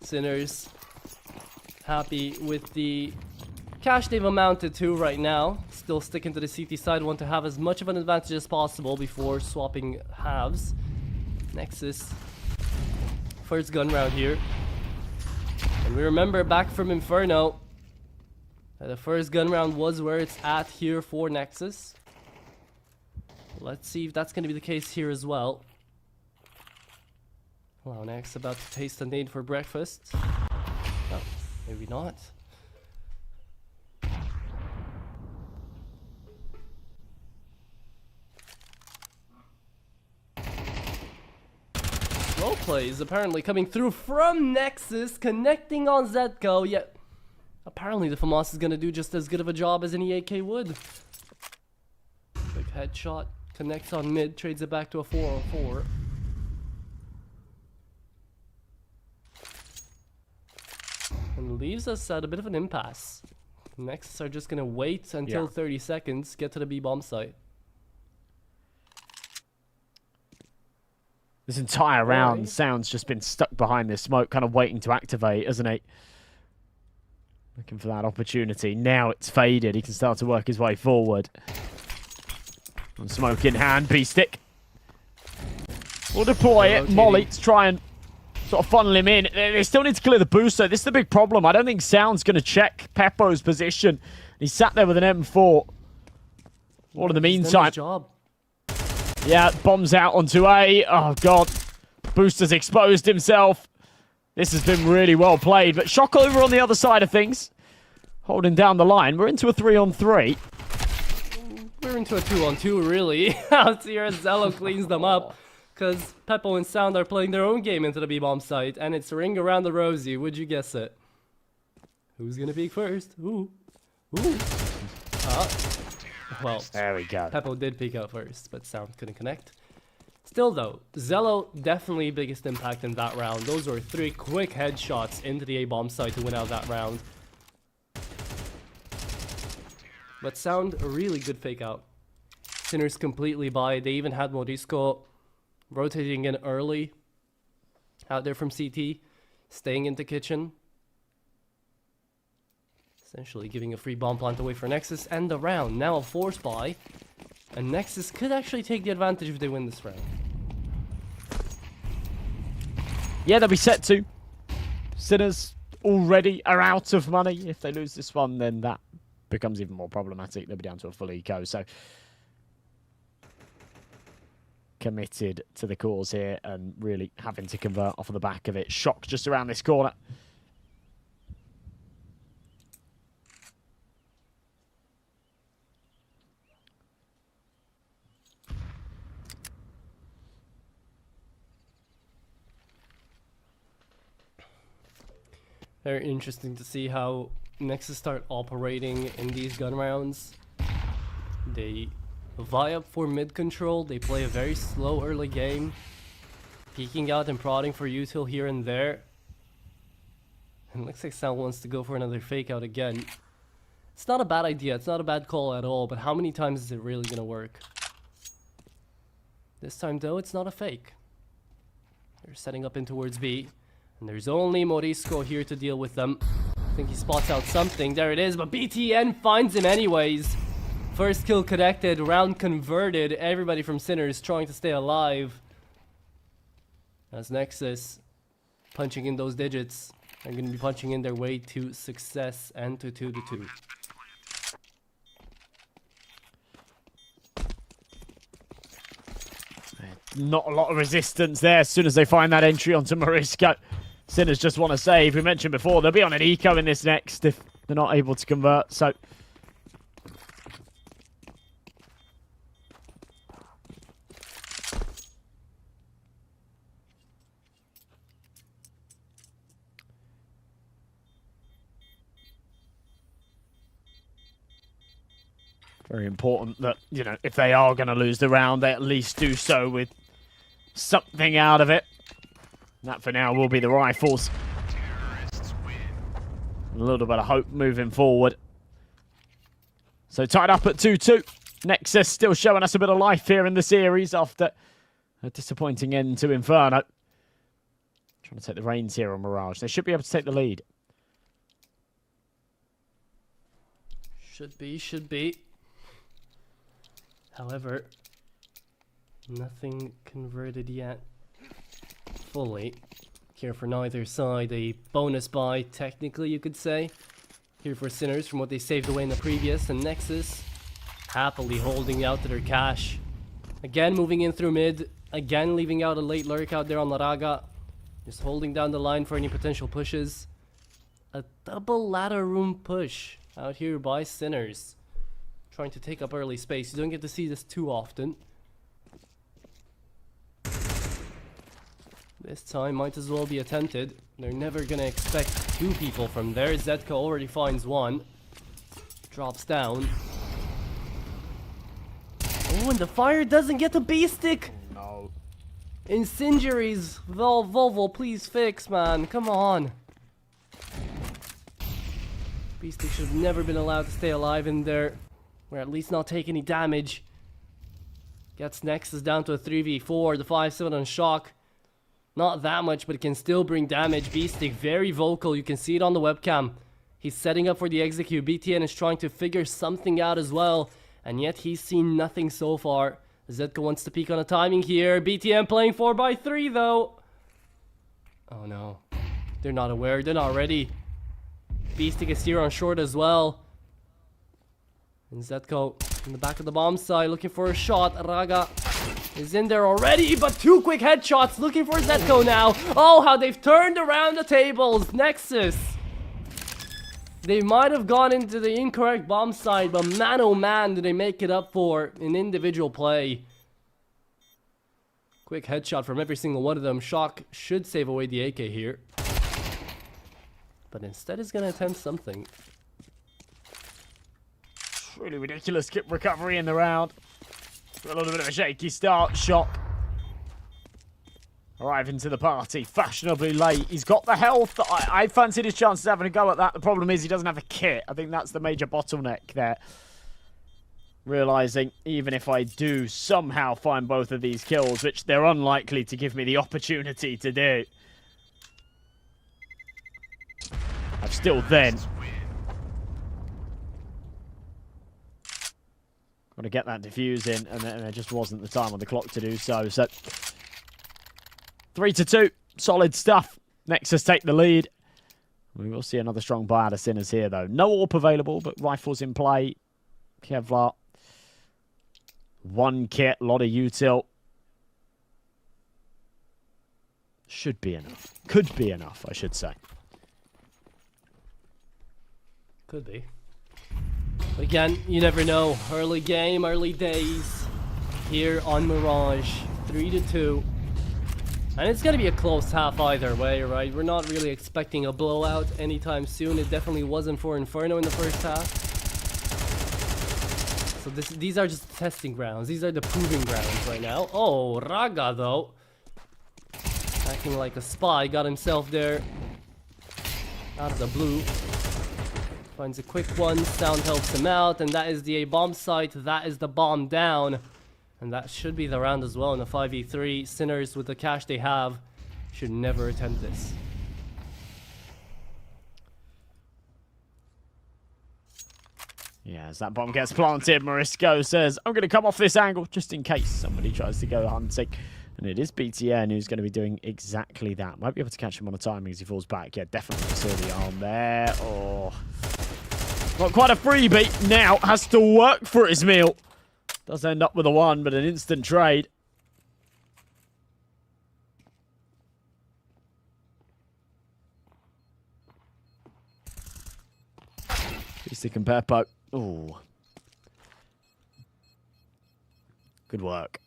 Sinners happy with the cash they've amounted to right now. Still sticking to the CT side, want to have as much of an advantage as possible before swapping halves. Nexus, first gun round here. And we remember back from Inferno that the first gun round was where it's at here for Nexus. Let's see if that's going to be the case here as well. Wow, Nex about to taste a nade for breakfast. Oh, maybe not. Slow plays apparently coming through from Nexus, connecting on Zetko, yet apparently the FAMAS is going to do just as good of a job as any AK would. Big headshot, connects on mid, trades it back to a 4-on-4. And leaves us at a bit of an impasse. Nexus are just going to wait until 30 seconds, get to the B-bomb site. This entire round, Sound's just been stuck behind this smoke, kind of waiting to activate, isn't he? Looking for that opportunity. Now it's faded. He can start to work his way forward. On smoke in hand, B-stick. We'll deploy it. Molly to try and sort of funnel him in. They still need to clear the booster. This is the big problem. I don't think Sound's going to check Peppo's position. He sat there with an M4. All in the meantime. Yeah, bombs out onto A. Oh, God. Booster's exposed himself. This has been really well played. But Shock over on the other side of things. Holding down the line. We're into a 3-on-3. We're into a 2-on-2, really. Out here, Zello cleans them up. Because Peppo and Sound are playing their own game into the B-bomb site. And it's ring around the rosy. Would you guess it? Who's going to peek first? Ooh. Ooh. Well, there we go. Peppo did peek out first, but Sound couldn't connect. Still though, Zello definitely biggest impact in that round. Those were 3 quick headshots into the A-bomb site to win out that round. But Sound, a really good fake out. Sinners completely by. They even had Morisco rotating in early. Out there from CT. Staying into kitchen. Essentially giving a free bomb plant away for Nexus. And the round, now a force buy. And Nexus could actually take the advantage if they win this round. Yeah, they'll be set to. Sinners already are out of money. If they lose this one, then that becomes even more problematic. They'll be down to a full eco. So committed to the cause here and really having to convert off of the back of it. Shock just around this corner. Very interesting to see how Nexus start operating in these gun rounds. They vie up for mid control. They play a very slow early game, peeking out and prodding for util here and there. And it looks like Sound wants to go for another fake out again. It's not a bad idea. It's not a bad call at all. But how many times is it really going to work? This time, though, it's not a fake. They're setting up in towards B. And there's only Morisco here to deal with them. I think he spots out something. There it is, but BTN finds him anyways. First kill connected, round converted. Everybody from Sinners trying to stay alive. As Nexus punching in those digits. They're going to be punching in their way to success and to 2-2. Not a lot of resistance there as soon as they find that entry onto Morisco. Sinners just want to save. We mentioned before, they'll be on an eco in this next if they're not able to convert. So very important that, you know, if they are going to lose the round, they at least do so with something out of it. That for now will be the rifles. A little bit of hope moving forward. So tied up at 2-2. Nexus still showing us a bit of life here in the series after a disappointing end to Inferno. Trying to take the reins here on Mirage. They should be able to take the lead. Should be, should be. However, nothing converted yet. Fully. Here for neither side, a bonus buy, technically you could say. Here for Sinners from what they saved away in the previous, and Nexus happily holding out to their cash. Again moving in through mid, again leaving out a late lurk out there on Laraga. Just holding down the line for any potential pushes. A double ladder room push out here by Sinners. Trying to take up early space. You don't get to see this too often. This time might as well be attempted. They're never gonna expect two people from there. Zetka already finds one. Drops down. Oh, and the fire doesn't get the B-stick! No. Incendiaries! Volvo, please fix, man. Come on. B-stick should have never been allowed to stay alive in there. Or at least not take any damage. Gets Nexus down to a 3v4. The 5-7 on shock. Not that much, but it can still bring damage. B-stick very vocal. You can see it on the webcam. He's setting up for the execute. BTN is trying to figure something out as well. And yet he's seen nothing so far. Zetka wants to peek on the timing here. BTN playing 4x3 though. Oh no. They're not aware. They're not ready. B-stick is here on short as well. And Zetko in the back of the bomb side looking for a shot. Raga is in there already, but two quick headshots looking for Zetko now. Oh, how they've turned around the tables. Nexus. They might have gone into the incorrect bomb side, but man oh man do they make it up for in individual play. Quick headshot from every single one of them. Shock should save away the AK here. But instead is going to attempt something. Really ridiculous kip recovery in the round. A little bit of a shaky start. Shock arriving to the party fashionably late. He's got the health. I fancied his chances having a go at that. The problem is he doesn't have a kit. I think that's the major bottleneck there. Realising even if I do somehow find both of these kills, which they're unlikely to give me the opportunity to do, I've still then got to get that defuse in, and there just wasn't the time on the clock to do so. So 3-2, solid stuff. Nexus take the lead. We will see another strong buy out of Sinners here, though. No AWP available, but rifles in play. Kevlar. One kit, lot of util. Should be enough. Could be enough, I should say. Could be. But again, you never know. Early game, early days. Here on Mirage. 3-2. And it's going to be a close half either way, right? We're not really expecting a blowout anytime soon. It definitely wasn't for Inferno in the first half. So these are just testing grounds. These are the proving grounds right now. Oh, Raga though. Acting like a spy. Got himself there. Out of the blue. Finds a quick one. Sound helps him out. And that is the A-bomb site. That is the bomb down. And that should be the round as well in the 5v3. Sinners, with the cash they have, should never attempt this. Yeah, as that bomb gets planted, Morisco says, I'm going to come off this angle just in case somebody tries to go hunting. And it is BTN who's going to be doing exactly that. Might be able to catch him on a timing as he falls back. Yeah, definitely saw the arm there. Oh, not quite a freebie. Now has to work for his meal. Does end up with a 1, but an instant trade. Stick and Peppo. Ooh. Good work.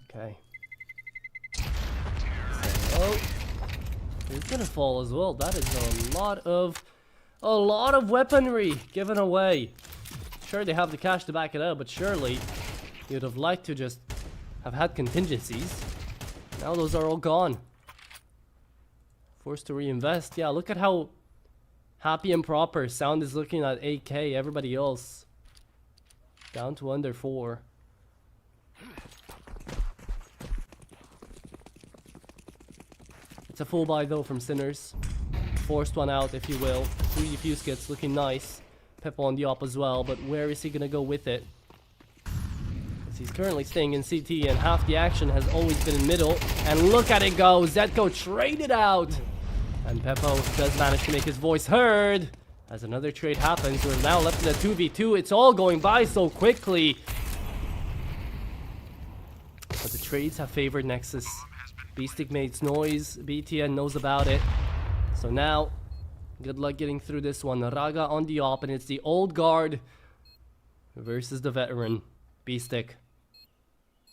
Okay. So, he's gonna fall as well. That is a lot of weaponry given away. Sure, they have the cash to back it up, but surely you'd have liked to just have had contingencies. Now those are all gone. Forced to reinvest. Yeah, look at how happy and proper Sound is looking at 8K. Everybody else down to under 4. It's It's a full buy though from Sinners. Forced one out, if you will. 3 defuse kits looking nice. Peppo on the op as well, but where is he gonna go with it? As he's currently staying in CT, and half the action has always been in middle. And look at it go! Zetko traded out! And Peppo does manage to make his voice heard. As another trade happens, we're now left in a 2v2. It's all going by so quickly. But the trades have favored Nexus. Beastic makes noise. BTN knows about it. So now, good luck getting through this one. Raga on the op, and it's the old guard versus the veteran. Beastic.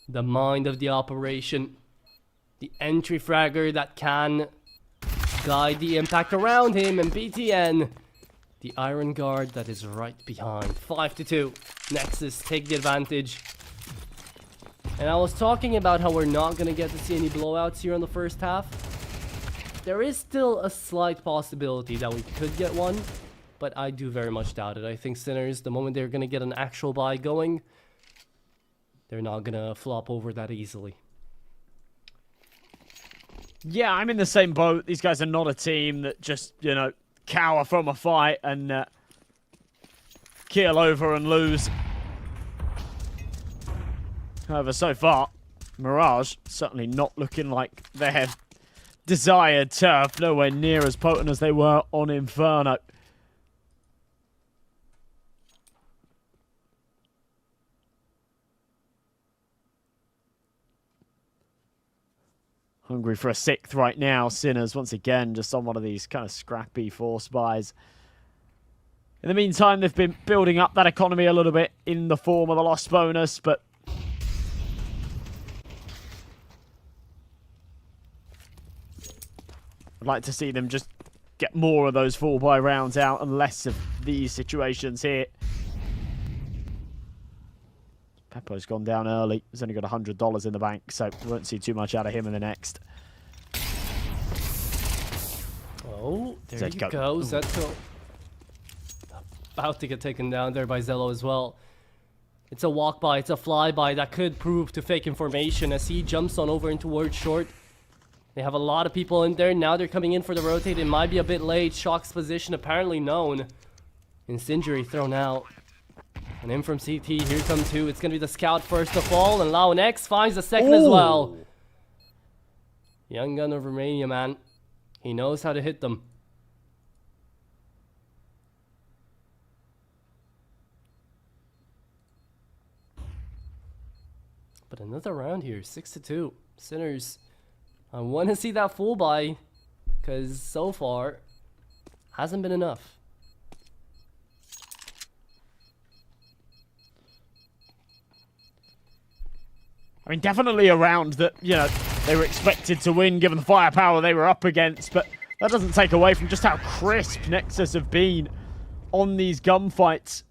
The mind of the operation. The entry fragger that can guide the impact around him. And BTN, the iron guard that is right behind. 5-2. Nexus take the advantage. And I was talking about how we're not going to get to see any blowouts here in the first half. There is still a slight possibility that we could get one, but I do very much doubt it. I think Sinners, the moment they're going to get an actual buy going, they're not going to flop over that easily. Yeah, I'm in the same boat. These guys are not a team that just, you know, cower from a fight and keel over and lose. However, so far, Mirage certainly not looking like their desired turf. Nowhere near as potent as they were on Inferno. Hungry for a 6th right now. Sinners, once again, just on one of these kind of scrappy force buys. In the meantime, they've been building up that economy a little bit in the form of the lost bonus, but I'd like to see them just get more of those full buy rounds out and less of these situations here. Peppo's gone down early. He's only got $100 in the bank, so we won't see too much out of him in the next. Oh, there you Zetko. go. Zetko about to get taken down there by Zello as well. It's a walk by, it's a flyby that could prove to fake information as he jumps on over in towards short. They have a lot of people in there. Now they're coming in for the rotate. It might be a bit late. Shock's position apparently known. Incendiary thrown out. And in from CT, here come 2. It's going to be the scout first to fall, and Launex finds the second as well. Young gun of Romania, man. He knows how to hit them. But another round here, 6-2. Sinners, I want to see that full buy, because so far, hasn't been enough. I mean, definitely a round that, you know, they were expected to win given the firepower they were up against, but that doesn't take away from just how crisp Nexus have been on these gunfights.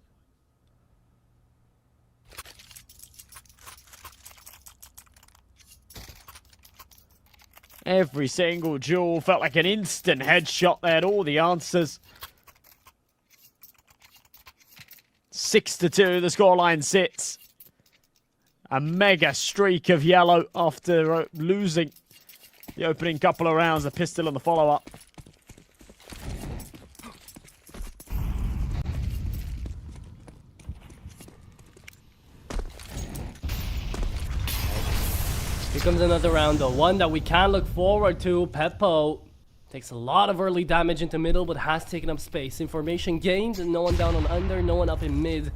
Every single duel felt like an instant headshot. They had all the answers. 6-2, the scoreline sits. A mega streak of yellow after losing the opening couple of rounds. A pistol on the follow-up. Here comes another round though, one that we can look forward to. Peppo takes a lot of early damage into middle, but has taken up space. Information gained, and no one down on under, no one up in mid.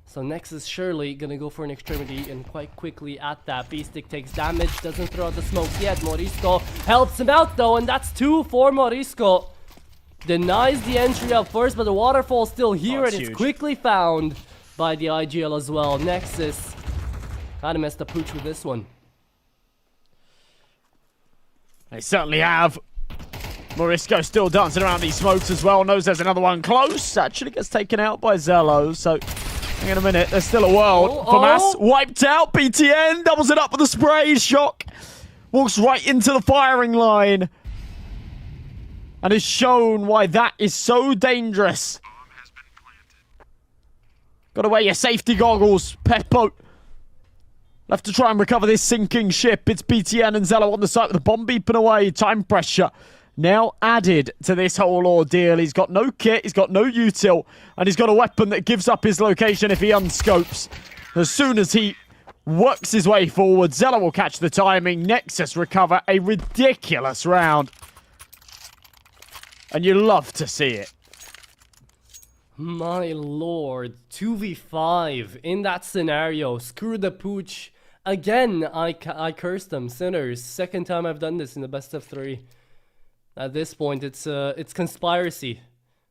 So Nexus surely gonna go for an extremity, and quite quickly at that. Beastic takes damage, doesn't throw out the smoke yet. Morisco helps him out though, and that's 2 for Morisco. Denies the entry up first, but the waterfall's still here, and it's huge. quickly found by the IGL as well. Nexus kinda messed the pooch with this one. They certainly have. Morisco still dancing around these smokes as well. Knows there's another one close. Actually gets taken out by Zello. So, hang on a minute. There's still a world. Famas wiped out. BTN doubles it up with a spray. Shock walks right into the firing line. And is shown why that is so dangerous. Gotta wear your safety goggles, Peppo. Left to try and recover this sinking ship. It's BTN and Zello on the site with the bomb beeping away. Time pressure now added to this whole ordeal. He's got no kit, he's got no util, and he's got a weapon that gives up his location if he unscopes. As soon as he works his way forward, Zello will catch the timing. Nexus recover a ridiculous round. And you love to see it. My lord, 2v5 in that scenario. Screw the pooch. Again, I cursed them, sinners. Second time I've done this in the best of 3. At this point, it's conspiracy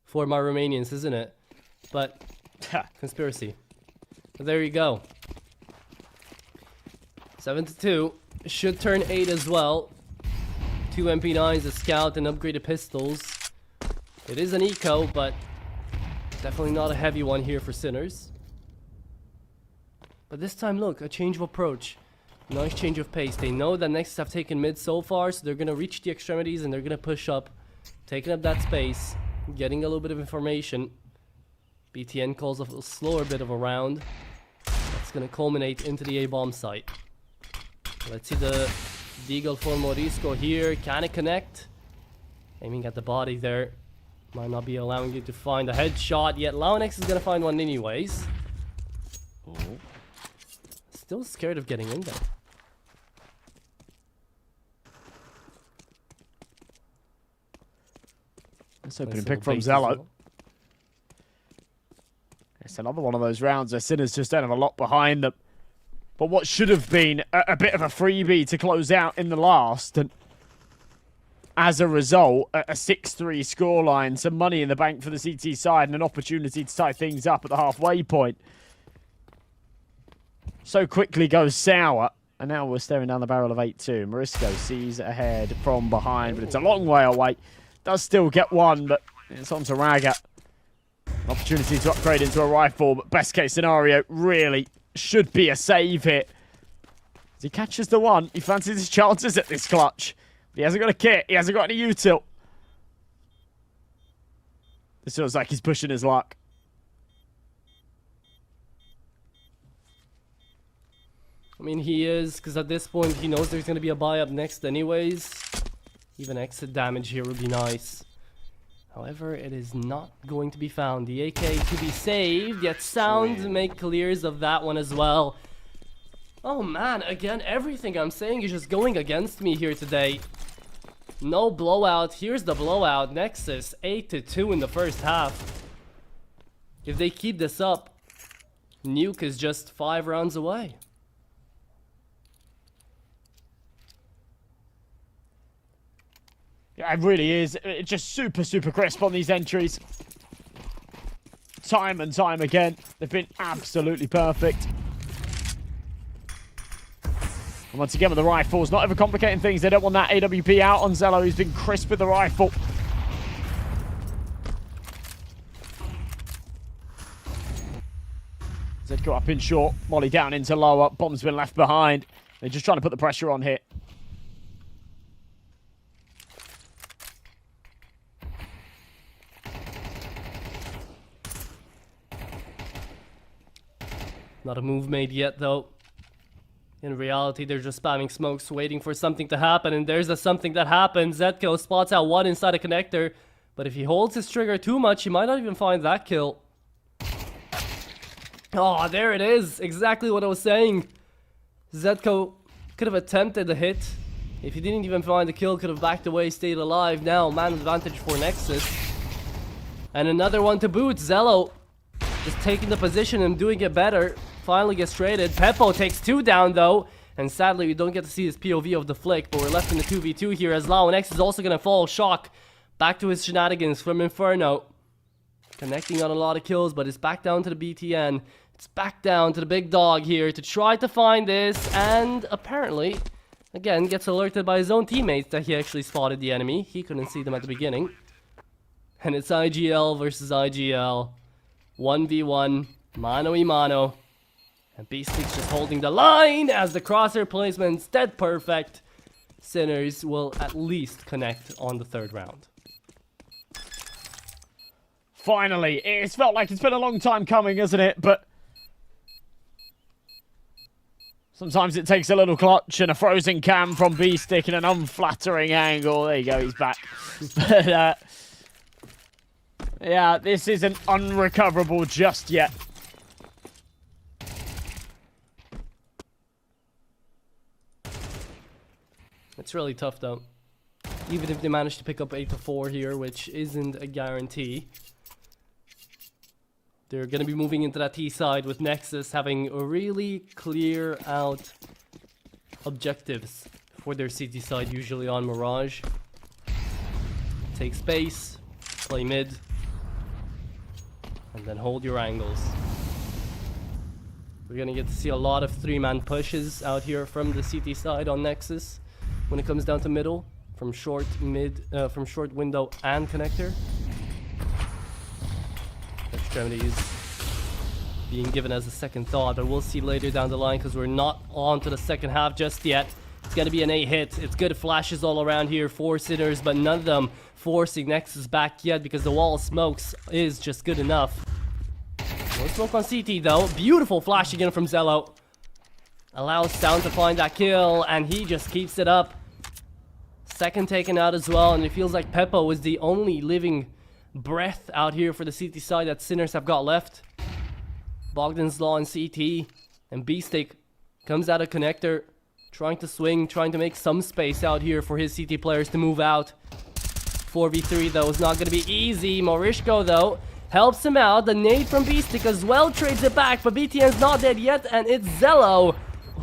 for my Romanians, isn't it? But conspiracy. But there you go. 7-2. Should turn 8 as well. 2 MP9s, a scout, and upgraded pistols. It is an eco, but definitely not a heavy one here for sinners. But this time, look, a change of approach. Nice change of pace. They know that Nexus have taken mid so far, so they're going to reach the extremities and they're going to push up. Taking up that space. Getting a little bit of information. BTN calls a slower bit of a round. That's going to culminate into the A-bomb site. Let's see the Deagle for Morisco here. Can it connect? Aiming at the body there. Might not be allowing you to find a headshot yet. Launex is going to find one anyways. Oh. Still scared of getting in there. Nice opening pick from Zello. It's another one of those rounds where Sinners just don't have a lot behind them. But what should have been a bit of a freebie to close out in the last. And as a result, a 6-3 scoreline, some money in the bank for the CT side, and an opportunity to tie things up at the halfway point. So quickly goes sour. And now we're staring down the barrel of 8-2. Morisco sees ahead from behind, but it's a long way away. Does still get one, but it's on to Raga. Opportunity to upgrade into a rifle, but best case scenario really should be a save here. As he catches the one, he fancies his chances at this clutch. But he hasn't got a kit, he hasn't got any util. This feels like he's pushing his luck. I mean, he is, because at this point he knows there's going to be a buy up next anyways. Even exit damage here would be nice. However, it is not going to be found. The AK to be saved, yet sounds make clears of that one as well. Oh man, again, everything I'm saying is just going against me here today. No blowout. Here's the blowout. Nexus 8-2 in the first half. If they keep this up, Nuke is just 5 rounds away. Yeah, it really is. It's just super, super crisp on these entries. Time and time again. They've been absolutely perfect. And once again with the rifles, not overcomplicating things. They don't want that AWP out on Zello, who's been crisp with the rifle. Zedko up in short. Molly down into lower. Bomb's been left behind. They're just trying to put the pressure on here. Not a move made yet, though. In reality, they're just spamming smokes, waiting for something to happen, and there's a something that happens. Zetko spots out one inside a connector, but if he holds his trigger too much, he might not even find that kill. Oh, there it is. Exactly what I was saying. Zetko could have attempted the hit. If he didn't even find the kill, could have backed away, stayed alive. Now, man advantage for Nexus. And another one to boot. Zello just taking the position and doing it better. Finally gets traded. Peppo takes 2 down though. And sadly, we don't get to see his POV of the flick. But we're left in the 2v2 here as Launex is also going to fall shock. Back to his shenanigans from Inferno. Connecting on a lot of kills, but it's back down to the BTN. It's back down to the big dog here to try to find this. And apparently, again, gets alerted by his own teammates that he actually spotted the enemy. He couldn't see them at the beginning. And it's IGL versus IGL. 1v1, mano y mano. And Beastix just holding the line as the crosshair placement's dead perfect. Sinners will at least connect on the 3rd round. Finally, it's felt like it's been a long time coming, hasn't it? But Sometimes it takes a little clutch and a frozen cam from B-Stick in an unflattering angle. There you go, he's back. But, yeah, this isn't unrecoverable just yet. It's really tough though. Even if they manage to pick up 8-4 here, which isn't a guarantee. They're going to be moving into that T side with Nexus having really clear out objectives for their CT side, usually on Mirage. Take space, play mid, and then hold your angles. We're going to get to see a lot of 3-man pushes out here from the CT side on Nexus when it comes down to middle, from short, mid, from short window and connector. Extremities being given as a second thought, but we'll see later down the line because we're not on to the second half just yet. It's going to be an A hit. It's good flashes all around here for Sinners, but none of them forcing Nexus back yet because the wall of smokes is just good enough. No smoke on CT though. Beautiful flash again from Zello. Allows Sound to find that kill, and he just keeps it up. Second taken out as well, and it feels like Peppo is the only living breath out here for the CT side that Sinners have got left. Bogdan's Law and CT, and B-Stick comes out of connector, trying to swing, trying to make some space out here for his CT players to move out. 4v3 though is not going to be easy. Morishko though helps him out. The nade from B-Stick as well trades it back, but BTN's not dead yet, and it's Zello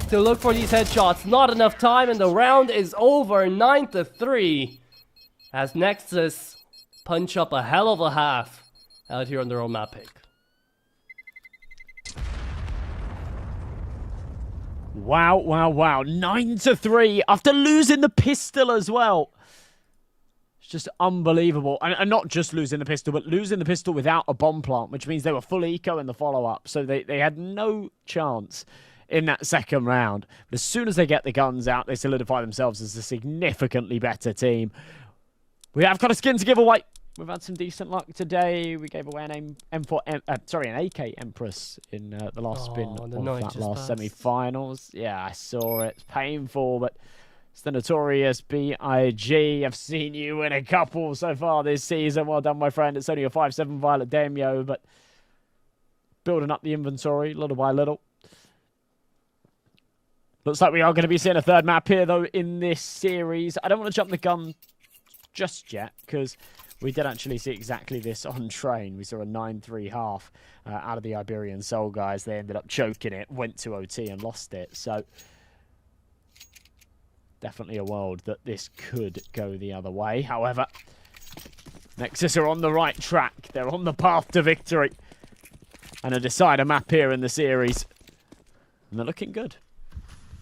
to look for these headshots. Not enough time, and the round is over. 9-3 as Nexus punch up a hell of a half out here on their own map pick. Wow, wow, wow. 9-3 after losing the pistol as well. It's just unbelievable. And not just losing the pistol, but losing the pistol without a bomb plant, which means they were full eco in the follow-up. So they had no chance in that second round. But as soon as they get the guns out, they solidify themselves as a significantly better team. We have got a skin to give away. We've had some decent luck today. We gave away an an AK Empress in the last spin of that last semi-finals. Yeah, I saw it. It's painful, but it's the notorious BIG. I've seen you win a couple so far this season. Well done, my friend. It's only a 5-7 Violet Demio, but building up the inventory little by little. Looks like we are going to be seeing a third map here, though, in this series. I don't want to jump the gun just yet, because we did actually see exactly this on train. We saw a 9-3 half out of the Iberian Soul guys. They ended up choking it, went to OT and lost it. So definitely a world that this could go the other way. However, Nexus are on the right track. They're on the path to victory. And a decider map here in the series. And they're looking good.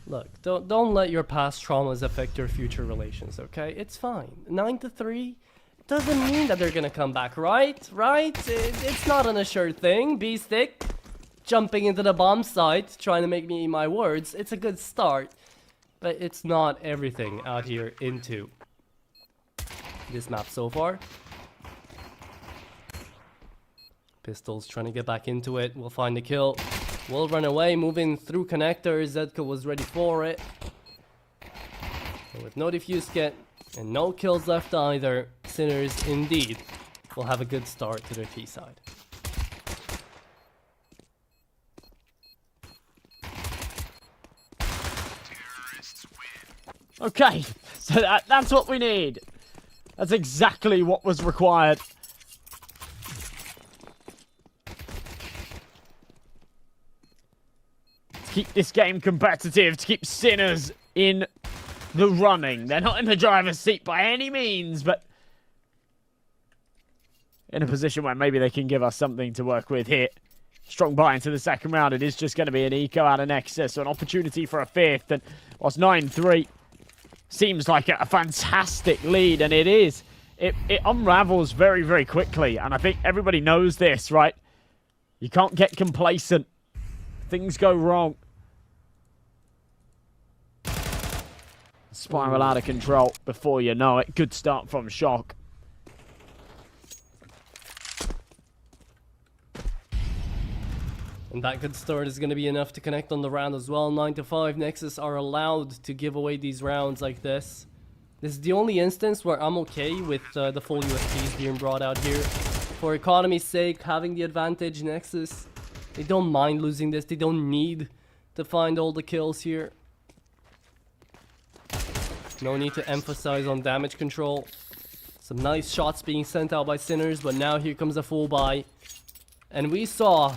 Look, don't let your past traumas affect your future relations, okay? It's fine. 9-3 doesn't mean that they're gonna come back, right? It's not an assured thing. B-Stick jumping into the bomb site, trying to make me eat my words. It's a good start, but it's not everything out here into this map so far. Pistols trying to get back into it. We'll find the kill. We'll run away, moving through connector. Zedka was ready for it. And with no defuse kit and no kills left either, Sinners indeed will have a good start to their T side. Okay, so that's what we need. That's exactly what was required. Keep this game competitive, to keep Sinners in the running. They're not in the driver's seat by any means, but in a position where maybe they can give us something to work with here. Strong buy into the second round. It is just going to be an eco out of Nexus, so an opportunity for a fifth. And whilst 9-3 seems like a fantastic lead, and it is, it unravels very, very quickly. And I think everybody knows this, right? You can't get complacent. Things go wrong. Spiral out of control before you know it. Good start from Shock. And that good start is going to be enough to connect on the round as well. 9-5. Nexus are allowed to give away these rounds like this. This is the only instance where I'm okay with the full USPs being brought out here. For economy's sake, having the advantage, Nexus, they don't mind losing this. They don't need to find all the kills here. No need to emphasize on damage control. Some nice shots being sent out by Sinners, but now here comes a full buy. And we saw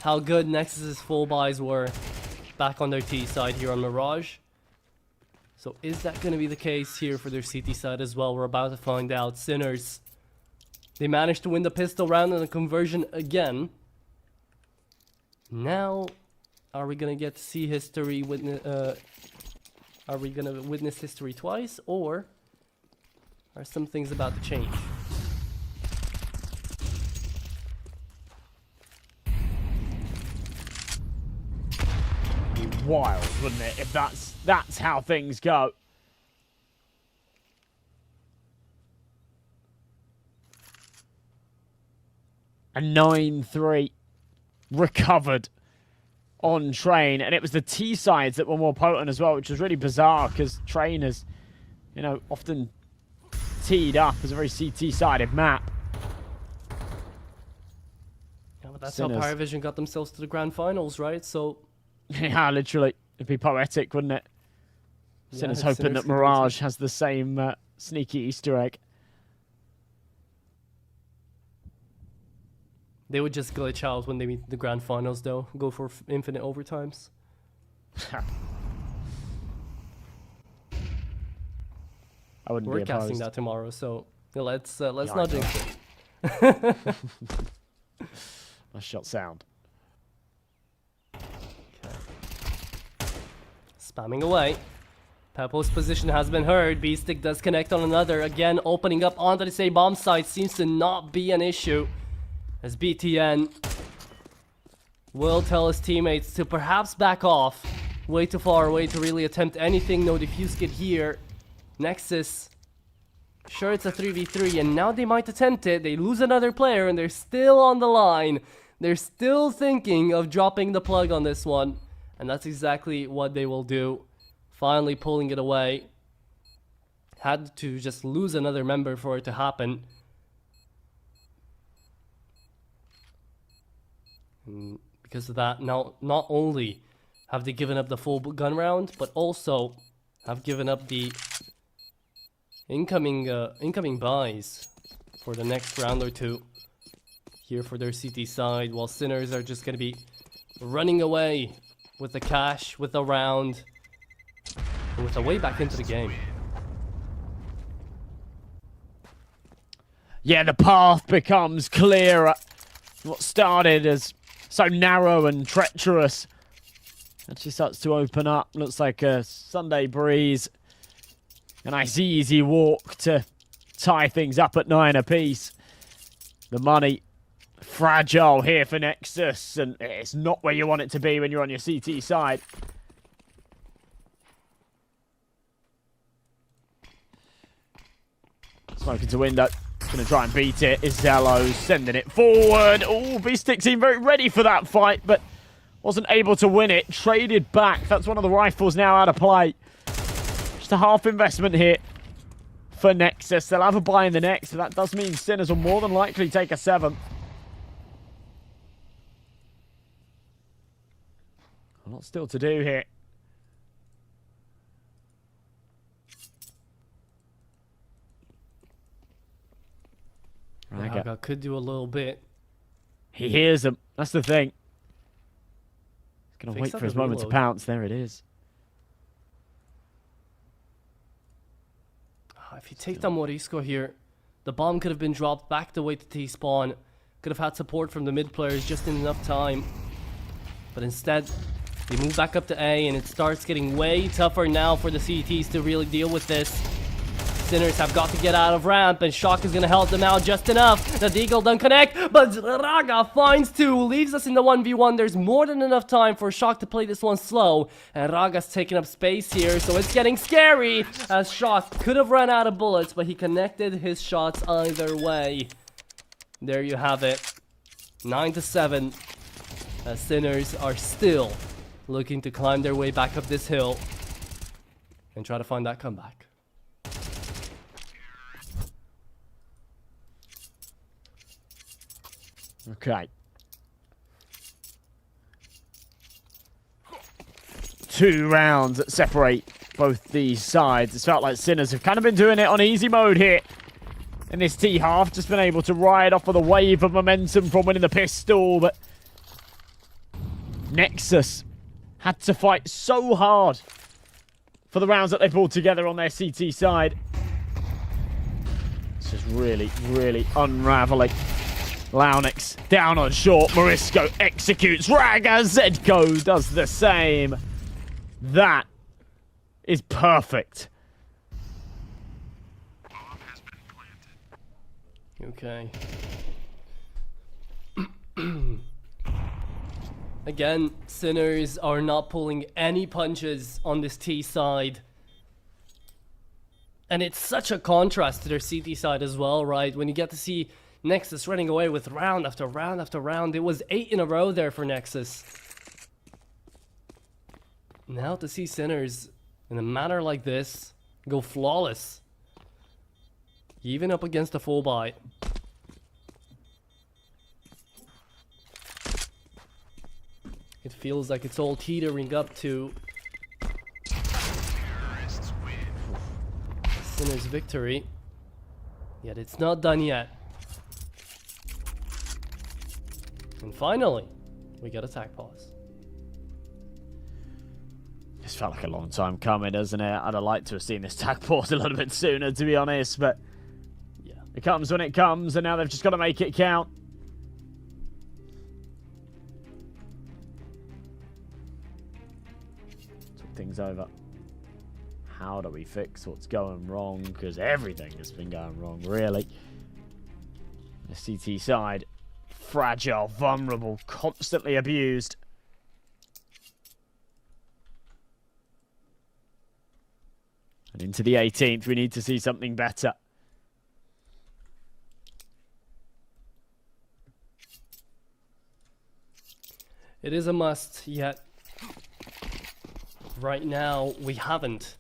how good Nexus's full buys were back on their T side here on Mirage. So is that going to be the case here for their CT side as well? We're about to find out. Sinners, they managed to win the pistol round and the conversion again. Now, are we going to get to see history are we going to witness history twice, or are some things about to change? Wild, wouldn't it? If that's how things go. A 9-3 recovered on Train, and it was the T sides that were more potent as well, which was really bizarre because Train is, you know, often teed up as a very CT-sided map. Yeah, but that's Sinners. how PARIVISION got themselves to the grand finals, right? So Yeah, literally. It'd be poetic, wouldn't it? yeah, Sinners if hoping Sinners that can go Mirage has the same sneaky Easter egg. They would just glitch out when they meet the grand finals, though. Go for infinite overtimes. I wouldn't We're be casting opposed. that tomorrow, so let's not I jinx it. Nice shot sound. Spamming away. Pepo's position has been heard. B-Stick does connect on another. Again, opening up onto the same bomb site seems to not be an issue. As BTN will tell his teammates to perhaps back off. Way too far away to really attempt anything. No defuse kit here. Nexus. Sure, it's a 3v3, and now they might attempt it. They lose another player, and they're still on the line. They're still thinking of dropping the plug on this one. And that's exactly what they will do. Finally pulling it away. Had to just lose another member for it to happen. And because of that, now not only have they given up the full gun round, but also have given up the incoming buys for the next round or two here for their CT side, while Sinners are just going to be running away with the cash, with the round, and with the way back into the game. Yeah, the path becomes clearer. What started as so narrow and treacherous actually starts to open up. Looks like a Sunday breeze. A nice easy walk to tie things up at 9 apiece. The money fragile here for Nexus, and it's not where you want it to be when you're on your CT side. Smoke into window. Gonna try and beat it. Izello sending it forward. Oh, B-Stick seemed very ready for that fight, but wasn't able to win it. Traded back. That's one of the rifles now out of play. Just a half investment here for Nexus. They'll have a buy in the next, so that does mean Sinners will more than likely take a 7th. A lot still to do here. Raga could do a little bit. He hears them. That's the thing. He's going to Fix wait up for his the moment to reload. pounce. There it is. If you take down Morisco here, the bomb could have been dropped back the way to T-spawn. Could have had support from the mid players just in enough time. But instead, they move back up to A, and it starts getting way tougher now for the CTs to really deal with this. Sinners have got to get out of ramp, and Shock is going to help them out just enough. The Deagle doesn't connect, but Raga finds 2, leaves us in the 1v1. There's more than enough time for Shock to play this one slow, and Raga's taking up space here, so it's getting scary, as Shock could have run out of bullets, but he connected his shots either way. There you have it. 9-7. as Sinners are still looking to climb their way back up this hill and try to find that comeback. Okay. 2 rounds that separate both these sides. It's felt like Sinners have kind of been doing it on easy mode here in this T half. Just been able to ride off of the wave of momentum from winning the pistol, but Nexus had to fight so hard for the rounds that they pulled together on their CT side. This is really, really unraveling. Launix down on short. Morisco executes. Raga Zedko does the same. That is perfect. Okay. Again, Sinners are not pulling any punches on this T side. And it's such a contrast to their CT side as well, right? When you get to see Nexus running away with round after round after round. It was 8 in a row there for Nexus. Now to see Sinners in a manner like this go flawless. Even up against a full buy. It feels like it's all teetering up to Sinners' victory. Yet it's not done yet. And finally, we get a tag pause. This felt like a long time coming, doesn't it? I'd have liked to have seen this tag pause a little bit sooner, to be honest, but Yeah. it comes when it comes, and now they've just got to make it count. Talk things over. How do we fix what's going wrong? Because everything has been going wrong, really. The CT side, fragile, vulnerable, constantly abused. And into the 18th, we need to see something better. It is a must, yet right now we haven't.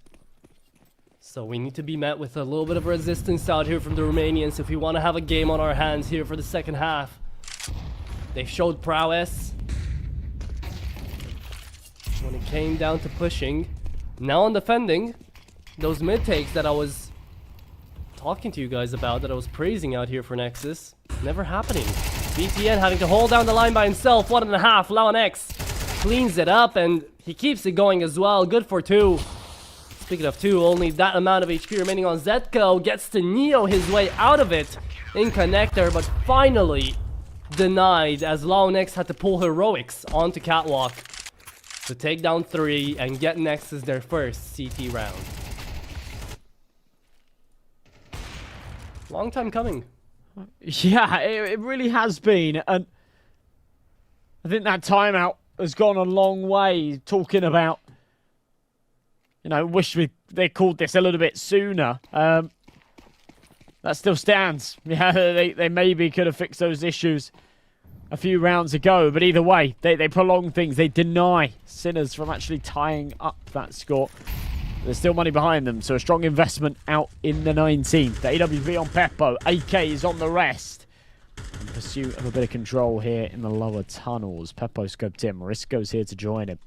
So we need to be met with a little bit of resistance out here from the Romanians if we want to have a game on our hands here for the second half. They showed prowess when it came down to pushing. Now on defending, those mid takes that I was talking to you guys about, that I was praising out here for Nexus, never happening. BTN having to hold down the line by himself, 1.5. Launix cleans it up and he keeps it going as well. Good for 2. Speaking of 2, only that amount of HP remaining on Zetko. Gets to Neo his way out of it in connector, but finally denied as Launix had to pull heroics onto Catwalk to take down 3 and get Nexus their first CT round. Long time coming. Yeah, it really has been. And I think that timeout has gone a long way, talking about, you know, wish they called this a little bit sooner. That still stands. Yeah, they maybe could have fixed those issues a few rounds ago. But either way, they prolong things. They deny Sinners from actually tying up that score. There's still money behind them, so a strong investment out in the 19th. The AWP on Peppo. AK is on the rest. In pursuit of a bit of control here in the lower tunnels. Peppo scoped in. Morisco's here to join him.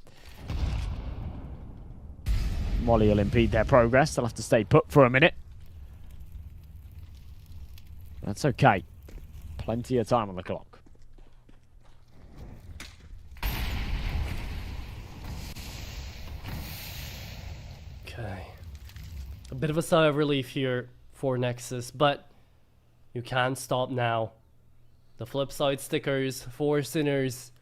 Molly will impede their progress. They'll have to stay put for a minute. That's okay. Plenty of time on the clock. Okay. A bit of a sigh of relief here for Nexus, but you can't stop now. The flip side stickers for Sinners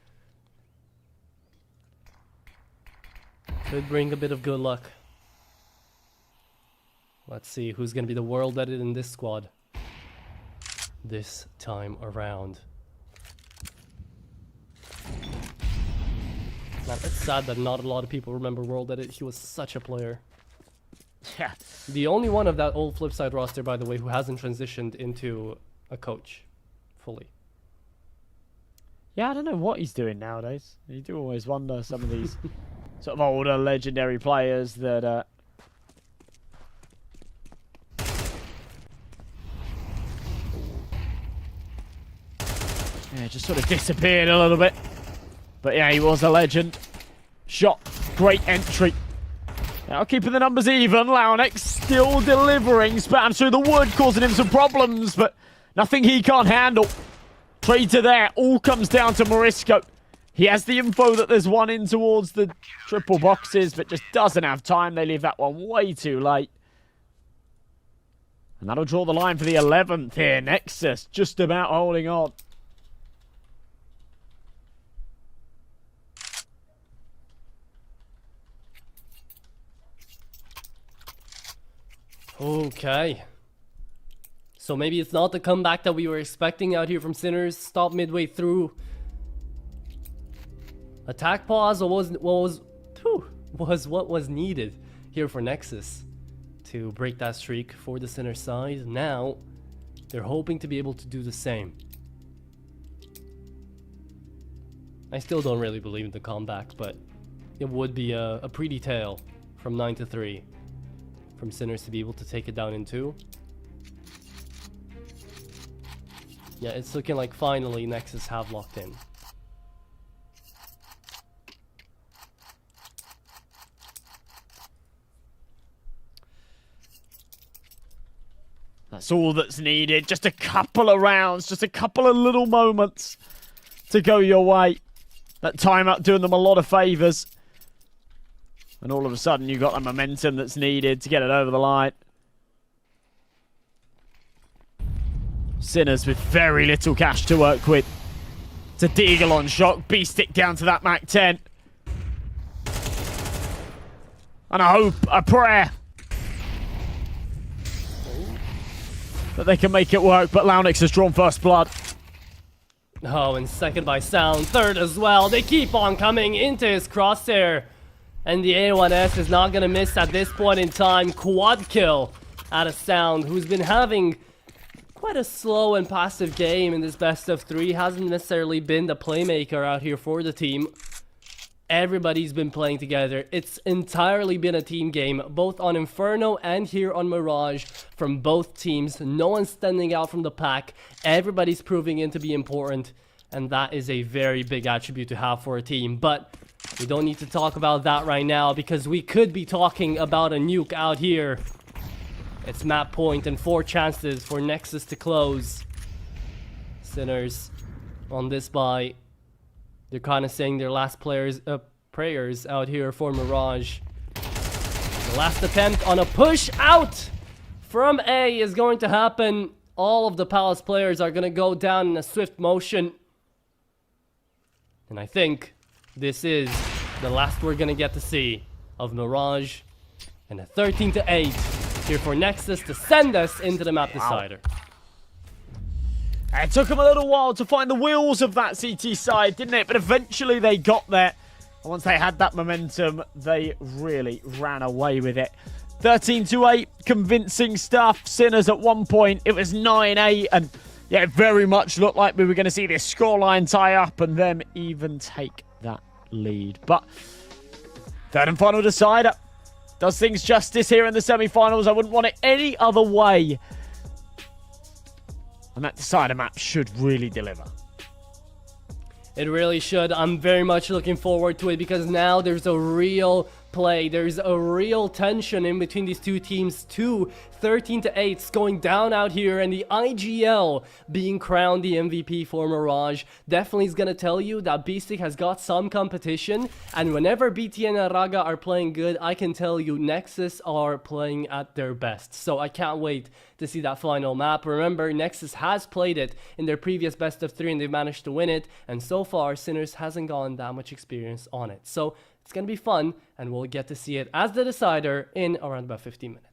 could bring a bit of good luck. Let's see who's going to be the world edit in this squad this time around. Man, it's sad that not a lot of people remember World Edit. He was such a player. Yeah. The only one of that old Flipside roster, by the way, who hasn't transitioned into a coach fully. Yeah, I don't know what he's doing nowadays. You do always wonder some of these sort of older legendary players that yeah, just sort of disappeared a little bit. But yeah, he was a legend. Shot, great entry. Now keeping the numbers even. Launex still delivering. Spam through the wood, causing him some problems, but nothing he can't handle. Trade to there. All comes down to Morisco. He has the info that there's one in towards the triple boxes, but just doesn't have time. They leave that one way too late. And that'll draw the line for the 11th here. Nexus just about holding on. Okay. So maybe it's not the comeback that we were expecting out here from Sinners. Stop midway through. Attack pause was what was needed here for Nexus to break that streak for the Sinner side. Now they're hoping to be able to do the same. I still don't really believe in the comeback, but it would be a pretty tale from 9-3 from Sinners to be able to take it down in 2. Yeah, it's looking like finally Nexus have locked in. That's all that's needed. Just a couple of rounds, just a couple of little moments to go your way. That timeout doing them a lot of favours. And all of a sudden you've got the momentum that's needed to get it over the line. Sinners with very little cash to work with. It's a Deagle on shock. B-stick down to that Mac 10. And a hope, a prayer that they can make it work, but Launix has drawn first blood. Oh, and second by Sound, third as well. They keep on coming into his crosshair. And the A1S is not going to miss at this point in time. Quad kill out of Sound, who's been having quite a slow and passive game in this best of 3. Hasn't necessarily been the playmaker out here for the team. Everybody's been playing together. It's entirely been a team game, both on Inferno and here on Mirage from both teams. No one's standing out from the pack. Everybody's proving in to be important, and that is a very big attribute to have for a team. But we don't need to talk about that right now because we could be talking about a nuke out here. It's map point and 4 chances for Nexus to close. Sinners on this buy. They're kind of saying their last prayers out here for Mirage. The last attempt on a push out from A is going to happen. All of the Palace players are going to go down in a swift motion. And I think this is the last we're going to get to see of Mirage. And a 13-8 here for Nexus to send us into the map decider. It took them a little while to find the wheels of that CT side, didn't it? But eventually they got there. And once they had that momentum, they really ran away with it. 13-8, convincing stuff. Sinners at one point, it was 9-8. And yeah, it very much looked like we were going to see this scoreline tie up and them even take that lead. But third and final decider does things justice here in the semi-finals. I wouldn't want it any other way. And that decider map should really deliver. It really should. I'm very much looking forward to it because now there's a real play. There's a real tension in between these two teams. 13-8 going down out here, and the IGL being crowned the MVP for Mirage definitely is going to tell you that B-Stick has got some competition, and whenever BTN and Raga are playing good, I can tell you Nexus are playing at their best. So I can't wait to see that final map. Remember, Nexus has played it in their previous best of 3 and they've managed to win it, and so far Sinners hasn't gotten that much experience on it. So it's going to be fun, and we'll get to see it as the decider in around about 15 minutes.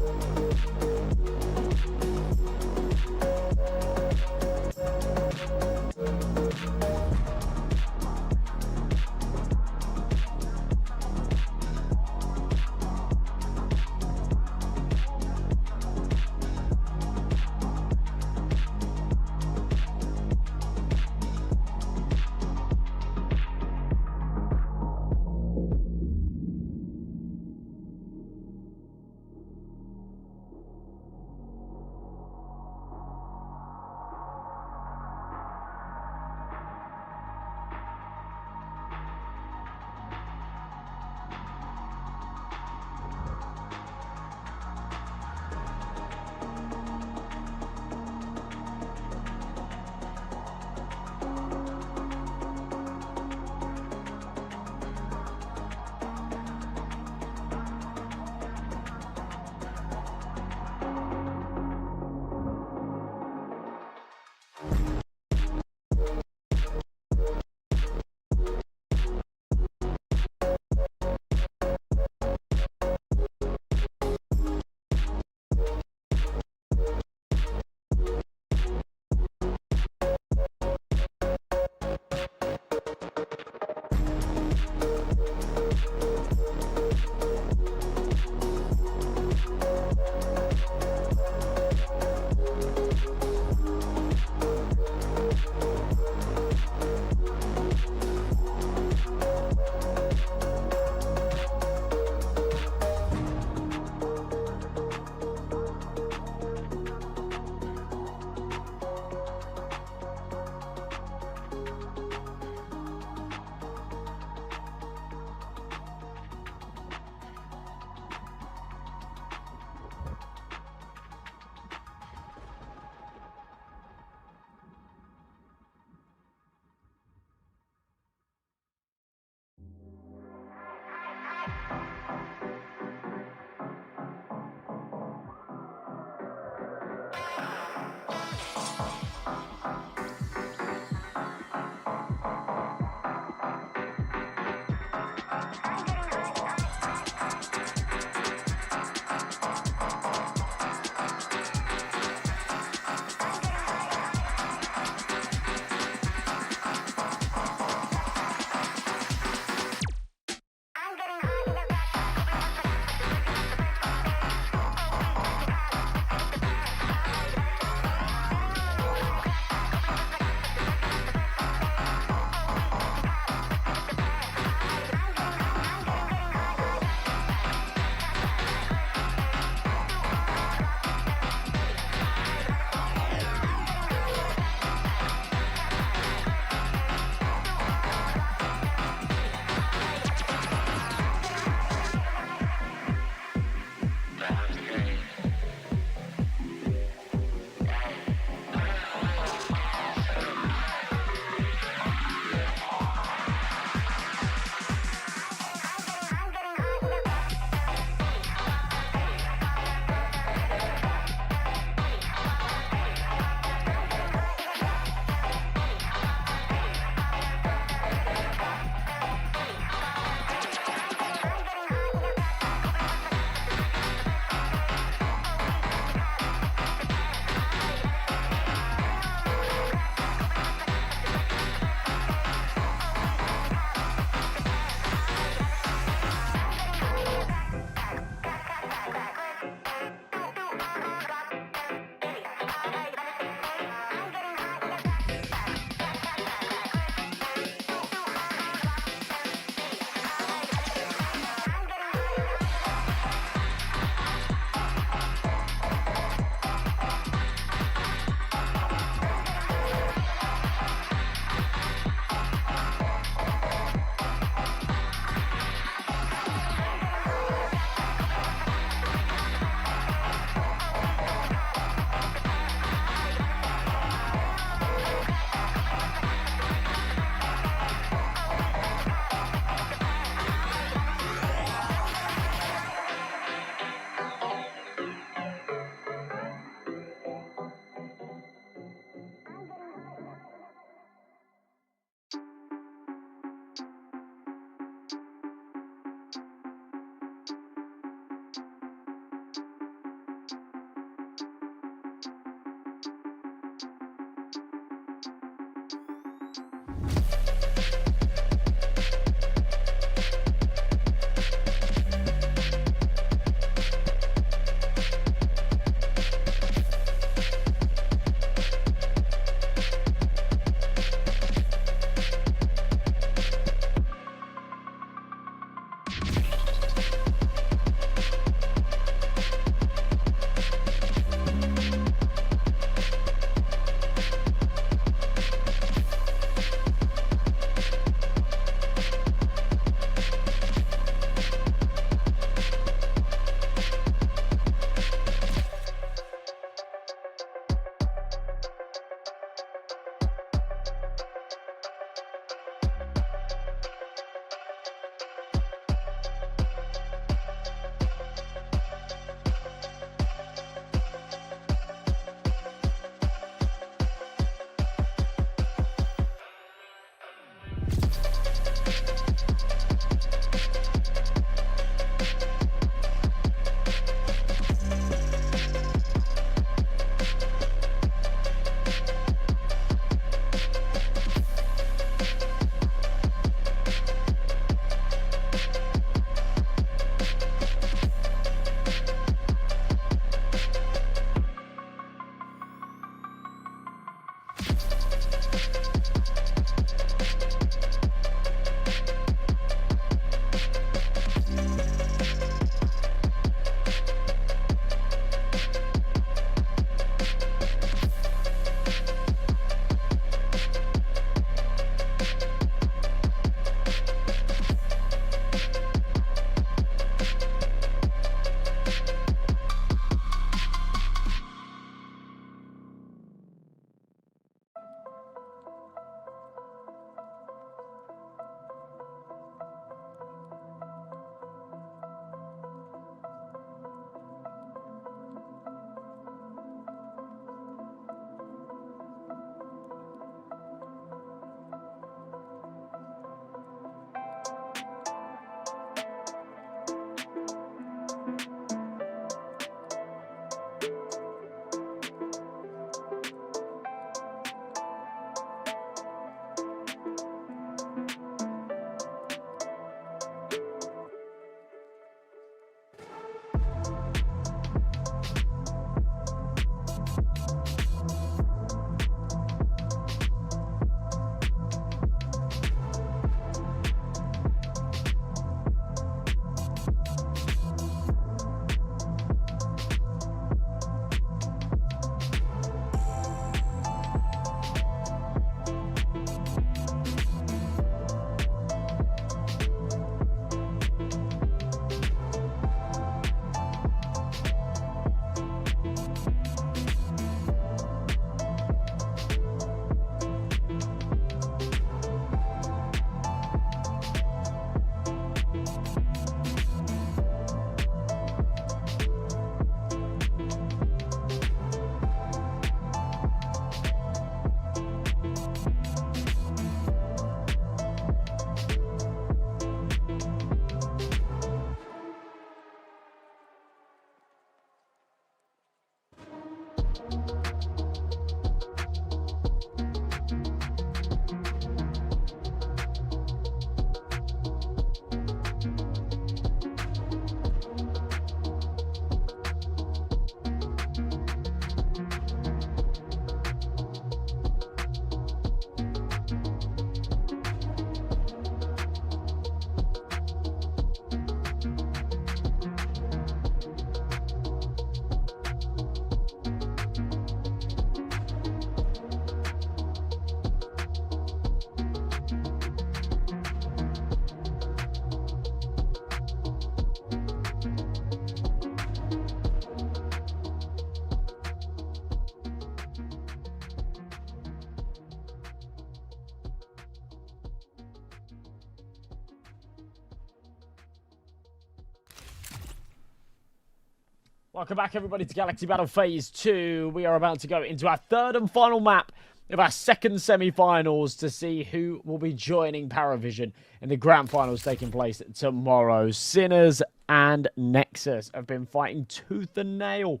Welcome back, everybody, to Galaxy Battle Phase 2. We are about to go into our third and final map of our second semi-finals to see who will be joining PARIVISION in the grand finals taking place tomorrow. Sinners and Nexus have been fighting tooth and nail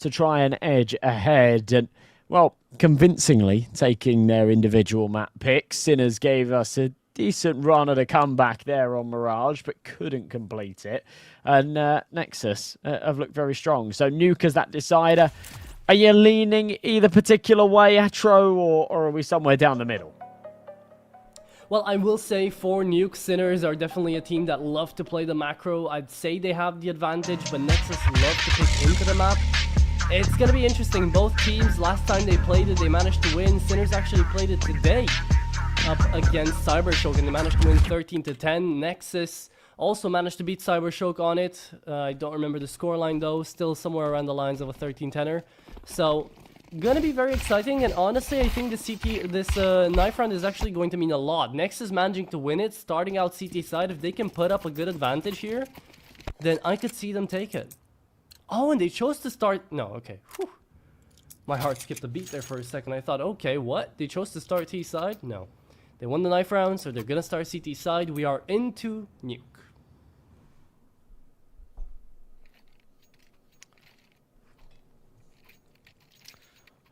to try and edge ahead. And, well, convincingly taking their individual map picks. Sinners gave us a decent run at a comeback there on Mirage, but couldn't complete it. And Nexus have looked very strong. So Nuke as that decider. Are you leaning either particular way, Atro, or are we somewhere down the middle? Well, I will say for Nuke, Sinners are definitely a team that love to play the macro. I'd say they have the advantage, but Nexus love to pick into the map. It's going to be interesting. Both teams, last time they played it, they managed to win. Sinners actually played it today up against Cybershock, and they managed to win 13-10. Nexus also managed to beat Cybershock on it. I don't remember the scoreline though, still somewhere around the lines of a 13-10er. So, gonna be very exciting, and honestly, I think this knife round is actually going to mean a lot. Nexus managing to win it, starting out CT side. If they can put up a good advantage here, then I could see them take it. Oh, and they chose to start... No, okay. Whew. My heart skipped a beat there for a second. I thought, okay, what? They chose to start T side? No. They won the knife round, so they're gonna start CT side. We are into Nuke.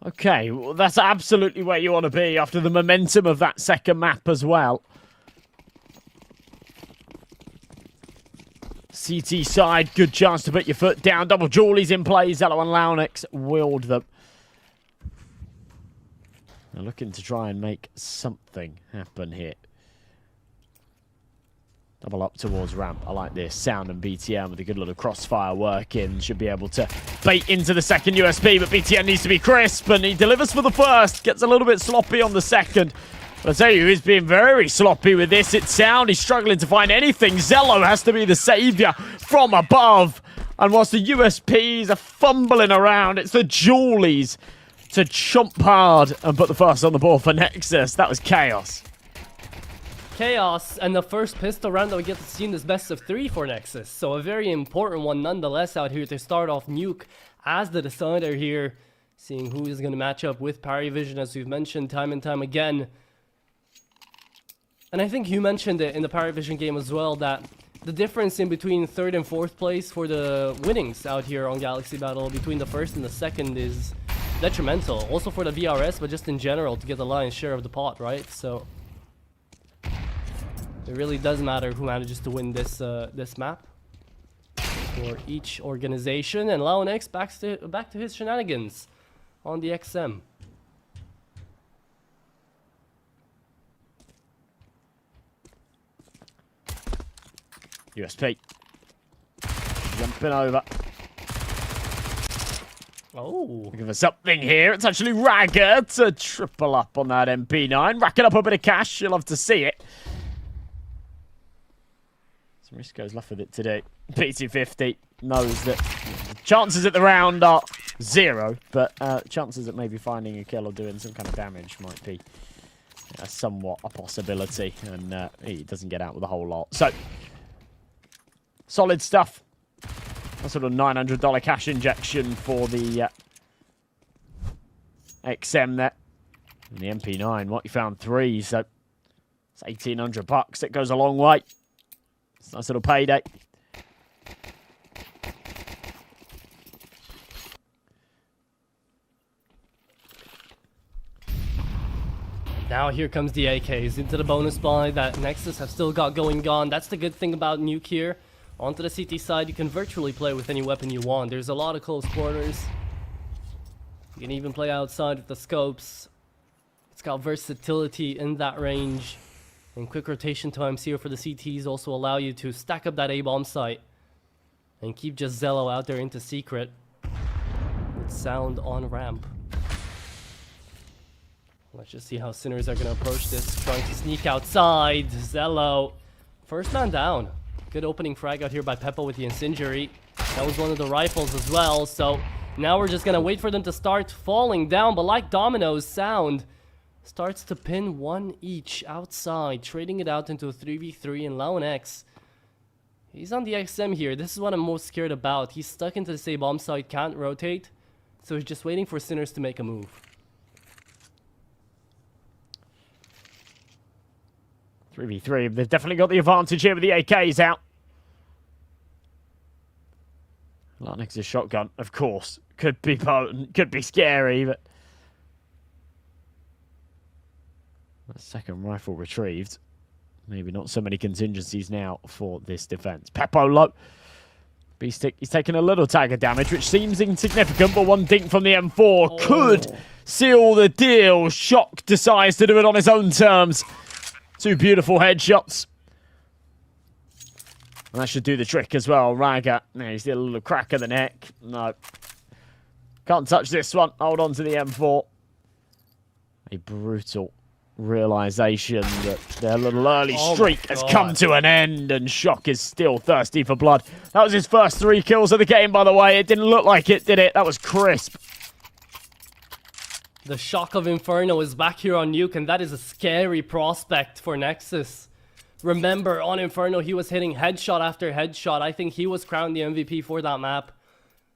Okay, well, that's absolutely where you want to be after the momentum of that second map as well. CT side, good chance to put your foot down. Double Jawlies in play. Zello and Launix willed them. They're looking to try and make something happen here. Double up towards ramp. I like this. Sound and BTM with a good little crossfire work in. Should be able to bait into the second USP, but BTM needs to be crisp, and he delivers for the first. Gets a little bit sloppy on the second. But I tell you, he's being very sloppy with this. It's Sound. He's struggling to find anything. Zello has to be the savior from above. And whilst the USPs are fumbling around, it's the Jawlies to chomp hard and put the first on the board for Nexus. That was chaos. Chaos, and the first pistol round that we get to see in this best of 3 for Nexus. So a very important one nonetheless out here to start off Nuke as the decider here. Seeing who is going to match up with PARIVISION, as we've mentioned time and time again. And I think you mentioned it in the PARIVISION game as well, that the difference in between 3rd and 4th place for the winnings out here on Galaxy Battle between the 1st and the 2nd is detrimental. Also for the VRS, but just in general to get the lion's share of the pot, right? So it really does matter who manages to win this this map for each organization. And Launix back to his shenanigans on the XM. USP. Jumping over. Oh. Looking for something here. It's actually Ragger to triple up on that MP9. Racking up a bit of cash. You'll love to see it. Risco's left with it today. PT50 knows that chances at the round are 0, but chances at maybe finding a kill or doing some kind of damage might be somewhat a possibility, and he doesn't get out with a whole lot. So, solid stuff. A sort of $900 cash injection for the XM there. And the MP9, what you found 3, so it's $1,800. It goes a long way. It's a nice little payday. Now here comes the AKs into the bonus buy that Nexus have still got going on. That's the good thing about Nuke here. Onto the CT side, you can virtually play with any weapon you want. There's a lot of close quarters. You can even play outside with the scopes. It's got versatility in that range. And quick rotation times here for the CTs also allow you to stack up that A-bomb site. And keep just Zello out there into secret. With sound on ramp. Let's just see how Sinners are going to approach this. Trying to sneak outside. Zello. First man down. Good opening frag out here by Peppo with the incendiary. That was one of the rifles as well. So now we're just going to wait for them to start falling down. But like dominoes, Sound starts to pin one each outside. Trading it out into a 3v3. And LeonX, he's on the XM here. This is what I'm most scared about. He's stuck into the same bomb site. Can't rotate. So he's just waiting for Sinners to make a move. 3v3. They've definitely got the advantage here with the AKs out. Larnix's shotgun, of course, could be potent, could be scary, but that second rifle retrieved. Maybe not so many contingencies now for this defense. Peppo low. Beast he's taking a little tagger damage, which seems insignificant, but one dink from the M4 could seal the deal. Shock decides to do it on his own terms. Two beautiful headshots. And that should do the trick as well. Raga, he's got a little crack of the neck. No. Can't touch this one. Hold on to the M4. A brutal realization that their little early streak has come to an end, and Shock is still thirsty for blood. That was his first 3 kills of the game, by the way. It didn't look like it, did it? That was crisp. The Shock of Inferno is back here on Nuke, and that is a scary prospect for Nexus. Remember, on Inferno, he was hitting headshot after headshot. I think he was crowned the MVP for that map.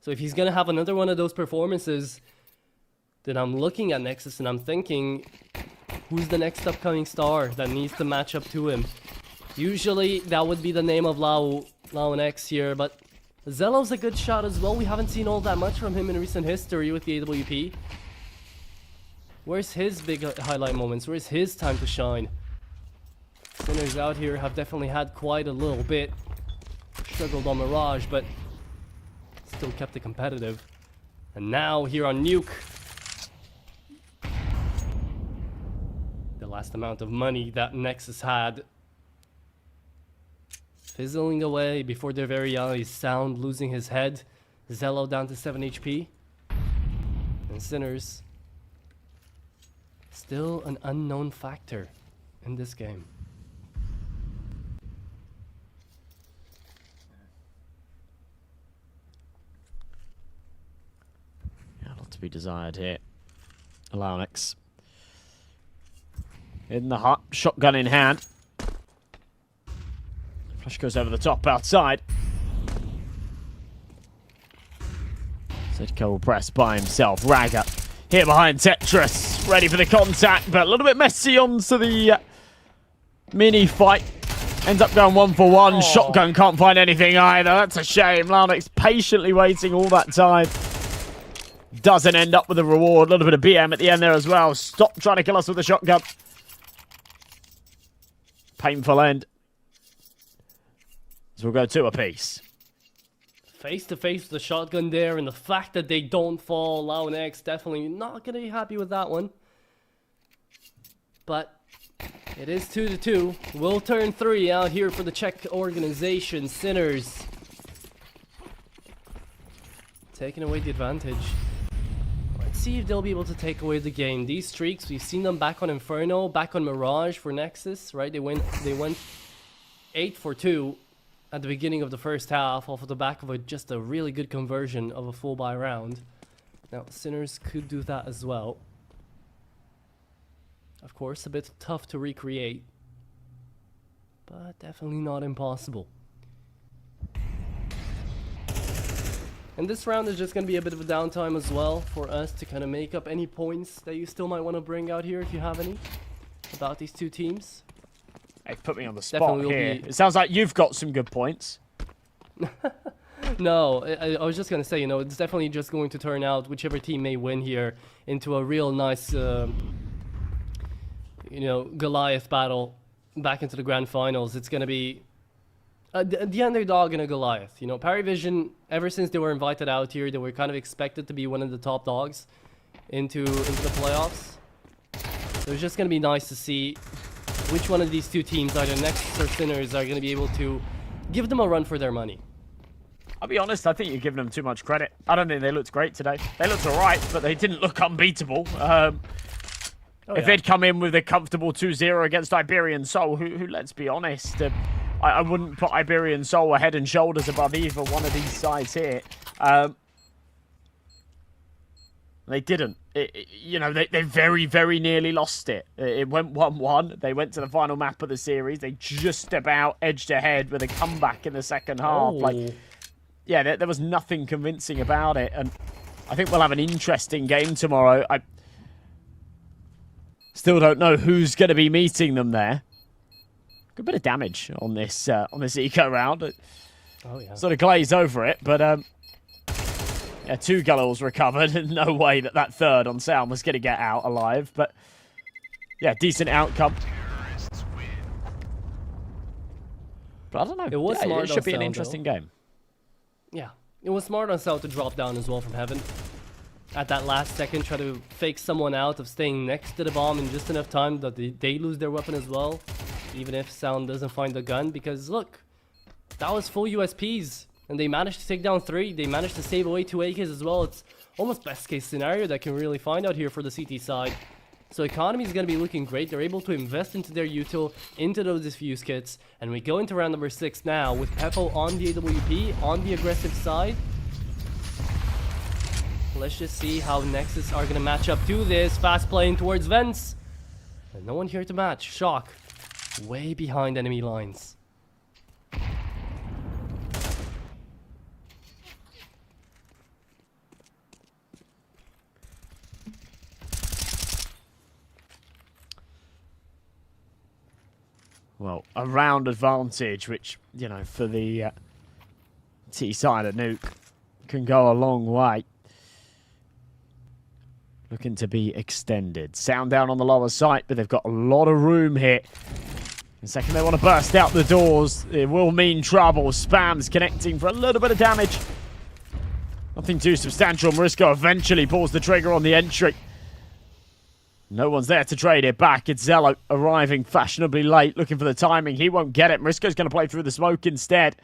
So if he's going to have another one of those performances, then I'm looking at Nexus and I'm thinking, who's the next upcoming star that needs to match up to him? Usually, that would be the name of LeonX here, but Zello's a good shot as well. We haven't seen all that much from him in recent history with the AWP. Where's his big highlight moments? Where's his time to shine? Sinners out here have definitely had quite a little bit. Struggled on Mirage, but still kept it competitive. And now here on Nuke, the last amount of money that Nexus had fizzling away before their very eyes. Sound losing his head. Zello down to 7 HP. And Sinners still an unknown factor in this game. Yeah, a lot to be desired here. LeonX in the hut, shotgun in hand. Flash goes over the top outside. Sedko will press by himself. Raga here behind Tetris, ready for the contact, but a little bit messy onto the mini fight. Ends up going 1-for-1. Shotgun can't find anything either. That's a shame. LeonX patiently waiting all that time. Doesn't end up with a reward. A little bit of BM at the end there as well. Stop trying to kill us with the shotgun. Painful end. So we'll go 2 apiece. Face to face with the shotgun there, and the fact that they don't fall, LeonX definitely not going to be happy with that one. But it is 2-2. We'll turn 3 out here for the Czech organization. Sinners taking away the advantage. Let's see if they'll be able to take away the game. These streaks, we've seen them back on Inferno, back on Mirage for Nexus, right? They went 8-for-2 at the beginning of the first half off of the back of just a really good conversion of a full buy round. Now, Sinners could do that as well. Of course, a bit tough to recreate, but definitely not impossible. And this round is just going to be a bit of a downtime as well for us to kind of make up any points that you still might want to bring out here if you have any about these two teams. Hey, put me on the spot here. It sounds like you've got some good points. No, I was just going to say, you know, it's definitely just going to turn out, whichever team may win here, into a real nice you know, Goliath battle back into the grand finals. It's going to be the underdog in a Goliath. You know, PARIVISION, ever since they were invited out here, they were kind of expected to be one of the top dogs into the playoffs. So it's just going to be nice to see which one of these two teams, either Nexus or Sinners, are going to be able to give them a run for their money. I'll be honest, I think you're giving them too much credit. I don't think they looked great today. They looked alright, but they didn't look unbeatable. If they'd come in with a comfortable 2-0 against Iberian Soul, who let's be honest, I wouldn't put Iberian Soul head and shoulders above either one of these sides here. They didn't. You know, they very, very nearly lost it. It went 1-1. They went to the final map of the series. They just about edged ahead with a comeback in the second half. Like, yeah, there was nothing convincing about it. And I think we'll have an interesting game tomorrow. I still don't know who's going to be meeting them there. Good bit of damage on this eco round. Sort of glaze over it, but yeah, 2 Gullals recovered. No way that third on Sound was going to get out alive, but yeah, decent outcome. But I don't know. It was smart. It should be an interesting game. Yeah, it was smart on South to drop down as well from heaven. At that last second, try to fake someone out of staying next to the bomb in just enough time that they lose their weapon as well. Even if Sound doesn't find the gun, because look, that was full USPs. And they managed to take down 3. They managed to save away 2 AKs as well. It's almost best case scenario that can really find out here for the CT side. So economy is going to be looking great. They're able to invest into their util, into those diffuse kits. And we go into round number 6 now with Peppo on the AWP, on the aggressive side. Let's just see how Nexus are going to match up to this. Fast playing towards vents. And no one here to match. Shock. Way behind enemy lines. Well, a round advantage, which, you know, for the T side of Nuke can go a long way. Looking to be extended. Sound down on the lower site, but they've got a lot of room here. In a second, they want to burst out the doors. It will mean trouble. Spams connecting for a little bit of damage. Nothing too substantial. Marisco eventually pulls the trigger on the entry. No one's there to trade it back. It's Zello arriving fashionably late, looking for the timing. He won't get it. Marisco's going to play through the smoke instead.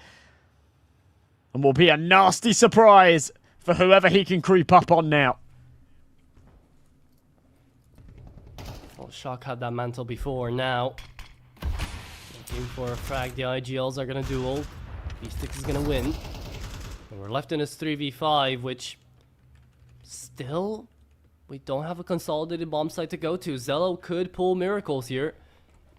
And will be a nasty surprise for whoever he can creep up on now. Well, Shock had that mantle before. Now, looking for a frag. The IGLs are going to duel. B6 is going to win. And we're left in this 3v5, which still... we don't have a consolidated bomb site to go to. Zello could pull miracles here.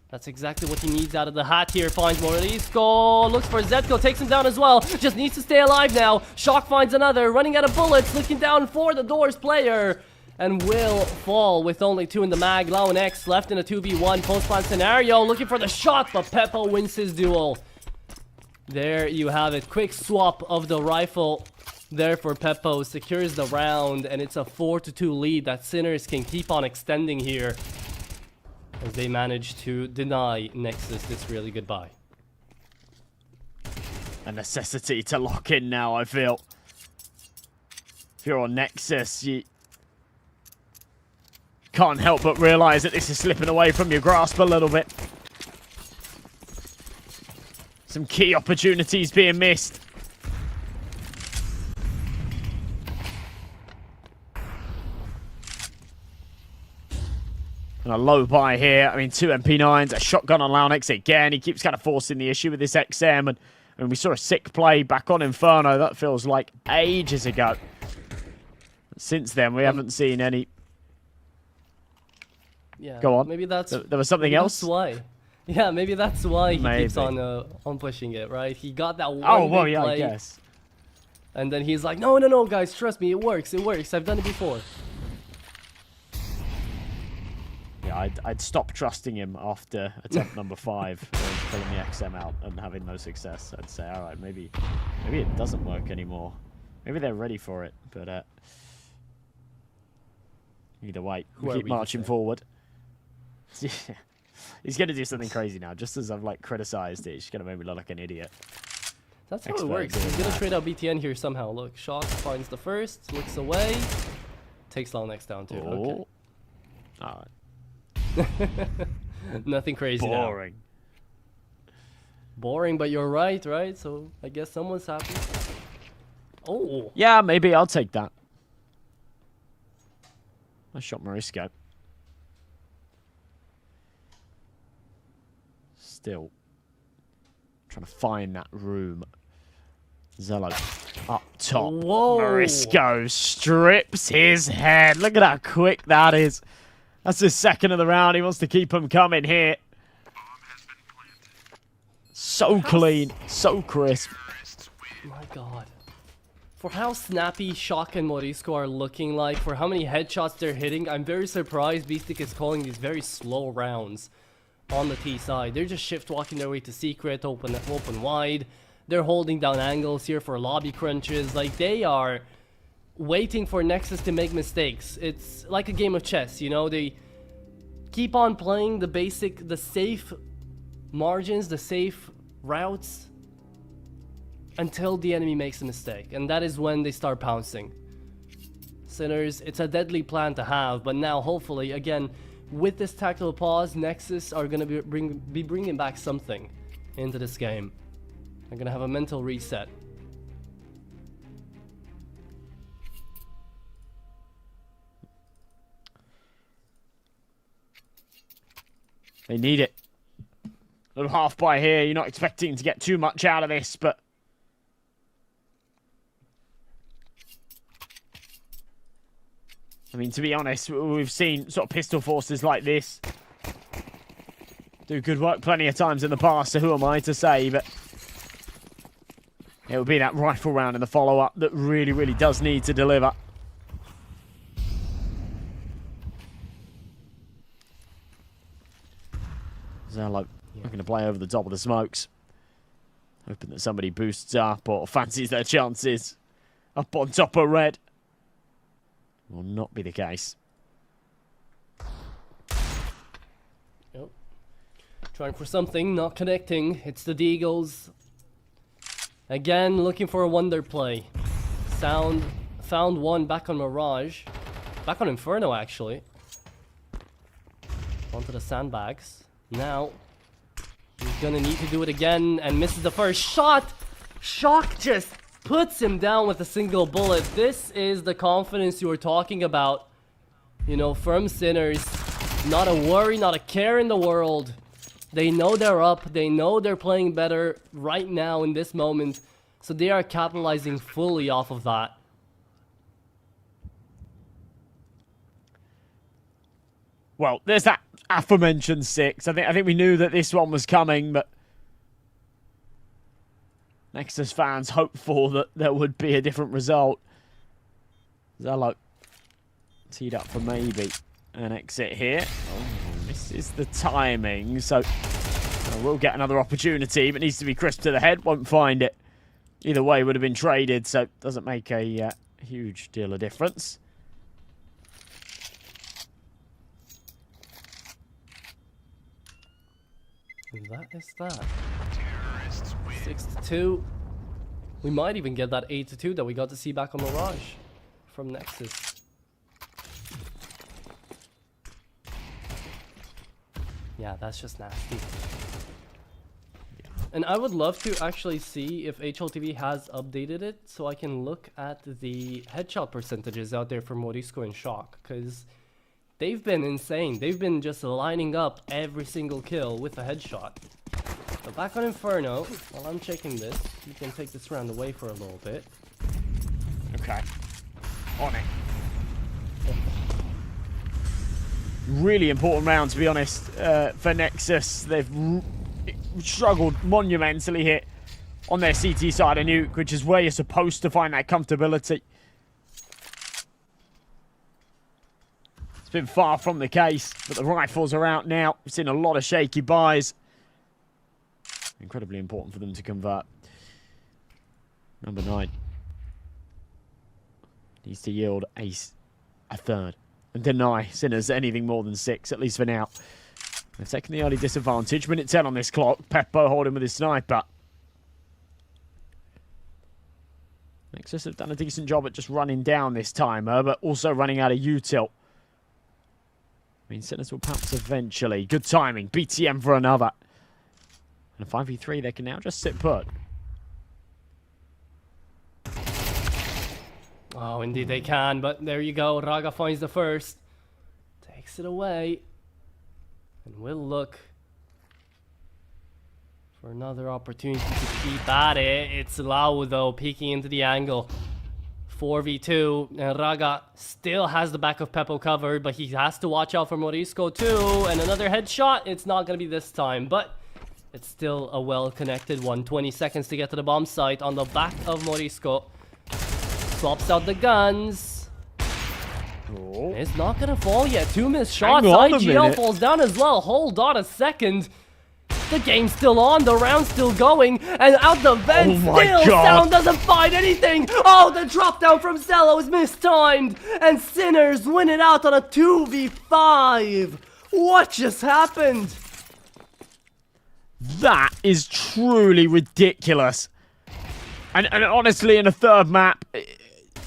That's exactly what he needs out of the hat here. Finds Morisco. Looks for Zetko. Takes him down as well. Just needs to stay alive now. Shock finds another. Running out of bullets. Looking down for the doors player. And will fall with only 2 in the mag. Lao and X left in a 2v1 post-plan scenario. Looking for the shot, but Peppo wins his duel. There you have it. Quick swap of the rifle. There for Peppo, secures the round, and it's a 4-2 lead that Sinners can keep on extending here as they manage to deny Nexus this really goodbye. A necessity to lock in now, I feel. If you're on Nexus, you can't help but realize that this is slipping away from your grasp a little bit. Some key opportunities being missed. And a low buy here. I mean, 2 MP9s, a shotgun on Launex again. He keeps kind of forcing the issue with this XM. And we saw a sick play back on Inferno. That feels like ages ago. Since then, we haven't seen any. Yeah, go on. Maybe that's... there was something else? That's why. Yeah, maybe that's why he keeps on pushing it, right? He got that one big play, I guess. And then he's like, no, guys, trust me, it works. I've done it before. Yeah, I'd stop trusting him after attempt number 5, pulling the XM out and having no success. I'd say, all right, maybe it doesn't work anymore. Maybe they're ready for it, but either way, we keep marching forward. He's going to do something crazy now. Just as I've, like, criticized it, he's going to make me look like an idiot. That's how it Expert works. doing He's gonna that. trade out BTN here somehow. Look, Shock finds the first, looks away, takes Long Next down too. Okay. Oh. Alright. Nothing crazy now. Boring. Boring, but you're right? So I guess someone's happy. Oh, Yeah, maybe I'll take that. I shot Morisco. Still trying to find that room. Zello up top. Whoa. Morisco strips his head. Look at how quick that is. That's his second of the round. He wants to keep him coming here. So clean, so crisp. my God. For how snappy Shock and Morisco are looking like, for how many headshots they're hitting, I'm very surprised Beastic is calling these very slow rounds on the T side. They're just shift walking their way to secret, open wide. They're holding down angles here for lobby crunches. Like, they are waiting for Nexus to make mistakes. It's like a game of chess, you know? They keep on playing the safe margins, the safe routes, until the enemy makes a mistake. And that is when they start pouncing. Sinners, it's a deadly plan to have, but now hopefully, again, with this tactical pause, Nexus are going to be bringing back something into this game. They're going to have a mental reset. They need it. Little half by here. You're not expecting to get too much out of this, but I mean, to be honest, we've seen sort of pistol forces like this do good work plenty of times in the past, so who am I to say, but it will be that rifle round in the follow-up that really, really does need to deliver. Zello looking to play over the top of the smokes. Hoping that somebody boosts up or fancies their chances up on top of red. Will not be the case. Yep. Trying for something, not connecting. It's the Deagles. Again, looking for a wonder play. Found one back on Mirage. Back on Inferno, actually. Onto the sandbags. Now, he's gonna need to do it again and misses the first shot. Shock just puts him down with a single bullet. This is the confidence you were talking about. You know, from Sinners. Not a worry, not a care in the world. They know they're up. They know they're playing better right now in this moment. So they are capitalizing fully off of that. Well, there's that aforementioned 6. I think we knew that this one was coming, but Nexus fans hoped for that there would be a different result. Zello teed up for maybe an exit here. Oh, misses the timing, so we'll get another opportunity, but needs to be crisp to the head. Won't find it. Either way, would have been traded, so doesn't make a huge deal of difference. And that is that. 6-2. We might even get that 8-2 that we got to see back on Mirage from Nexus. Yeah, that's just nasty. And I would love to actually see if HLTV has updated it so I can look at the headshot percentages out there for Morisco and Shock, because they've been insane. They've been just lining up every single kill with a headshot. So back on Inferno, while I'm checking this, you can take this round away for a little bit. Okay. On it. Really important round, to be honest, for Nexus. They've struggled monumentally here on their CT side of Nuke, which is where you're supposed to find that comfortability. It's been far from the case, but the rifles are out now. We've seen a lot of shaky buys. Incredibly important for them to convert. Number 9 needs to yield a third and deny Sinners anything more than 6, at least for now. They've taken the early disadvantage. Minute 10 on this clock. Peppo holding with his sniper. Nexus have done a decent job at just running down this timer, but also running out of util. I mean, Sinners will pounce eventually. Good timing. BTM for another. And a 5v3, they can now just sit put. Oh, indeed they can, but there you go. Raga finds the first. Takes it away. And we'll look for another opportunity to keep at it. It's Lau, though, peeking into the angle. 4v2, and Raga still has the back of Peppo covered, but he has to watch out for Morisco too. And another headshot. It's not going to be this time, but it's still a well-connected one. 20 seconds to get to the bomb site on the back of Morisco. Swaps out the guns. Oh. It's not going to fall yet. 2 missed shots. Hang on a IGL minute. falls down as well. Hold on a second. The game's still on, the round's still going, and out the vent, Oh my still God. Sound doesn't find anything. Oh, the drop down from Zello is mistimed, and Sinners win it out on a 2v5. What just happened? That is truly ridiculous. And honestly, in a third map,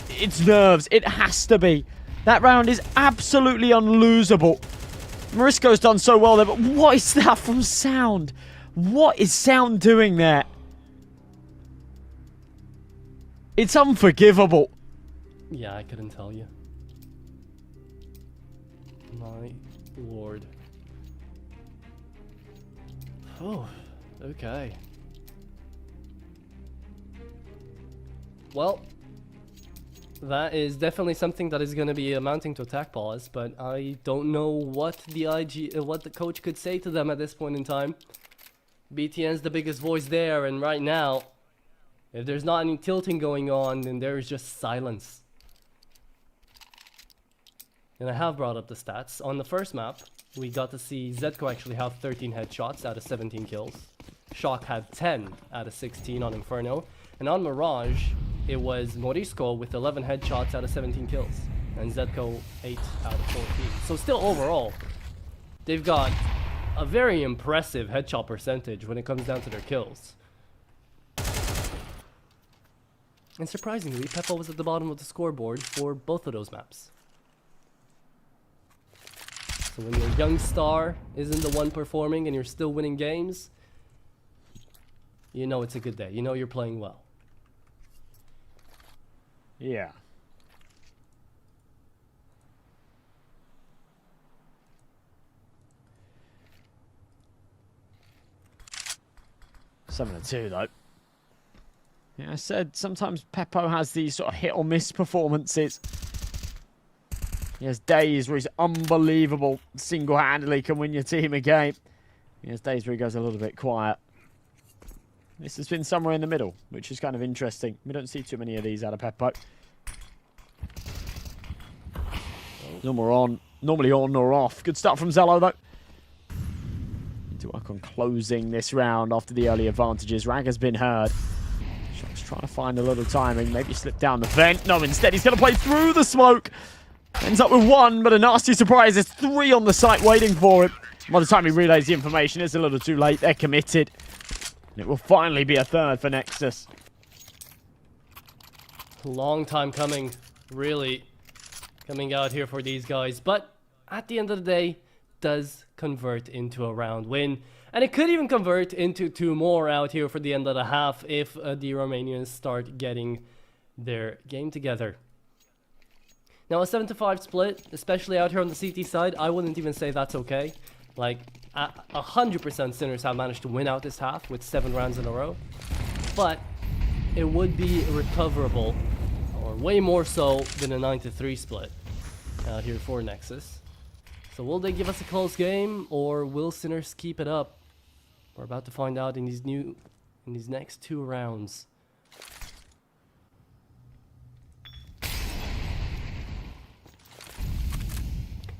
it's nerves. It has to be. That round is absolutely unlosable. Morisco's done so well there, but what is that from Sound? What is Sound doing there? It's unforgivable. Yeah, I couldn't tell you. My lord. Oh, okay. Well, that is definitely something that is going to be amounting to attack pause, but I don't know what the coach could say to them at this point in time. BTN's the biggest voice there, and right now, if there's not any tilting going on, then there is just silence. And I have brought up the stats. On the first map, we got to see Zetko actually have 13 headshots out of 17 kills. Shock had 10 out of 16 on Inferno. And on Mirage, it was Morisco with 11 headshots out of 17 kills. And Zetko 8 out of 14. So still overall, they've got a very impressive headshot percentage when it comes down to their kills. And surprisingly, Peppo was at the bottom of the scoreboard for both of those maps. So when your young star isn't the one performing and you're still winning games, you know it's a good day. You know you're playing well. Yeah. Seven and 2 though. Yeah, I said sometimes Peppo has these sort of hit or miss performances. He has days where he's unbelievable, single-handedly can win your team a game. He has days where he goes a little bit quiet. This has been somewhere in the middle, which is kind of interesting. We don't see too many of these out of Peppo. Normally on or off. Good start from Zello, though. Need to work on closing this round after the early advantages. Rag has been heard. Shock's trying to find a little timing. Maybe slip down the vent. No, instead he's going to play through the smoke. Ends up with 1, but a nasty surprise. There's 3 on the site waiting for him. By the time he relays the information, it's a little too late. They're committed. And it will finally be a third for Nexus. Long time coming, really, coming out here for these guys. But at the end of the day, does convert into a round win. And it could even convert into 2 more out here for the end of the half if the Romanians start getting their game together. Now, a 7-5 split, especially out here on the CT side, I wouldn't even say that's okay. Like, 100% Sinners have managed to win out this half with 7 rounds in a row. But it would be recoverable, or way more so than a 9-3 split out here for Nexus. So will they give us a close game, or will Sinners keep it up? We're about to find out in these next 2 rounds.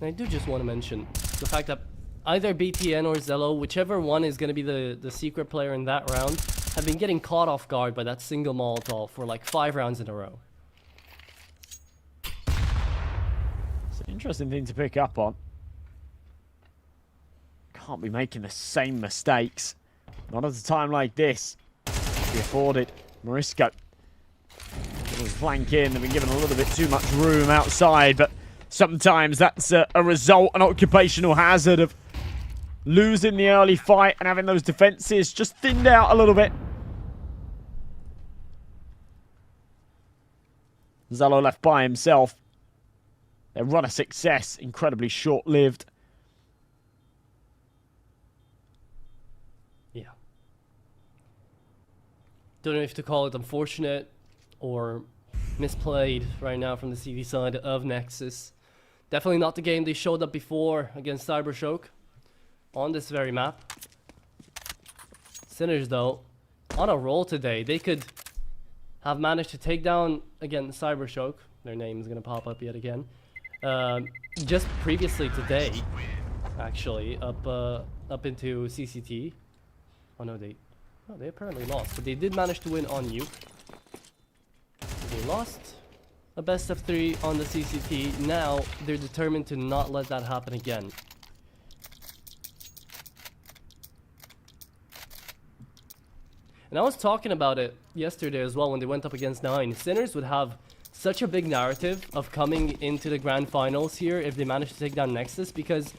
And I do just want to mention the fact that either BTN or Zello, whichever one is going to be the secret player in that round, have been getting caught off guard by that single Molotov for like 5 rounds in a row. It's an interesting thing to pick up on. Can't be making the same mistakes. Not at a time like this. Be afforded. Morisco. Flank in. They've been given a little bit too much room outside, but sometimes that's a result, an occupational hazard of losing the early fight and having those defenses just thinned out a little bit. Zello left by himself. Their run of success, incredibly short-lived. Yeah. Don't know if to call it unfortunate or misplayed right now from the CV side of Nexus. Definitely not the game they showed up before against Cybershock on this very map. Sinners, though, on a roll today. They could have managed to take down, again, Cybershock. Their name is going to pop up yet again. Just previously today, actually, up into CCT. Oh no, they apparently lost, but they did manage to win on Nuke. They lost a best of 3 on the CCT. Now they're determined to not let that happen again. And I was talking about it yesterday as well when they went up against 9. Sinners would have such a big narrative of coming into the grand finals here if they managed to take down Nexus, because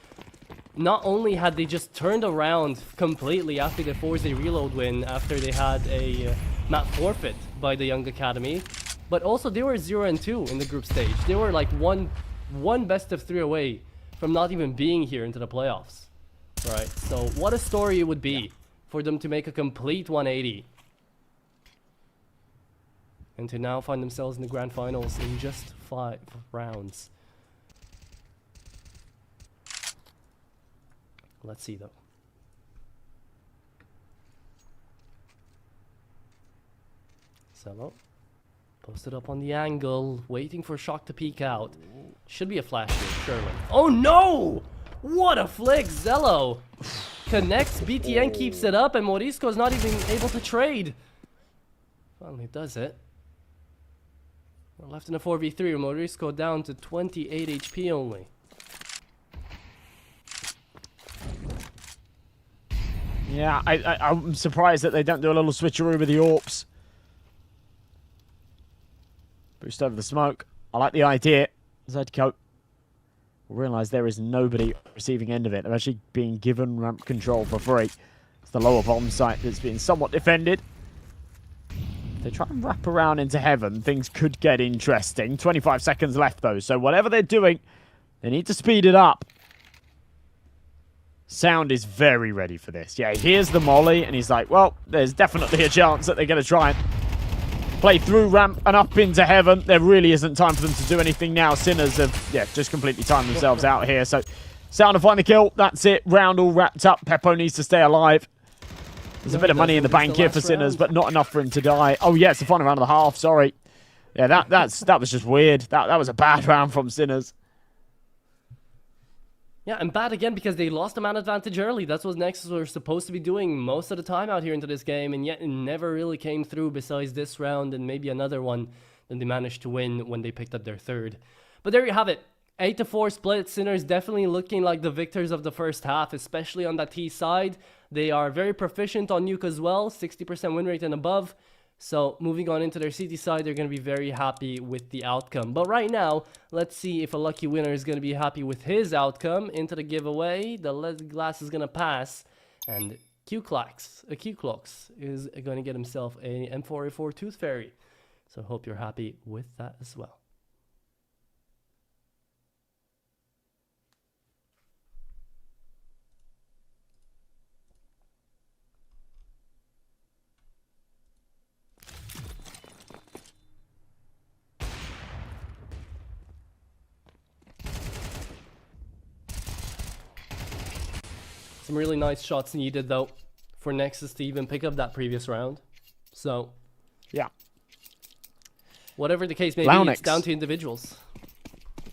not only had they just turned around completely after the Forza Reload win, after they had a map forfeit by the Young Academy, but also they were 0-2 in the group stage. They were like one best of 3 away from not even being here into the playoffs. Right, so what a story it would be for them to make a complete 180. And to now find themselves in the grand finals in just 5 rounds. Let's see though. Cello. Posted up on the angle, waiting for Shock to peek out. Should be a flash here, surely. Oh no! What a flick! Zello connects, BTN keeps it up, and Morisco's not even able to trade. Finally does it. We're left in a 4v3, Morisco down to 28 HP only. Yeah, I'm surprised that they don't do a little switcheroo with the AWPs. Boost over the smoke. I like the idea. Zedco will realise there is nobody receiving end of it. They're actually being given ramp control for free. It's the lower bomb site that's been somewhat defended. If they try and wrap around into heaven, things could get interesting. 25 seconds left, though, so whatever they're doing, they need to speed it up. Sound is very ready for this. Yeah, he hears the molly, and he's like, well, there's definitely a chance that they're going to try and play through ramp and up into heaven. There really isn't time for them to do anything now. Sinners have, yeah, just completely timed themselves out here. So, Sound to find the kill. That's it. Round all wrapped up. Peppo needs to stay alive. There's a bit of money in the bank here for Sinners, but not enough for him to die. Oh, yeah, it's the final round of the half. Sorry. Yeah, that was just weird. That was a bad round from Sinners. Yeah, and bad again because they lost the man advantage early. That's what Nexus were supposed to be doing most of the time out here into this game, and yet it never really came through besides this round and maybe another one that they managed to win when they picked up their third. But there you have it. 8-4 split. Sinners definitely looking like the victors of the first half, especially on that T side. They are very proficient on Nuke as well, 60% win rate and above. So moving on into their CT side, they're going to be very happy with the outcome. But right now, let's see if a lucky winner is going to be happy with his outcome. Into the giveaway, the lead glass is going to pass. And Q-Clox is going to get himself a M4A4 Tooth Fairy. So hope you're happy with that as well. Some really nice shots needed, though, for Nexus to even pick up that previous round. So, yeah. Whatever the case may be, it's down to individuals.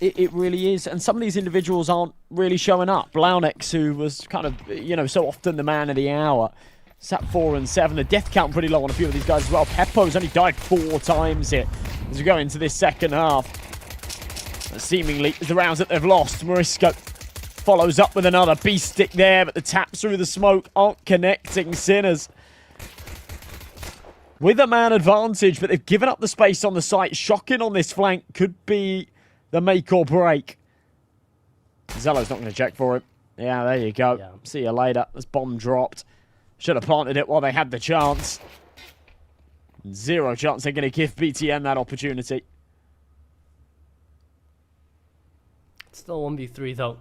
It really is. And some of these individuals aren't really showing up. Blaunex, who was kind of, you know, so often the man of the hour, sat 4 and 7. The death count pretty low on a few of these guys as well. Peppo's only died 4 times here as we go into this second half. Seemingly, the rounds that they've lost, Morisco follows up with another beast stick there, but the taps through the smoke aren't connecting Sinners. With a man advantage, but they've given up the space on the site. Shocking on this flank could be the make or break. Zello's not going to check for him. Yeah, there you go. Yeah. See you later. This bomb dropped. Should have planted it while they had the chance. Zero chance they're going to give BTN that opportunity. Still 1v3 though.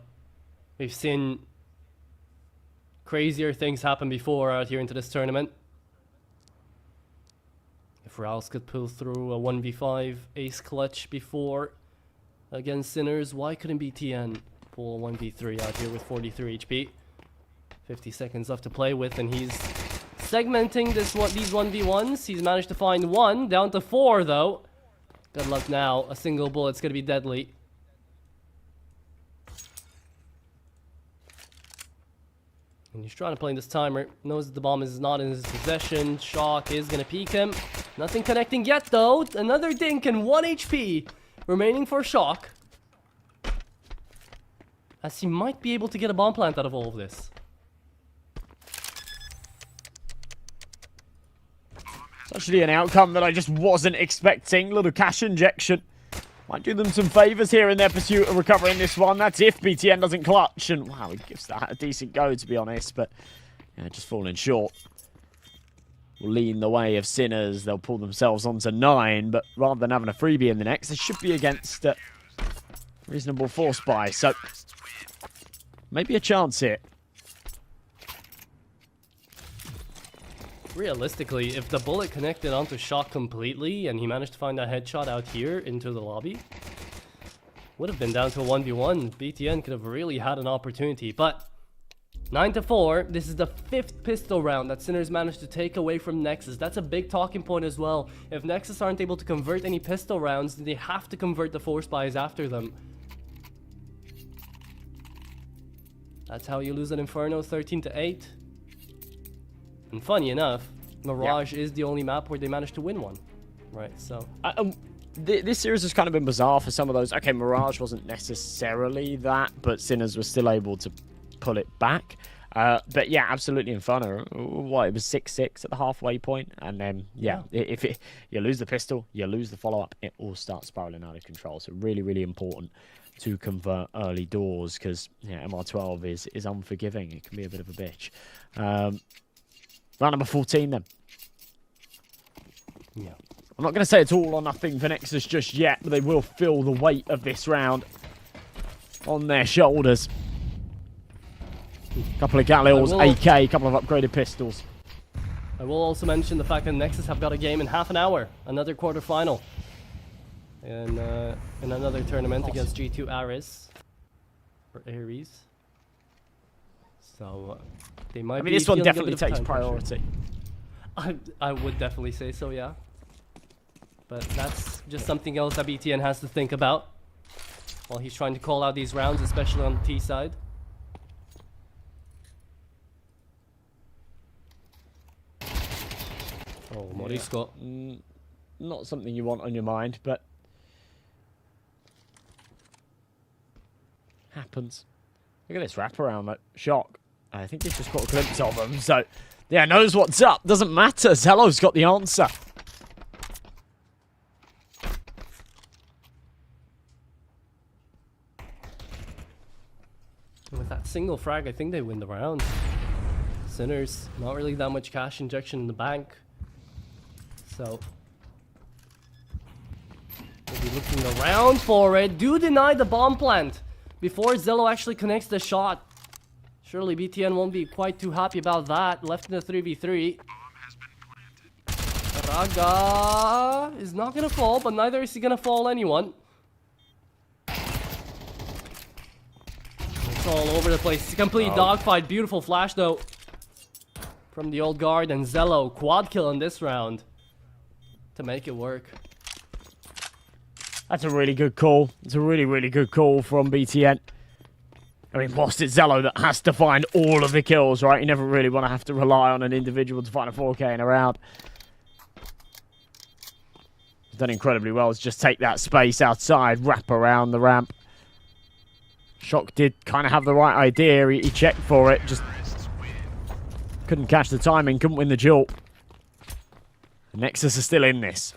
We've seen crazier things happen before out here into this tournament. If Rouse could pull through a 1v5 ace clutch before against Sinners, why couldn't BTN pull a 1v3 out here with 43 HP? 50 seconds left to play with, and he's segmenting these 1v1s. He's managed to find one, down to 4 though. Good luck now. A single bullet's gonna be deadly. And he's trying to play this timer. Knows that the bomb is not in his possession. Shock is gonna peek him. Nothing connecting yet though. Another dink and 1 HP remaining for Shock. As he might be able to get a bomb plant out of all of this. It's actually an outcome that I just wasn't expecting. Little cash injection. Might do them some favours here in their pursuit of recovering this one. That's if BTN doesn't clutch. And wow, he gives that a decent go, to be honest. But yeah, just falling short. Will lean the way of Sinners. They'll pull themselves onto 9. But rather than having a freebie in the next, they should be against reasonable force buy. So maybe a chance here. Realistically, if the bullet connected onto Shock completely and he managed to find a headshot out here into the lobby, would have been down to a 1v1. BTN could have really had an opportunity, but 9-4, this is the 5th pistol round that Sinners managed to take away from Nexus. That's a big talking point as well. If Nexus aren't able to convert any pistol rounds, then they have to convert the force buys after them. That's how you lose an Inferno 13-8. And funny enough, Mirage is the only map where they managed to win one. Right, so... this series has kind of been bizarre for some of those. Okay, Mirage wasn't necessarily that, but Sinners was still able to pull it back. But yeah, absolutely Inferno. What, it was 6-6 at the halfway point, and then, yeah, if you lose the pistol, you lose the follow-up, it all starts spiraling out of control. So really, really important to convert early doors, because yeah, MR12 is unforgiving. It can be a bit of a bitch. Round number 14 then. Yeah. I'm not going to say it's all or nothing for Nexus just yet, but they will feel the weight of this round on their shoulders. Couple of Galeos, AK, couple of upgraded pistols. I will also mention the fact that Nexus have got a game in half an hour. Another quarterfinal. In another tournament against G2 Ares. Or Ares. So... they might be this one definitely takes priority. I would definitely say so, yeah. But that's just something else that BTN has to think about while he's trying to call out these rounds, especially on the T side. Oh, Morisco. Yeah. Not something you want on your mind, but happens. Look at this wraparound, that Shock. I think he's just caught a glimpse of him, so yeah, knows what's up. Doesn't matter. Zello's got the answer. And with that single frag, I think they win the round. Sinners, not really that much cash injection in the bank. So we'll be looking around for it. Do deny the bomb plant before Zello actually connects the shot. Surely BTN won't be quite too happy about that. Left in the 3v3. Raga is not gonna fall, but neither is he gonna fall anyone. It's all over the place. It's a complete dogfight. Beautiful flash though from the old guard, and Zello quad kill in this round to make it work. That's a really good call. It's a really, really good call from BTN. I mean, whilst it's Zello that has to find all of the kills, right? You never really want to have to rely on an individual to find a 4K in a round. He's done incredibly well to just take that space outside, wrap around the ramp. Shock did kind of have the right idea. He checked for it, just couldn't catch the timing, couldn't win the duel. Nexus is still in this.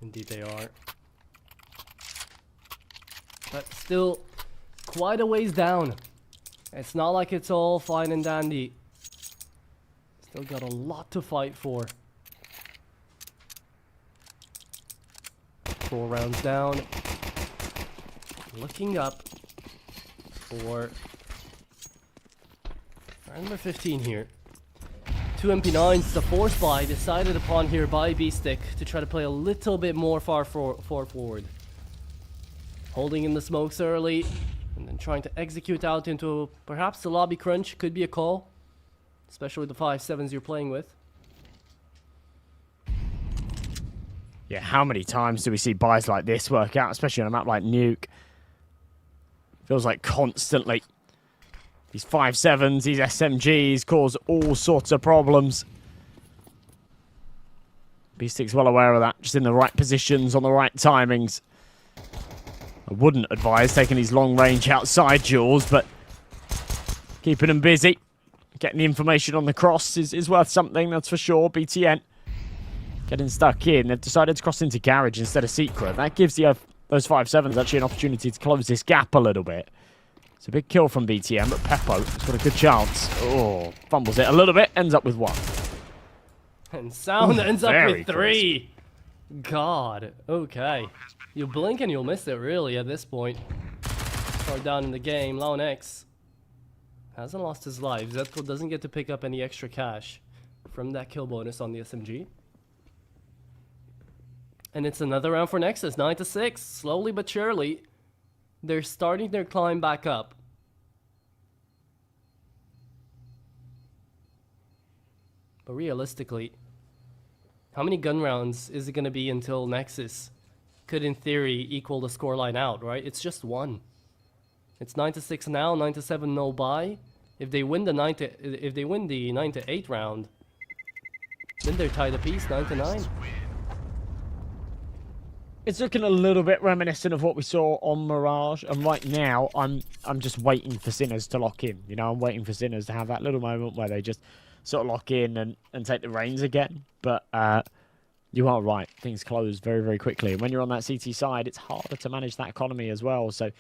Indeed they are. But still, quite a ways down. It's not like it's all fine and dandy. Still got a lot to fight for. 4 rounds down. Looking up for round number 15 here. 2 MP9s, the force buy decided upon here by B-Stick to try to play a little bit more far forward. Holding in the smokes early, and then trying to execute out into perhaps the lobby crunch could be a call. Especially the 5-7s you're playing with. Yeah, how many times do we see buys like this work out, especially on a map like Nuke? Feels like constantly. These 5-7s, these SMGs cause all sorts of problems. B-Stick's well aware of that, just in the right positions, on the right timings. I wouldn't advise taking these long-range outside duels, but keeping them busy, getting the information on the cross is worth something, that's for sure. BTN getting stuck in. They've decided to cross into garage instead of secret. That gives those 5-7s actually an opportunity to close this gap a little bit. It's a big kill from BTN, but Peppo has got a good chance. Oh, fumbles it a little bit, ends up with 1. And Sound ends up with 3. Crisp. God, okay. You blink and you'll miss it really at this point. Far down in the game, Lone X hasn't lost his life. Zetko doesn't get to pick up any extra cash from that kill bonus on the SMG. And it's another round for Nexus, 9-6. Slowly but surely, they're starting their climb back up. But realistically, how many gun rounds is it going to be until Nexus could, in theory, equal the scoreline out, right? It's just 1. It's 9-6 now, 9-7 no buy. If they win the 9-8 round, then they're tied apiece, 9-9. It's looking a little bit reminiscent of what we saw on Mirage, and right now I'm just waiting for Sinners to lock in. You know, I'm waiting for Sinners to have that little moment where they just sort of lock in and take the reins again. But you are right, things close very, very quickly. And when you're on that CT side, it's harder to manage that economy as well, so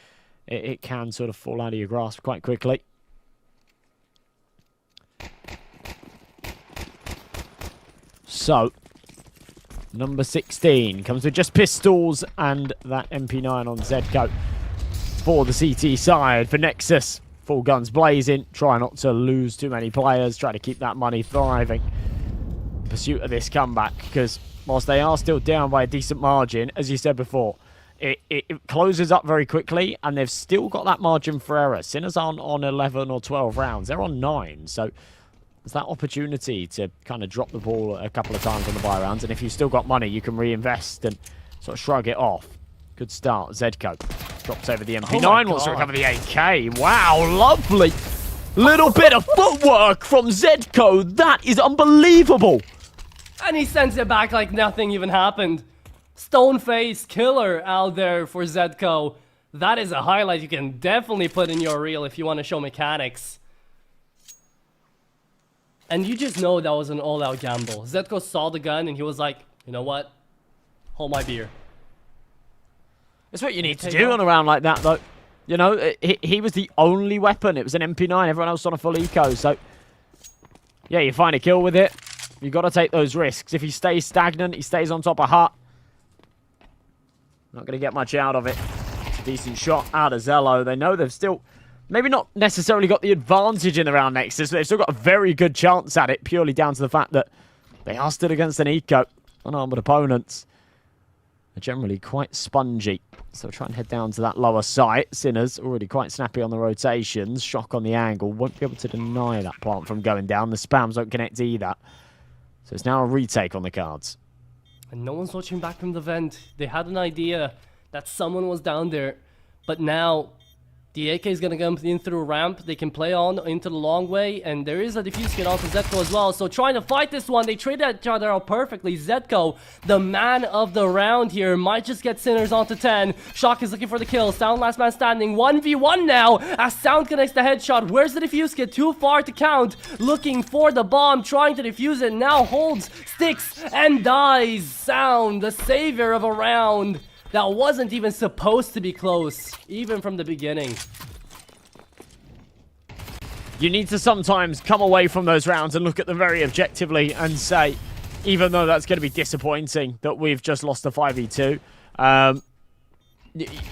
it can sort of fall out of your grasp quite quickly. So, number 16 comes with just pistols and that MP9 on Zedco for the CT side. For Nexus, full guns blazing. Try not to lose too many players. Try to keep that money thriving. Pursuit of this comeback, because whilst they are still down by a decent margin, as you said before, it closes up very quickly, and they've still got that margin for error. Sinners aren't on 11 or 12 rounds. They're on 9, so there's that opportunity to kind of drop the ball a couple of times on the buy rounds, and if you've still got money, you can reinvest and sort of shrug it off. Good start. Zedco drops over the MP9, wants to recover the AK. Wow, lovely. Little bit of footwork from Zedco. That is unbelievable. And he sends it back like nothing even happened. Stoneface killer out there for Zedco. That is a highlight you can definitely put in your reel if you want to show mechanics. And you just know that was an all-out gamble. Zetko saw the gun and he was like, you know what? Hold my beer. That's what you need to do on a round like that, though. You know, he was the only weapon. It was an MP9. Everyone else on a full eco. So, yeah, you find a kill with it. You've got to take those risks. If he stays stagnant, he stays on top of hut. Not going to get much out of it. It's a decent shot out of Zello. They know they've still maybe not necessarily got the advantage in the round Nexus, but they've still got a very good chance at it, purely down to the fact that they are still against an eco. Unarmored opponents are generally quite spongy. So try and head down to that lower site. Sinners already quite snappy on the rotations. Shock on the angle. Won't be able to deny that plant from going down. The spams don't connect either. So it's now a retake on the cards. And no one's watching back from the vent. They had an idea that someone was down there. But now, The AK is gonna come in through ramp. They can play on into the long way, and there is a defuse kit onto Zetko as well. So trying to fight this one, they trade each other out perfectly. Zetko, the man of the round here, might just get Sinners onto 10. Shock is looking for the kill. Sound last man standing. 1v1 now as Sound connects the headshot. Where's the defuse kit? Too far to count. Looking for the bomb, trying to defuse it. Now holds, sticks, and dies. Sound, the savior of a round that wasn't even supposed to be close, even from the beginning. You need to sometimes come away from those rounds and look at them very objectively and say, even though that's going to be disappointing that we've just lost a 5v2,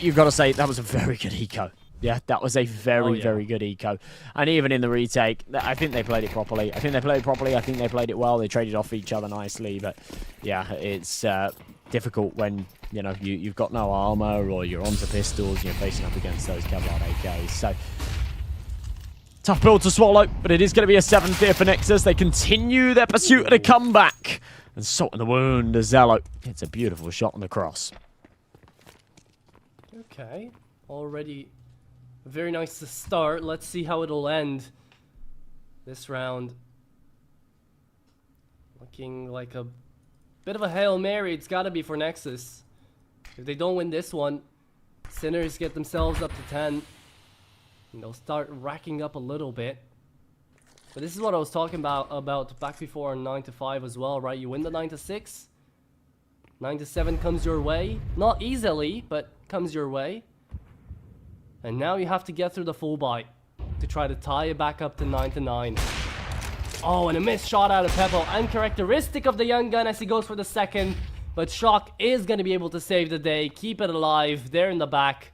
you've got to say that was a very good eco. Yeah, that was a very good eco. And even in the retake, I think they played it properly. I think they played it well. They traded off each other nicely. But yeah, it's difficult when, you know, you've got no armor or you're onto pistols and you're facing up against those Kevlar AKs. So tough pill to swallow, but it is going to be a 7th here for Nexus. They continue their pursuit of a comeback. And salt in the wound as Zello hits a beautiful shot on the cross. Okay, already very nice to start. Let's see how it'll end this round. Looking like a bit of a Hail Mary. It's got to be for Nexus. If they don't win this one, Sinners get themselves up to 10. And they'll start racking up a little bit. But this is what I was talking about back before on 9 to 5 as well, right? You win the 9 to 6. 9 to 7 comes your way. Not easily, but comes your way. And now you have to get through the full bite to try to tie it back up to 9 to 9. Oh, and a missed shot out of Pebble. Uncharacteristic of the young gun as he goes for the second. But Shock is going to be able to save the day. Keep it alive. There in the back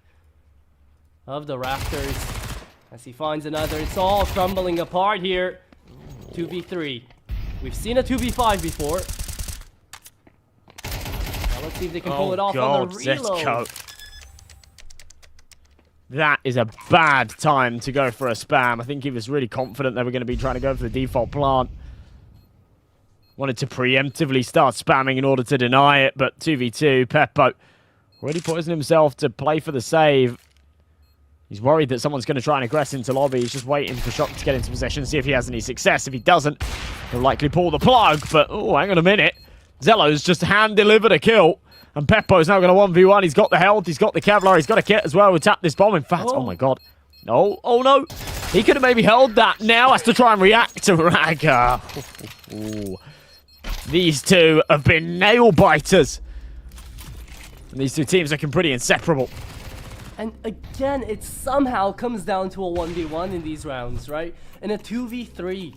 of the rafters. As he finds another. It's all crumbling apart here. 2v3. We've seen a 2v5 before. Now let's see if they can pull it off on the reload. That is a bad time to go for a spam. I think he was really confident they were going to be trying to go for the default plant. Wanted to preemptively start spamming in order to deny it, but 2v2, Peppo already poisoned himself to play for the save. He's worried that someone's going to try and aggress into lobby. He's just waiting for Shock to get into possession, see if he has any success. If he doesn't, he'll likely pull the plug, but oh, hang on a minute. Zello's just hand-delivered a kill. And Peppo's now going to 1v1. He's got the health. He's got the Kevlar. He's got a kit as well. We'll tap this bomb. In fact, oh my god. No. Oh no. He could have maybe held that. Now has to try and react to Raga. Ooh. These two have been nail biters. And these two teams are looking pretty inseparable. And again, it somehow comes down to a 1v1 in these rounds, right? And a 2v3.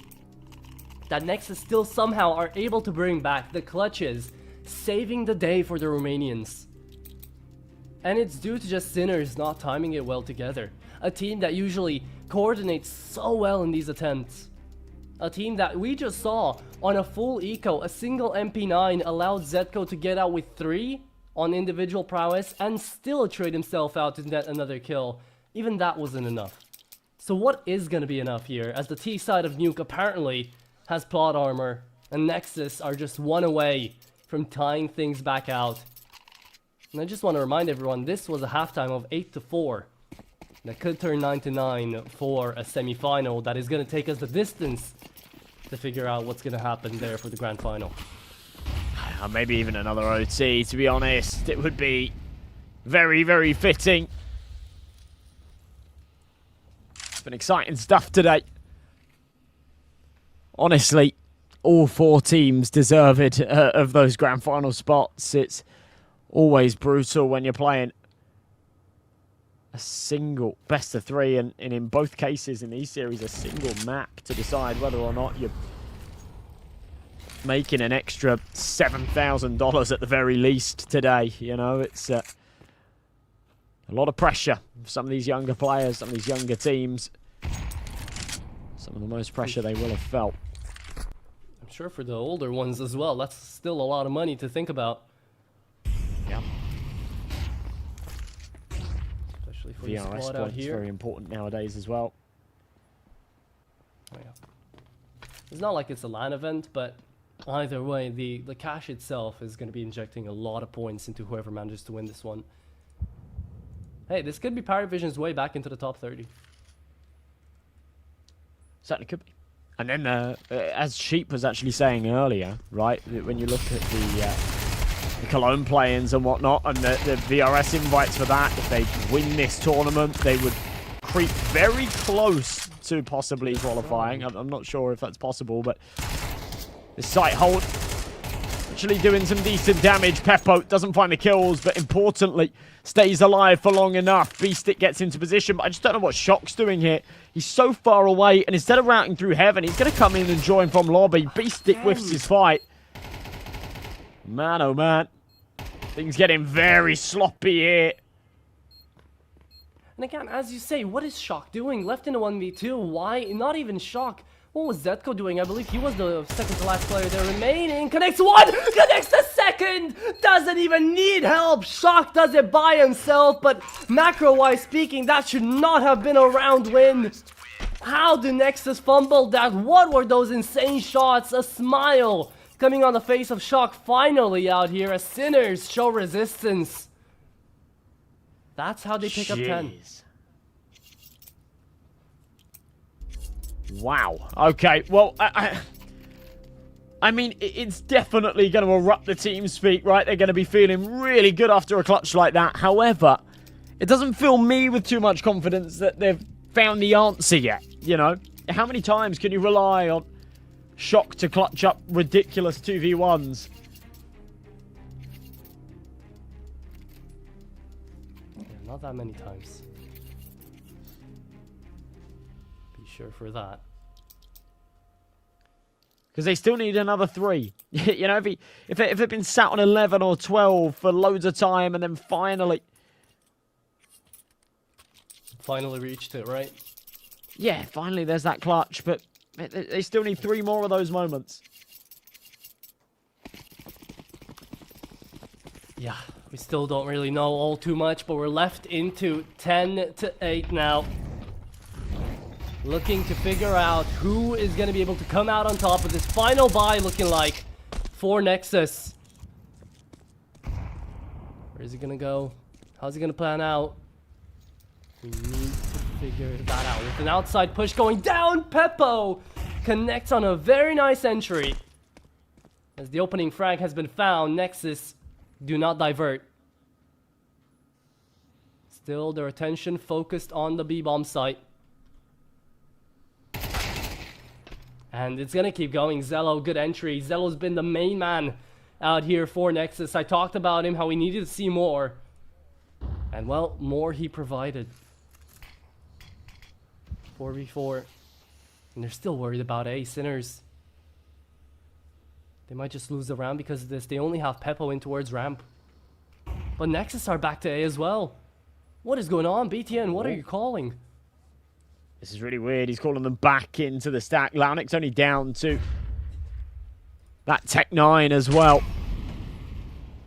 That Nexus still somehow are able to bring back the clutches, saving the day for the Romanians. And it's due to just Sinners not timing it well together. A team that usually coordinates so well in these attempts. A team that we just saw on a full eco, a single MP9 allowed Zetko to get out with 3 on individual prowess and still trade himself out to net another kill. Even that wasn't enough. So what is going to be enough here, as the T side of Nuke apparently has plot armor and Nexus are just one away from tying things back out. And I just want to remind everyone, this was a halftime of 8 to 4. That could turn 9 to 9 for a semi-final that is going to take us the distance to figure out what's going to happen there for the grand final. Maybe even another OT, to be honest. It would be very, very fitting. It's been exciting stuff today. Honestly, all 4 teams deserve it of those grand final spots. It's always brutal when you're playing a single best of 3, and in both cases in these series, a single map to decide whether or not you're making an extra $7,000 at the very least today. You know, it's a lot of pressure for some of these younger players, some of these younger teams. Some of the most pressure they will have felt. I'm sure for the older ones as well, that's still a lot of money to think about. Yeah. Especially for VRS the squad out points here. very important nowadays as well. Oh, yeah. It's not like it's a LAN event, but either way, the cash itself is going to be injecting a lot of points into whoever manages to win this one. hey, this could be PARIVISION's way back into the top 30. Certainly could be. And then, as Sheep was actually saying earlier, right, when you look at the Cologne play-ins and whatnot, and the VRS invites for that, if they win this tournament, they would creep very close to possibly qualifying. I'm not sure if that's possible, but the site hold actually doing some decent damage. Peppo doesn't find the kills, but importantly, stays alive for long enough. Beastick gets into position, but I just don't know what Shock's doing here. He's so far away, and instead of routing through heaven, he's going to come in and join from lobby. Beastick whiffs his fight. Man, oh man. Things getting very sloppy here. And again, as you say, what is Shock doing? Left in a 1v2, why? Not even Shock. What was Zetko doing? I believe he was the second to last player there remaining. Connects one! Connects the second! Doesn't even need help! Shock does it by himself, but macro-wise speaking, that should not have been a round win. How did Nexus fumble that? What were those insane shots? A smile coming on the face of Shock finally out here as Sinners show resistance. That's how they pick up 10. Wow. Okay. Well, I mean, it's definitely going to erupt the team speak, right? They're going to be feeling really good after a clutch like that. However, it doesn't fill me with too much confidence that they've found the answer yet, you know? How many times can you rely on Shock to clutch up ridiculous 2v1s? Yeah, not that many times. Be sure for that. Because they still need another 3. You know, if they've been sat on 11 or 12 for loads of time and then finally reached it, right? Yeah, finally there's that clutch, but they still need 3 more of those moments. Yeah, we still don't really know all too much, but we're left into 10-8 now. Looking to figure out who is going to be able to come out on top of this final buy looking like for Nexus. Where is he going to go? How's he going to plan out? We need to figure that out. With an outside push going down, Peppo connects on a very nice entry. As the opening frag has been found, Nexus do not divert. Still, their attention focused on the B-bomb site. And it's gonna keep going. Zello, good entry. Zello's been the main man out here for Nexus. I talked about him, how we needed to see more. And well, more he provided. 4v4. And they're still worried about A. Sinners. They might just lose the round because of this. They only have Peppo in towards ramp. But Nexus are back to A as well. What is going on, BTN? What are you calling? This is really weird. He's calling them back into the stack. Launik's only down to that Tech 9 as well.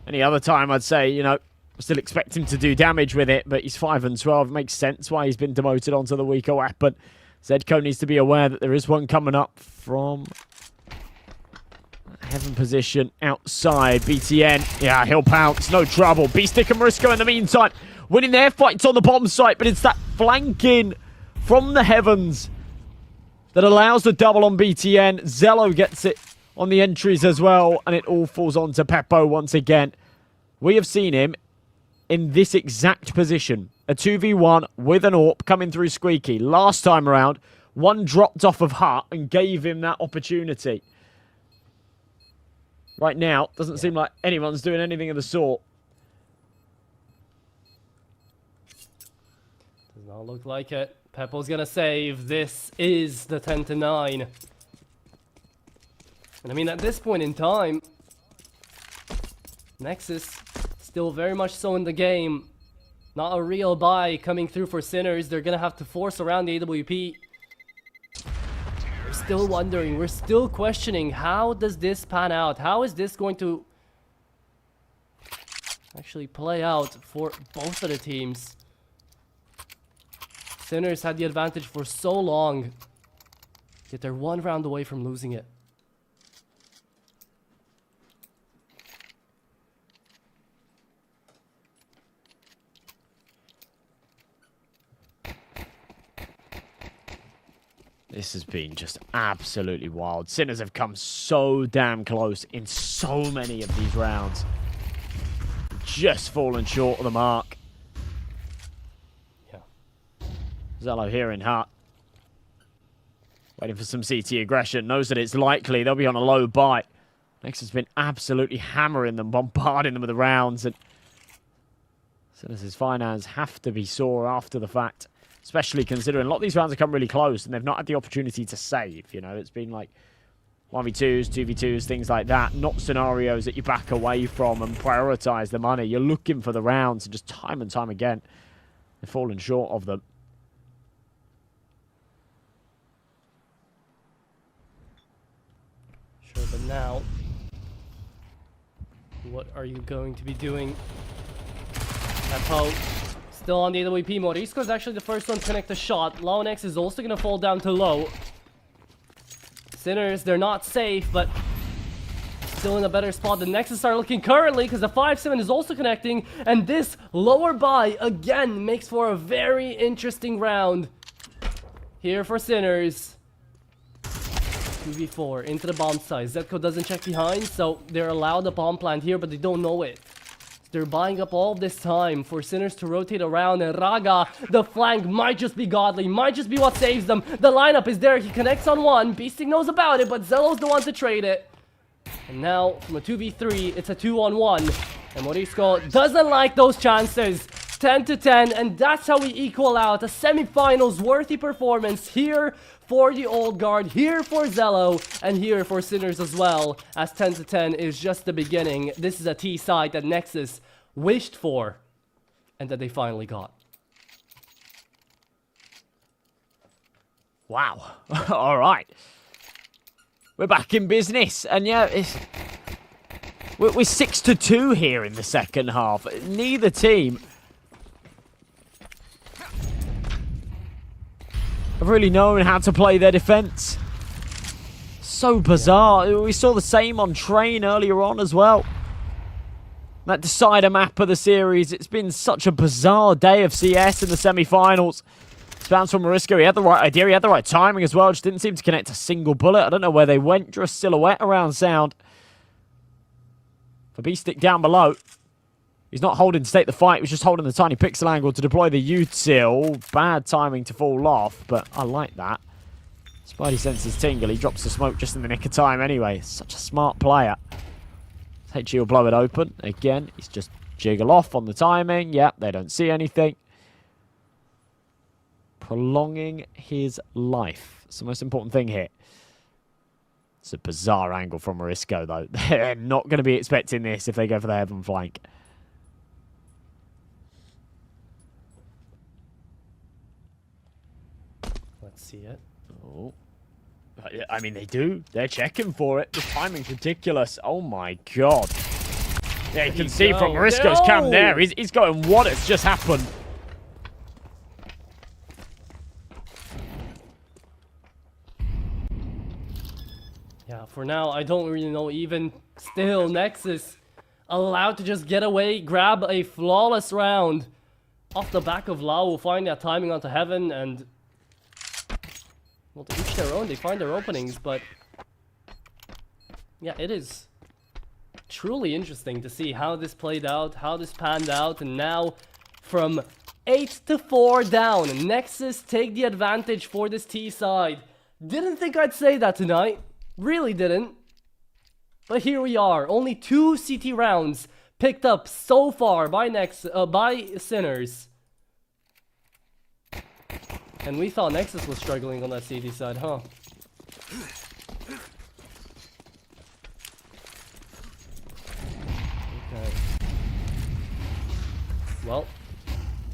Any other time, I'd say, you know, still expect him to do damage with it, but he's 5 and 12. It makes sense why he's been demoted onto the weaker weapon. Zedco needs to be aware that there is one coming up from heaven position outside. BTN, yeah, he'll pounce, no trouble. Beastick and Marisco in the meantime winning their fights on the bottom site, but it's that flanking from the heavens that allows the double on BTN. Zello gets it on the entries as well, and it all falls onto Peppo once again. We have seen him in this exact position. A 2v1 with an AWP coming through Squeaky. Last time around, one dropped off of Hut and gave him that opportunity. Right now, doesn't seem like anyone's doing anything of the sort. Does not look like it. Peppo's gonna save. This is the 10-9. And I mean, at this point in time, Nexus still very much so in the game. Not a real buy coming through for Sinners. They're gonna have to force around the AWP. We're still wondering, we're still questioning, how does this pan out? How is this going to actually play out for both of the teams? Sinners had the advantage for so long, yet they're one round away from losing it. This has been just absolutely wild. Sinners have come so damn close in so many of these rounds. Just fallen short of the mark. Yeah. Zello here in hut. Waiting for some CT aggression. Knows that it's likely they'll be on a low bite. Nexus has been absolutely hammering them, bombarding them with the rounds. And Sinners' finance have to be sore after the fact. Especially considering a lot of these rounds have come really close and they've not had the opportunity to save. You know, it's been like 1v2s, 2v2s, things like that. Not scenarios that you back away from and prioritize the money. You're looking for the rounds and just time and time again, they've fallen short of them. Sure, but now, what are you going to be doing? Tempo. Still on the AWP mode. Isco is actually the first one to connect the shot. Lonex is also going to fall down to low. Sinners, they're not safe, but still in a better spot than Nexus are looking currently because the 5-7 is also connecting. And this lower buy, again, makes for a very interesting round here for Sinners. 2v4 into the bomb site. Zetko doesn't check behind, so they're allowed a bomb plant here, but they don't know it. They're buying up all this time for Sinners to rotate around, and Raga, the flank might just be godly, might just be what saves them. The lineup is there, he connects on one, Beasting knows about it, but Zello's the one to trade it. And now, from a 2v3, it's a 2-on-1, and Morisco doesn't like those chances. 10-10, and that's how we equal out a semi-finals worthy performance here for the old guard, here for Zello, and here for Sinners as well, as 10-10 is just the beginning. This is a T side that Nexus wished for, and that they finally got. Wow. All right. We're back in business, and yeah, we're 6-2 here in the second half. Neither team have really known how to play their defense. So bizarre. We saw the same on Train earlier on as well. That decider map of the series. It's been such a bizarre day of CS in the semi-finals. It's bounced from Morisco. He had the right idea. He had the right timing as well. Just didn't seem to connect a single bullet. I don't know where they went. Just silhouette around Sound. For B-Stick down below. He's not holding to take the fight. He was just holding the tiny pixel angle to deploy the util. Bad timing to fall off, but I like that. Spidey senses tingle. He drops the smoke just in the nick of time anyway. Such a smart player. HG will blow it open. Again, he's just jiggle off on the timing. Yep, they don't see anything. Prolonging his life. It's the most important thing here. It's a bizarre angle from Morisco, though. They're not going to be expecting this if they go for the heaven flank. Let's see it. Oh. I mean, they do. They're checking for it. The timing's ridiculous. Oh, my God. Yeah, you can see from Morisco's cam there. He's going, what has just happened? Yeah, for now, I don't really know. Even still, Nexus allowed to just get away, grab a flawless round off the back of Lau, will find that timing onto heaven, and well, to each their own, they find their openings, but yeah, it is truly interesting to see how this played out, how this panned out, and now from 8-4 down, Nexus take the advantage for this T side. Didn't think I'd say that tonight, really didn't, but here we are. Only 2 CT rounds picked up so far by Sinners. And we thought Nexus was struggling on that CT side, huh? Okay. Well,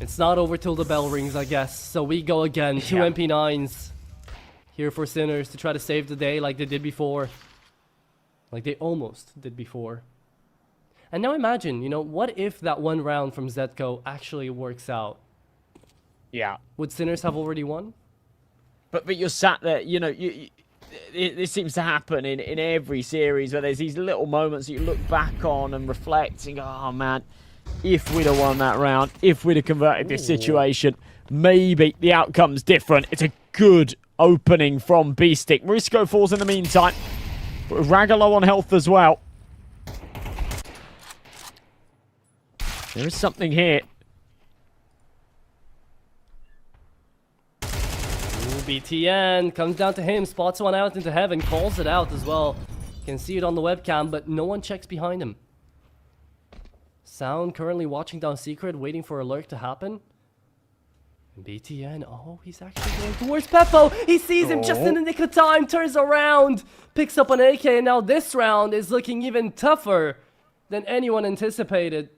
it's not over till the bell rings, I guess. So we go again. 2 MP9s here for Sinners to try to save the day like they did before. Like they almost did before. And now imagine, you know, what if that one round from Zetko actually works out? Yeah. Would Sinners have already won? But you're sat there, you know, this seems to happen in every series where there's these little moments that you look back on and reflect and go, oh man, if we'd have won that round, if we'd have converted this situation, maybe the outcome's different. It's a good opening from B-Stick. Morisco falls in the meantime. But Ragalo on health as well. There is something here. BTN comes down to him, spots one out into heaven, calls it out as well. You can see it on the webcam, but no one checks behind him. Sound currently watching down secret, waiting for a lurk to happen. BTN, oh, he's actually going towards Peppo. He sees him just in the nick of time, turns around, picks up an AK, and now this round is looking even tougher than anyone anticipated.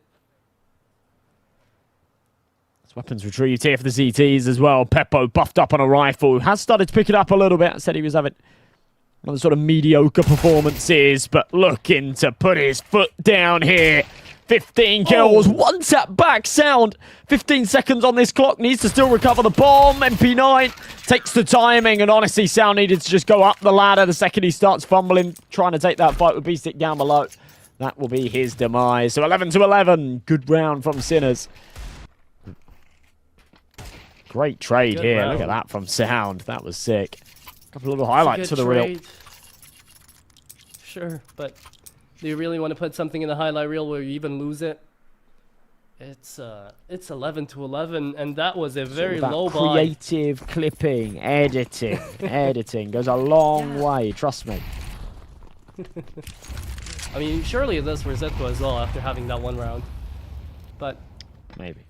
Weapons retrieved here for the ZTs as well. Peppo buffed up on a rifle. Has started to pick it up a little bit. I said he was having one of the sort of mediocre performances, but looking to put his foot down here. 15 kills, one tap back. Sound. 15 seconds on this clock. Needs to still recover the bomb. MP9 takes the timing, and honestly, Sound needed to just go up the ladder the second he starts fumbling, trying to take that fight with B-Stick down below. That will be his demise. So 11 to 11. Good round from Sinners. Great trade here. Round. Look at that from Sound. That was sick. A couple of little highlights for the reel. Sure, but do you really want to put something in the highlight reel where you even lose it? It's 11 to 11, and that was a very low buy. Creative clipping, editing, editing goes a long way. Trust me. I mean, surely it does for Zetko as well after having that one round, but Maybe.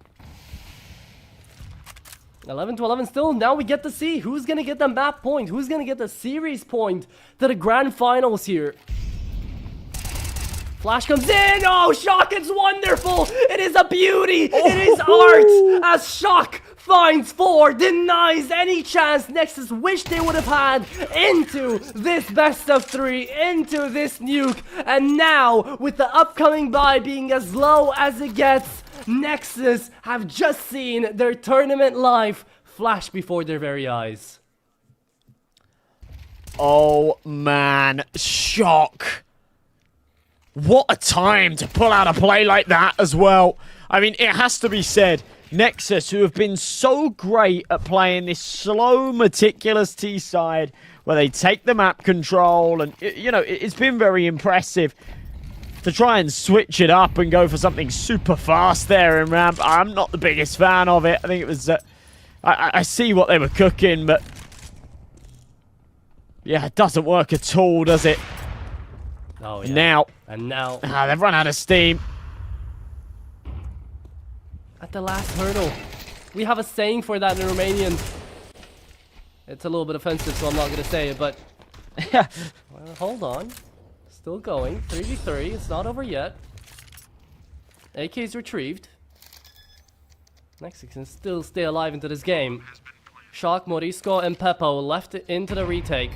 11 to 11 still. Now we get to see who's going to get the map point, who's going to get the series point to the grand finals here. Flash comes in. Oh, Shock, it's wonderful. It is a beauty. It is art as Shock finds 4, denies any chance Nexus wish they would have had into this best of 3, into this nuke. And now, with the upcoming buy being as low as it gets, Nexus have just seen their tournament life flash before their very eyes. Oh, man. Shock. What a time to pull out a play like that as well. I mean, it has to be said, Nexus, who have been so great at playing this slow, meticulous T-side, where they take the map control, and, you know, it's been very impressive. To try and switch it up and go for something super fast there in ramp, I'm not the biggest fan of it. I think it was... I see what they were cooking, but... yeah, it doesn't work at all, does it? Oh, yeah. Now... and now... they've run out of steam. At the last hurdle. We have a saying for that in Romanian. It's a little bit offensive, so I'm not going to say it, but... well, hold on. Still going. 3v3. It's not over yet. AK's retrieved. Nexus can still stay alive into this game. Shock, Morisco, and Peppo left it into the retake.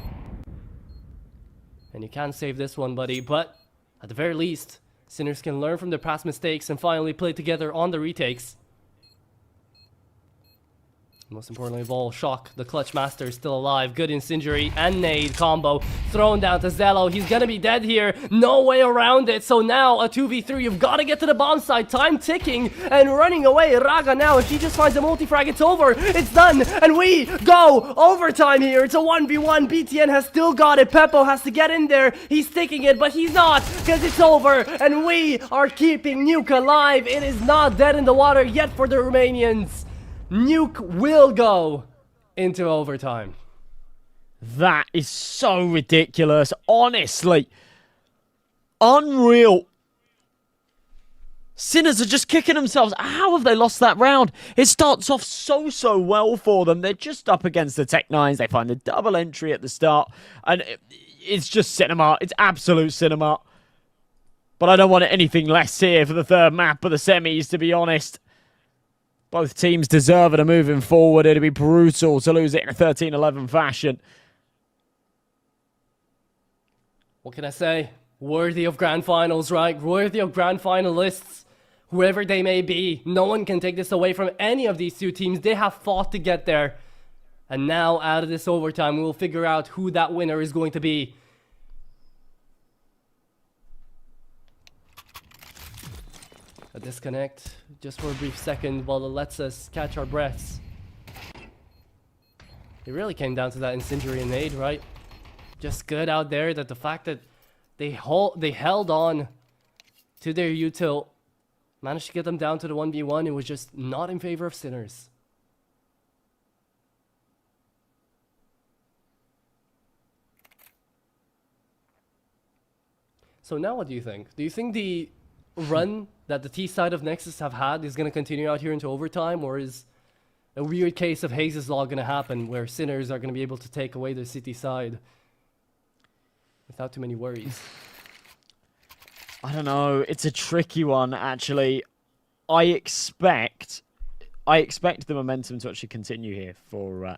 And you can't save this one, buddy, but at the very least, Sinners can learn from their past mistakes and finally play together on the retakes. Most importantly of all, Shock, the clutch master, is still alive. Good incendiary and nade combo thrown down to Zello. He's gonna be dead here. No way around it. So now a 2v3. You've got to get to the bomb site. Time ticking and running away. Raga now, if he just finds a multi-frag, it's over. It's done. And we go overtime here. It's a 1v1. BTN has still got it. Peppo has to get in there. He's taking it, but he's not, because it's over. And we are keeping Nuke alive. It is not dead in the water yet for the Romanians. Nuke will go into overtime. That is so ridiculous. Honestly. Unreal. Sinners are just kicking themselves. How have they lost that round? It starts off so well for them. They're just up against the Tech 9s. They find the double entry at the start. And it's just cinema. It's absolute cinema. But I don't want anything less here for the third map of the semis, to be honest. Both teams deserve it moving forward. It'd be brutal to lose it in a 13-11 fashion. What can I say? Worthy of grand finals, right? Worthy of grand finalists. Whoever they may be. No one can take this away from any of these two teams. They have fought to get there. And now, out of this overtime, we will figure out who that winner is going to be. A disconnect just for a brief second while it lets us catch our breaths. It really came down to that incendiary nade, right? Just good out there that the fact that they held on to their util, managed to get them down to the 1v1. It was just not in favor of Sinners. So now what do you think? Do you think the run that the T side of Nexus have had is going to continue out here into overtime, or is a weird case of Hayes' Law going to happen where Sinners are going to be able to take away the city side without too many worries? I don't know. It's a tricky one, actually. I expect the momentum to actually continue here for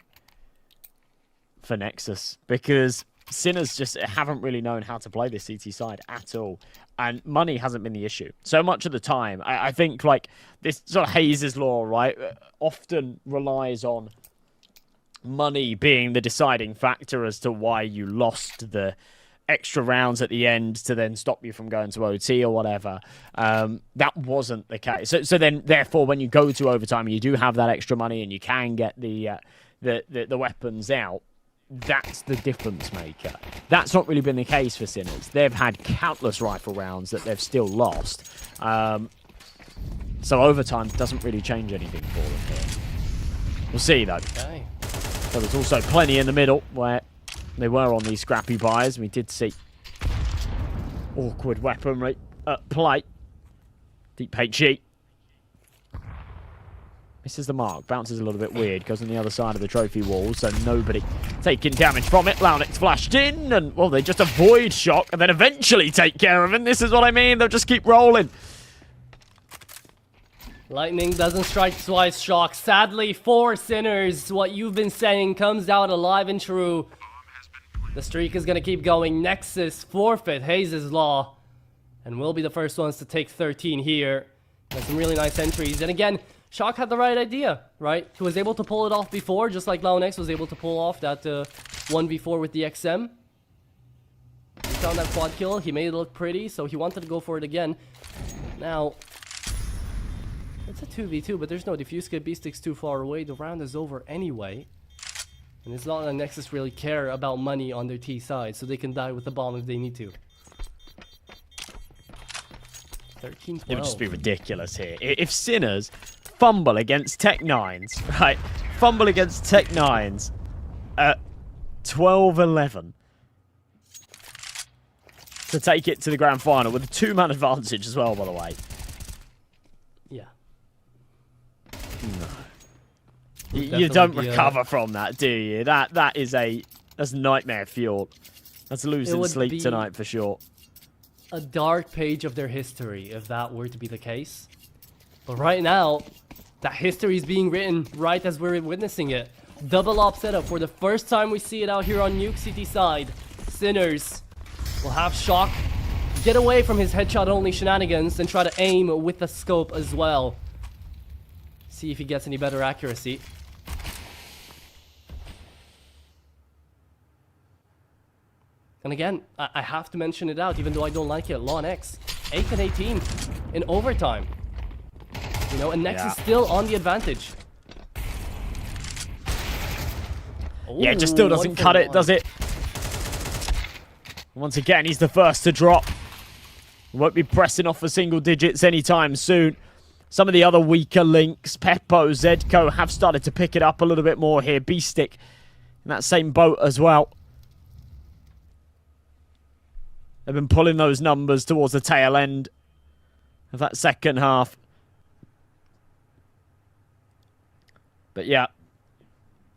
Nexus, because Sinners just haven't really known how to play this CT side at all, and money hasn't been the issue so much of the time. I think like this sort of Hayes' Law, right, often relies on money being the deciding factor as to why you lost the extra rounds at the end to then stop you from going to OT or whatever. That wasn't the case. So then, therefore, when you go to overtime, you do have that extra money and you can get the weapons out. That's the difference maker. That's not really been the case for Sinners. They've had countless rifle rounds that they've still lost. So overtime doesn't really change anything for them here. We'll see, though. Okay. So there's also plenty in the middle where they were on these scrappy buys. We did see awkward weaponry at play. Deep HE. Misses the mark. Bounces a little bit weird. Goes on the other side of the trophy wall, so nobody taking damage from it. Launix flashed in, and, well, they just avoid shock and then eventually take care of him. This is what I mean. They'll just keep rolling. Lightning doesn't strike twice, Shock. Sadly, for Sinners, what you've been saying comes out alive and true. The streak is going to keep going. Nexus forfeit Hayes' Law, and we'll be the first ones to take 13 here. Got some really nice entries. And again, Shock had the right idea, right? He was able to pull it off before, just like Launix was able to pull off that 1v4 with the XM. He found that quad kill. He made it look pretty, so he wanted to go for it again. Now, it's a 2v2, but there's no defuse kit. B-Stick's too far away. The round is over anyway. And it's not that Nexus really care about money on their T side, so they can die with the bomb if they need to. 13-12. It would just be ridiculous here. If Sinners fumble against Tech9s, right? Fumble against Tech9s at 12-11 to take it to the grand final with a 2-man advantage as well, by the way. Yeah. No. You don't recover from that, do you? That's nightmare fuel. That's losing sleep tonight for sure. A dark page of their history if that were to be the case. But right now, that history is being written right as we're witnessing it. Double op setup for the first time we see it out here on Nuke City side. Sinners will have Shock get away from his headshot only shenanigans and try to aim with the scope as well. See if he gets any better accuracy. And again, I have to mention it out, even though I don't like it. Launix, 8 and 18 in overtime. You know, and Nexus still on the advantage. Yeah, it just still doesn't cut it, does it? Once again, he's the first to drop. Won't be pressing off for single digits anytime soon. Some of the other weaker links, Peppo, Zedco, have started to pick it up a little bit more here. B-Stick in that same boat as well. They've been pulling those numbers towards the tail end of that second half. But yeah,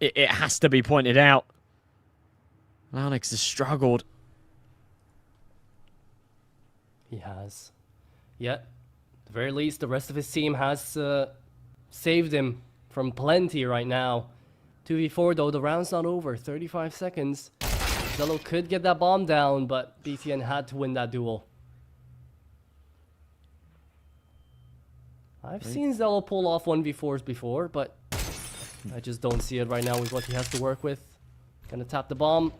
it has to be pointed out. Launix has struggled. He has. Yet, at the very least, the rest of his team has saved him from plenty right now. 2v4 though, the round's not over. 35 seconds. Zello could get that bomb down, but BTN had to win that duel. I've seen Zello pull off 1v4s before, but I just don't see it right now with what he has to work with. Gonna tap the bomb.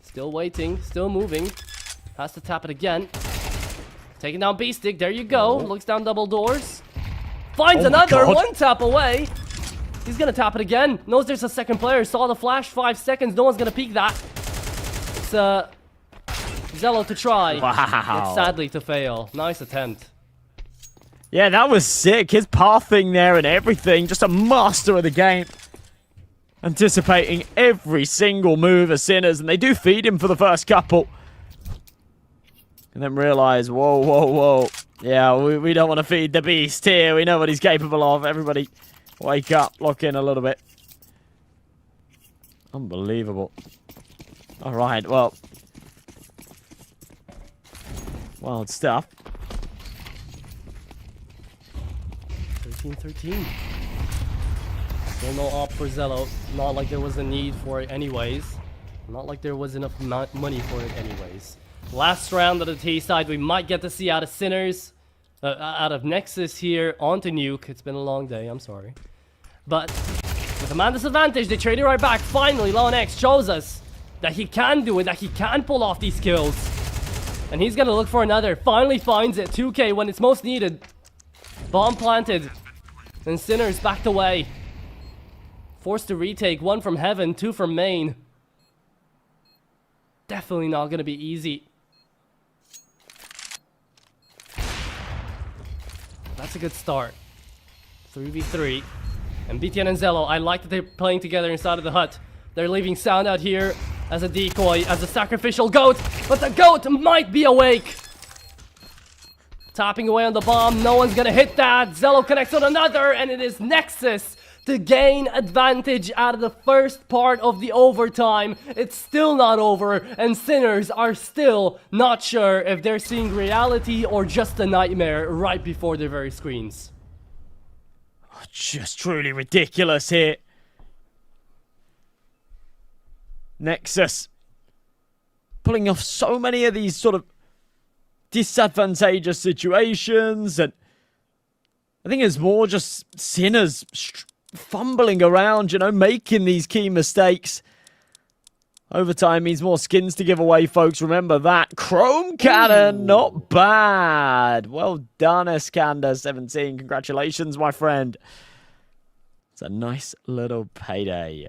Still waiting, still moving. Has to tap it again. Taking down B-Stick, there you go. Looks down double doors. Finds another, one tap away. He's gonna tap it again. Knows there's a second player. Saw the flash, 5 seconds. No one's gonna peek that. It's Zello to try. Wow. It's sadly to fail. Nice attempt. Yeah, that was sick. His pathing there and everything. Just a master of the game. Anticipating every single move of Sinners. And they do feed him for the first couple. And then realize, whoa, whoa, whoa. Yeah, we don't want to feed the beast here. We know what he's capable of. Everybody wake up. Lock in a little bit. Unbelievable. All right, well. Wild stuff. 13-13. Still no op for Zello. Not like there was a need for it anyways. Not like there was enough money for it anyways. Last round of the T side, we might get to see out of Sinners. Out of Nexus here onto Nuke. It's been a long day, I'm sorry. But with a man disadvantage, they traded right back. Finally, Lone X shows us that he can do it, that he can pull off these kills. And he's gonna look for another. Finally finds it. 2K when it's most needed. Bomb planted. And Sinners backed away. Forced to retake. 1 from Heaven, 2 from Main. Definitely not gonna be easy. That's a good start. 3v3. And BTN and Zello, I like that they're playing together inside of the hut. They're leaving Sound out here as a decoy, as a sacrificial goat. But the goat might be awake. Tapping away on the bomb. No one's gonna hit that. Zello connects on another. And it is Nexus to gain advantage out of the first part of the overtime. It's still not over. And Sinners are still not sure if they're seeing reality or just a nightmare right before their very screens. Just truly ridiculous here. Nexus pulling off so many of these sort of disadvantageous situations, and I think it's more just Sinners fumbling around, you know, making these key mistakes. Overtime means more skins to give away, folks. Remember that. Chrome Cannon, not bad. Well done, Iskander 17. Congratulations, my friend. It's a nice little payday.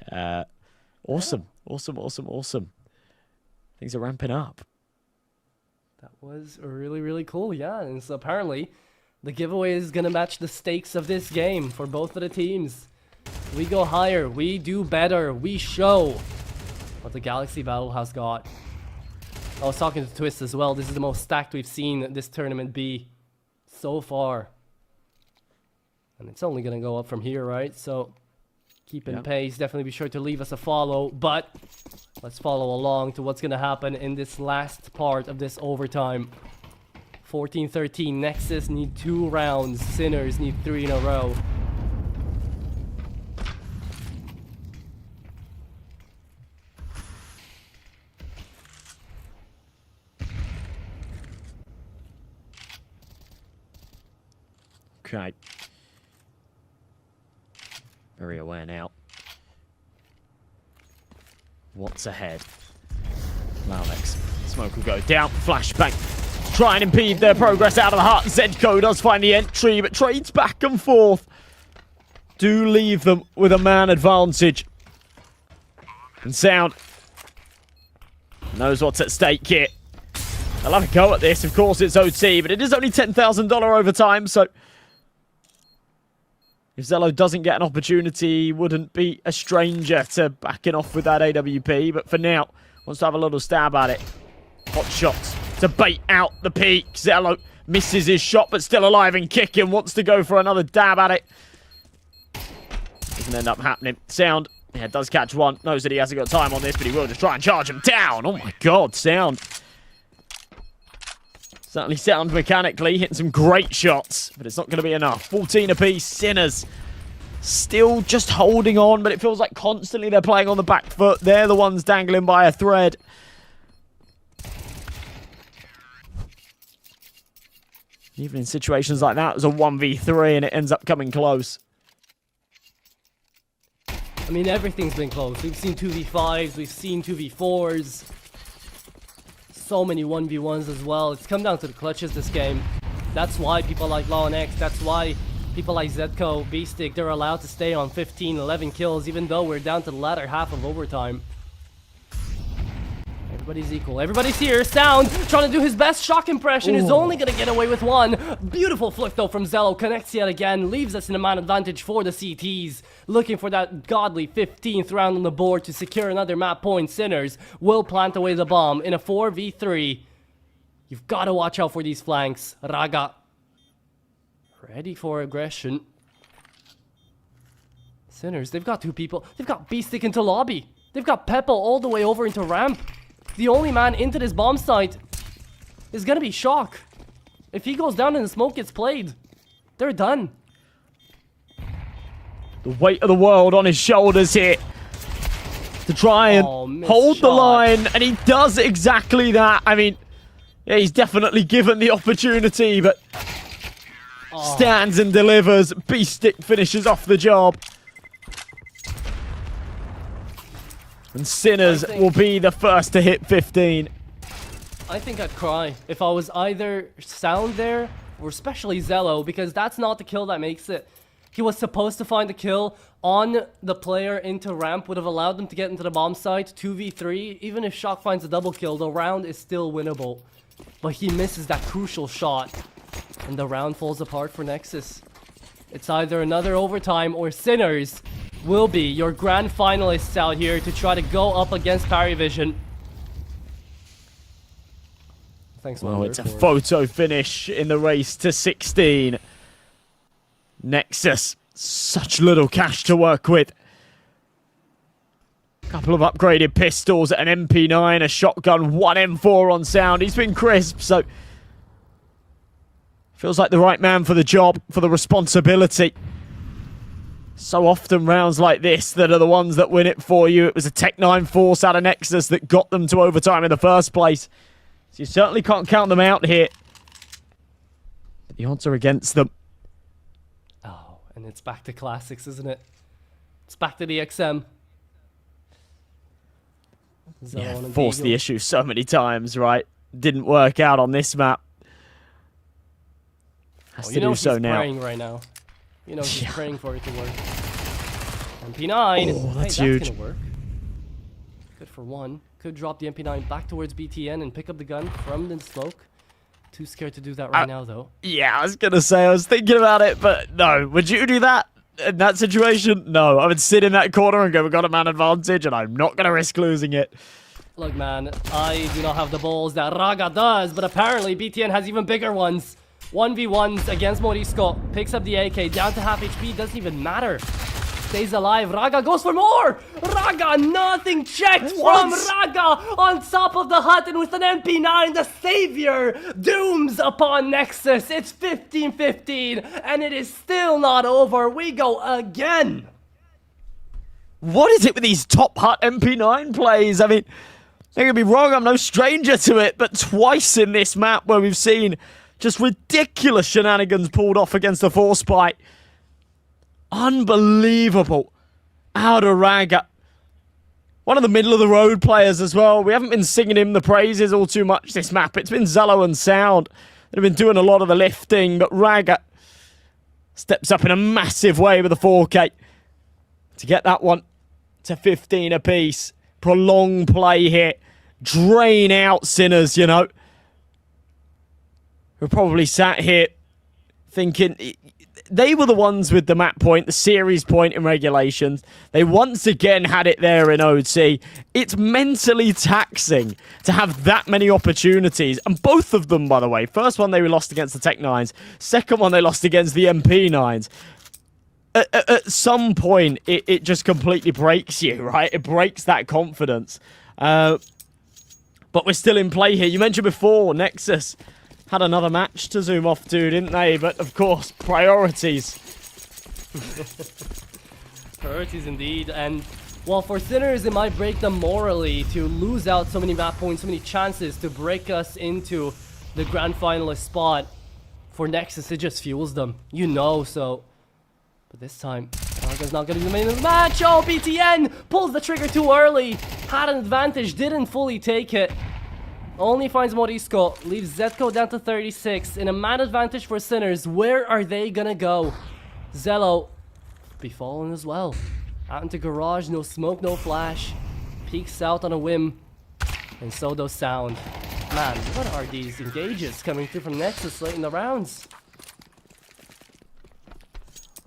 Awesome. Awesome, awesome, awesome. Things are ramping up. That was really, really cool, yeah. And so apparently, the giveaway is going to match the stakes of this game for both of the teams. We go higher. We do better. We show what the Galaxy Battle has got. I was talking to Twist as well. This is the most stacked we've seen this tournament be so far. And it's only going to go up from here, right? So keep in pace. Definitely be sure to leave us a follow. But let's follow along to what's going to happen in this last part of this overtime. 14-13. Nexus need 2 rounds. Sinners need 3 in a row. Okay. Very aware now. What's ahead? Malvex. Smoke will go down. Flashbang. Try and impede their progress out of the hut. Zedko does find the entry, but trades back and forth. Do leave them with a man advantage. And Sound knows what's at stake here. They'll have a go at this. Of course, it's OT, but it is only $10,000 overtime, so if Zello doesn't get an opportunity, he wouldn't be a stranger to backing off with that AWP. But for now, wants to have a little stab at it. Hot shots to bait out the peak. Zello misses his shot, but still alive and kicking. Wants to go for another dab at it. Doesn't end up happening. Sound, yeah, does catch one. Knows that he hasn't got time on this, but he will just try and charge him down. Oh my god, Sound. Certainly Sound mechanically, hitting some great shots, but it's not going to be enough. 14 apiece. Sinners still just holding on, but it feels like constantly they're playing on the back foot. They're the ones dangling by a thread. Even in situations like that, it was a 1v3 and it ends up coming close. I mean, everything's been close. We've seen 2v5s, we've seen 2v4s. So many 1v1s as well. It's come down to the clutches this game. That's why people like Law and X. That's why People like Zetko, B-Stick, they're allowed to stay on 15, 11 kills, even though we're down to the latter half of overtime. Everybody's equal. Everybody's here. Sound trying to do his best shock impression. Is only going to get away with one. Beautiful flick though from Zello. Connects yet again. Leaves us in a man advantage for the CTs. Looking for that godly 15th round on the board to secure another map point. Sinners will plant away the bomb in a 4v3. You've got to watch out for these flanks. Raga. Ready for aggression. Sinners, they've got two people. They've got B-Stick into lobby. They've got Peppo all the way over into ramp. The only man into this bomb site is gonna be Shock. If he goes down and the smoke gets played, they're done. The weight of the world on his shoulders here to try and hold the line, and he does exactly that. I mean, yeah, he's definitely given the opportunity, but stands and delivers. B-Stick finishes off the job. And Sinners will be the first to hit 15. I think I'd cry if I was either Sound there or especially Zello, because that's not the kill that makes it. He was supposed to find the kill on the player into ramp, would have allowed them to get into the bomb site, 2v3. Even if Shock finds a double kill, the round is still winnable. But he misses that crucial shot, and the round falls apart for Nexus. It's either another overtime or Sinners will be your grand finalists out here to try to go up against PARIVISION. Thanks, well, it's a photo finish in the race to 16. Nexus, such little cash to work with. Couple of upgraded pistols, an MP9, a shotgun, one M4 on Sound. He's been crisp, so feels like the right man for the job, for the responsibility. So often rounds like this that are the ones that win it for you. It was a Tech 9 force out of Nexus that got them to overtime in the first place. So you certainly can't count them out here. The odds are against them. Oh, and it's back to classics, isn't it? It's back to the XM. Yeah, forced the issue so many times, right? Didn't work out on this map. Has to do so now. Praying right now. You know, he's praying for it to work. MP9. Oh, that's huge. Gonna work. Good for one. Could drop the MP9 back towards BTN and pick up the gun from the smoke. Too scared to do that right now, though. Yeah, I was gonna say, I was thinking about it, but no. Would you do that in that situation? No, I would sit in that corner and go, we've got a man advantage, and I'm not gonna risk losing it. Look, man, I do not have the balls that Raga does, but apparently BTN has even bigger ones. 1v1s against Morisco. Picks up the AK, down to half HP, doesn't even matter. Stays alive. Raga goes for more! Raga, nothing checked from Raga on top of the hut, and with an MP9, the savior dooms upon Nexus. It's 15-15, and it is still not over. We go again. What is it with these top hut MP9 plays? I mean, don't get me wrong, I'm no stranger to it, but twice in this map where we've seen just ridiculous shenanigans pulled off against the force bite. Unbelievable. Out of Raga. One of the middle-of-the-road players as well. We haven't been singing him the praises all too much this map. It's been Zello and Sound that have been doing a lot of the lifting, but Raga steps up in a massive way with a 4K to get that one to 15 apiece. Prolonged play here. Drain out Sinners, you know. We're probably sat here thinking they were the ones with the map point, the series point in regulations. They once again had it there in OC. It's mentally taxing to have that many opportunities. And both of them, by the way. First one they lost against the Tech 9s. Second one they lost against the MP 9s. At some point, it just completely breaks you, right? It breaks that confidence. But we're still in play here. You mentioned before, Nexus had another match to zoom off to, didn't they? But, of course, priorities. Priorities indeed. And while for Sinners, it might break them morally to lose out so many map points, so many chances to break us into the grand finalist spot. For Nexus, it just fuels them. You know, so... But this time, Raga's not going to be the main of the match. Oh, BTN pulls the trigger too early. Had an advantage, didn't fully take it. Only finds Morisco, leaves Zetko down to 36. In a man advantage for Sinners, where are they gonna go? Zello be falling as well. Out into garage, no smoke, no flash. Peeks out on a whim. And so does Sound. Man, what are these engages coming through from Nexus late in the rounds?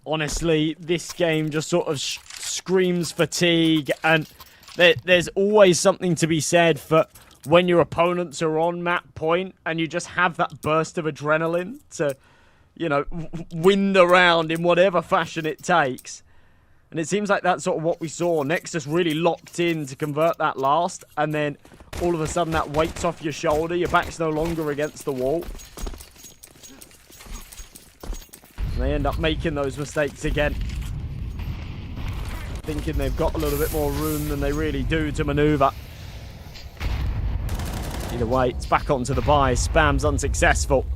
Honestly, this game just sort of screams fatigue, and there's always something to be said for when your opponents are on map point and you just have that burst of adrenaline to, you know, win the round in whatever fashion it takes. And it seems like that's sort of what we saw. Nexus really locked in to convert that last, and then all of a sudden that weight's off your shoulder, your back's no longer against the wall. And they end up making those mistakes again. Thinking they've got a little bit more room than they really do to maneuver. Either way, it's back onto the buy. Spam's unsuccessful.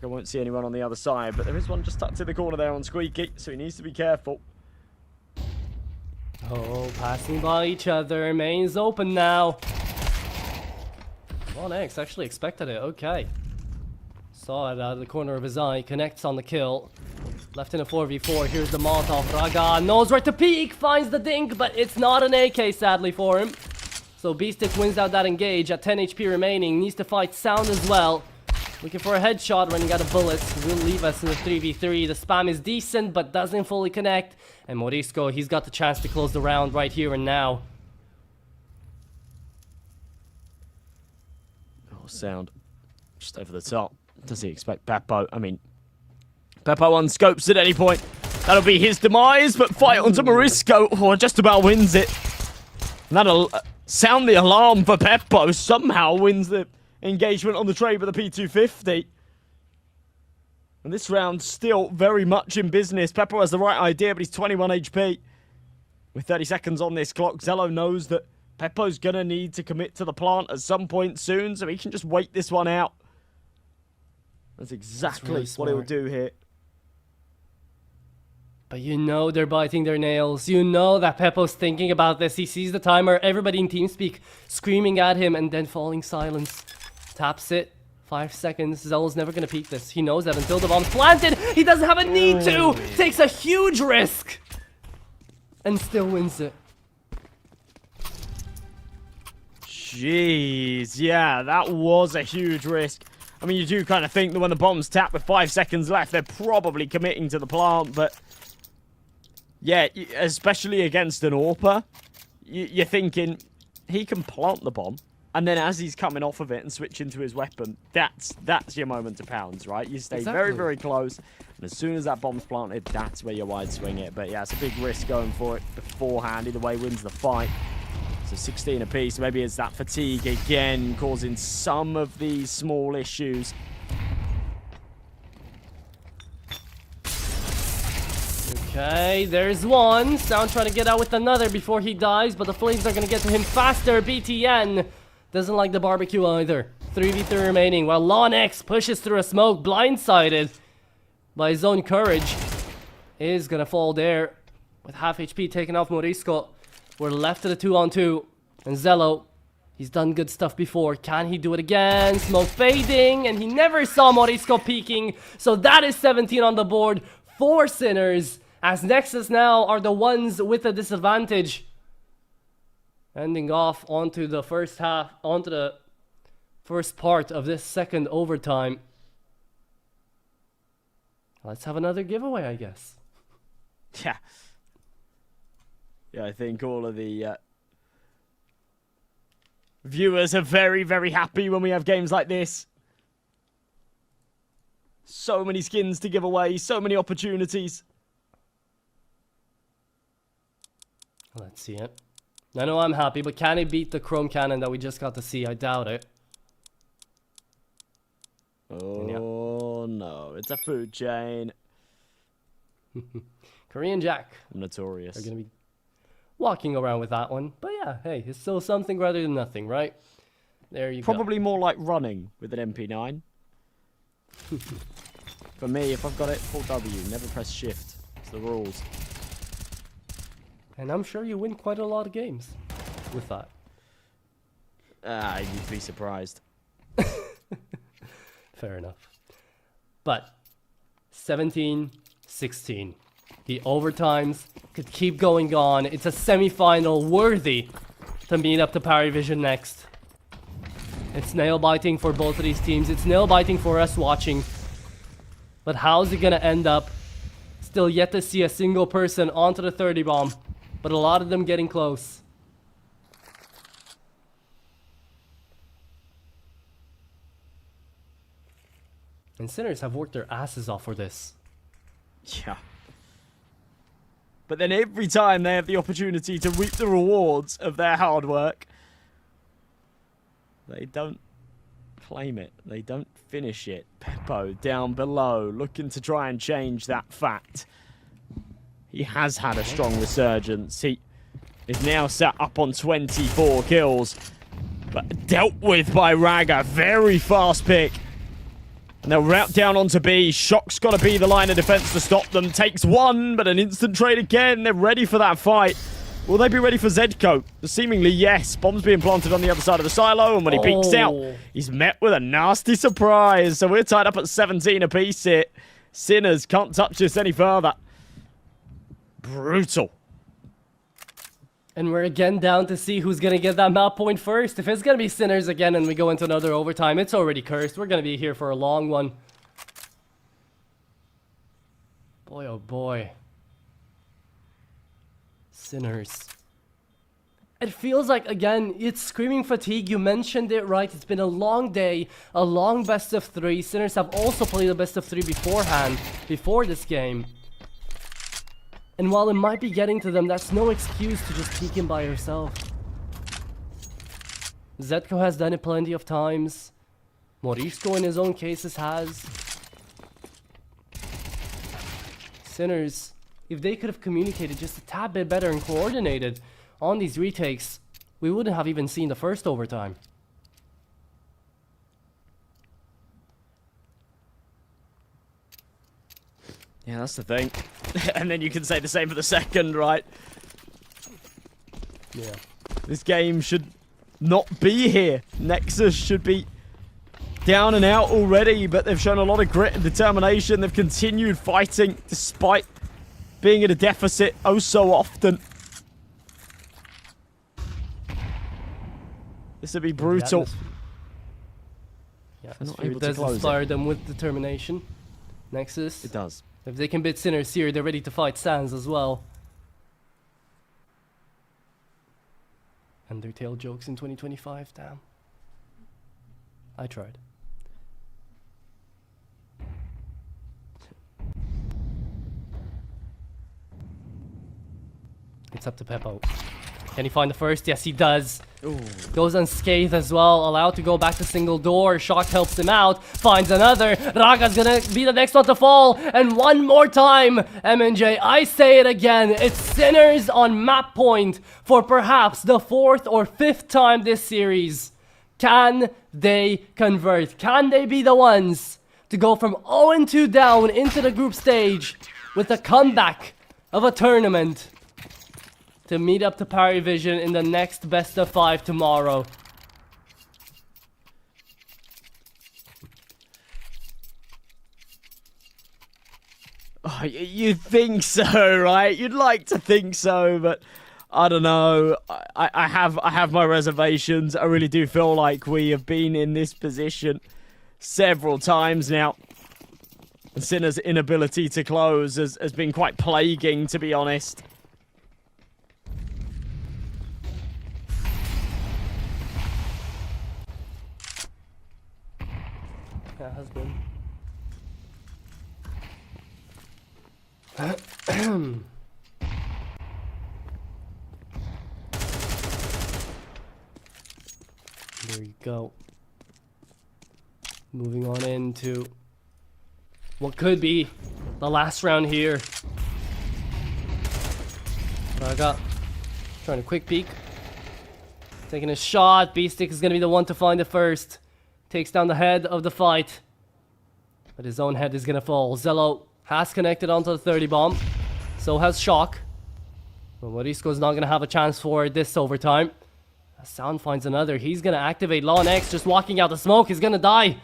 I won't see anyone on the other side, but there is one just tucked in the corner there on Squeaky, so he needs to be careful. Oh, passing by each other. Main's open now. Well, X actually expected it. Okay. Saw it out of the corner of his eye. Connects on the kill. Left in a 4v4. Here's the Molotov. Raga knows where to peek. Finds the dink, but it's not an AK, sadly, for him. So Beastic wins out that engage at 10 HP remaining. Needs to fight Sound as well. Looking for a headshot, running out of bullets. Will leave us in the 3v3. The spam is decent, but doesn't fully connect. And Morisco, he's got the chance to close the round right here and now. Oh, Sound. Just over the top. Does he expect Beppo? I mean, Beppo unscopes at any point. That'll be his demise, but fight onto Morisco. Oh, just about wins it. And that'll sound the alarm for Beppo. Somehow wins the engagement on the trade with the P250. And this round's still very much in business. Beppo has the right idea, but he's 21 HP. With 30 seconds on this clock, Zello knows that Beppo's going to need to commit to the plant at some point soon, so he can just wait this one out. That's exactly really what he'll do here. But you know they're biting their nails. You know that Beppo's thinking about this. He sees the timer, everybody in TeamSpeak screaming at him, and then falling silence. Taps it. 5 seconds. Zello's never gonna peek this. He knows that until the bomb's planted, he doesn't have a need to. Takes a huge risk. And still wins it. Jeez, yeah, that was a huge risk. I mean, you do kind of think that when the bomb's tapped with 5 seconds left, they're probably committing to the plant, but yeah, especially against an AWPer, you're thinking he can plant the bomb, and then as he's coming off of it and switching to his weapon, that's your moment to pounce, right? You stay very, very close, and as soon as that bomb's planted, that's where you wide swing it. But yeah, it's a big risk going for it beforehand. Either way wins the fight. So 16 apiece. Maybe it's that fatigue again causing some of these small issues. Okay, there's one. Sound trying to get out with another before he dies, but the flames are going to get to him faster. BTN doesn't like the barbecue either. 3v3 remaining, while Lonex pushes through a smoke, blindsided by his own courage. Is going to fall there with half HP taken off Morisco. We're left to the 2-on-2. And Zello, he's done good stuff before. Can he do it again? Smoke fading, and he never saw Morisco peeking. So that is 17 on the board. 4 Sinners, as Nexus now are the ones with a disadvantage. Ending off onto the first half, onto the first part of this second overtime. Let's have another giveaway, I guess. Yeah. Yeah, I think all of the viewers are very, very happy when we have games like this. So many skins to give away, so many opportunities. Let's see it. I know I'm happy, but can he beat the chrome cannon that we just got to see? I doubt it. Oh, no. It's a food chain. Korean Jack. Notorious. Are going to be walking around with that one. But yeah, hey, it's still something rather than nothing, right? There you go. Probably more like running with an MP9. For me, if I've got it, full W. Never press shift. It's the rules. And I'm sure you win quite a lot of games with that. You'd be surprised. Fair enough. But 17-16. The overtimes could keep going on. It's a semi-final worthy to meet up to PARIVISION next. It's nail-biting for both of these teams. It's nail-biting for us watching. But how's it gonna end up? Still yet to see a single person onto the 30 bomb. But a lot of them getting close. And Sinners have worked their asses off for this. Yeah. But then every time they have the opportunity to reap the rewards of their hard work, they don't claim it. They don't finish it. Peppo down below, looking to try and change that fact. He has had a strong resurgence. He is now sat up on 24 kills. But dealt with by Raga. Very fast pick. And they'll route down onto B. Shock's got to be the line of defense to stop them. Takes one, but an instant trade again. They're ready for that fight. Will they be ready for Zedko? Seemingly, yes. Bomb's being planted on the other side of the silo, and when he peeks out, he's met with a nasty surprise. So we're tied up at 17 apiece here. Sinners can't touch this any further. Brutal. And we're again down to see who's gonna get that map point first. If it's gonna be Sinners again and we go into another overtime, it's already cursed. We're gonna be here for a long one. Boy, oh boy. Sinners. It feels like, again, it's screaming fatigue. You mentioned it, right? It's been a long day, a long best of 3. Sinners have also played a best of 3 beforehand, before this game. And while it might be getting to them, that's no excuse to just peek in by yourself. Zetko has done it plenty of times. Morisco in his own cases has. Sinners, if they could have communicated just a tad bit better and coordinated on these retakes, we wouldn't have even seen the first overtime. Yeah, that's the thing. And then you can say the same for the second, right? Yeah. This game should not be here. Nexus should be down and out already, but they've shown a lot of grit and determination. They've continued fighting despite being at a deficit oh so often. This would be brutal. Yeah, They're not atmosphere able to does close it. inspire them with determination. Nexus. It does. If they can beat Sinners here, they're ready to fight Sans as well. Undertale jokes in 2025, damn. I tried. It's up to Peppo. Can he find the first? Yes, he does. Ooh. Goes unscathed as well, allowed to go back to single door. Shock helps him out, finds another. Raga's gonna be the next one to fall. And one more time, MNJ, I say it again, it's Sinners on map point for perhaps the 4th or 5th time this series. Can they convert? Can they be the ones to go from 0-2 down into the group stage with a comeback of a tournament? To meet up to PARIVISION in the next best of 5 tomorrow. Oh, you think so, right? You'd like to think so, but I don't know. I have my reservations. I really do feel like we have been in this position several times now. And Sinner's inability to close has been quite plaguing, to be honest. Yeah, has been. There you go. Moving on into what could be the last round here. Raga trying a quick peek. Taking a shot. B-Stick is going to be the one to find it first. Takes down the head of the fight. But his own head is going to fall. Zello has connected onto the 30 bomb. So has Shock. But Morisco's not going to have a chance for this overtime. As Sound finds another. He's going to activate Lawn X. Just walking out the smoke. He's going to die.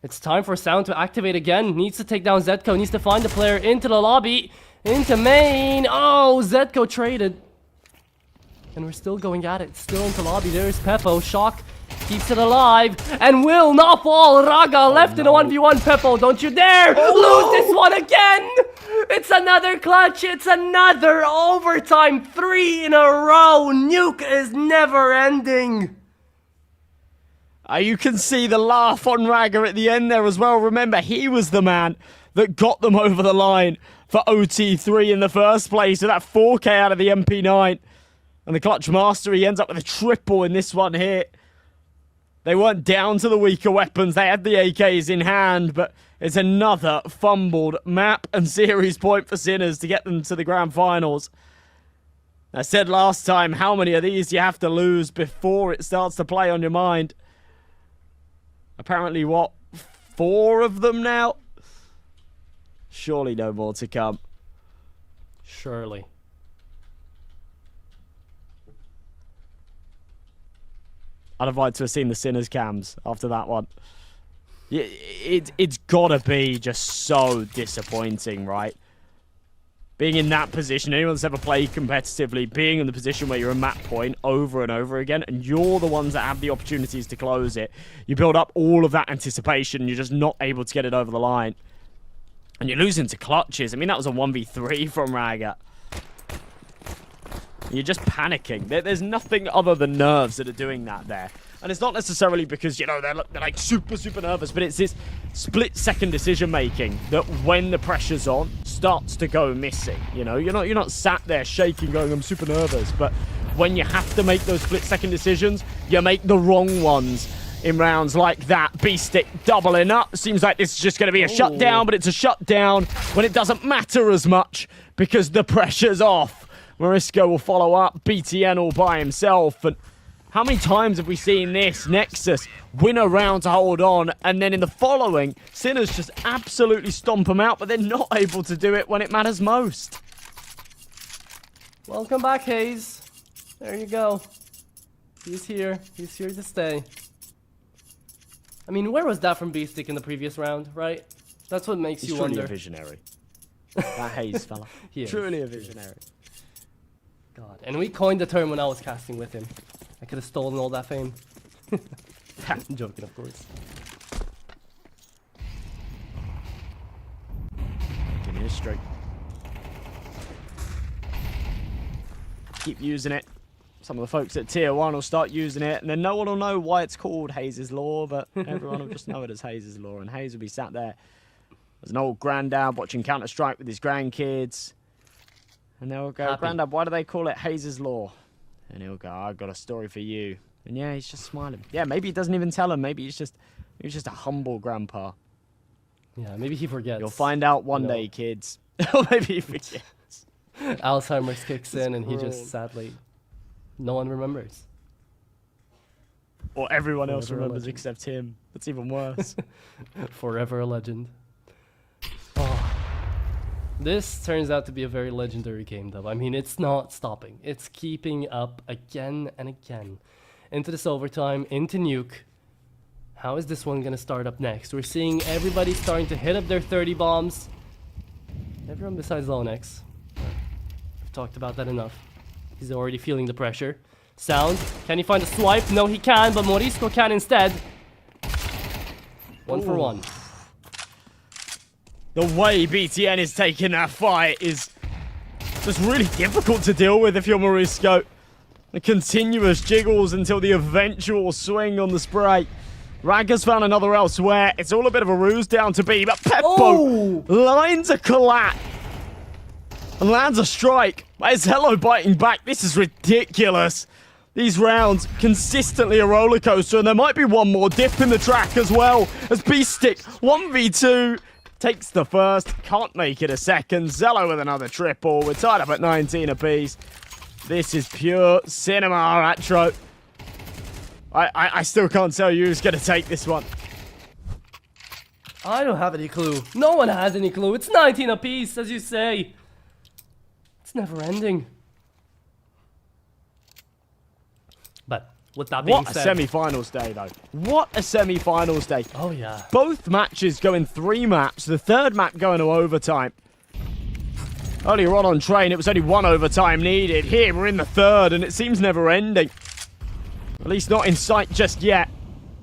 It's time for Sound to activate again. Needs to take down Zetko. Needs to find the player into the lobby. Into main. Oh, Zetko traded. And we're still going at it. Still into lobby. There's Peppo. Shock keeps it alive. And will not fall. Raga left in a 1v1. Peppo, don't you dare lose this one again. It's another clutch. It's another overtime. 3 in a row. Nuke is never ending. You can see the laugh on Raga at the end there as well. Remember, he was the man that got them over the line for OT3 in the first place with that 4K out of the MP9. And the Clutch Master, he ends up with a triple in this one here. They weren't down to the weaker weapons. They had the AKs in hand, but it's another fumbled map and series point for Sinners to get them to the grand finals. I said last time, how many of these you have to lose before it starts to play on your mind? Apparently, what, 4 of them now? Surely no more to come. Surely. I'd have liked to have seen the Sinners cams after that one. It's gotta be just so disappointing, right? Being in that position, anyone that's ever played competitively, being in the position where you're a map point over and over again, and you're the ones that have the opportunities to close it. You build up all of that anticipation, and you're just not able to get it over the line. And you're losing to clutches. I mean, that was a 1v3 from Raga. You're just panicking. There's nothing other than nerves that are doing that there. And it's not necessarily because, you know, they're like super nervous, but it's this split-second decision-making that when the pressure's on, starts to go missing. You know, you're not sat there shaking going, I'm super nervous. But when you have to make those split-second decisions, you make the wrong ones in rounds like that. B-Stick doubling up. Seems like this is just going to be a shutdown, but it's a shutdown when it doesn't matter as much because the pressure's off. Morisco will follow up. BTN all by himself. And how many times have we seen this? Nexus win a round to hold on, and then in the following, Sinners just absolutely stomp them out, but they're not able to do it when it matters most. Welcome back, Hayes. There you go. He's here. He's here to stay. I mean, where was that from B-Stick in the previous round, right? That's what makes you wonder. He's truly a visionary. That Hayes fella. Truly a visionary. God, and we coined the term when I was casting with him. I could have stolen all that fame. I'm joking, of course. Give me a stroke. Keep using it. Some of the folks at Tier 1 will start using it, and then no one will know why it's called Hayes' Law, but everyone will just know it as Hayes' Law, and Hayes will be sat there as an old granddad watching Counter-Strike with his grandkids. And they'll go, Grandad, why do they call it Hayes' Law? And he'll go, I've got a story for you. And yeah, he's just smiling. Yeah, maybe he doesn't even tell him. Maybe he's just a humble grandpa. Yeah, maybe he forgets. You'll find out one day, kids. Or maybe he forgets. Alzheimer's kicks in and he just sadly, no one remembers. Or everyone else remembers except him. That's even worse. Forever a legend. Oh. This turns out to be a very legendary game, though. I mean, it's not stopping. It's keeping up again and again. Into this overtime, into Nuke. How is this one going to start up next? We're seeing everybody starting to hit up their 30 bombs. Everyone besides Lonex. We've talked about that enough. He's already feeling the pressure. Sound. Can he find a swipe? No, he can, but Morisco can instead. 1 for 1. The way BTN is taking that fight is just really difficult to deal with if you're Morisco. The continuous jiggles until the eventual swing on the spray. Ragga's found another elsewhere. It's all a bit of a ruse down to B, but Peppo lines a collat and lands a strike. It's Hello biting back. This is ridiculous. These rounds consistently a roller coaster, and there might be one more dip in the track as well as B-Stick 1v2. Takes the first, can't make it a second. Zello with another triple. We're tied up at 19 apiece. This is pure cinema, Atro. I still can't tell you who's going to take this one. I don't have any clue. No one has any clue. It's 19 apiece, as you say. It's never ending. But With that being What a said. semi-finals day, though. What a semi-finals day. Oh, yeah. Both matches going 3 maps. The third map going to overtime. Earlier on Train, it was only 1 overtime needed. Here, we're in the third, and it seems never-ending. At least not in sight just yet.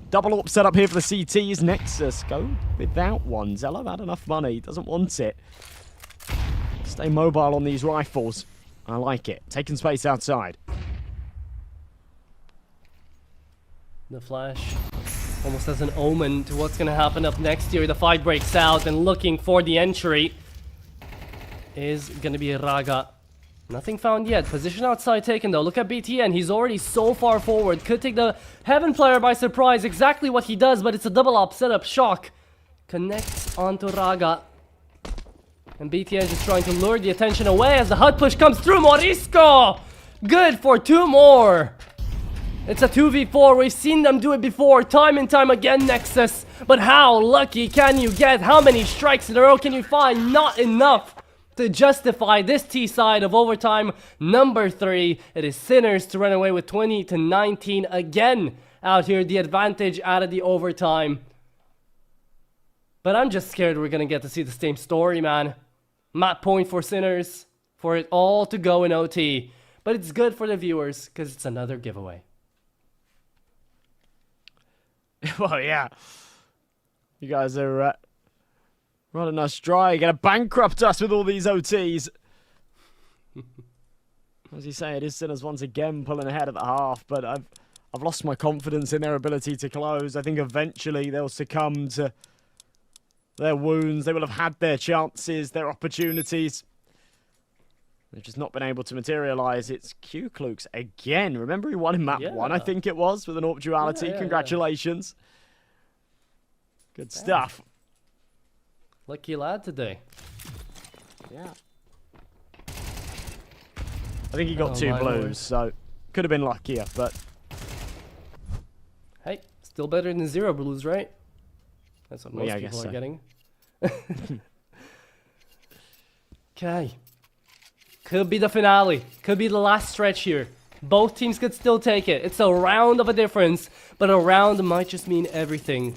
Double up set up here for the CTs. Nexus go without one. Zello had enough money. Doesn't want it. Stay mobile on these rifles. I like it. Taking space outside. The flash almost as an omen to what's going to happen up next here. The fight breaks out, and looking for the entry is going to be Raga. Nothing found yet. Position outside taken though. Look at BTN. He's already so far forward. Could take the Heaven player by surprise. Exactly what he does, but it's a double up setup. Shock connects onto Raga. And BTN just trying to lure the attention away as the HUD push comes through. Morisco! Good for 2 more. It's a 2v4. We've seen them do it before, time and time again, Nexus. But how lucky can you get? How many strikes in a row can you find? Not enough to justify this T side of overtime number 3. It is Sinners to run away with 20-19 again out here. The advantage out of the overtime. But I'm just scared we're gonna get to see the same story, man. Map point for Sinners, for it all to go in OT. But it's good for the viewers because it's another giveaway. Well, yeah. You guys are running us dry. You're going to bankrupt us with all these OTs. As you say, it is Sinners once again pulling ahead at the half, but I've lost my confidence in their ability to close. I think eventually they'll succumb to their wounds. They will have had their chances, their opportunities. They've just not been able to materialise. It's Q-Klukes again. Remember he won in map 1, I think it was, with an AWP duality. Yeah. Congratulations. Good stuff. Lucky lad today. Yeah. I think he got 2 my blues, lord. so could have been luckier, but... Hey, still better than 0 blues, right? That's what Well, most yeah, I people guess are so. getting. Could be the finale. Could be the last stretch here. Both teams could still take it. It's a round of a difference, but a round might just mean everything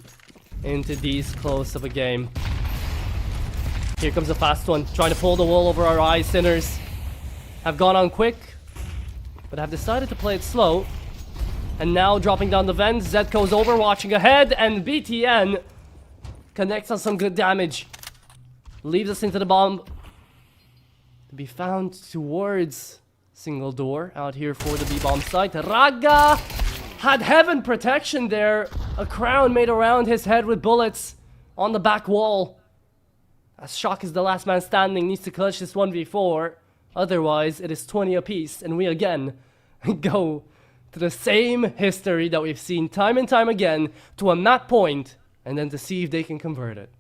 into these close of a game. Here comes a fast one, trying to pull the wool over our eyes. Sinners have gone on quick, but have decided to play it slow. And now dropping down the vent, Zedko's over, watching ahead, and BTN connects on some good damage. Leaves us into the bomb. To be found towards single door out here for the B-bomb site. Raga had heaven protection there. A crown made around his head with bullets on the back wall. As Shock is the last man standing, needs to clutch this 1v4. Otherwise, it is 20 apiece, and we again go to the same history that we've seen time and time again, to a map point, and then to see if they can convert it.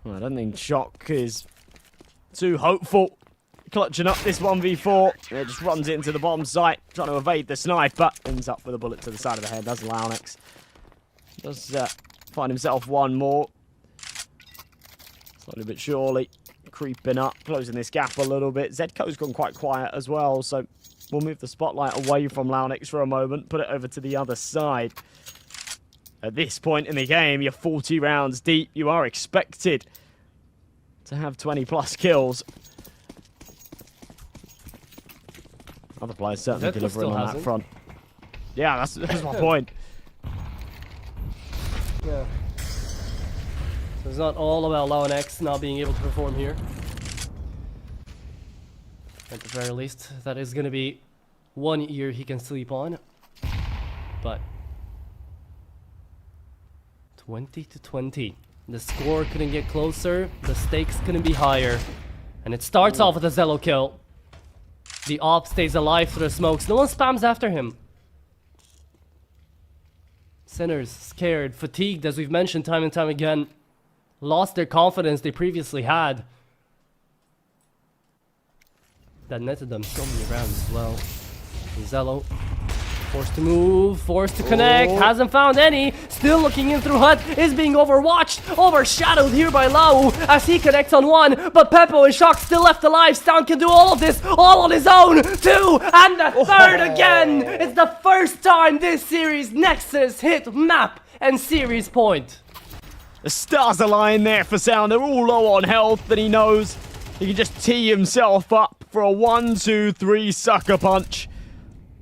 Well, I don't think Shock is too hopeful. Clutching up this 1v4. It just runs it into the bomb site, trying to evade the snipe, but ends up with a bullet to the side of the head. That's Launex. Does find himself one more. Slowly but surely creeping up, closing this gap a little bit. Zedko's gone quite quiet as well, so we'll move the spotlight away from Launex for a moment, put it over to the other side. At this point in the game, you're 40 rounds deep. You are expected to have 20 plus kills. Other players certainly delivering on that front. Yeah, that's my point. Yeah. So it's not all about Launex not being able to perform here. At the very least, that is going to be one ear he can sleep on. But 20-20. The score couldn't get closer. The stakes couldn't be higher. And it starts off with a Zello kill. The op stays alive through the smokes. No one spams after him. Sinners, scared, fatigued, as we've mentioned time and time again. Lost their confidence they previously had. That netted them so many rounds as well. Zello Forced to move, forced to connect, hasn't found any. Still looking in through Hut, is being overwatched, overshadowed here by Lau as he connects on one. But Peppo and Shock still left alive. Stound can do all of this, all on his own. Two, and the third again. It's the first time this series Nexus hit map and series point. The stars align there for Sound. They're all low on health, but he knows he can just tee himself up for a 1-2-3 sucker punch.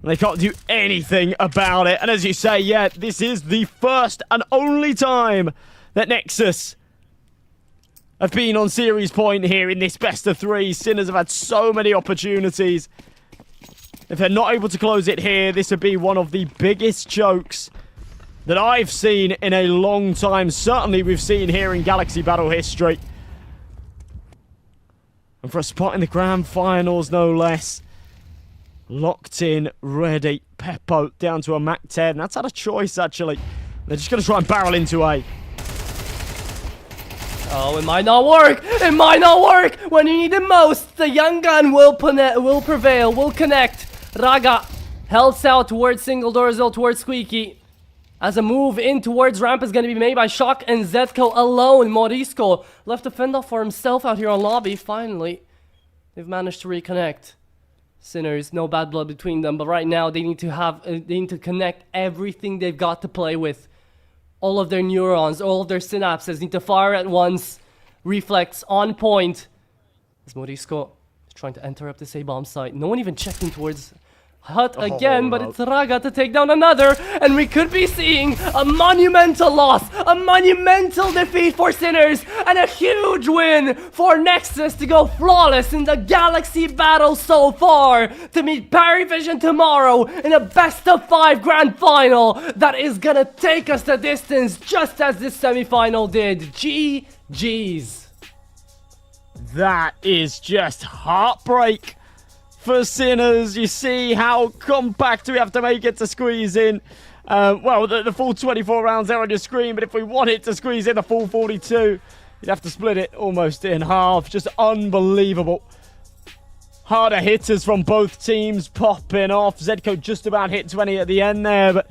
They can't do anything about it. And as you say, yeah, this is the first and only time that Nexus have been on series point here in this best of three. Sinners have had so many opportunities. If they're not able to close it here, this would be one of the biggest chokes that I've seen in a long time. Certainly we've seen here in Galaxy Battle history. And for a spot in the grand finals, no less. Locked in, ready. Peppo down to a Mac 10. That's had a choice, actually. They're just going to try and barrel into A. Oh, it might not work. It might not work. When you need it most, the young gun will prevail, will connect. Raga helps out towards single dorsal, towards Squeaky. As a move in towards ramp is going to be made by Shock and Zetko alone. Morisco left to fend off for himself out here on lobby. Finally, they've managed to reconnect. Sinners, no bad blood between them, but right now they need to connect everything they've got to play with. All of their neurons, all of their synapses need to fire at once. Reflex on point. As Morisco is trying to enter up this A-bomb site. No one even checked in towards Hut again, but it's Raga to take down another, and we could be seeing a monumental loss, a monumental defeat for Sinners, and a huge win for Nexus to go flawless in the Galaxy battle so far, to meet PARIVISION tomorrow in a best-of-5 grand final that is gonna take us the distance just as this semi-final did. GG's. That is just heartbreak for Sinners. You see how compact we have to make it to squeeze in. Well, the full 24 rounds there on your screen, but if we want it to squeeze in the full 42, you'd have to split it almost in half. Just unbelievable. Harder hitters from both teams popping off. Zedko just about hit 20 at the end there, but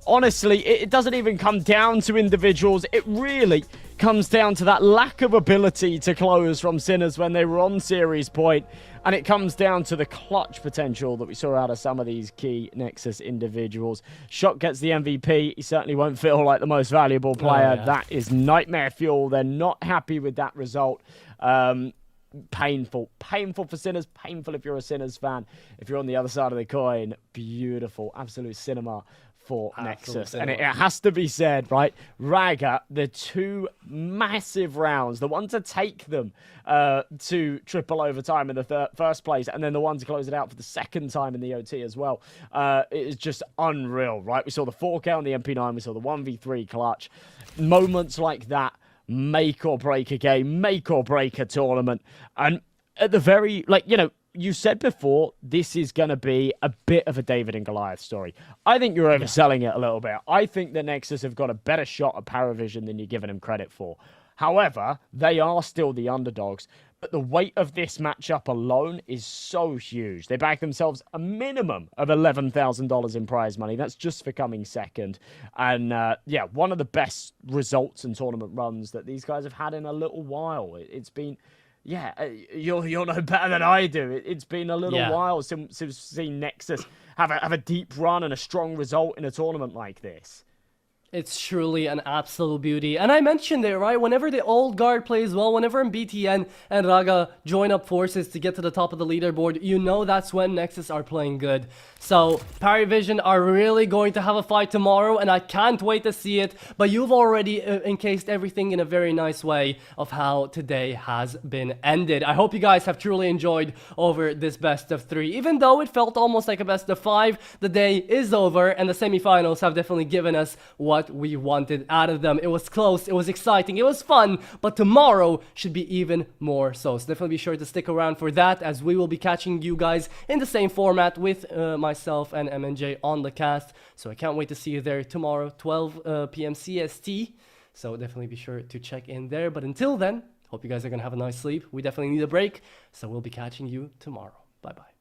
honestly, it doesn't even come down to individuals. It really comes down to that lack of ability to close from Sinners when they were on series point. And it comes down to the clutch potential that we saw out of some of these key Nexus individuals. Shock gets the MVP. He certainly won't feel like the most valuable player. Oh, yeah. That is nightmare fuel. They're not happy with that result. Painful. Painful for Sinners. Painful if you're a Sinners fan. If you're on the other side of the coin, beautiful. Absolute cinema for Nexus. And it has to be said, right? Raga, the two massive rounds, the one to take them to triple overtime in the first place, and then the one to close it out for the second time in the OT as well. It is just unreal, right? We saw the 4K on the MP9, we saw the 1v3 clutch. Moments like that make or break a game, make or break a tournament. And at the very, like, you know, you said before, this is going to be a bit of a David and Goliath story. I think you're overselling it a little bit. I think the Nexus have got a better shot at PARIVISION than you're giving them credit for. However, they are still the underdogs. But the weight of this matchup alone is so huge. They back themselves a minimum of $11,000 in prize money. That's just for coming second. And yeah, one of the best results and tournament runs that these guys have had in a little while. It's been... Yeah, you'll know better than I do. It's been a little while since we've seen Nexus have a deep run and a strong result in a tournament like this. It's truly an absolute beauty. And I mentioned it, right? Whenever the old guard plays well, whenever BTN and Raga join up forces to get to the top of the leaderboard, you know that's when Nexus are playing good. So, PARIVISION are really going to have a fight tomorrow, and I can't wait to see it. But you've already encased everything in a very nice way of how today has been ended. I hope you guys have truly enjoyed over this best of 3. Even though it felt almost like a best of 5, the day is over, and the semifinals have definitely given us what we wanted out of them. It was close, it was exciting, it was fun, but tomorrow should be even more so. So definitely be sure to stick around for that, as we will be catching you guys in the same format with myself and MNJ on the cast. So I can't wait to see you there tomorrow, 12 p.m. CST. So definitely be sure to check in there. But until then, hope you guys are gonna have a nice sleep. We definitely need a break, so we'll be catching you tomorrow. Bye bye.